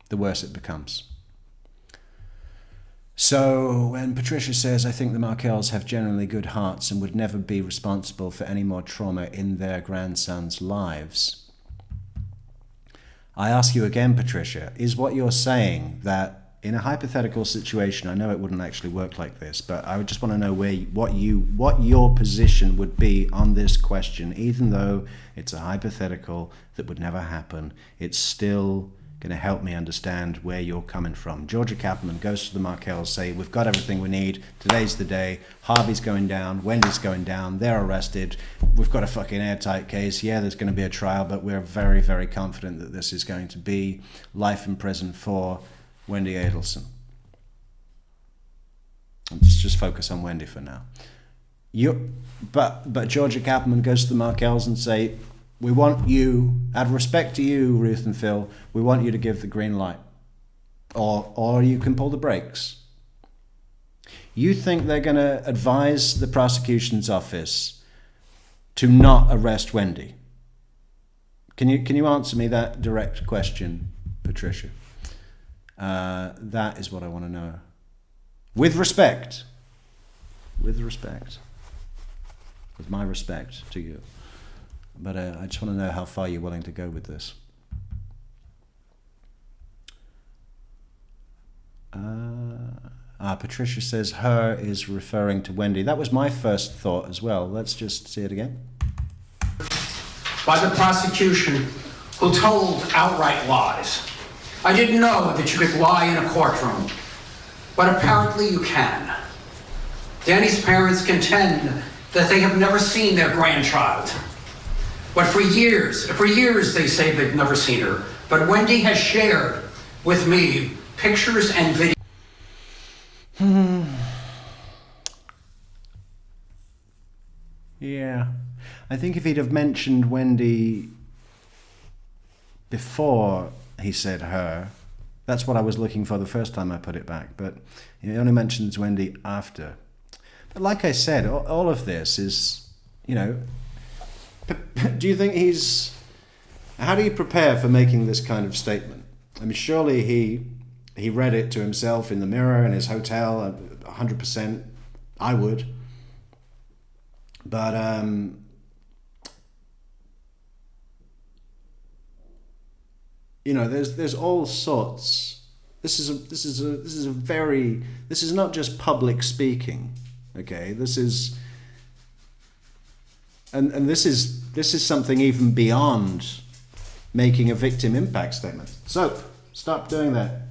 the worse it becomes. So when Patricia says, I think the Markells have generally good hearts and would never be responsible for any more trauma in their grandsons' lives, I ask you again, Patricia, is what you're saying that in a hypothetical situation, I know it wouldn't actually work like this, but I would just want to know what your position would be on this question, even though it's a hypothetical that would never happen, it's still going to help me understand where you're coming from. Georgia Kaplan goes to the Markells, say, we've got everything we need, today's the day, Harvey's going down, Wendy's going down, they're arrested, we've got a fucking airtight case, yeah, there's going to be a trial, but we're very, very confident that this is going to be life in prison for Wendy Adelson. Let's just focus on Wendy for now. But Georgia Cappelman goes to the Markells and say, we want you, out of respect to you, Ruth and Phil, we want you to give the green light. Or you can pull the brakes. You think they're going to advise the prosecution's office to not arrest Wendy? Can you answer me that direct question, Patricia? That is what I want to know. With respect. With respect. With my respect to you. But I just want to know how far you're willing to go with this. Patricia says her is referring to Wendy. That was my first thought as well. Let's just see it again. By the prosecution, who told outright lies. I didn't know that you could lie in a courtroom, but apparently you can. Danny's parents contend that they have never seen their grandchild. But for years they say they've never seen her. But Wendy has shared with me pictures and videos. Yeah. I think if he'd have mentioned Wendy before he said her, that's what I was looking for the first time I put it back. But he only mentions Wendy after. But like I said, all of this is, you know, do you think how do you prepare for making this kind of statement? I mean, surely he read it to himself in the mirror in his hotel, 100%. I would. But you know, there's all sorts. This is not just public speaking, okay? This is something even beyond making a victim impact statement. So stop doing that.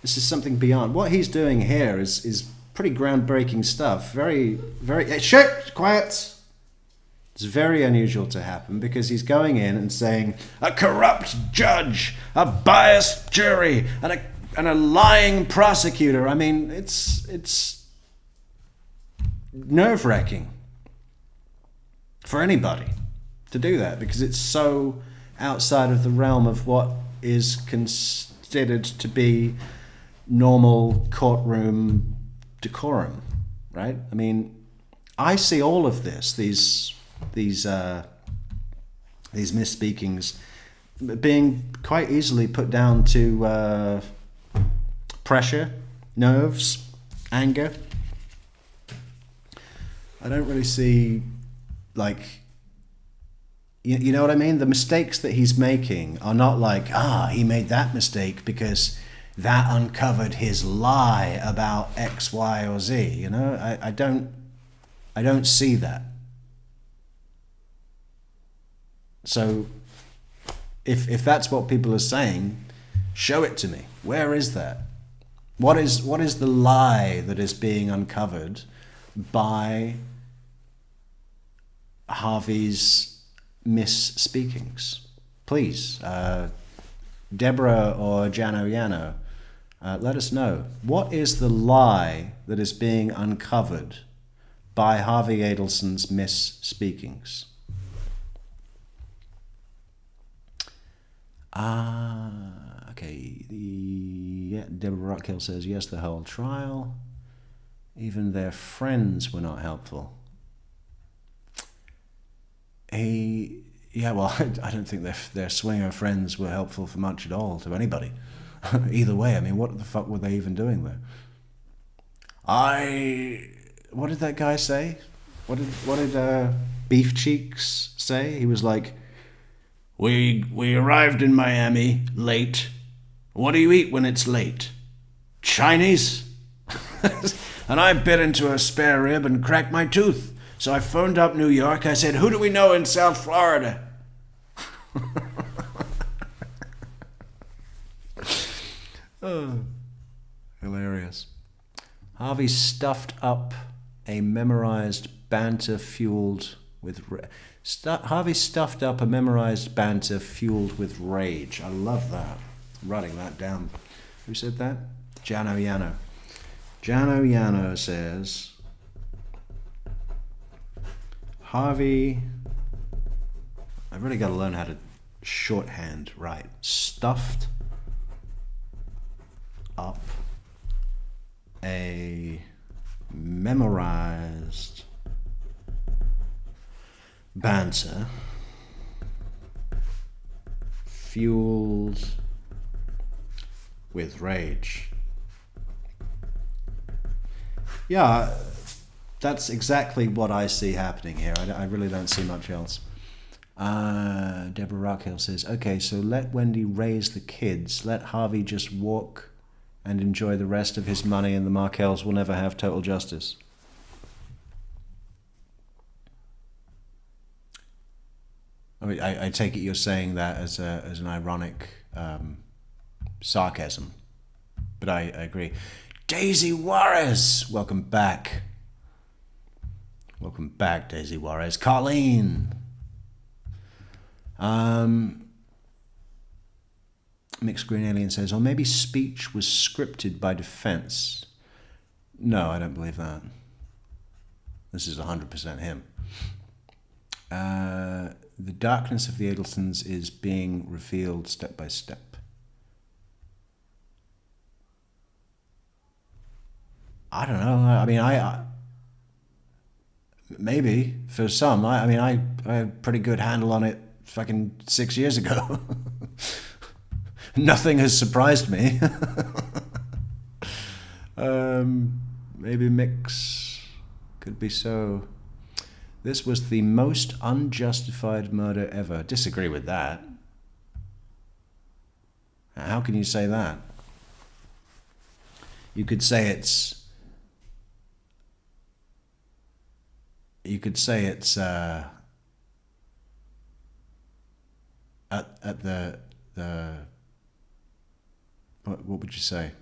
This is something beyond. What he's doing here is pretty groundbreaking stuff. Very, very... Shit! Quiet! It's very unusual to happen because he's going in and saying, a corrupt judge, a biased jury, and a lying prosecutor. I mean, it's nerve-wracking for anybody to do that because it's so outside of the realm of what is considered to be normal courtroom decorum, right? I mean, I see all of this, these misspeakings being quite easily put down to pressure, nerves, anger. I don't really see, like, you know what I mean? The mistakes that he's making are not like, he made that mistake because that uncovered his lie about X, Y, or Z. You know, I don't see that. So if that's what people are saying, show it to me. Where is that? What is the lie that is being uncovered by Harvey's misspeakings? Please, Deborah or Jano Yano, let us know. What is the lie that is being uncovered by Harvey Adelson's misspeakings? Okay. Deborah Rockhill says, yes, the whole trial. Even their friends were not helpful. Well, I don't think their swinger friends were helpful for much at all to anybody. Either way, I mean, what the fuck were they even doing there? What did that guy say? What did Beef Cheeks say? He was like, We arrived in Miami late. What do you eat when it's late? Chinese? And I bit into a spare rib and cracked my tooth. So I phoned up New York. I said, who do we know in South Florida? Oh, hilarious. Harvey stuffed up a memorized banter fueled with rage. I love that. I'm writing that down. Who said that? Jano Yano. Jano Yano says, Harvey, I've really got to learn how to shorthand right. Stuffed up a memorized banter fueled with rage. Yeah, that's exactly what I see happening here. I really don't see much else. Deborah Rockhill says, okay, so let Wendy raise the kids. Let Harvey just walk and enjoy the rest of his money, and the Markells will never have total justice. I mean, I take it you're saying that as an ironic sarcasm, but I agree. Daisy Juarez, welcome back. Welcome back, Daisy Juarez. Colleen. Mixed Green Alien says, or maybe speech was scripted by defense. No, I don't believe that. This is 100% him. The darkness of the Adelsons is being revealed step by step. I don't know. I mean, I maybe for some. I mean, I had a pretty good handle on it fucking 6 years ago. Nothing has surprised me. Maybe Mix could be so. This was the most unjustified murder ever. Disagree with that. How can you say that? You could say it's at the what would you say?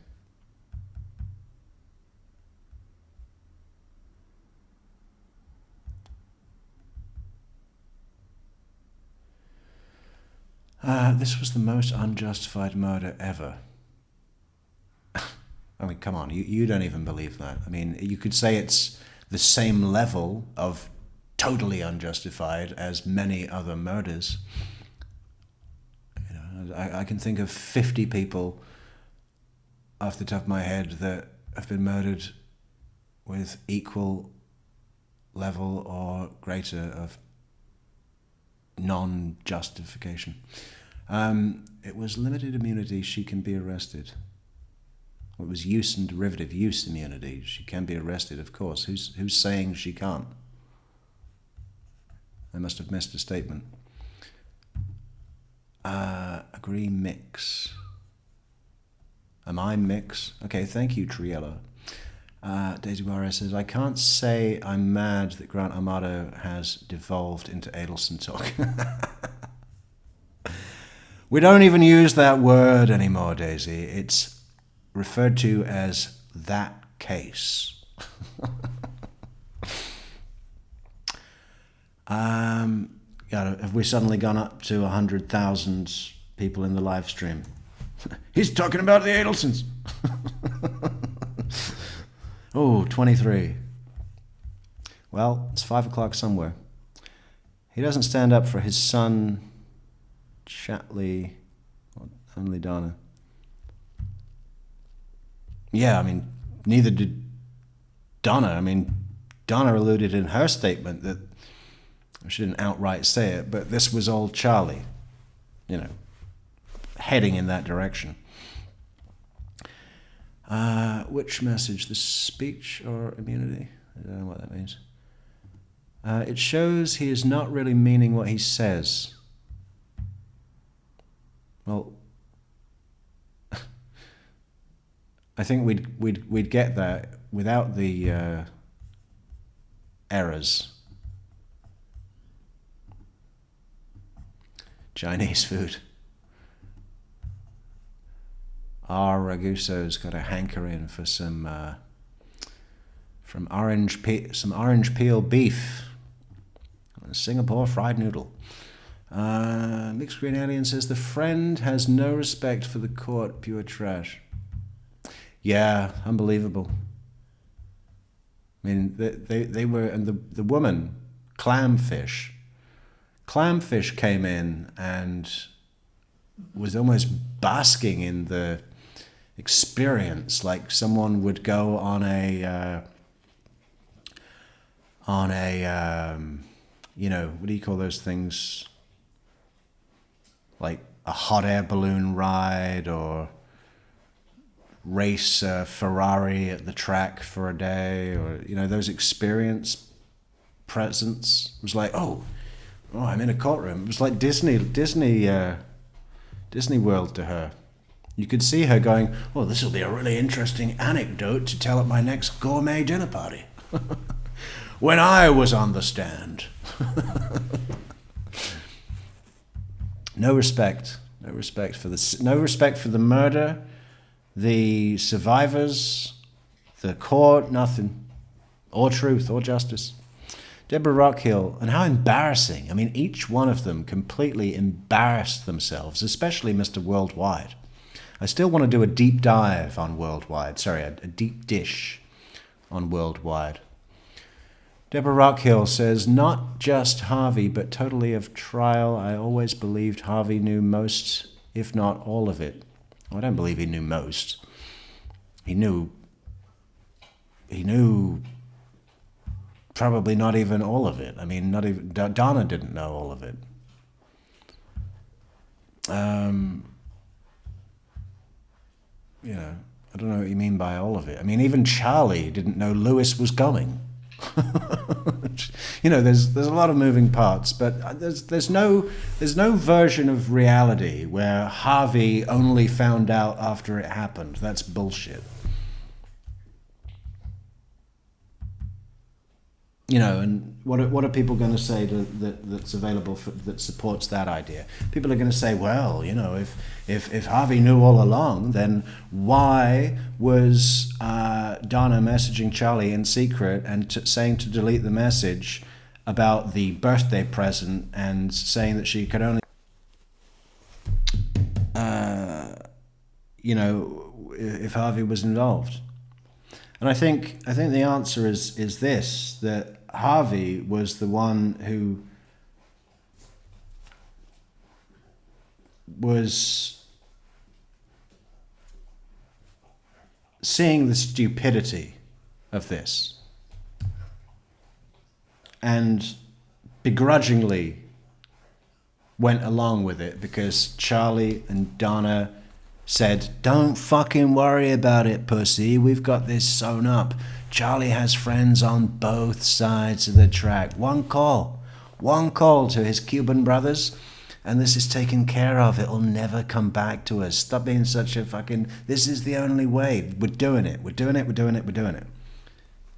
This was the most unjustified murder ever. I mean, come on, you don't even believe that. I mean, you could say it's the same level of totally unjustified as many other murders. You know, I can think of 50 people off the top of my head that have been murdered with equal level or greater of non-justification. It was limited immunity, she can be arrested. It was use and derivative use immunity, she can be arrested, of course. Who's saying she can't? I must have missed a statement. Agree Mix. Am I Mix? Okay, thank you, Triella. Daisy Juarez says, I can't say I'm mad that Grant Amato has devolved into Adelson talk. We don't even use that word anymore, Daisy. It's referred to as that case. Have we suddenly gone up to 100,000 people in the live stream? He's talking about the Adelsons. Oh, 23. Well, it's 5 o'clock somewhere. He doesn't stand up for his son, Chatley, or only Donna. Yeah, I mean, neither did Donna. I mean, Donna alluded in her statement that, she didn't outright say it, but this was all Charlie, you know, heading in that direction. Which message? The speech or immunity? I don't know what that means. It shows he is not really meaning what he says. Well, I think we'd get that without the errors. Chinese food. R. Raguso's got a hankering for some orange peel beef and a Singapore fried noodle. Mixed Green Alien says the friend has no respect for the court, pure trash. Yeah, unbelievable. I mean, they were, and the woman, Clamfish came in and was almost basking in the experience, like someone would go on a you know, what do you call those things? Like a hot air balloon ride, or race a Ferrari at the track for a day, or, you know, those experience presents. It was like, oh, I'm in a courtroom. It was like Disney World to her. You could see her going, oh, this will be a really interesting anecdote to tell at my next gourmet dinner party. When I was on the stand. No respect for the murder, the survivors, the court, nothing, or truth, or justice. Deborah Rockhill, and how embarrassing. I mean, each one of them completely embarrassed themselves, especially Mr. Worldwide. I still want to do a deep dive on Worldwide. Sorry, a deep dish on Worldwide. Deborah Rockhill says, not just Harvey, but totally of trial. I always believed Harvey knew most, if not all of it. Well, I don't believe he knew most. He knew probably not even all of it. I mean, not even Donna didn't know all of it. You know, I don't know what you mean by all of it. I mean, even Charlie didn't know Lewis was going. You know, there's a lot of moving parts, but there's no version of reality where Harvey only found out after it happened. That's bullshit. You know, and what are people going to say that's available that supports that idea? People are going to say, well, you know, if Harvey knew all along, then why was Donna messaging Charlie in secret and saying to delete the message about the birthday present and saying that she could only, you know, if Harvey was involved? And I think the answer is this, that Harvey was the one who was seeing the stupidity of this and begrudgingly went along with it because Charlie and Donna said, don't fucking worry about it, pussy. We've got this sewn up. Charlie has friends on both sides of the track. One call to his Cuban brothers, and this is taken care of. It'll never come back to us. Stop being such a fucking, this is the only way. We're doing it.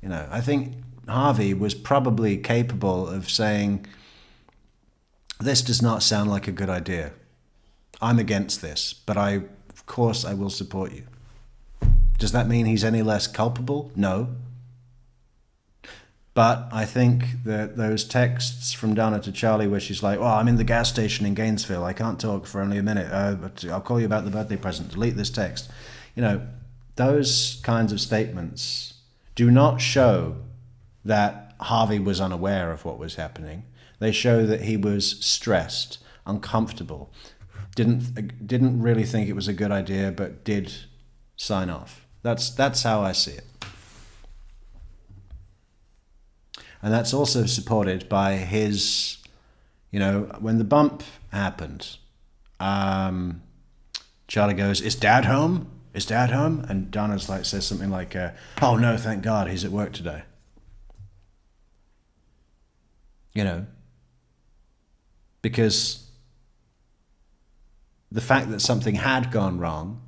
You know, I think Harvey was probably capable of saying, this does not sound like a good idea. I'm against this, but of course I will support you. Does that mean he's any less culpable? No. But I think that those texts from Donna to Charlie where she's like, I'm in the gas station in Gainesville. I can't talk for only a minute, but I'll call you about the birthday present. Delete this text. You know, those kinds of statements do not show that Harvey was unaware of what was happening. They show that he was stressed, uncomfortable, didn't really think it was a good idea, but did sign off. That's how I see it. And that's also supported by his, you know, when the bump happened, Charlie goes, is Dad home? Is Dad home? And Donna's like, says something like, oh no, thank God, he's at work today. You know, because the fact that something had gone wrong,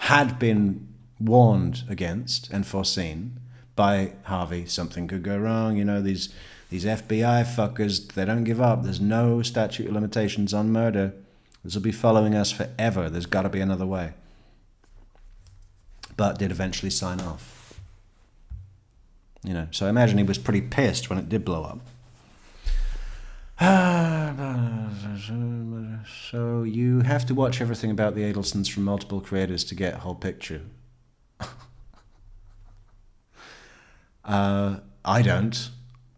had been warned against and foreseen by Harvey, something could go wrong. You know, these FBI fuckers, they don't give up. There's no statute of limitations on murder. This will be following us forever. There's got to be another way. But did eventually sign off. You know, so I imagine he was pretty pissed when it did blow up. So you have to watch everything about the Adelsons from multiple creators to get a whole picture. I don't.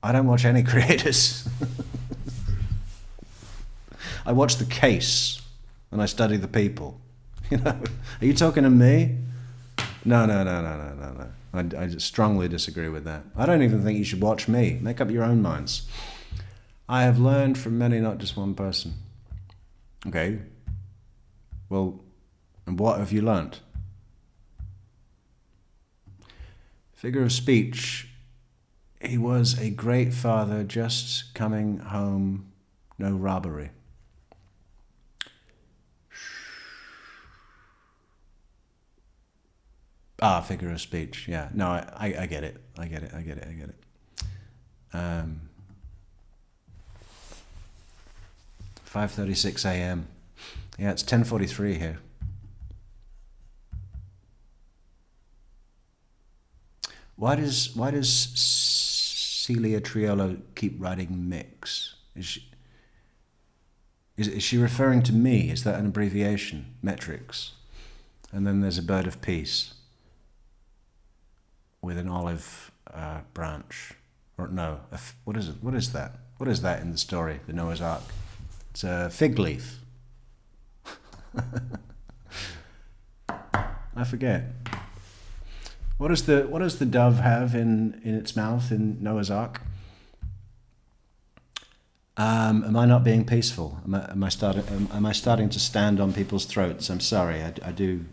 I don't watch any creators. I watch the case and I study the people. You know, are you talking to me? No. I strongly disagree with that. I don't even think you should watch me. Make up your own minds. I have learned from many, not just one person. Okay. Well, and what have you learnt? Figure of speech. He was a great father, just coming home, no robbery. Figure of speech. Yeah. No, I get it. I get it. 5:36 a.m. Yeah, it's 10:43 here. Why does Celia Triolo keep writing mix? Is she referring to me? Is that an abbreviation? Metrix. And then there's a bird of peace with an olive branch. Or no, what is it? What is that? What is that in the story, the Noah's Ark? It's a fig leaf. I forget. What does the dove have in its mouth in Noah's Ark? Am I not being peaceful? Am I starting to stand on people's throats? I'm sorry. I do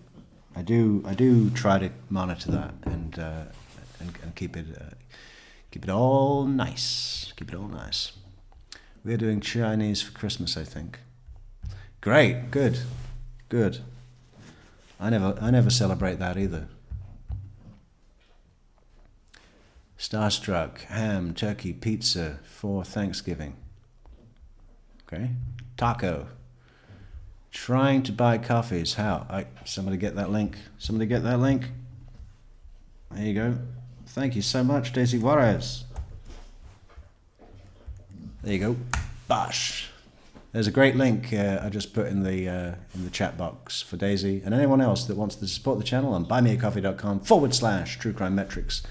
try to monitor that and keep it all nice. Keep it all nice. We're doing Chinese for Christmas, I think. Great, good. I never celebrate that either. Starstruck, ham, turkey, pizza for Thanksgiving. Okay. Taco. Trying to buy coffees. How? Somebody get that link. There you go. Thank you so much, Daisy Juarez. There you go. Bosh. There's a great link I just put in the chat box for Daisy and anyone else that wants to support the channel on buymeacoffee.com/True Crime Metrics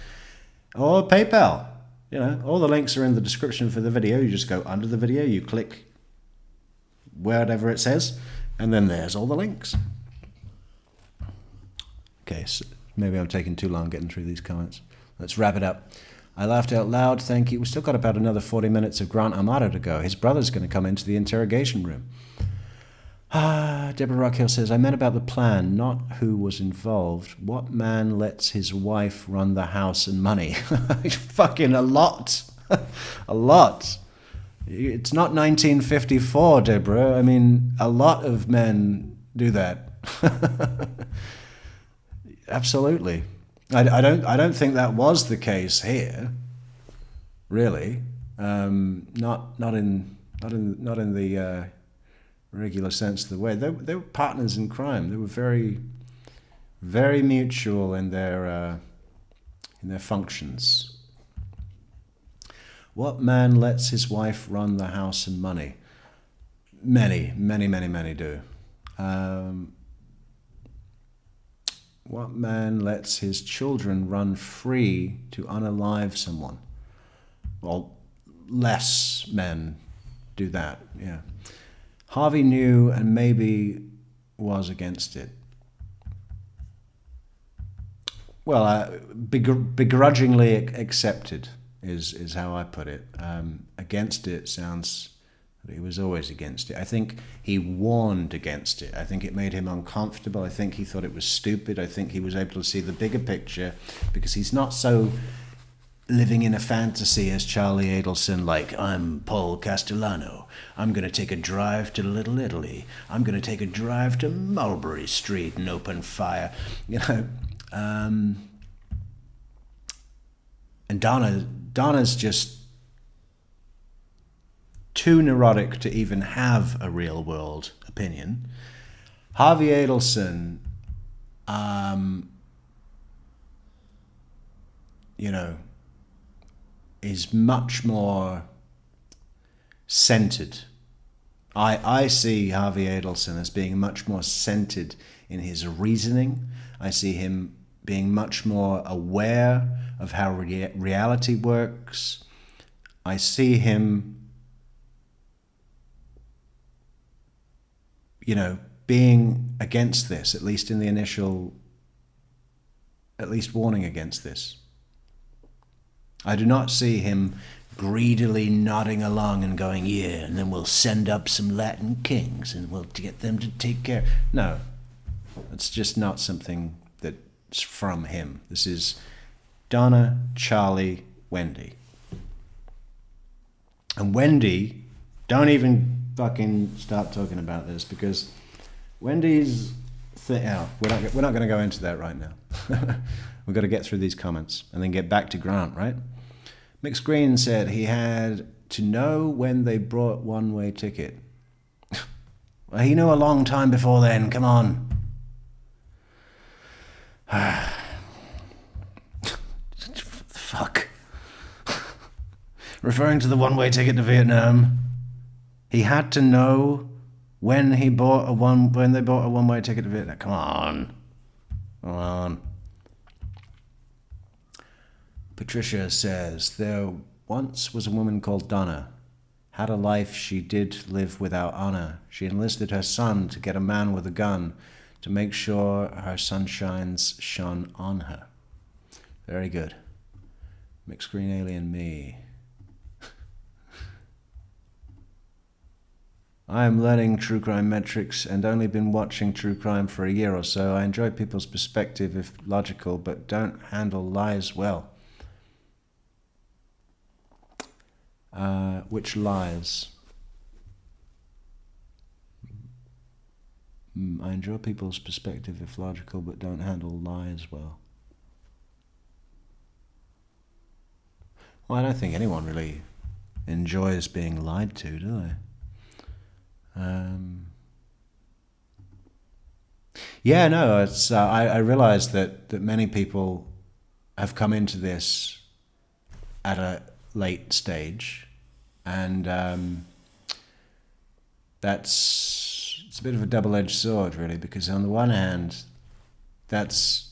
or PayPal. You know, all the links are in the description for the video. You just go under the video, you click whatever it says, and then there's all the links. Okay, so maybe I'm taking too long getting through these comments. Let's wrap it up. I laughed out loud, thank you. We've still got about another 40 minutes of Grant Amato to go. His brother's going to come into the interrogation room. Deborah Rockhill says, I meant about the plan, not who was involved. What man lets his wife run the house and money? Fucking a lot. A lot. It's not 1954, Deborah. I mean, a lot of men do that. Absolutely. I don't think that was the case here. Really, not in the regular sense of the word. They were partners in crime. They were very, very mutual in their functions. What man lets his wife run the house and money? Many do. What man lets his children run free to unalive someone? Well, less men do that, yeah. Harvey knew and maybe was against it. Well, begrudgingly accepted is how I put it. Against it sounds... He was always against it. I think he warned against it. I think it made him uncomfortable. I think he thought it was stupid. I think he was able to see the bigger picture because he's not so living in a fantasy as Charlie Adelson, like, I'm Paul Castellano. I'm going to take a drive to Little Italy. I'm going to take a drive to Mulberry Street and open fire. You know, and Donna's just too neurotic to even have a real world opinion. Harvey Adelson, you know, is much more centered. I see Harvey Adelson as being much more centered in his reasoning. I see him being much more aware of how reality works. I see him, being against this, at least in the initial, at least warning against this. I do not see him greedily nodding along and going, yeah, and then we'll send up some Latin kings and we'll get them to take care. No, it's just not something that's from him. This is Donna, Charlie, Wendy. And Wendy, don't even fucking start talking about this, because Wendy's we're not going to go into that right now. We've got to get through these comments and then get back to Grant, right? Mixed Green said he had to know when they brought one-way ticket. Well, he knew a long time before then. Come on. Fuck. Referring to the one-way ticket to Vietnam, he had to know when they bought a one-way ticket to Vietnam. Come on. Patricia says, there once was a woman called Donna. Had a life she did live without honor. She enlisted her son to get a man with a gun to make sure her sunshines shone on her. Very good. Mixed Green Alien me. I am learning true crime metrics and only been watching true crime for a year or so. I enjoy people's perspective if logical, but don't handle lies well. Which lies? I enjoy people's perspective if logical, but don't handle lies well. Well, I don't think anyone really enjoys being lied to, do they? Yeah, no, it's. I realize that many people have come into this at a late stage, and it's a bit of a double-edged sword, really, because on the one hand, that's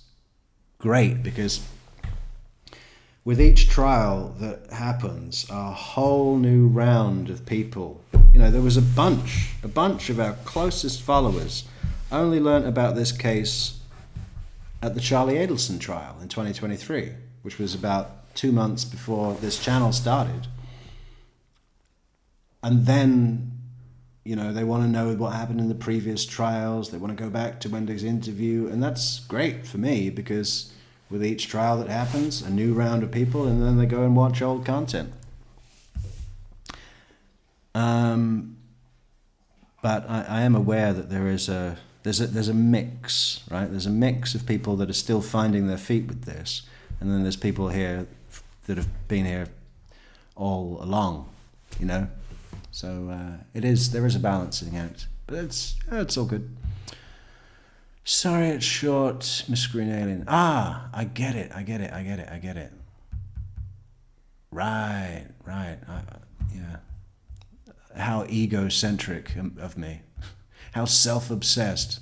great because with each trial that happens, a whole new round of people. There was a bunch of our closest followers only learnt about this case at the Charlie Adelson trial in 2023, which was about 2 months before this channel started. And then, they want to know what happened in the previous trials. They want to go back to Wendy's interview. And that's great for me because with each trial that happens, a new round of people, and then they go and watch old content. But I am aware that there's a mix, right? There's a mix of people that are still finding their feet with this, and then there's people here that have been here all along, So there is a balancing act, but it's all good. Sorry, it's short, Miss Green Alien. I get it. Right. Yeah. How egocentric of me. How self-obsessed.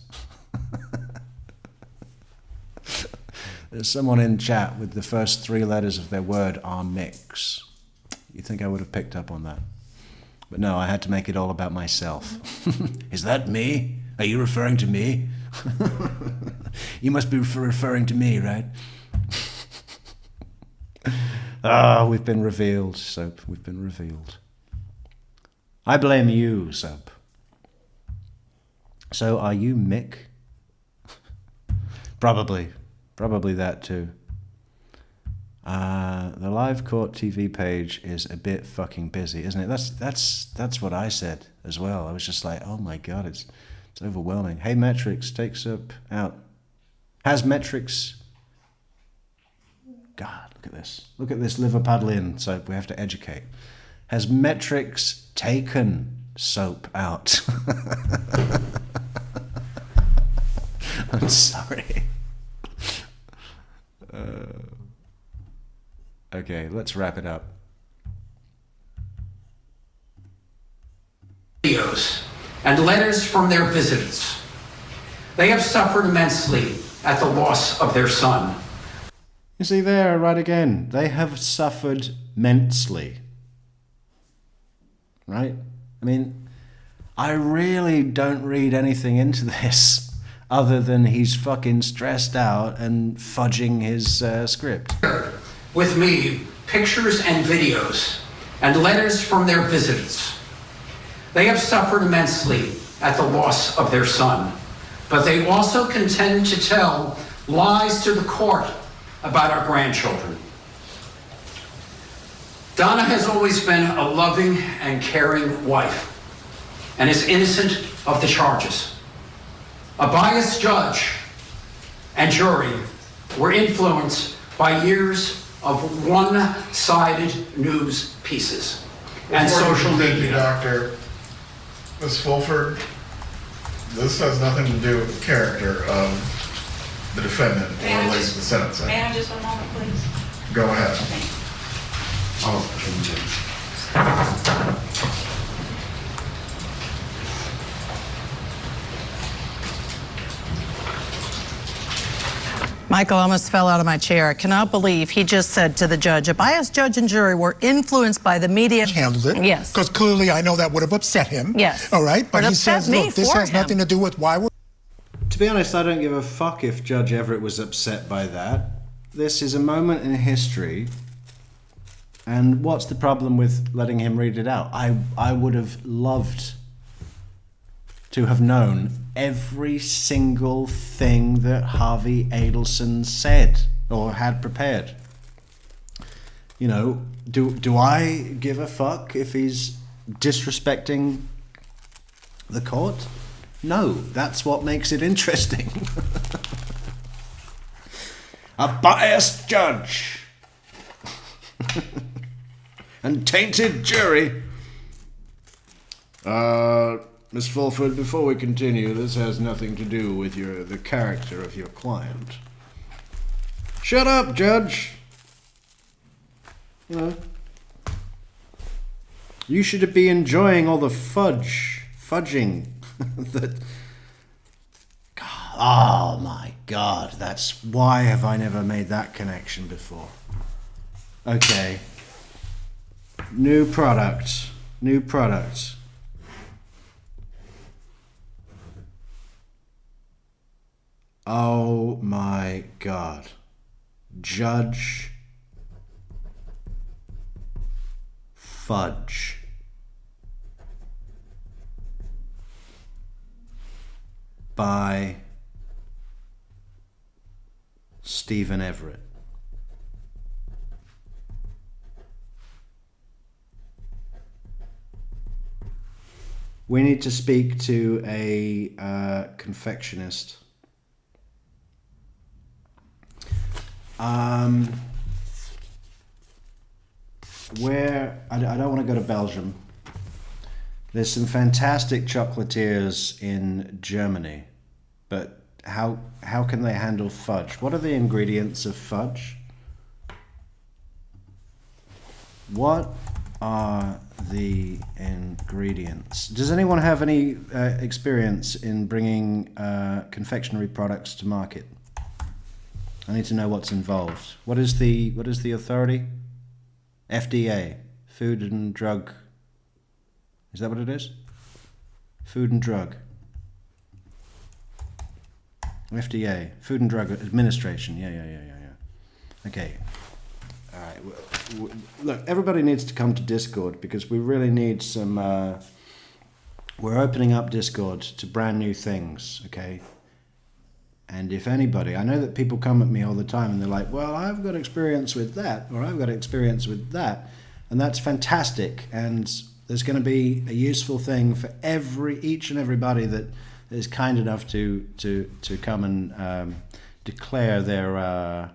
There's someone in chat with the first 3 letters of their word are mix. You'd think I would have picked up on that. But no, I had to make it all about myself. Is that me? Are you referring to me? You must be referring to me, right? We've been revealed, Soap. We've been revealed. I blame you, Soap. So are you Mick? Probably that too. The live court TV page is a bit fucking busy, isn't it? That's what I said as well. I was just like, oh my god, it's overwhelming. Hey, Metrix, take Soap out. Has Metrix... God, look at this. Look at this Liverpudlian Soap. We have to educate. Has Metrix taken Soap out? I'm sorry. Okay, let's wrap it up. Videos and letters from their visitors. They have suffered immensely at the loss of their son. You see there, right again, they have suffered immensely. Right? I mean, I really don't read anything into this other than he's fucking stressed out and fudging his script. With me, pictures and videos and letters from their visitors. They have suffered immensely at the loss of their son, but they also contend to tell lies to the court about our grandchildren. Donna has always been a loving and caring wife and is innocent of the charges. A biased judge and jury were influenced by years of one-sided news pieces and Before you social continue, media. Doctor, Ms. Fulford, this has nothing to do with the character of the defendant May or I relates to the sentencing. May I just one moment, please? Go ahead. Michael almost fell out of my chair. I cannot believe he just said to the judge, a biased judge and jury were influenced by the media. Handled it. Yes. Because clearly I know that would have upset him. Yes. All right. But It he upset says, me look, this for has him. nothing to do with why we're. To be honest, I don't give a fuck if Judge Everett was upset by that. This is a moment in history. And what's the problem with letting him read it out? I would have loved to have known every single thing that Harvey Adelson said or had prepared. You know, do I give a fuck if he's disrespecting the court? No, that's what makes it interesting. A biased judge and tainted jury. Miss Fulford, before we continue, this has nothing to do with the character of your client. Shut up, Judge. You know, you should be enjoying all the fudging that. Oh my God, that's why have I never made that connection before? Okay. New product. Oh my God. Judge Fudge. By Stephen Everett. We need to speak to a confectionist. Where I don't want to go to Belgium. There's some fantastic chocolatiers in Germany, but how can they handle fudge? What are the ingredients of fudge? What are the ingredients? Does anyone have any experience in bringing confectionery products to market? I need to know what's involved. What is the authority? FDA, Food and Drug. Is that what it is? Food and Drug. FDA, Food and Drug Administration. Yeah. Okay. All right. Look, everybody needs to come to Discord because we really need some. We're opening up Discord to brand new things. Okay. And if anybody, I know that people come at me all the time and they're like, well, I've got experience with that, or I've got experience with that. And that's fantastic. And there's going to be a useful thing for each and everybody that is kind enough to come and declare their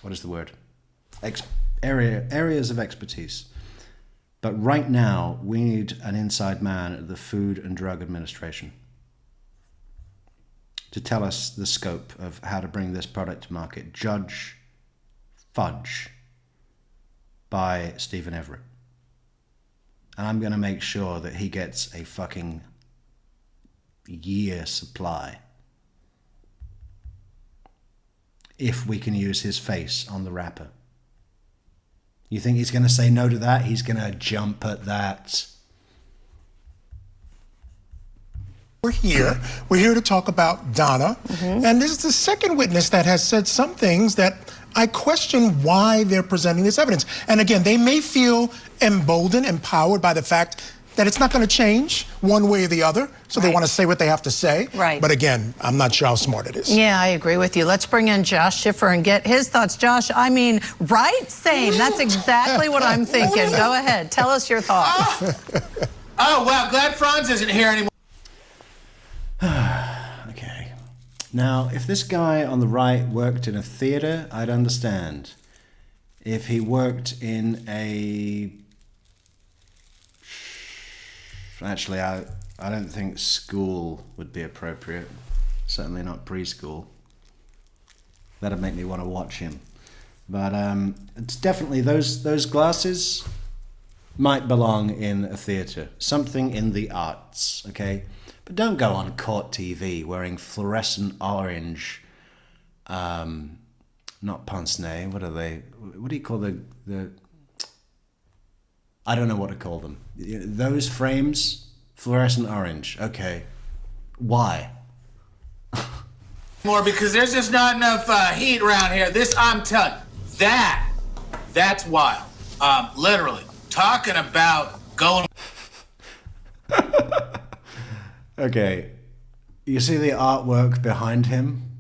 what is the word? Areas of expertise. But right now, we need an inside man at the Food and Drug Administration to tell us the scope of how to bring this product to market. Judge Fudge by Stephen Everett. And I'm going to make sure that he gets a fucking year supply. If we can use his face on the wrapper. You think he's going to say no to that? He's going to jump at that. We're here to talk about Donna. And this is the second witness that has said some things that I question why they're presenting this evidence. And again, they may feel emboldened, empowered by the fact that it's not going to change one way or the other. So they want to say what they have to say. Right. But again, I'm not sure how smart it is. Yeah, I agree with you. Let's bring in Josh Schiffer and get his thoughts. Josh, I mean, right? Same. That's exactly what I'm thinking. Go ahead. Tell us your thoughts. Oh, well, glad Franz isn't here anymore. Okay. Now, if this guy on the right worked in a theater, I'd understand. If he worked in a... Actually, I don't think school would be appropriate. Certainly not preschool. That'd make me want to watch him. But it's definitely those glasses might belong in a theater. Something in the arts, okay? But don't go on court TV wearing fluorescent orange, not pince-nez, what are they? What do you call the I don't know what to call them. Those frames, fluorescent orange. Okay. Why? More because there's just not enough heat around here. This, I'm telling you, that's wild. Literally, talking about going... Okay. You see the artwork behind him?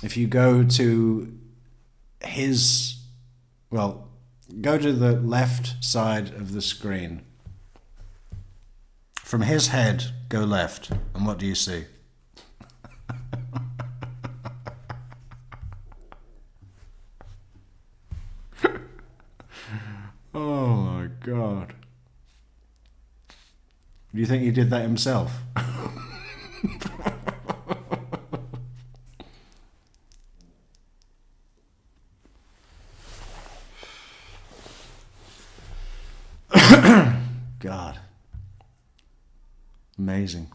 If you go to his... Well... Go to the left side of the screen. From his head, go left. And what do you see? Oh my God. Do you think he did that himself? God. Amazing.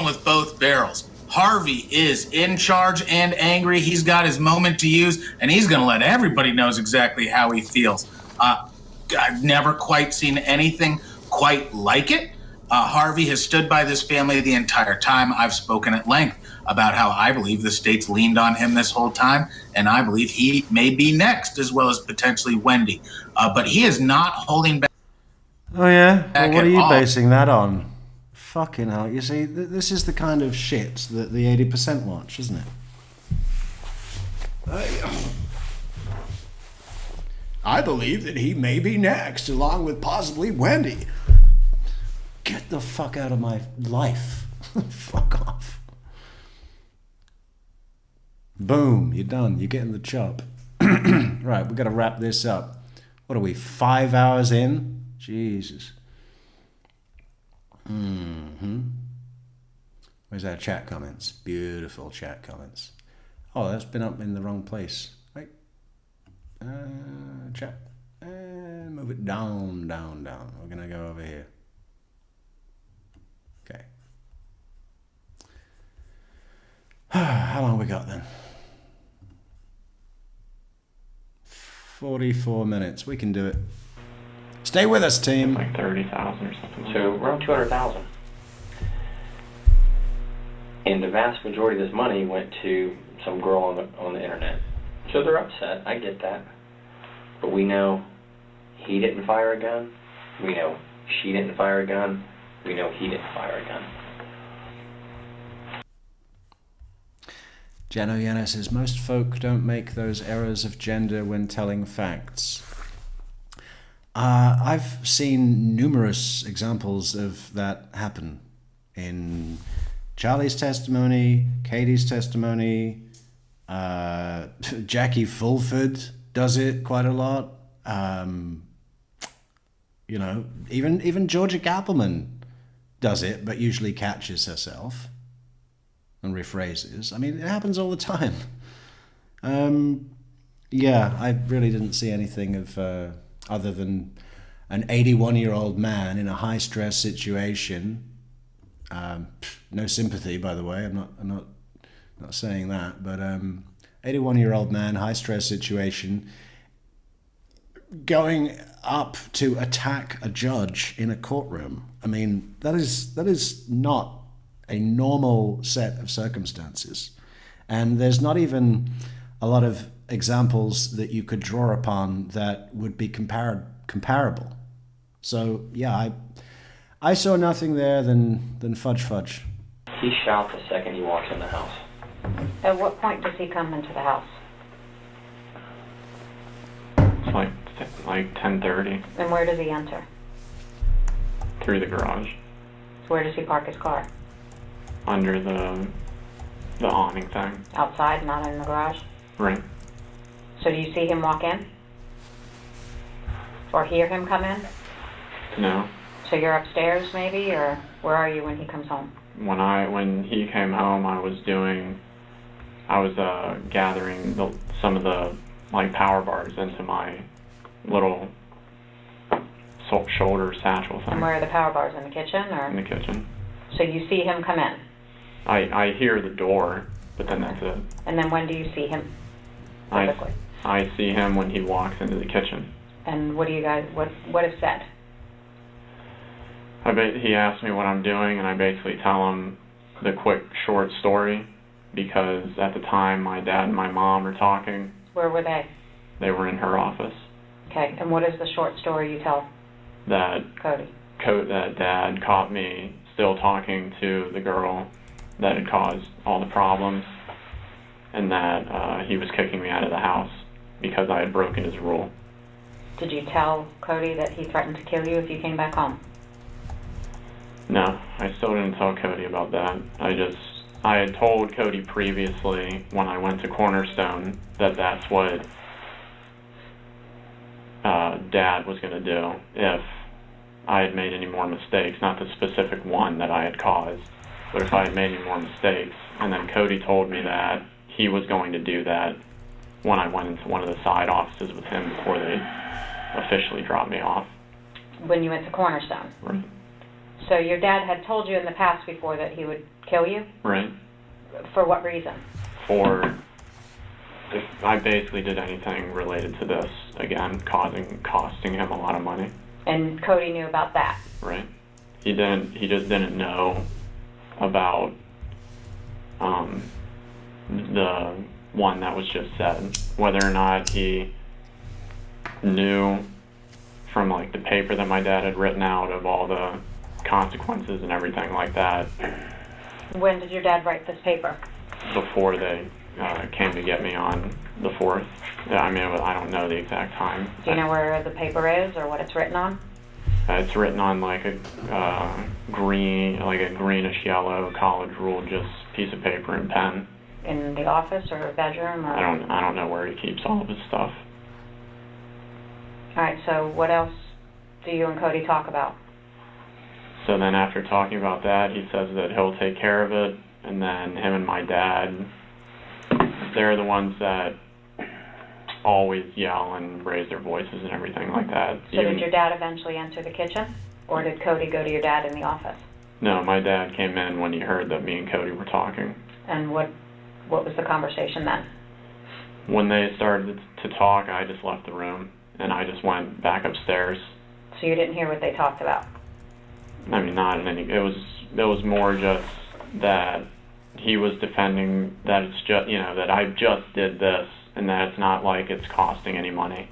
With both barrels. Harvey is in charge and angry. He's got his moment to use, and he's going to let everybody knows exactly how he feels. I've never quite seen anything quite like it. Harvey has stood by this family the entire time. I've spoken at length about how I believe the state's leaned on him this whole time, and I believe he may be next, as well as potentially Wendy. But he is not holding back. Oh yeah? Well, what are you all. basing that on? Fucking hell. You see, this is the kind of shit that the 80% watch, isn't it? I believe that he may be next, along with possibly Wendy. Get the fuck out of my life. Fuck off. Boom, you're done. You're getting the chop. Right, we've got to wrap this up. What are we, 5 hours in? Jesus. Where's our chat comments? Beautiful chat comments. Oh, that's been up in the wrong place. Wait. Chat. Move it down, down, down. We're going to go over here. Okay. How long have we got then? 44 minutes. We can do it. Stay with us, team. Like 30,000 or something. So around 200,000. And the vast majority of this money went to some girl on the internet. So they're upset. I get that. But we know he didn't fire a gun. We know she didn't fire a gun. We know he didn't fire a gun. Jano Yana says, most folk don't make those errors of gender when telling facts. I've seen numerous examples of that happen in Charlie's testimony, Katie's testimony, Jackie Fulford does it quite a lot. You know, even Georgia Gappelman does it, but usually catches herself and rephrases. I mean, it happens all the time. Yeah, I really didn't see anything of other than an 81-year-old man in a high-stress situation No sympathy, by the way. I'm not saying that, but 81-year-old man, high stress situation, going up to attack a judge in a courtroom. I mean, that is not a normal set of circumstances, and there's not even a lot of examples that you could draw upon that would be comparable. So yeah, I saw nothing there than fudge. He shot the second he walks in the house. At what point does he come into the house? It's like 10:30. And where does he enter? Through the garage. So where does he park his car? Under the awning thing. Outside, not in the garage? Right. So do you see him walk in? Or hear him come in? No. So you're upstairs maybe, or where are you when he comes home? When he came home, I was gathering some of the power bars into my little shoulder satchel thing. And where are the power bars, in the kitchen, or? In the kitchen. So you see him come in? I hear the door, but then that's it. And then when do you see him typically? I see him when he walks into the kitchen. And what is said? He asked me what I'm doing, and I basically tell him the quick, short story, because at the time my dad and my mom were talking. Where were they? They were in her office. Okay, and what is the short story you tell That Cody? That Dad caught me still talking to the girl that had caused all the problems, and that he was kicking me out of the house because I had broken his rule. Did you tell Cody that he threatened to kill you if you came back home? No, I still didn't tell Cody about that. I had told Cody previously when I went to Cornerstone that that's what Dad was going to do if I had made any more mistakes, not the specific one that I had caused, but if I had made any more mistakes. And then Cody told me that he was going to do that when I went into one of the side offices with him before they officially dropped me off. When you went to Cornerstone? Right. So your dad had told you in the past before that he would kill you? Right. For what reason? If I basically did anything related to this, again, costing him a lot of money. And Cody knew about that? Right. He just didn't know about the one that was just said. Whether or not he knew from the paper that my dad had written out of all the consequences and everything like that. When did your dad write this paper? Before they came to get me on the 4th. I mean, I don't know the exact time. Do you know where the paper is or what it's written on? It's written on a greenish yellow college rule, just piece of paper and pen. In the office or bedroom? Or? I don't know where he keeps all of his stuff. All right. So what else do you and Cody talk about? So then after talking about that, he says that he'll take care of it, and then him and my dad, they're the ones that always yell and raise their voices and everything like that. So did your dad eventually enter the kitchen, or did Cody go to your dad in the office? No, my dad came in when he heard that me and Cody were talking. And what was the conversation then? When they started to talk, I just left the room, and I just went back upstairs. So you didn't hear what they talked about? I mean, not in any. It was more just that he was defending that it's just that I just did this and that it's not like it's costing any money.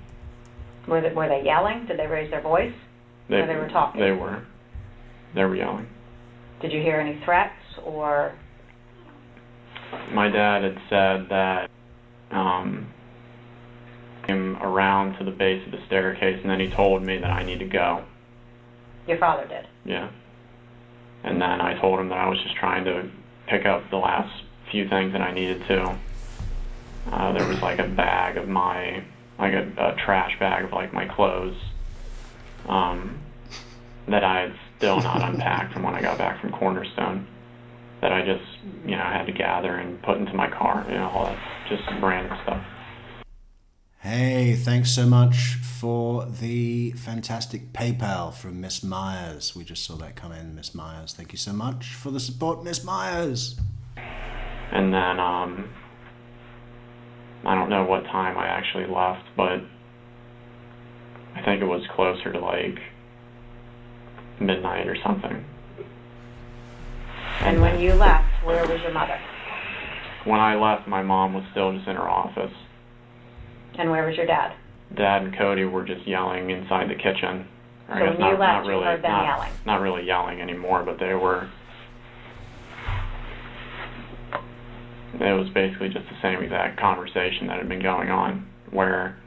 Were they yelling? Did they raise their voice? Or they were talking? They were yelling. Did you hear any threats or? My dad had said that came around to the base of the staircase and then he told me that I need to go. Your father did? Yeah. And then I told him that I was just trying to pick up the last few things that I needed to. There was a bag of a trash bag of my clothes that I had still not unpacked from when I got back from Cornerstone, that I just, had to gather and put into my car, all that just random stuff. Hey, thanks so much for the fantastic PayPal from Miss Myers. We just saw that come in, Miss Myers. Thank you so much for the support, Miss Myers. And then, I don't know what time I actually left, but I think it was closer to like midnight or something. And when you left, where was your mother? When I left, my mom was still just in her office. And where was your dad? Dad and Cody were just yelling inside the kitchen. So when you left, you heard them yelling? Not really yelling anymore, but they were. It was basically just the same exact conversation that had been going on, where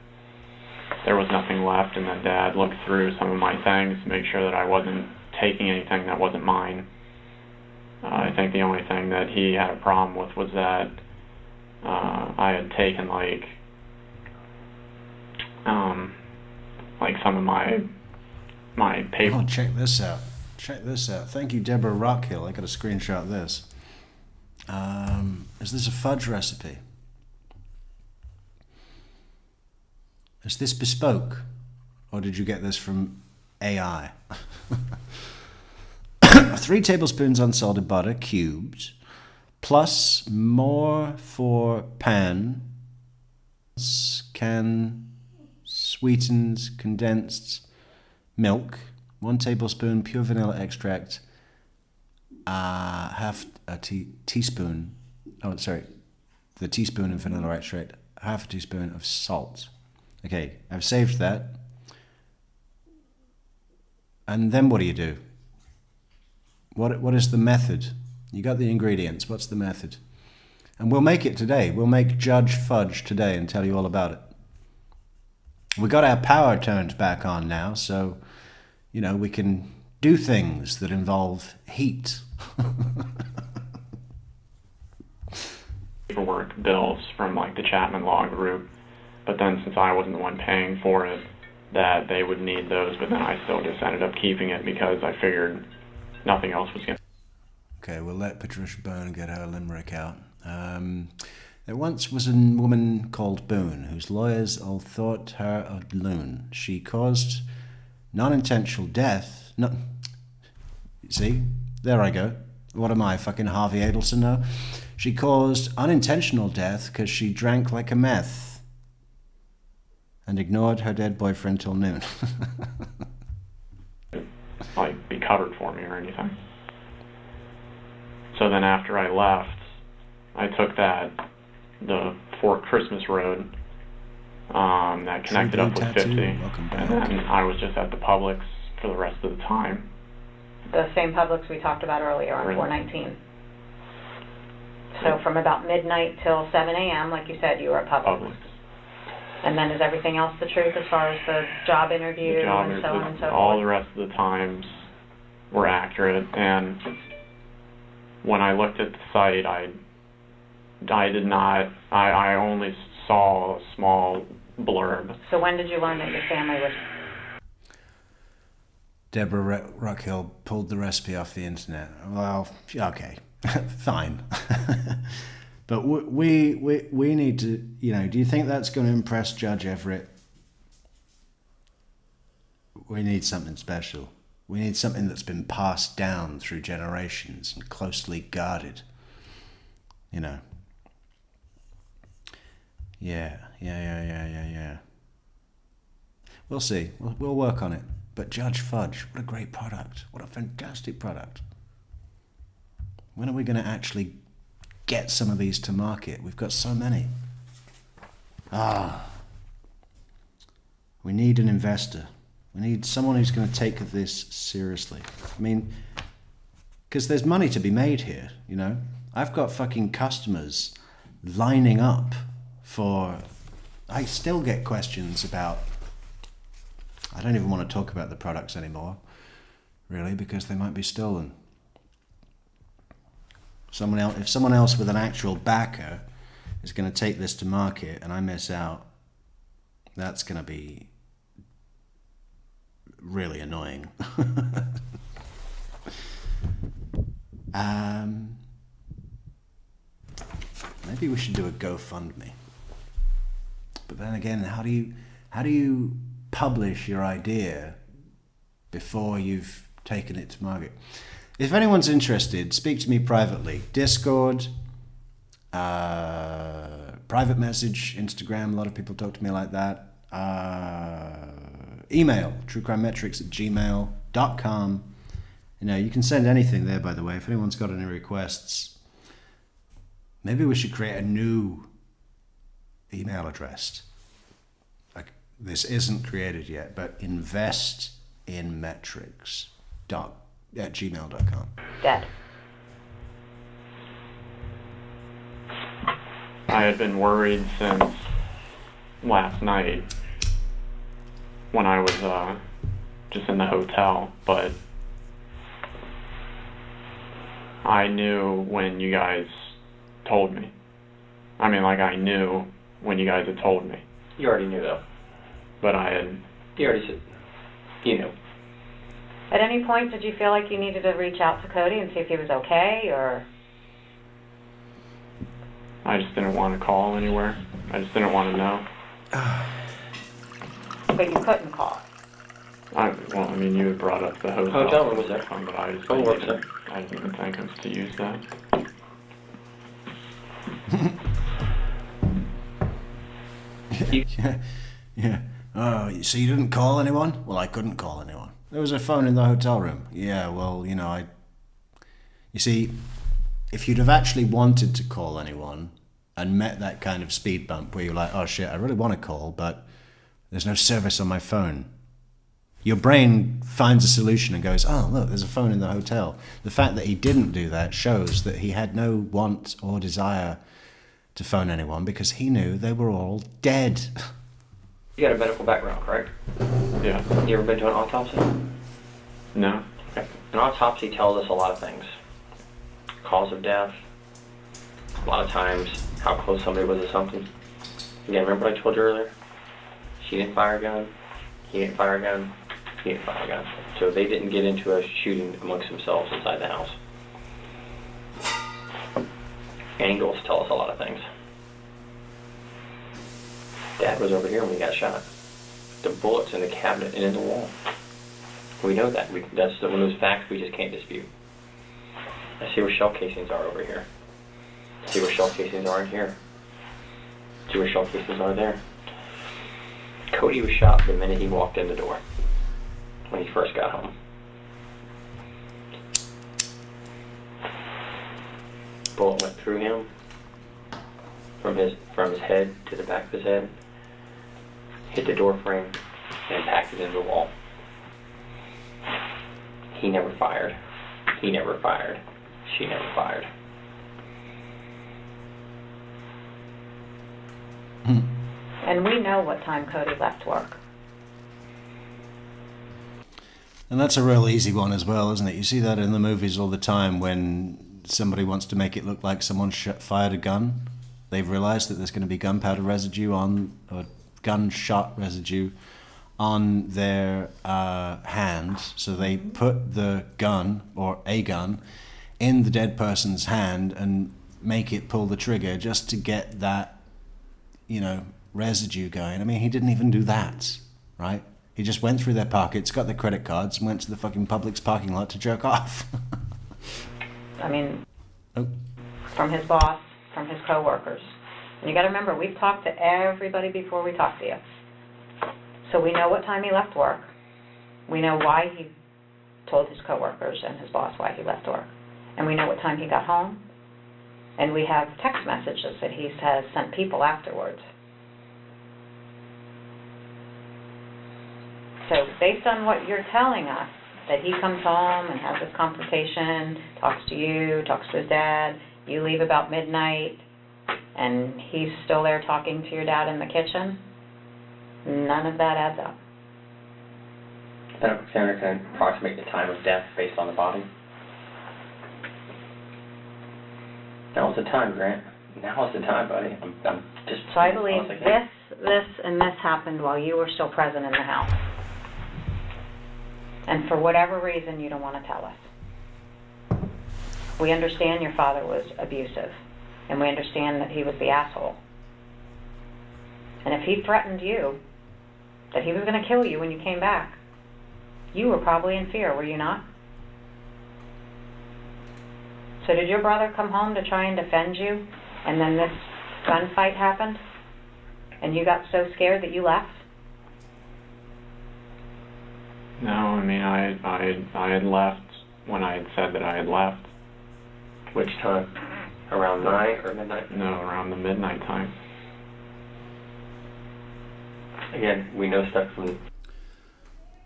there was nothing left, and then Dad looked through some of my things to make sure that I wasn't taking anything that wasn't mine. I think the only thing that he had a problem with was that I had taken like some of my paper. Oh, check this out. Check this out. Thank you, Deborah Rockhill. I got to screenshot this. Is this a fudge recipe? Is this bespoke? Or did you get this from AI? 3 tablespoons unsalted butter, cubed, plus more for pan, sweetened condensed milk, 1 tablespoon pure vanilla extract, half a teaspoon, the teaspoon of vanilla extract, half a teaspoon of salt. Okay, I've saved that. And then what do? What is the method? You got the ingredients. What's the method? And we'll make it today. We'll make Judge Fudge today and tell you all about it. We got our power turned back on now, so, you know, we can do things that involve heat. Paperwork bills from like the Chapman Law Group, but then since I wasn't the one paying for it, that they would need those, but then I still just ended up keeping it because I figured nothing else was going to. Okay, we'll let Patricia Byrne get her limerick out. There once was a woman called Boone, whose lawyers all thought her a loon. She caused non-intentional death. No, see, there I go. What am I, fucking Harvey Adelson now? She caused unintentional death because she drank like a meth and ignored her dead boyfriend till noon. Like be covered for me or anything. So then after I left, I took the Fort Christmas Road that connected up with 50, and then I was just at the Publix for the rest of the time. The same Publix we talked about earlier on 419. So from about midnight till 7 a.m., like you said, you were at Publix. And then is everything else the truth as far as the job interview and so on and so forth? All the rest of the times were accurate, and when I looked at the site, I only saw a small blurb. So when did you learn that your family was... Deborah Rockhill pulled the recipe off the internet. Well, okay, fine. But we need to, you know, do you think that's going to impress Judge Everett? We need something special. We need something that's been passed down through generations and closely guarded. You know. Yeah. We'll see. We'll work on it. But Judge Fudge, what a great product. What a fantastic product. When are we going to actually get some of these to market? We've got so many. We need an investor. We need someone who's going to take this seriously. I mean, because there's money to be made here, you know? I've got fucking customers lining up for... I still get questions about... I don't even want to talk about the products anymore, really, because they might be stolen. If someone else with an actual backer is going to take this to market and I miss out, that's going to be really annoying. Maybe we should do a GoFundMe. But then again, how do you publish your idea before you've taken it to market? If anyone's interested, speak to me privately. Discord, private message, Instagram. A lot of people talk to me like that. Email, truecrimemetrics@gmail.com. You can send anything there, by the way, if anyone's got any requests. Maybe we should create a new email address. Like, this isn't created yet, but investinmetrics@gmail.com. Dead. I had been worried since last night when I was just in the hotel, but I knew when you guys told me. I mean, like, I knew when you guys had told me. You already knew, though. But I had... You already said... You knew. At any point, did you feel like you needed to reach out to Cody and see if he was okay, or...? I just didn't want to call anywhere. I just didn't want to know. But you couldn't call. I mean, you had brought up the hotel. Hotel room was there. But I just Phone works there. I didn't even think of to use that. Yeah. Oh, so you didn't call anyone? Well, I couldn't call anyone. There was a phone in the hotel room. Yeah, well, you see, if you'd have actually wanted to call anyone and met that kind of speed bump where you're like, oh shit, I really want to call, but there's no service on my phone. Your brain finds a solution and goes, oh, look, there's a phone in the hotel. The fact that he didn't do that shows that he had no want or desire to phone anyone because he knew they were all dead. You got a medical background, correct? Yeah. You ever been to an autopsy? No. Okay. An autopsy tells us a lot of things. Cause of death, a lot of times how close somebody was to something. Again, remember what I told you earlier? She didn't fire a gun, he didn't fire a gun, he didn't fire a gun. So they didn't get into a shooting amongst themselves inside the house. Angles tell us a lot of things. Dad was over here when he got shot. The bullet's in the cabinet and in the wall. We know that. That's one of those facts we just can't dispute. I see where shell casings are over here. I see where shell casings are in here. I see where shell casings are there. Cody was shot the minute he walked in the door when he first got home. Bullet went through him from his head to the back of his head, hit the door frame, and impacted into the wall. He never fired. He never fired. She never fired. And we know what time Cody left work. And that's a real easy one as well, isn't it? You see that in the movies all the time when somebody wants to make it look like someone fired a gun. They've realized that there's going to be gunpowder residue or gunshot residue on their hand. So they put the gun or a gun in the dead person's hand and make it pull the trigger just to get that, residue going. I mean, he didn't even do that, right? He just went through their pockets, got their credit cards, and went to the fucking Publix parking lot to jerk off. I mean, from his boss, from his coworkers. And you got to remember, we've talked to everybody before we talked to you. So we know what time he left work. We know why he told his coworkers and his boss why he left work. And we know what time he got home. And we have text messages that he has sent people afterwards. So based on what you're telling us, that he comes home and has this confrontation, talks to you, talks to his dad, you leave about midnight, and he's still there talking to your dad in the kitchen, none of that adds up. Senator, can I approximate the time of death based on the body? Now's the time, Grant. Now is the time, buddy. I'm just... So I believe this, and this happened while you were still present in the house. And for whatever reason, you don't want to tell us. We understand your father was abusive, and we understand that he was the asshole. And if he threatened you, that he was going to kill you when you came back, you were probably in fear, were you not? So did your brother come home to try and defend you, and then this gunfight happened, and you got so scared that you left? No, I mean, I had left when I had said that I had left. Which time? Around 9 or midnight? No, around the midnight time. Again, we know stuff from...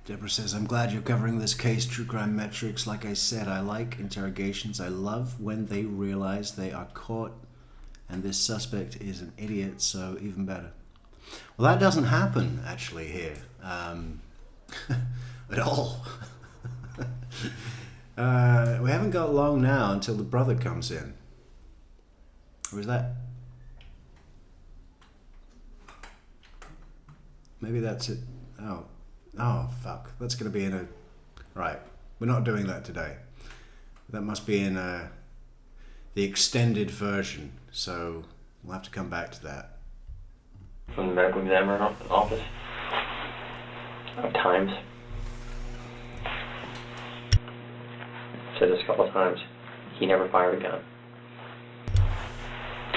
Deborah says, I'm glad you're covering this case, True Crime Metrix. Like I said, I like interrogations. I love when they realize they are caught and this suspect is an idiot, so even better. Well, that doesn't happen, actually, here. At all. We haven't got long now until the brother comes in. Or is that... Maybe that's it. Oh, fuck. That's going to be in a... Right. We're not doing that today. That must be in the extended version. So we'll have to come back to that. From the medical examiner office? Of times. Said this a couple of times. He never fired a gun.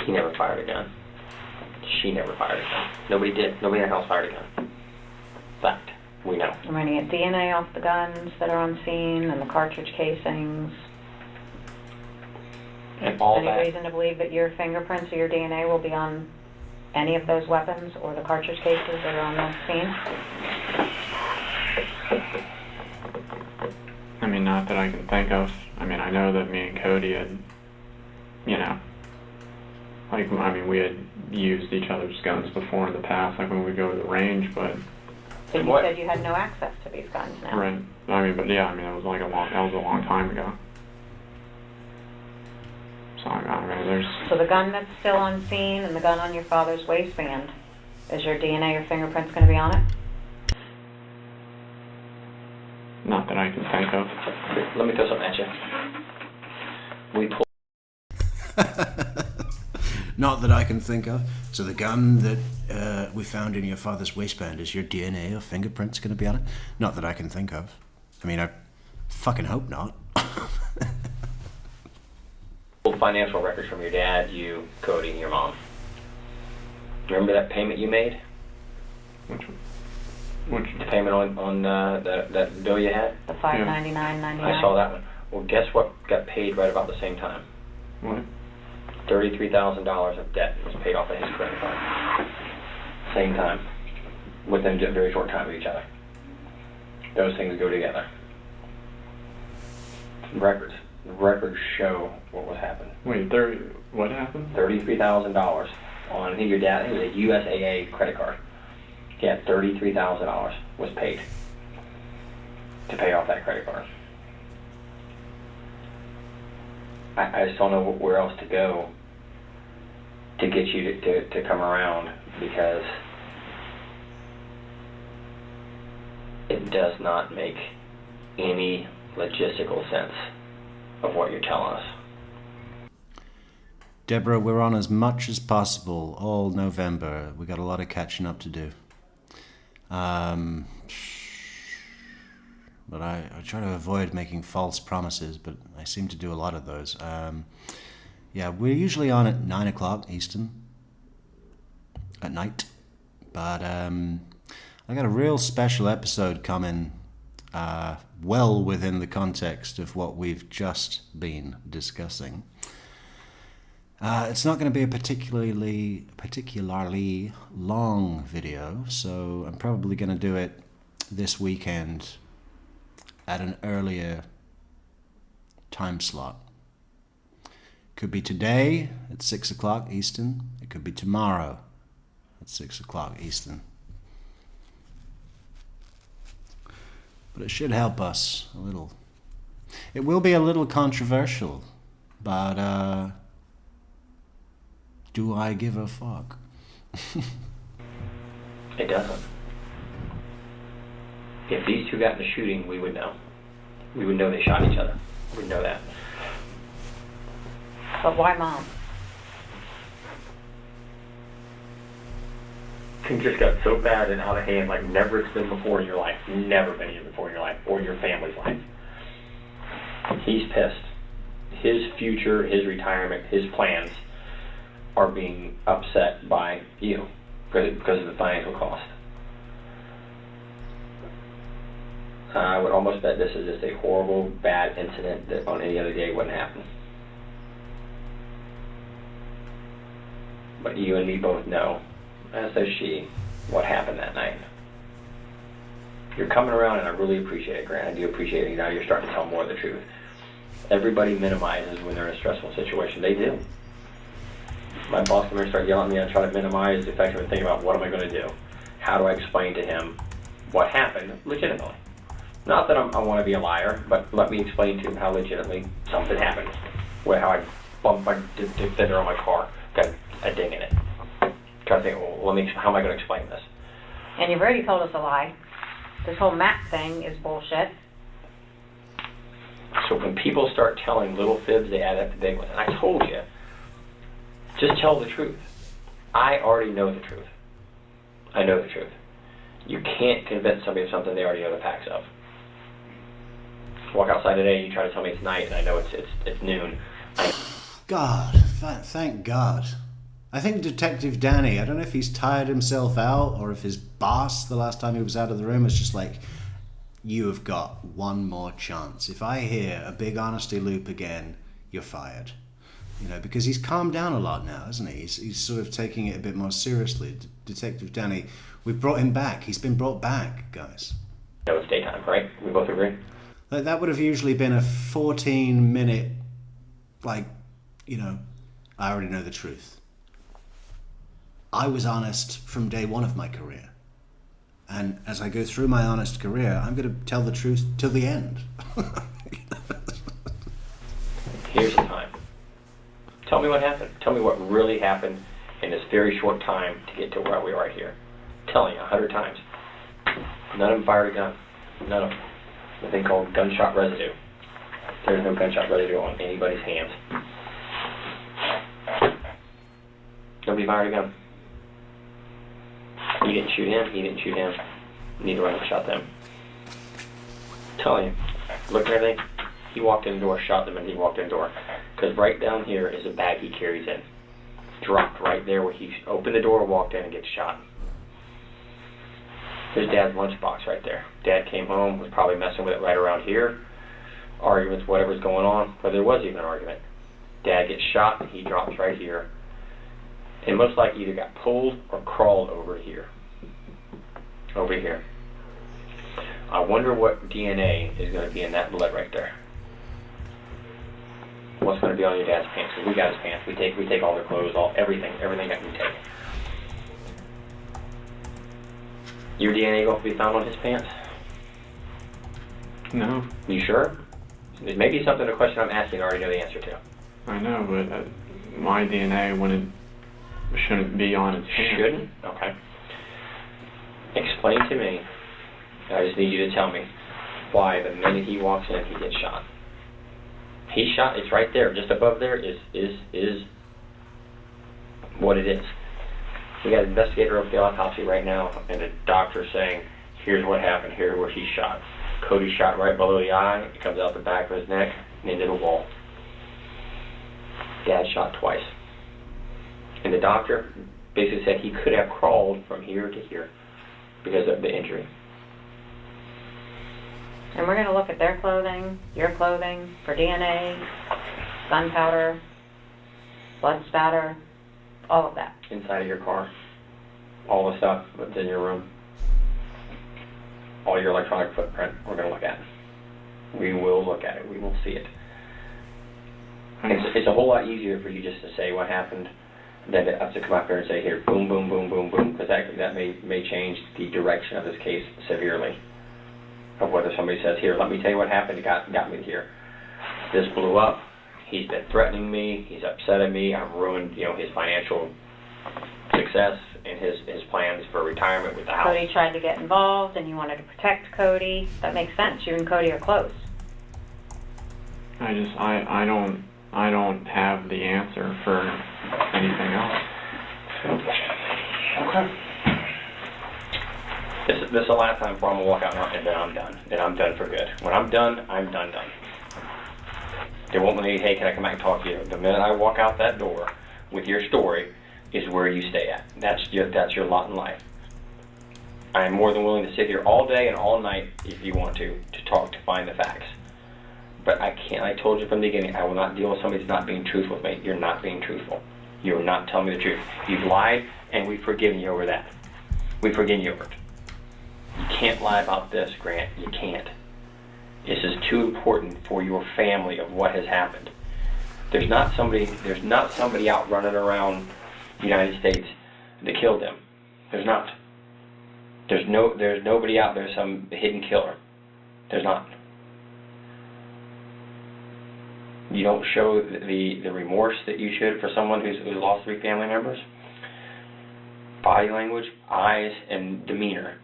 He never fired a gun. She never fired a gun. Nobody did. Nobody in the house fired a gun. Fact. We know. I'm running at DNA off the guns that are on scene and the cartridge casings. And all Any that. reason to believe that your fingerprints or your DNA will be on any of those weapons or the cartridge cases that are on the scene? I mean, not that I can think of. I mean, I know that me and Cody had, you know, like, I mean, we had used each other's guns before in the past, like when we go to the range, but... But you said you had no access to these guns now. Right. I mean, but yeah, I mean, that was a long time ago. So, I mean, there's... So the gun that's still on scene and the gun on your father's waistband, is your DNA or fingerprints going to be on it? Not that I can think of. Let me throw something at you. We pulled... Not that I can think of. So the gun that we found in your father's waistband, is your DNA or fingerprints going to be on it? Not that I can think of. I mean, I fucking hope not. Pulled financial records from your dad, you, Cody, and your mom. Remember that payment you made? Which one? The payment on that bill you had? The $599.99. I saw that one. Well, guess what got paid right about the same time? What? $33,000 of debt was paid off of his credit card. Same time. Within a very short time of each other. Those things go together. Records. The records show what was happening. Wait, what happened? $33,000 on, I think your dad, it was a USAA credit card. He had $33,000 was paid to pay off that credit card. I just don't know where else to go to get you to come around, because it does not make any logistical sense of what you're telling us. Deborah, we're on as much as possible all November. We got a lot of catching up to do. But I try to avoid making false promises, but I seem to do a lot of those. Yeah, we're usually on at 9 o'clock Eastern at night. But I got a real special episode coming well within the context of what we've just been discussing. It's not going to be a particularly long video, so I'm probably going to do it this weekend at an earlier time slot. Could be today at 6 o'clock Eastern. It could be tomorrow at 6 o'clock Eastern. But it should help us a little. It will be a little controversial, but do I give a fuck? It doesn't. If these two got in a shooting, we would know. We would know they shot each other. We'd know that. But why Mom? things just got so bad and out of hand like never it's been before in your life. Never been here before in your life or your family's life. He's pissed. His future, his retirement, his plans are being upset by you because of the financial cost. I would almost bet this is just a horrible, bad incident that on any other day wouldn't happen. But you and me both know, as does she, what happened that night. You're coming around, and I really appreciate it, Grant. I do appreciate it. Now you're starting to tell more of the truth. Everybody minimizes when they're in a stressful situation. They do. My boss can start yelling at me and try to minimize the effect of it, thinking about what am I going to do? How do I explain to him what happened legitimately? Not that I want to be a liar, but let me explain to him how legitimately something happened. How I bumped my fender on my car, got a ding in it. Try to think, well, how am I going to explain this? And you've already told us a lie. This whole map thing is bullshit. So when people start telling little fibs, they add up to big ones. And I told you, just tell the truth. I already know the truth. I know the truth. You can't convince somebody of something they already know the facts of. Walk outside today and you try to tell me it's night and I know it's noon. God, thank God. I think Detective Danny, I don't know if he's tired himself out or if his boss, the last time he was out of the room, is just like, you have got one more chance. If I hear a big honesty loop again, you're fired. You know, because he's calmed down a lot now, hasn't he? He's sort of taking it a bit more seriously. Detective Danny, we've brought him back. He's been brought back, guys. No, it's daytime, right? We both agree? That would have usually been a 14-minute, I already know the truth. I was honest from day one of my career. And as I go through my honest career, I'm going to tell the truth till the end. Here's the time. Tell me what happened. Tell me what really happened in this very short time to get to where we are right here. I'm telling you 100 times. None of them fired a gun. None of them. A thing called gunshot residue. There's no gunshot residue on anybody's hands. Nobody fired a gun. You didn't shoot him, he didn't shoot him. Neither one of them shot them. I'm telling you. Look at everything. He walked in the door, shot them, and he walked in the door. Because right down here is a bag he carries in. Dropped right there where he opened the door, walked in, and gets shot. There's Dad's lunchbox right there. Dad came home, was probably messing with it right around here. Arguments, whatever's going on, whether there was even an argument. Dad gets shot, and he drops right here. And most likely either got pulled or crawled over here. Over here. I wonder what DNA is going to be in that blood right there. What's going to be on your dad's pants? Because we got his pants. We take all their clothes, everything that we take. Your DNA going to be found on his pants? No. You sure? There may be something, a question I'm asking, I already know the answer to. I know, but my DNA shouldn't be on his pants. Shouldn't? Okay. Explain to me, I just need you to tell me, why the minute he walks in, he gets shot. He's shot, it's right there, just above there is what it is. We got an investigator up the autopsy right now, and the doctor saying, here's what happened, here's where he's shot. Cody's shot right below the eye, it comes out the back of his neck, and into the wall. Dad shot twice. And the doctor basically said he could have crawled from here to here because of the injury. And we're going to look at their clothing, your clothing, for DNA, gunpowder, blood spatter, all of that. Inside of your car, all the stuff that's in your room, all your electronic footprint, we're going to look at it. We will look at it. We will see it. It's a whole lot easier for you just to say what happened than to have to come up here and say, here, boom, boom, boom, boom, boom, because that may change the direction of this case severely. Of whether somebody says, here, let me tell you what happened, it got me here. This blew up, he's been threatening me, he's upset at me, I've ruined, his financial success and his plans for retirement with the house. Cody tried to get involved and you wanted to protect Cody. That makes sense. You and Cody are close. I don't have the answer for anything else. Okay. is the last time before I'm gonna walk out and then I'm done. Then I'm done for good. When I'm done, I'm done. They won't let me, hey, can I come back and talk to you? The minute I walk out that door with your story is where you stay at. That's your lot in life. I am more than willing to sit here all day and all night if you want to talk, to find the facts. But I can't, I told you from the beginning, I will not deal with somebody that's not being truthful with me. You're not being truthful. You're not telling me the truth. You've lied, and we've forgiven you over that. We've forgiven you over it. You can't lie about this, Grant. You can't. This is too important for your family of what has happened. There's not somebody out running around the United States that killed them. There's not. There's nobody out there, some hidden killer. There's not. You don't show the remorse that you should for someone who's lost 3 family members. Body language, eyes, and demeanor.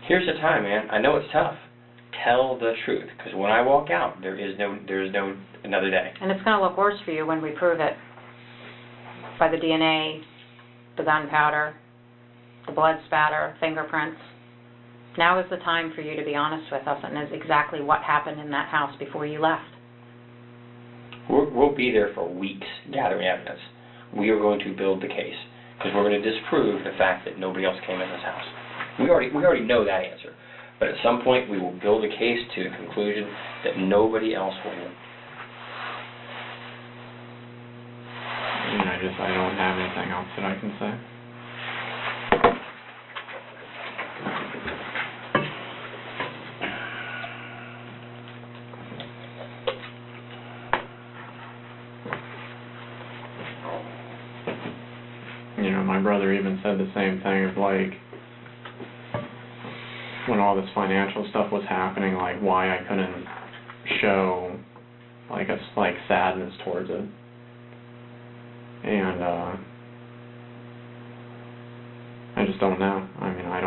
Here's the time, man. I know it's tough. Tell the truth, because when I walk out, there is no another day. And it's going to look worse for you when we prove it by the DNA, the gunpowder, the blood spatter, fingerprints. Now is the time for you to be honest with us and is exactly what happened in that house before you left. We'll be there for weeks gathering evidence. We are going to build the case because we're going to disprove the fact that nobody else came in this house. We already know that answer. But at some point, we will build a case to the conclusion that nobody else went in. I don't have anything else that I can say. You know, my brother even said the same thing of like, when all this financial stuff was happening, like why I couldn't show like sadness towards it. And I just don't know. I mean, I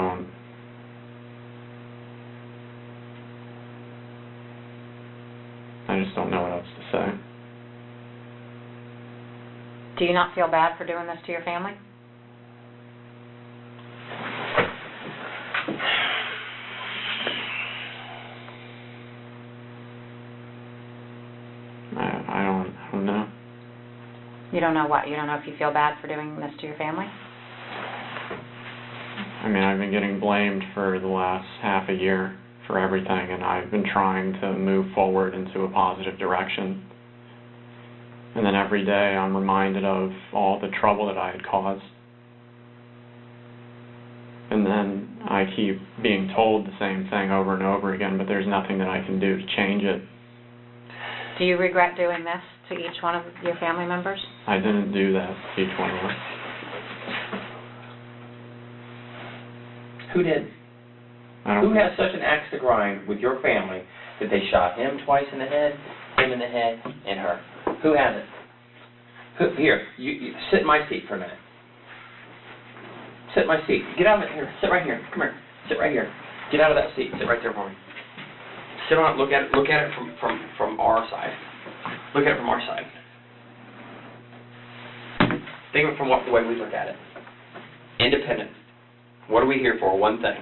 just don't know what else to say. Do you not feel bad for doing this to your family? I don't know. You don't know what? You don't know if you feel bad for doing this to your family? I mean, I've been getting blamed for the last half a year for everything, and I've been trying to move forward into a positive direction. And then every day I'm reminded of all the trouble that I had caused. And then I keep being told the same thing over and over again, but there's nothing that I can do to change it. Do you regret doing this to each one of your family members? I didn't do that to each one of them. Who did? Who has such an axe to grind with your family that they shot him twice in the head, him in the head, and her? Who has it? Here, you sit in my seat for a minute. Sit in my seat. Get out of it here. Sit right here. Come here. Sit right here. Get out of that seat. Sit right there for me. Sit on it. Look at it from our side. Look at it from our side. Think of it from the way we look at it. Independent. What are we here for? One thing.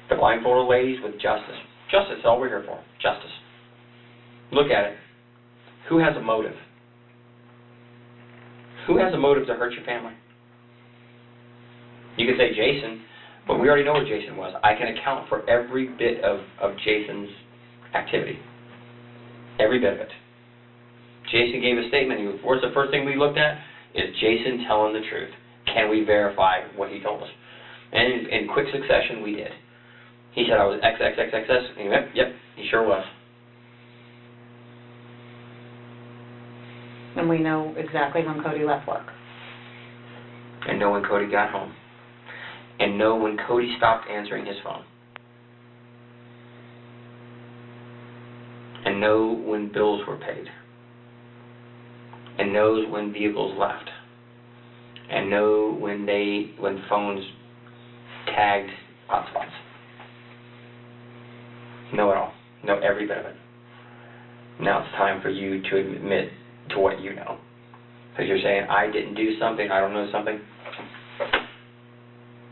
The blindfolded ladies with justice. Justice is all we're here for. Justice. Look at it. Who has a motive? Who has a motive to hurt your family? You could say Jason, but we already know what Jason was. I can account for every bit of Jason's activity. Every bit of it. Jason gave a statement. What's the first thing we looked at? Is Jason telling the truth? Can we verify what he told us? And in quick succession, we did. He said I was XXXXS, and he went, yep, he sure was. And we know exactly when Cody left work. And know when Cody got home. And know when Cody stopped answering his phone. And know when bills were paid. And knows when vehicles left. And know when phones tagged hotspots. Know it all. Know every bit of it. Now it's time for you to admit to what you know. Because you're saying, I didn't do something, I don't know something.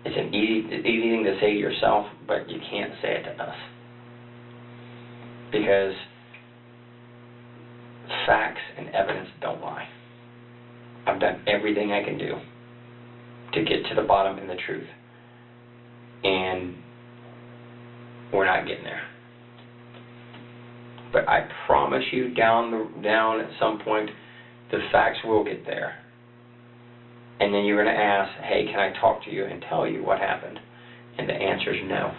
It's an easy thing to say to yourself, but you can't say it to us. Because facts and evidence don't lie. I've done everything I can do to get to the bottom and the truth. And we're not getting there. But I promise you down at some point, the facts will get there. And then you're going to ask, hey, can I talk to you and tell you what happened? And the answer is no.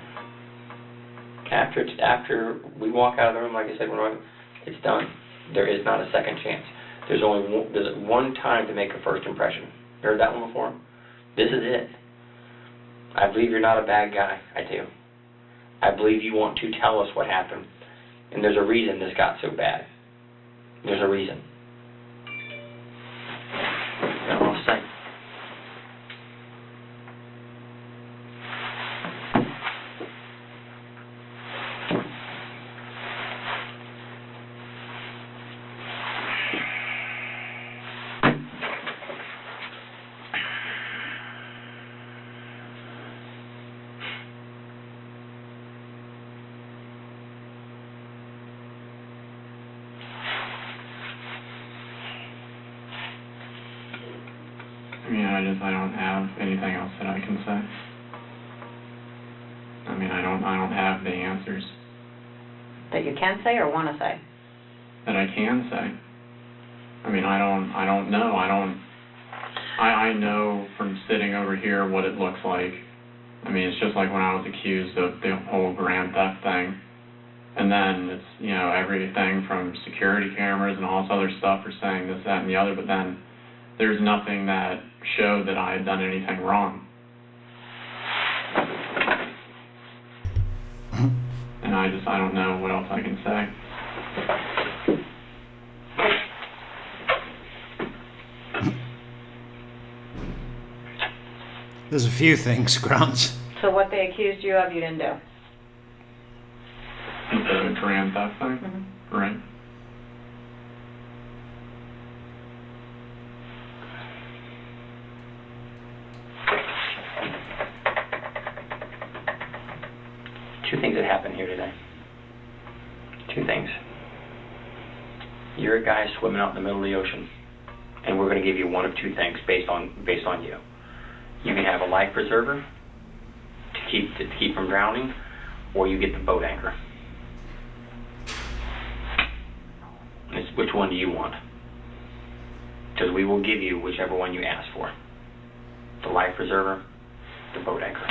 After we walk out of the room, like I said, it's done. There is not a second chance. There's one time to make a first impression. You heard that one before? This is it. I believe you're not a bad guy. I do. I believe you want to tell us what happened. And there's a reason this got so bad. There's a reason. That's all I'm saying. I don't have anything else that I can say. I don't have the answers. That you can say or want to say? That I can say. I don't know. I know from sitting over here what it looks like. It's just like when I was accused of the whole grand theft thing. And then it's, everything from security cameras and all this other stuff for saying this, that, and the other, but then there's nothing that showed that I had done anything wrong. And I don't know what else I can say. There's a few things, Grant. So what they accused you of, you didn't do? The grand theft thing? Mm-hmm. Right. Two things that happened here today. Two things. You're a guy swimming out in the middle of the ocean, and we're going to give you one of two things based on you. You can have a life preserver to keep from drowning, or you get the boat anchor. It's which one do you want? Because we will give you whichever one you ask for. The life preserver, the boat anchor.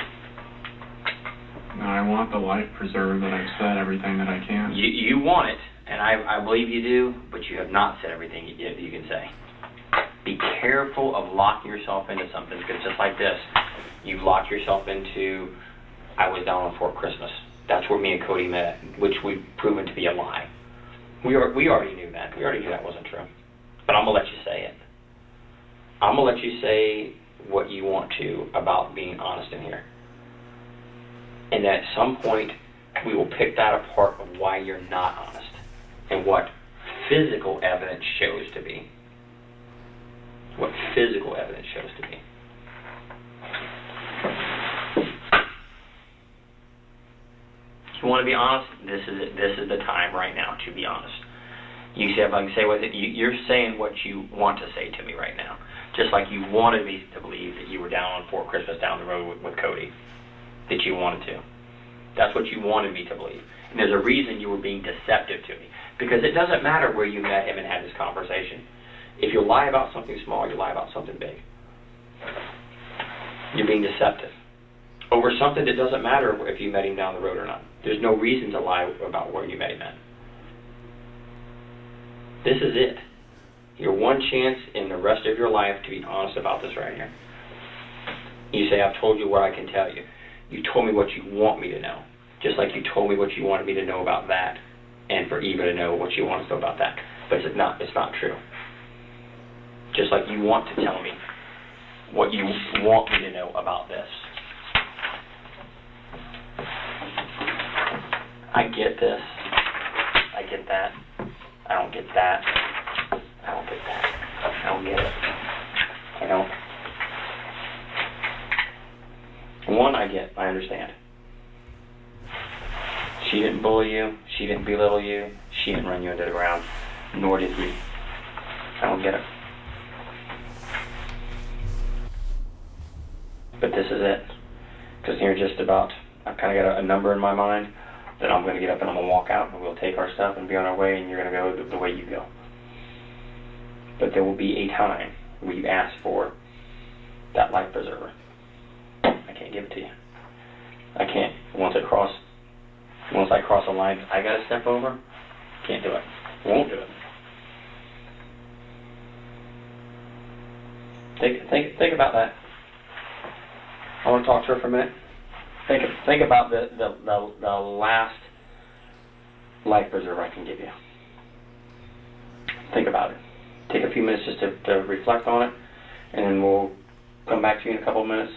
No, I want the life preserver that I've said everything that I can. You want it, and I believe you do, but you have not said everything you can say. Be careful of locking yourself into something, because just like this, you locked yourself into, I was down on Fort Christmas. That's where me and Cody met, which we've proven to be a lie. We already knew that. We already knew that wasn't true. But I'm going to let you say it. I'm going to let you say what you want to about being honest in here. And at some point, we will pick that apart of why you're not honest and what physical evidence shows to be. What physical evidence shows to be. If you want to be honest, this is it. This is the time right now to be honest. You see, if I can say what you're saying, what you want to say to me right now, just like you wanted me to believe that you were down on Fort Christmas down the road with Cody, that you wanted to. That's what you wanted me to believe. And there's a reason you were being deceptive to me, because it doesn't matter where you met him and had this conversation. If you lie about something small, you lie about something big. You're being deceptive over something that doesn't matter if you met him down the road or not. There's no reason to lie about where you met him at. This is it. Your one chance in the rest of your life to be honest about this right here. You say, I've told you what I can tell you. You told me what you want me to know. Just like you told me what you wanted me to know about that, and for Eva to know what you want to know about that. But it's not true. Just like you want to tell me what you want me to know about this. I get this. I get that. I don't get that. I don't get that. I don't get it. I understand. She didn't bully you. She didn't belittle you. She didn't run you into the ground. Nor did he. I don't get it. But this is it. Because you're just about, I've kind of got a number in my mind that I'm going to get up and I'm going to walk out and we'll take our stuff and be on our way and you're going to go the way you go. But there will be a time where you ask for that life preserver. I can't give it to you. I can't. Once I cross a line I got to step over, can't do it. Won't do it. Think about that. I want to talk to her for a minute. Think about the last life preserver I can give you. Think about it. Take a few minutes just to reflect on it, and then we'll come back to you in a couple of minutes,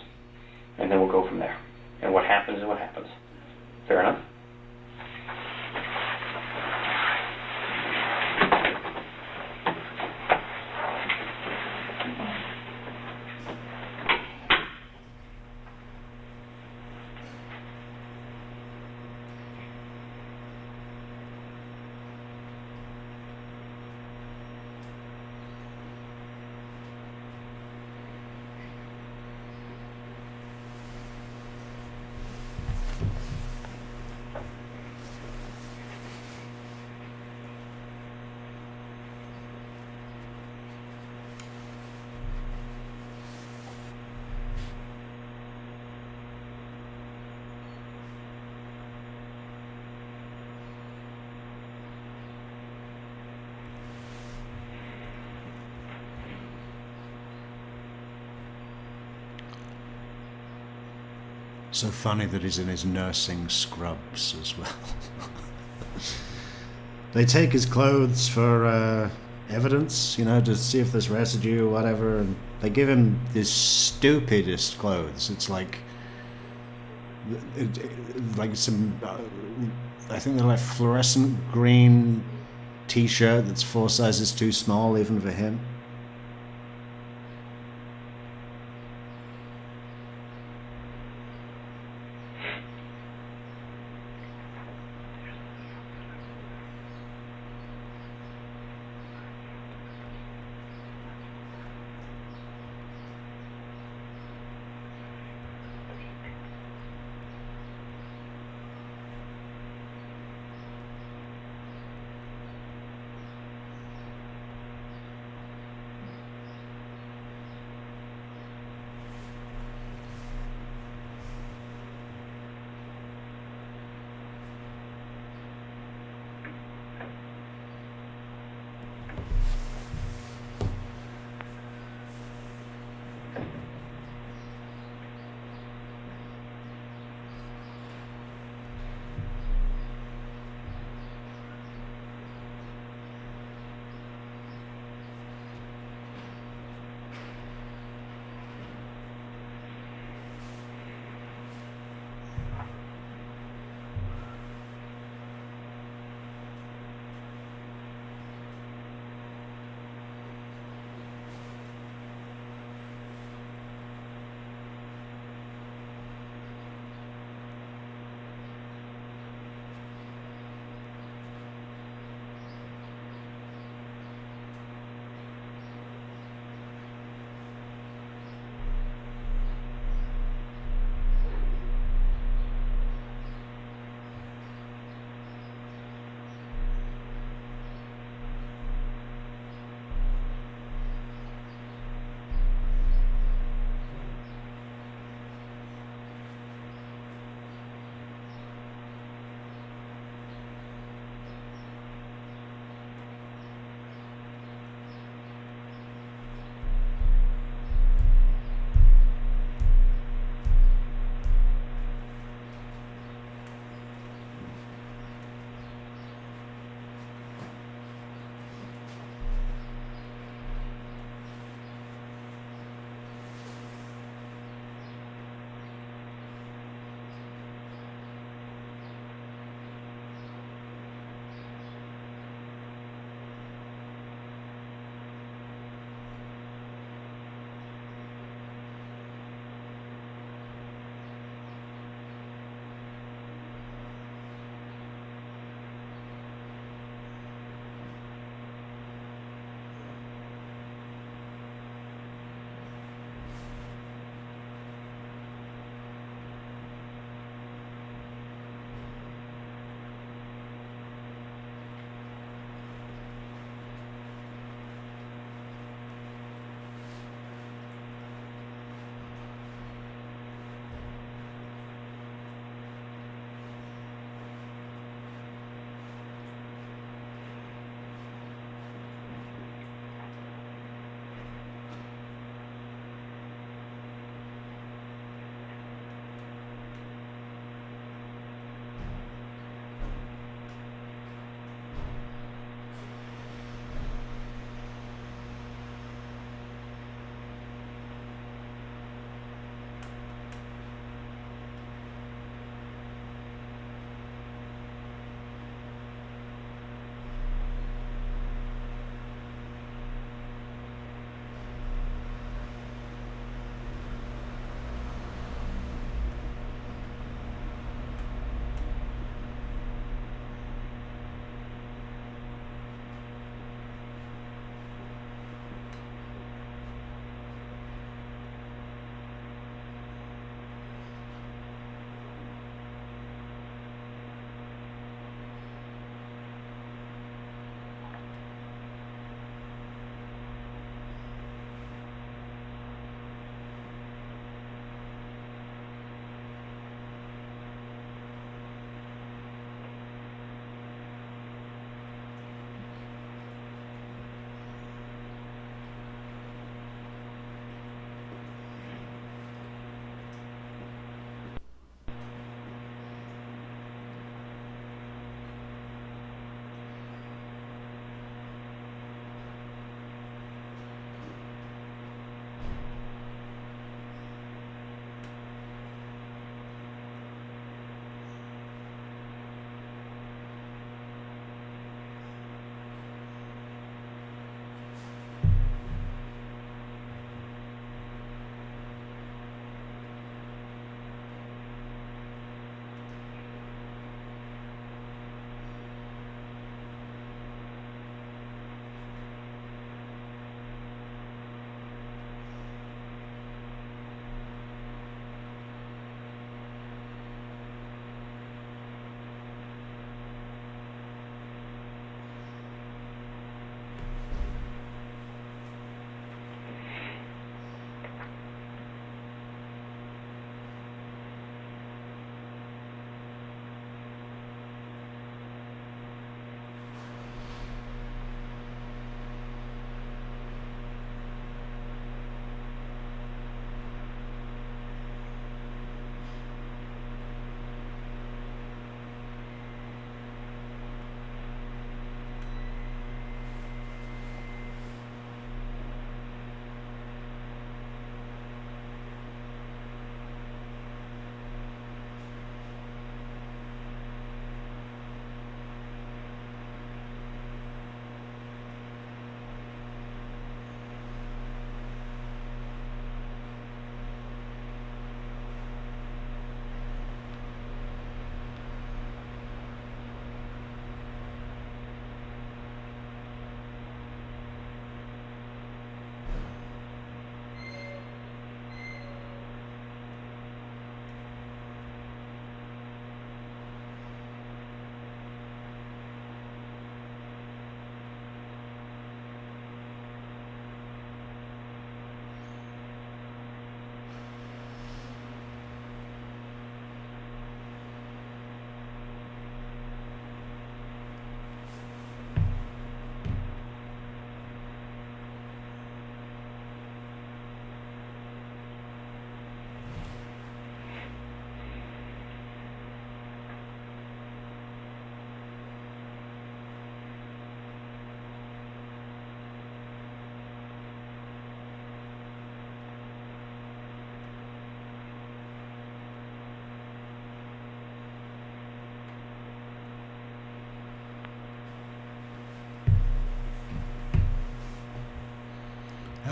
and then we'll go from there. And what happens is what happens. Fair enough? So funny that he's in his nursing scrubs as well. They take his clothes for evidence, you know, to see if there's residue or whatever, and they give him the stupidest clothes. It's like some, I think they're like fluorescent green t-shirt that's 4 sizes too small even for him.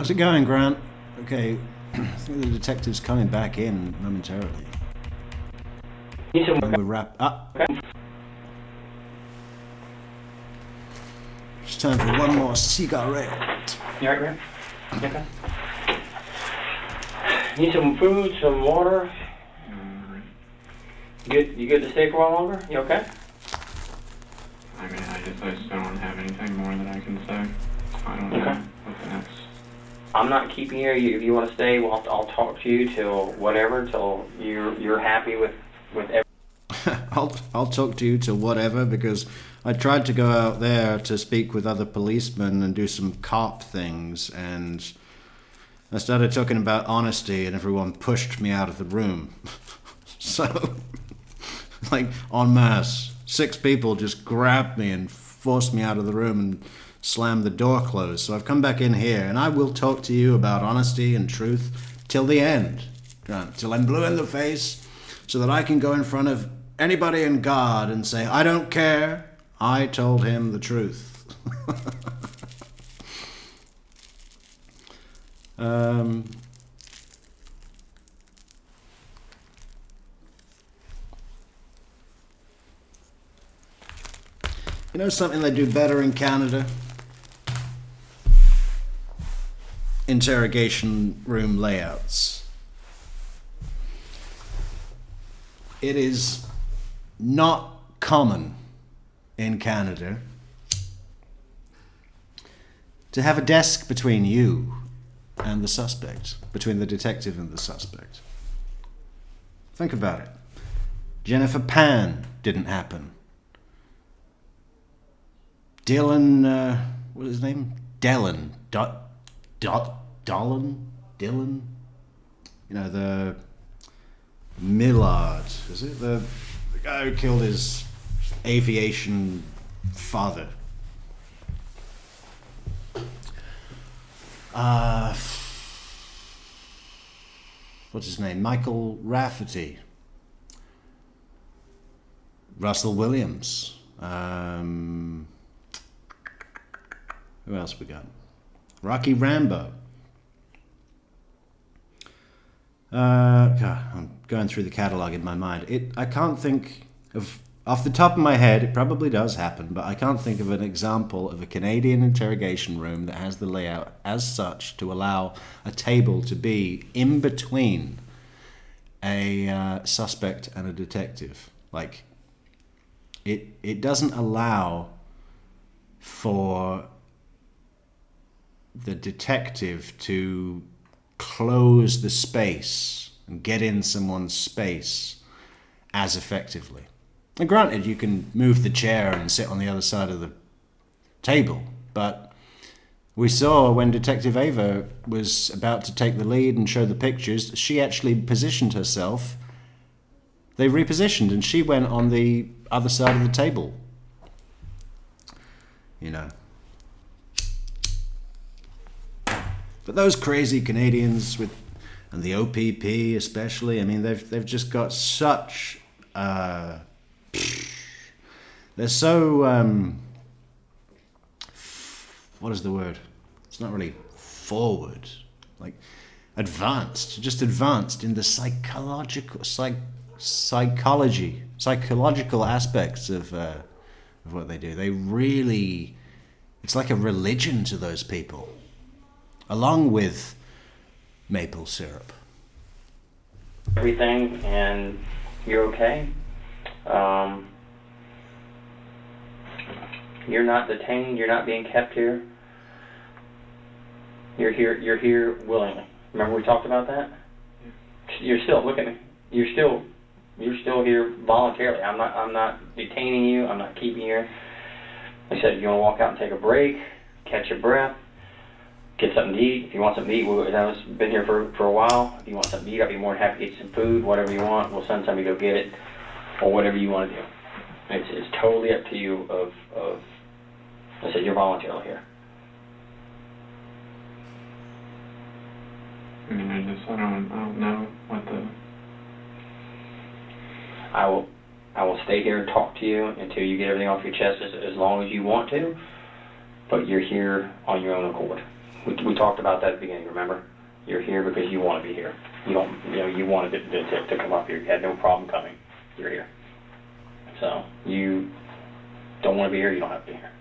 How's it going, Grant? Okay, I think the detective's coming back in momentarily. Need some And we wrap up. It's time for one more cigarette. You alright, Grant? Okay. Need some food, some water. Good. You good to stay for a while longer? You okay? I mean, I just don't have anything more that I can say. I don't know what the next. I'm not keeping you. If you want to stay, well, I'll talk to you till whatever, till you're happy with everything. I'll talk to you till whatever, because I tried to go out there to speak with other policemen and do some cop things, and I started talking about honesty, and everyone pushed me out of the room. So, like, en masse, 6 people just grabbed me and forced me out of the room and slammed the door closed. So I've come back in here, and I will talk to you about honesty and truth till the end, Grant, till I'm blue in the face, so that I can go in front of anybody in God and say, I don't care, I told him the truth. You know something they do better in Canada? Interrogation room layouts. It is not common in Canada to have a desk between you and the suspect, between the detective and the suspect. Think about it. Jennifer Pan didn't happen. Dylan, what is his name? Dylan. Dylan? You know, the Millard, is it? The guy who killed his aviation father. What's his name? Michael Rafferty. Russell Williams. Who else we got? Rocky Rambo. God, I'm going through the catalogue in my mind. I can't think of, off the top of my head, it probably does happen, but I can't think of an example of a Canadian interrogation room that has the layout as such to allow a table to be in between a suspect and a detective. Like, it doesn't allow for the detective to close the space and get in someone's space as effectively. And granted, you can move the chair and sit on the other side of the table, but we saw when Detective Ava was about to take the lead and show the pictures, she actually positioned herself. They repositioned and she went on the other side of the table. You know. But those crazy Canadians and the OPP especially, I mean, they've just got such they're so what is the word? It's not really forward, like advanced in the psychological aspects of what they do. They really, it's like a religion to those people, along with maple syrup. Everything, and you're okay. You're not detained. You're not being kept here. You're here. You're here willingly. Remember we talked about that? You're still, look at me. You're still here voluntarily. I'm not detaining you. I'm not keeping you here. Like I said, if you want to walk out and take a break, catch your breath, get something to eat. If you want something to eat, I've been here for a while. If you want something to eat, I'd be more than happy to get some food, whatever you want. We'll send somebody to go get it, or whatever you want to do. It's totally up to you. Like I said, you're voluntarily here. I mean, I don't know what the. I will stay here and talk to you until you get everything off your chest as long as you want to, but you're here on your own accord. We talked about that at the beginning, remember? You're here because you want to be here. You don't, you wanted to come up here. You had no problem coming. You're here. So, you don't want to be here, you don't have to be here.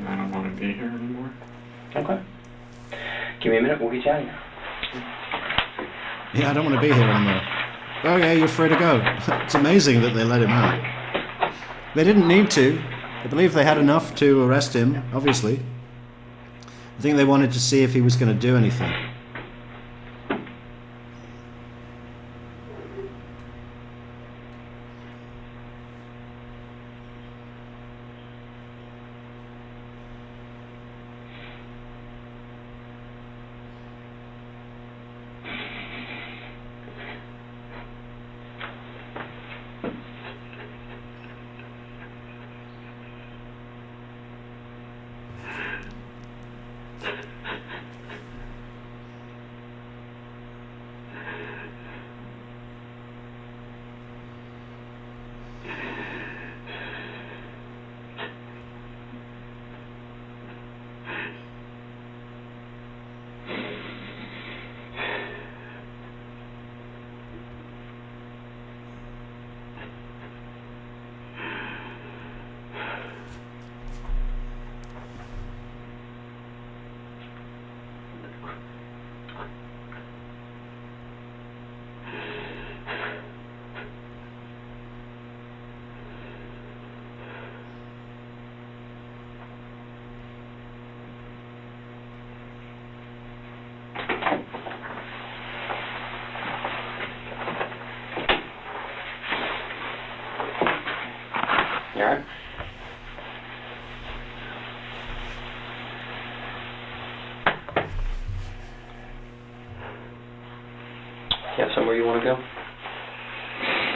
I don't want to be here anymore. Okay. Give me a minute, we'll get you out of here. Yeah, I don't want to be here anymore. Oh yeah, you're free to go. It's amazing that they let him out. They didn't need to. I believe they had enough to arrest him, obviously. I think they wanted to see if he was going to do anything. You all right? You have somewhere you want to go?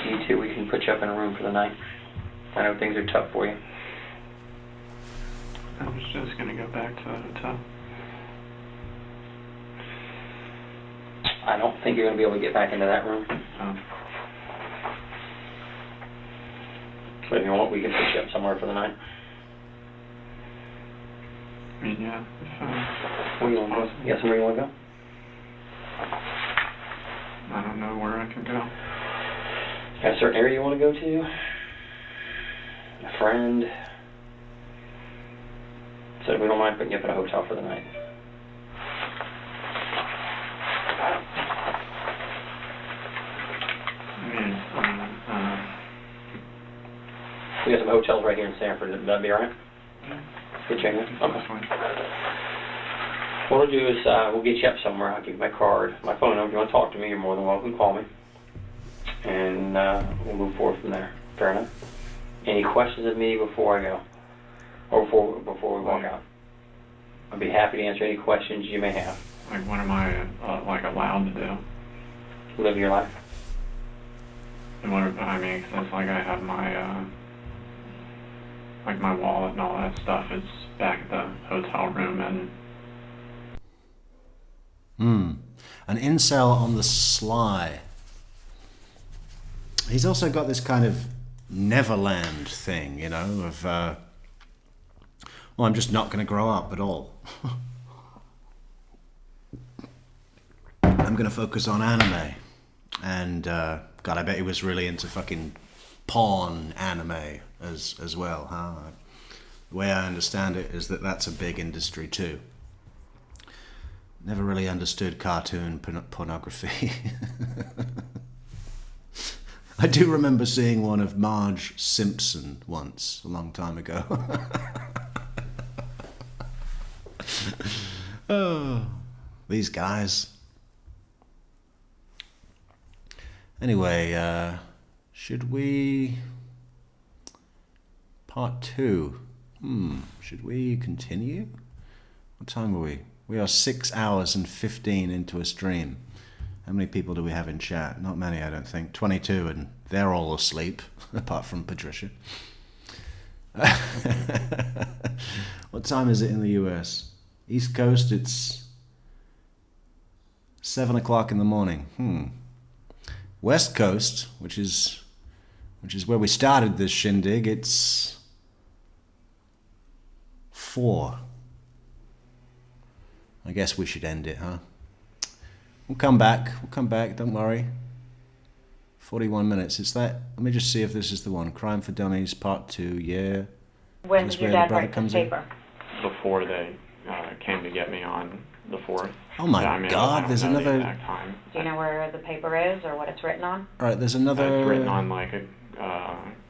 Me too. We can put you up in a room for the night. I know things are tough for you. I was just going to go back to the hotel. I don't think you're going to be able to get back into that room. But if you want, we can put you up somewhere for the night. I mean, yeah. Where you want to go? You got somewhere you want to go? I don't know where I can go. Got a certain area you want to go to? A friend? Said we don't mind putting you up in a hotel for the night. We got some hotels right here in Sanford. Would that be all right? Get you in there? Okay. What we'll do is we'll get you up somewhere. I'll give you my card, my phone number. If you want to talk to me, you're more than welcome to call me. And we'll move forward from there. Fair enough? Any questions of me before I go? Or before we walk out? I'd be happy to answer any questions you may have. Like, what am I, allowed to do? Live your life. And what, I mean, 'cause it's like I have my, my wallet and all that stuff is back at the hotel room and... An incel on the sly. He's also got this kind of Neverland thing, you know, of, well, I'm just not going to grow up at all. I'm going to focus on anime. And, God, I bet he was really into fucking porn anime as well, huh? The way I understand it is that that's a big industry too. Never really understood cartoon pornography. I do remember seeing one of Marge Simpson once, a long time ago. Oh, these guys. Anyway, should we... Part 2. Should we continue? What time are we? We are 6 hours and 15 into a stream. How many people do we have in chat? Not many, I don't think. 22, and they're all asleep, apart from Patricia. What time is it in the US? East Coast, it's 7 o'clock in the morning. West Coast, which is where we started this shindig, it's 4. I guess we should end it, huh? We'll come back. Don't worry. 41 minutes. Is that? Let me just see if this is the one. Crime for Dummies, Part 2. Yeah. When Is did this your where the dad brother write comes this in? paper? Before they came to get me on the 4th. Oh my I mean, God! I There's don't know the another. exact time. Do you know where the paper is or what it's written on? All right. There's another. It's written on like a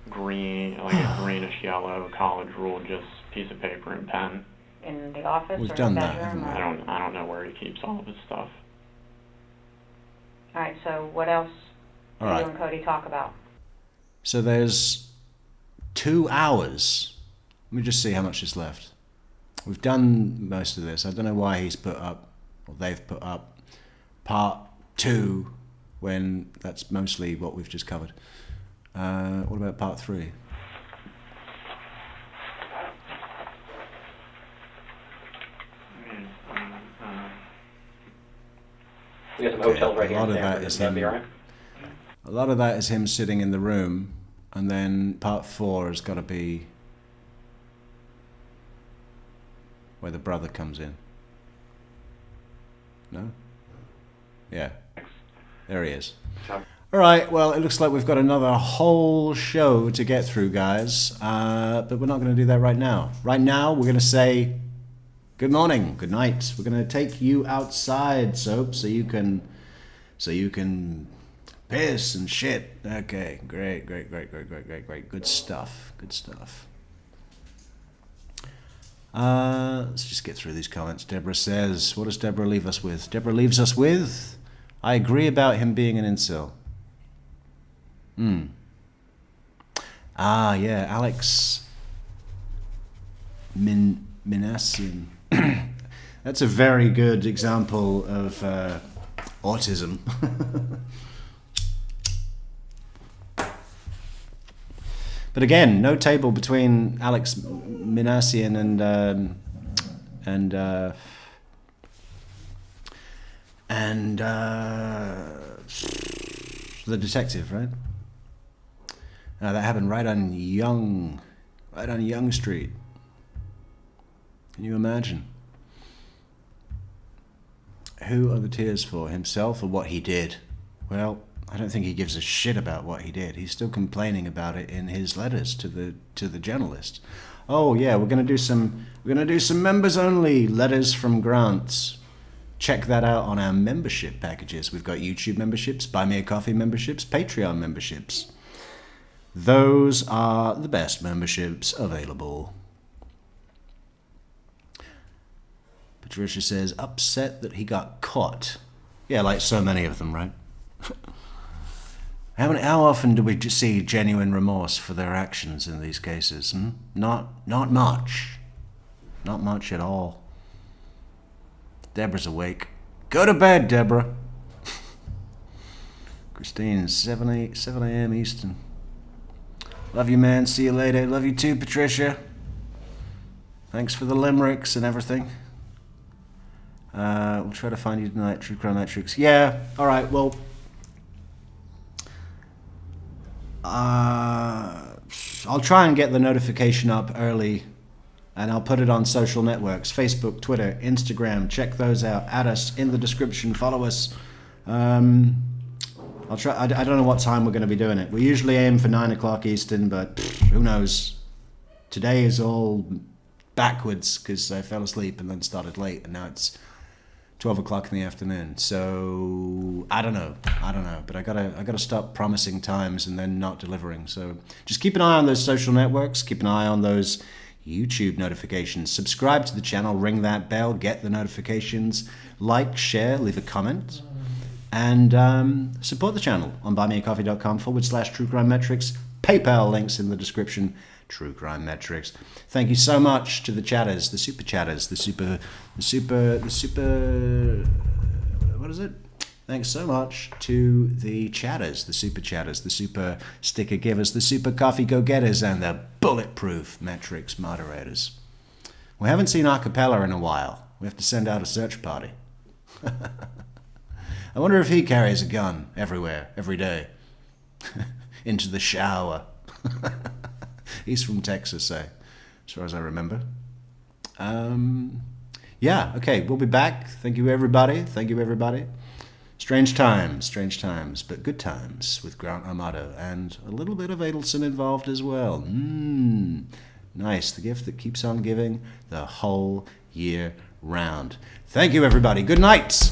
green, like a greenish yellow college ruled just piece of paper and pen. In the office We've or done the that, bedroom? haven't we? I don't know where he keeps all of his stuff. All right, so what else do All right. you and Cody talk about? So there's 2 hours. Let me just see how much is left. We've done most of this. I don't know why he's put up, or they've put up, part 2, when that's mostly what we've just covered. What about part 3? We got some hotels right A here lot in of that Sanford. is That'd him. be all right. A lot of that is him sitting in the room, and then part 4 has got to be where the brother comes in. No? Yeah. There he is. All right, well, it looks like we've got another whole show to get through, guys. But we're not going to do that right now. Right now, we're going to say good morning, good night. We're going to take you outside, Soap, so you can piss and shit. Okay, great. Good stuff. Let's just get through these comments. Deborah says, what does Deborah leave us with? Deborah leaves us with, I agree about him being an incel. Ah, yeah, Alex Minassian. That's a very good example of autism. But again, no table between Alex Minassian and the detective, right? That happened right on Young Street. Can you imagine? Who are the tears for? Himself or what he did? Well, I don't think he gives a shit about what he did. He's still complaining about it in his letters to the journalist. Oh yeah, we're gonna do some members only letters from Grant. Check that out on our membership packages. We've got YouTube memberships, Buy Me a Coffee memberships, Patreon memberships. Those are the best memberships available. Patricia says, upset that he got caught. Yeah, like so many of them, right? How often do we just see genuine remorse for their actions in these cases? Not much. Not much at all. Deborah's awake. Go to bed, Deborah. Christine, 7 a.m. Eastern. Love you, man. See you later. Love you too, Patricia. Thanks for the limericks and everything. We'll try to find you tonight, True Crime Metrix. Yeah, alright, well... I'll try and get the notification up early, and I'll put it on social networks, Facebook, Twitter, Instagram. Check those out. Add us in the description. Follow us. I'll try. I don't know what time we're going to be doing it. We usually aim for 9 o'clock Eastern, but who knows? Today is all backwards because I fell asleep and then started late, and now it's 12 o'clock in the afternoon. So I don't know, but I gotta stop promising times and then not delivering. So just keep an eye on those social networks, keep an eye on those YouTube notifications, subscribe to the channel, ring that bell, get the notifications, like, share, leave a comment, and support the channel on buymeacoffee.com/True Crime Metrix. PayPal links in the description. True Crime Metrix. Thank you so much to the chatters, the super chatters, the super, what is it? Thanks so much to the chatters, the super chatters, the super sticker givers, the super coffee go-getters, and the bulletproof Metrix moderators. We haven't seen Acapella in a while. We have to send out a search party. I wonder if he carries a gun everywhere, every day. Into the shower. He's from Texas, as far as I remember. Yeah, okay, we'll be back. Thank you, everybody. Thank you, everybody. Strange times, but good times with Grant Amato, and a little bit of Adelson involved as well. Nice, the gift that keeps on giving the whole year round. Thank you, everybody. Good night.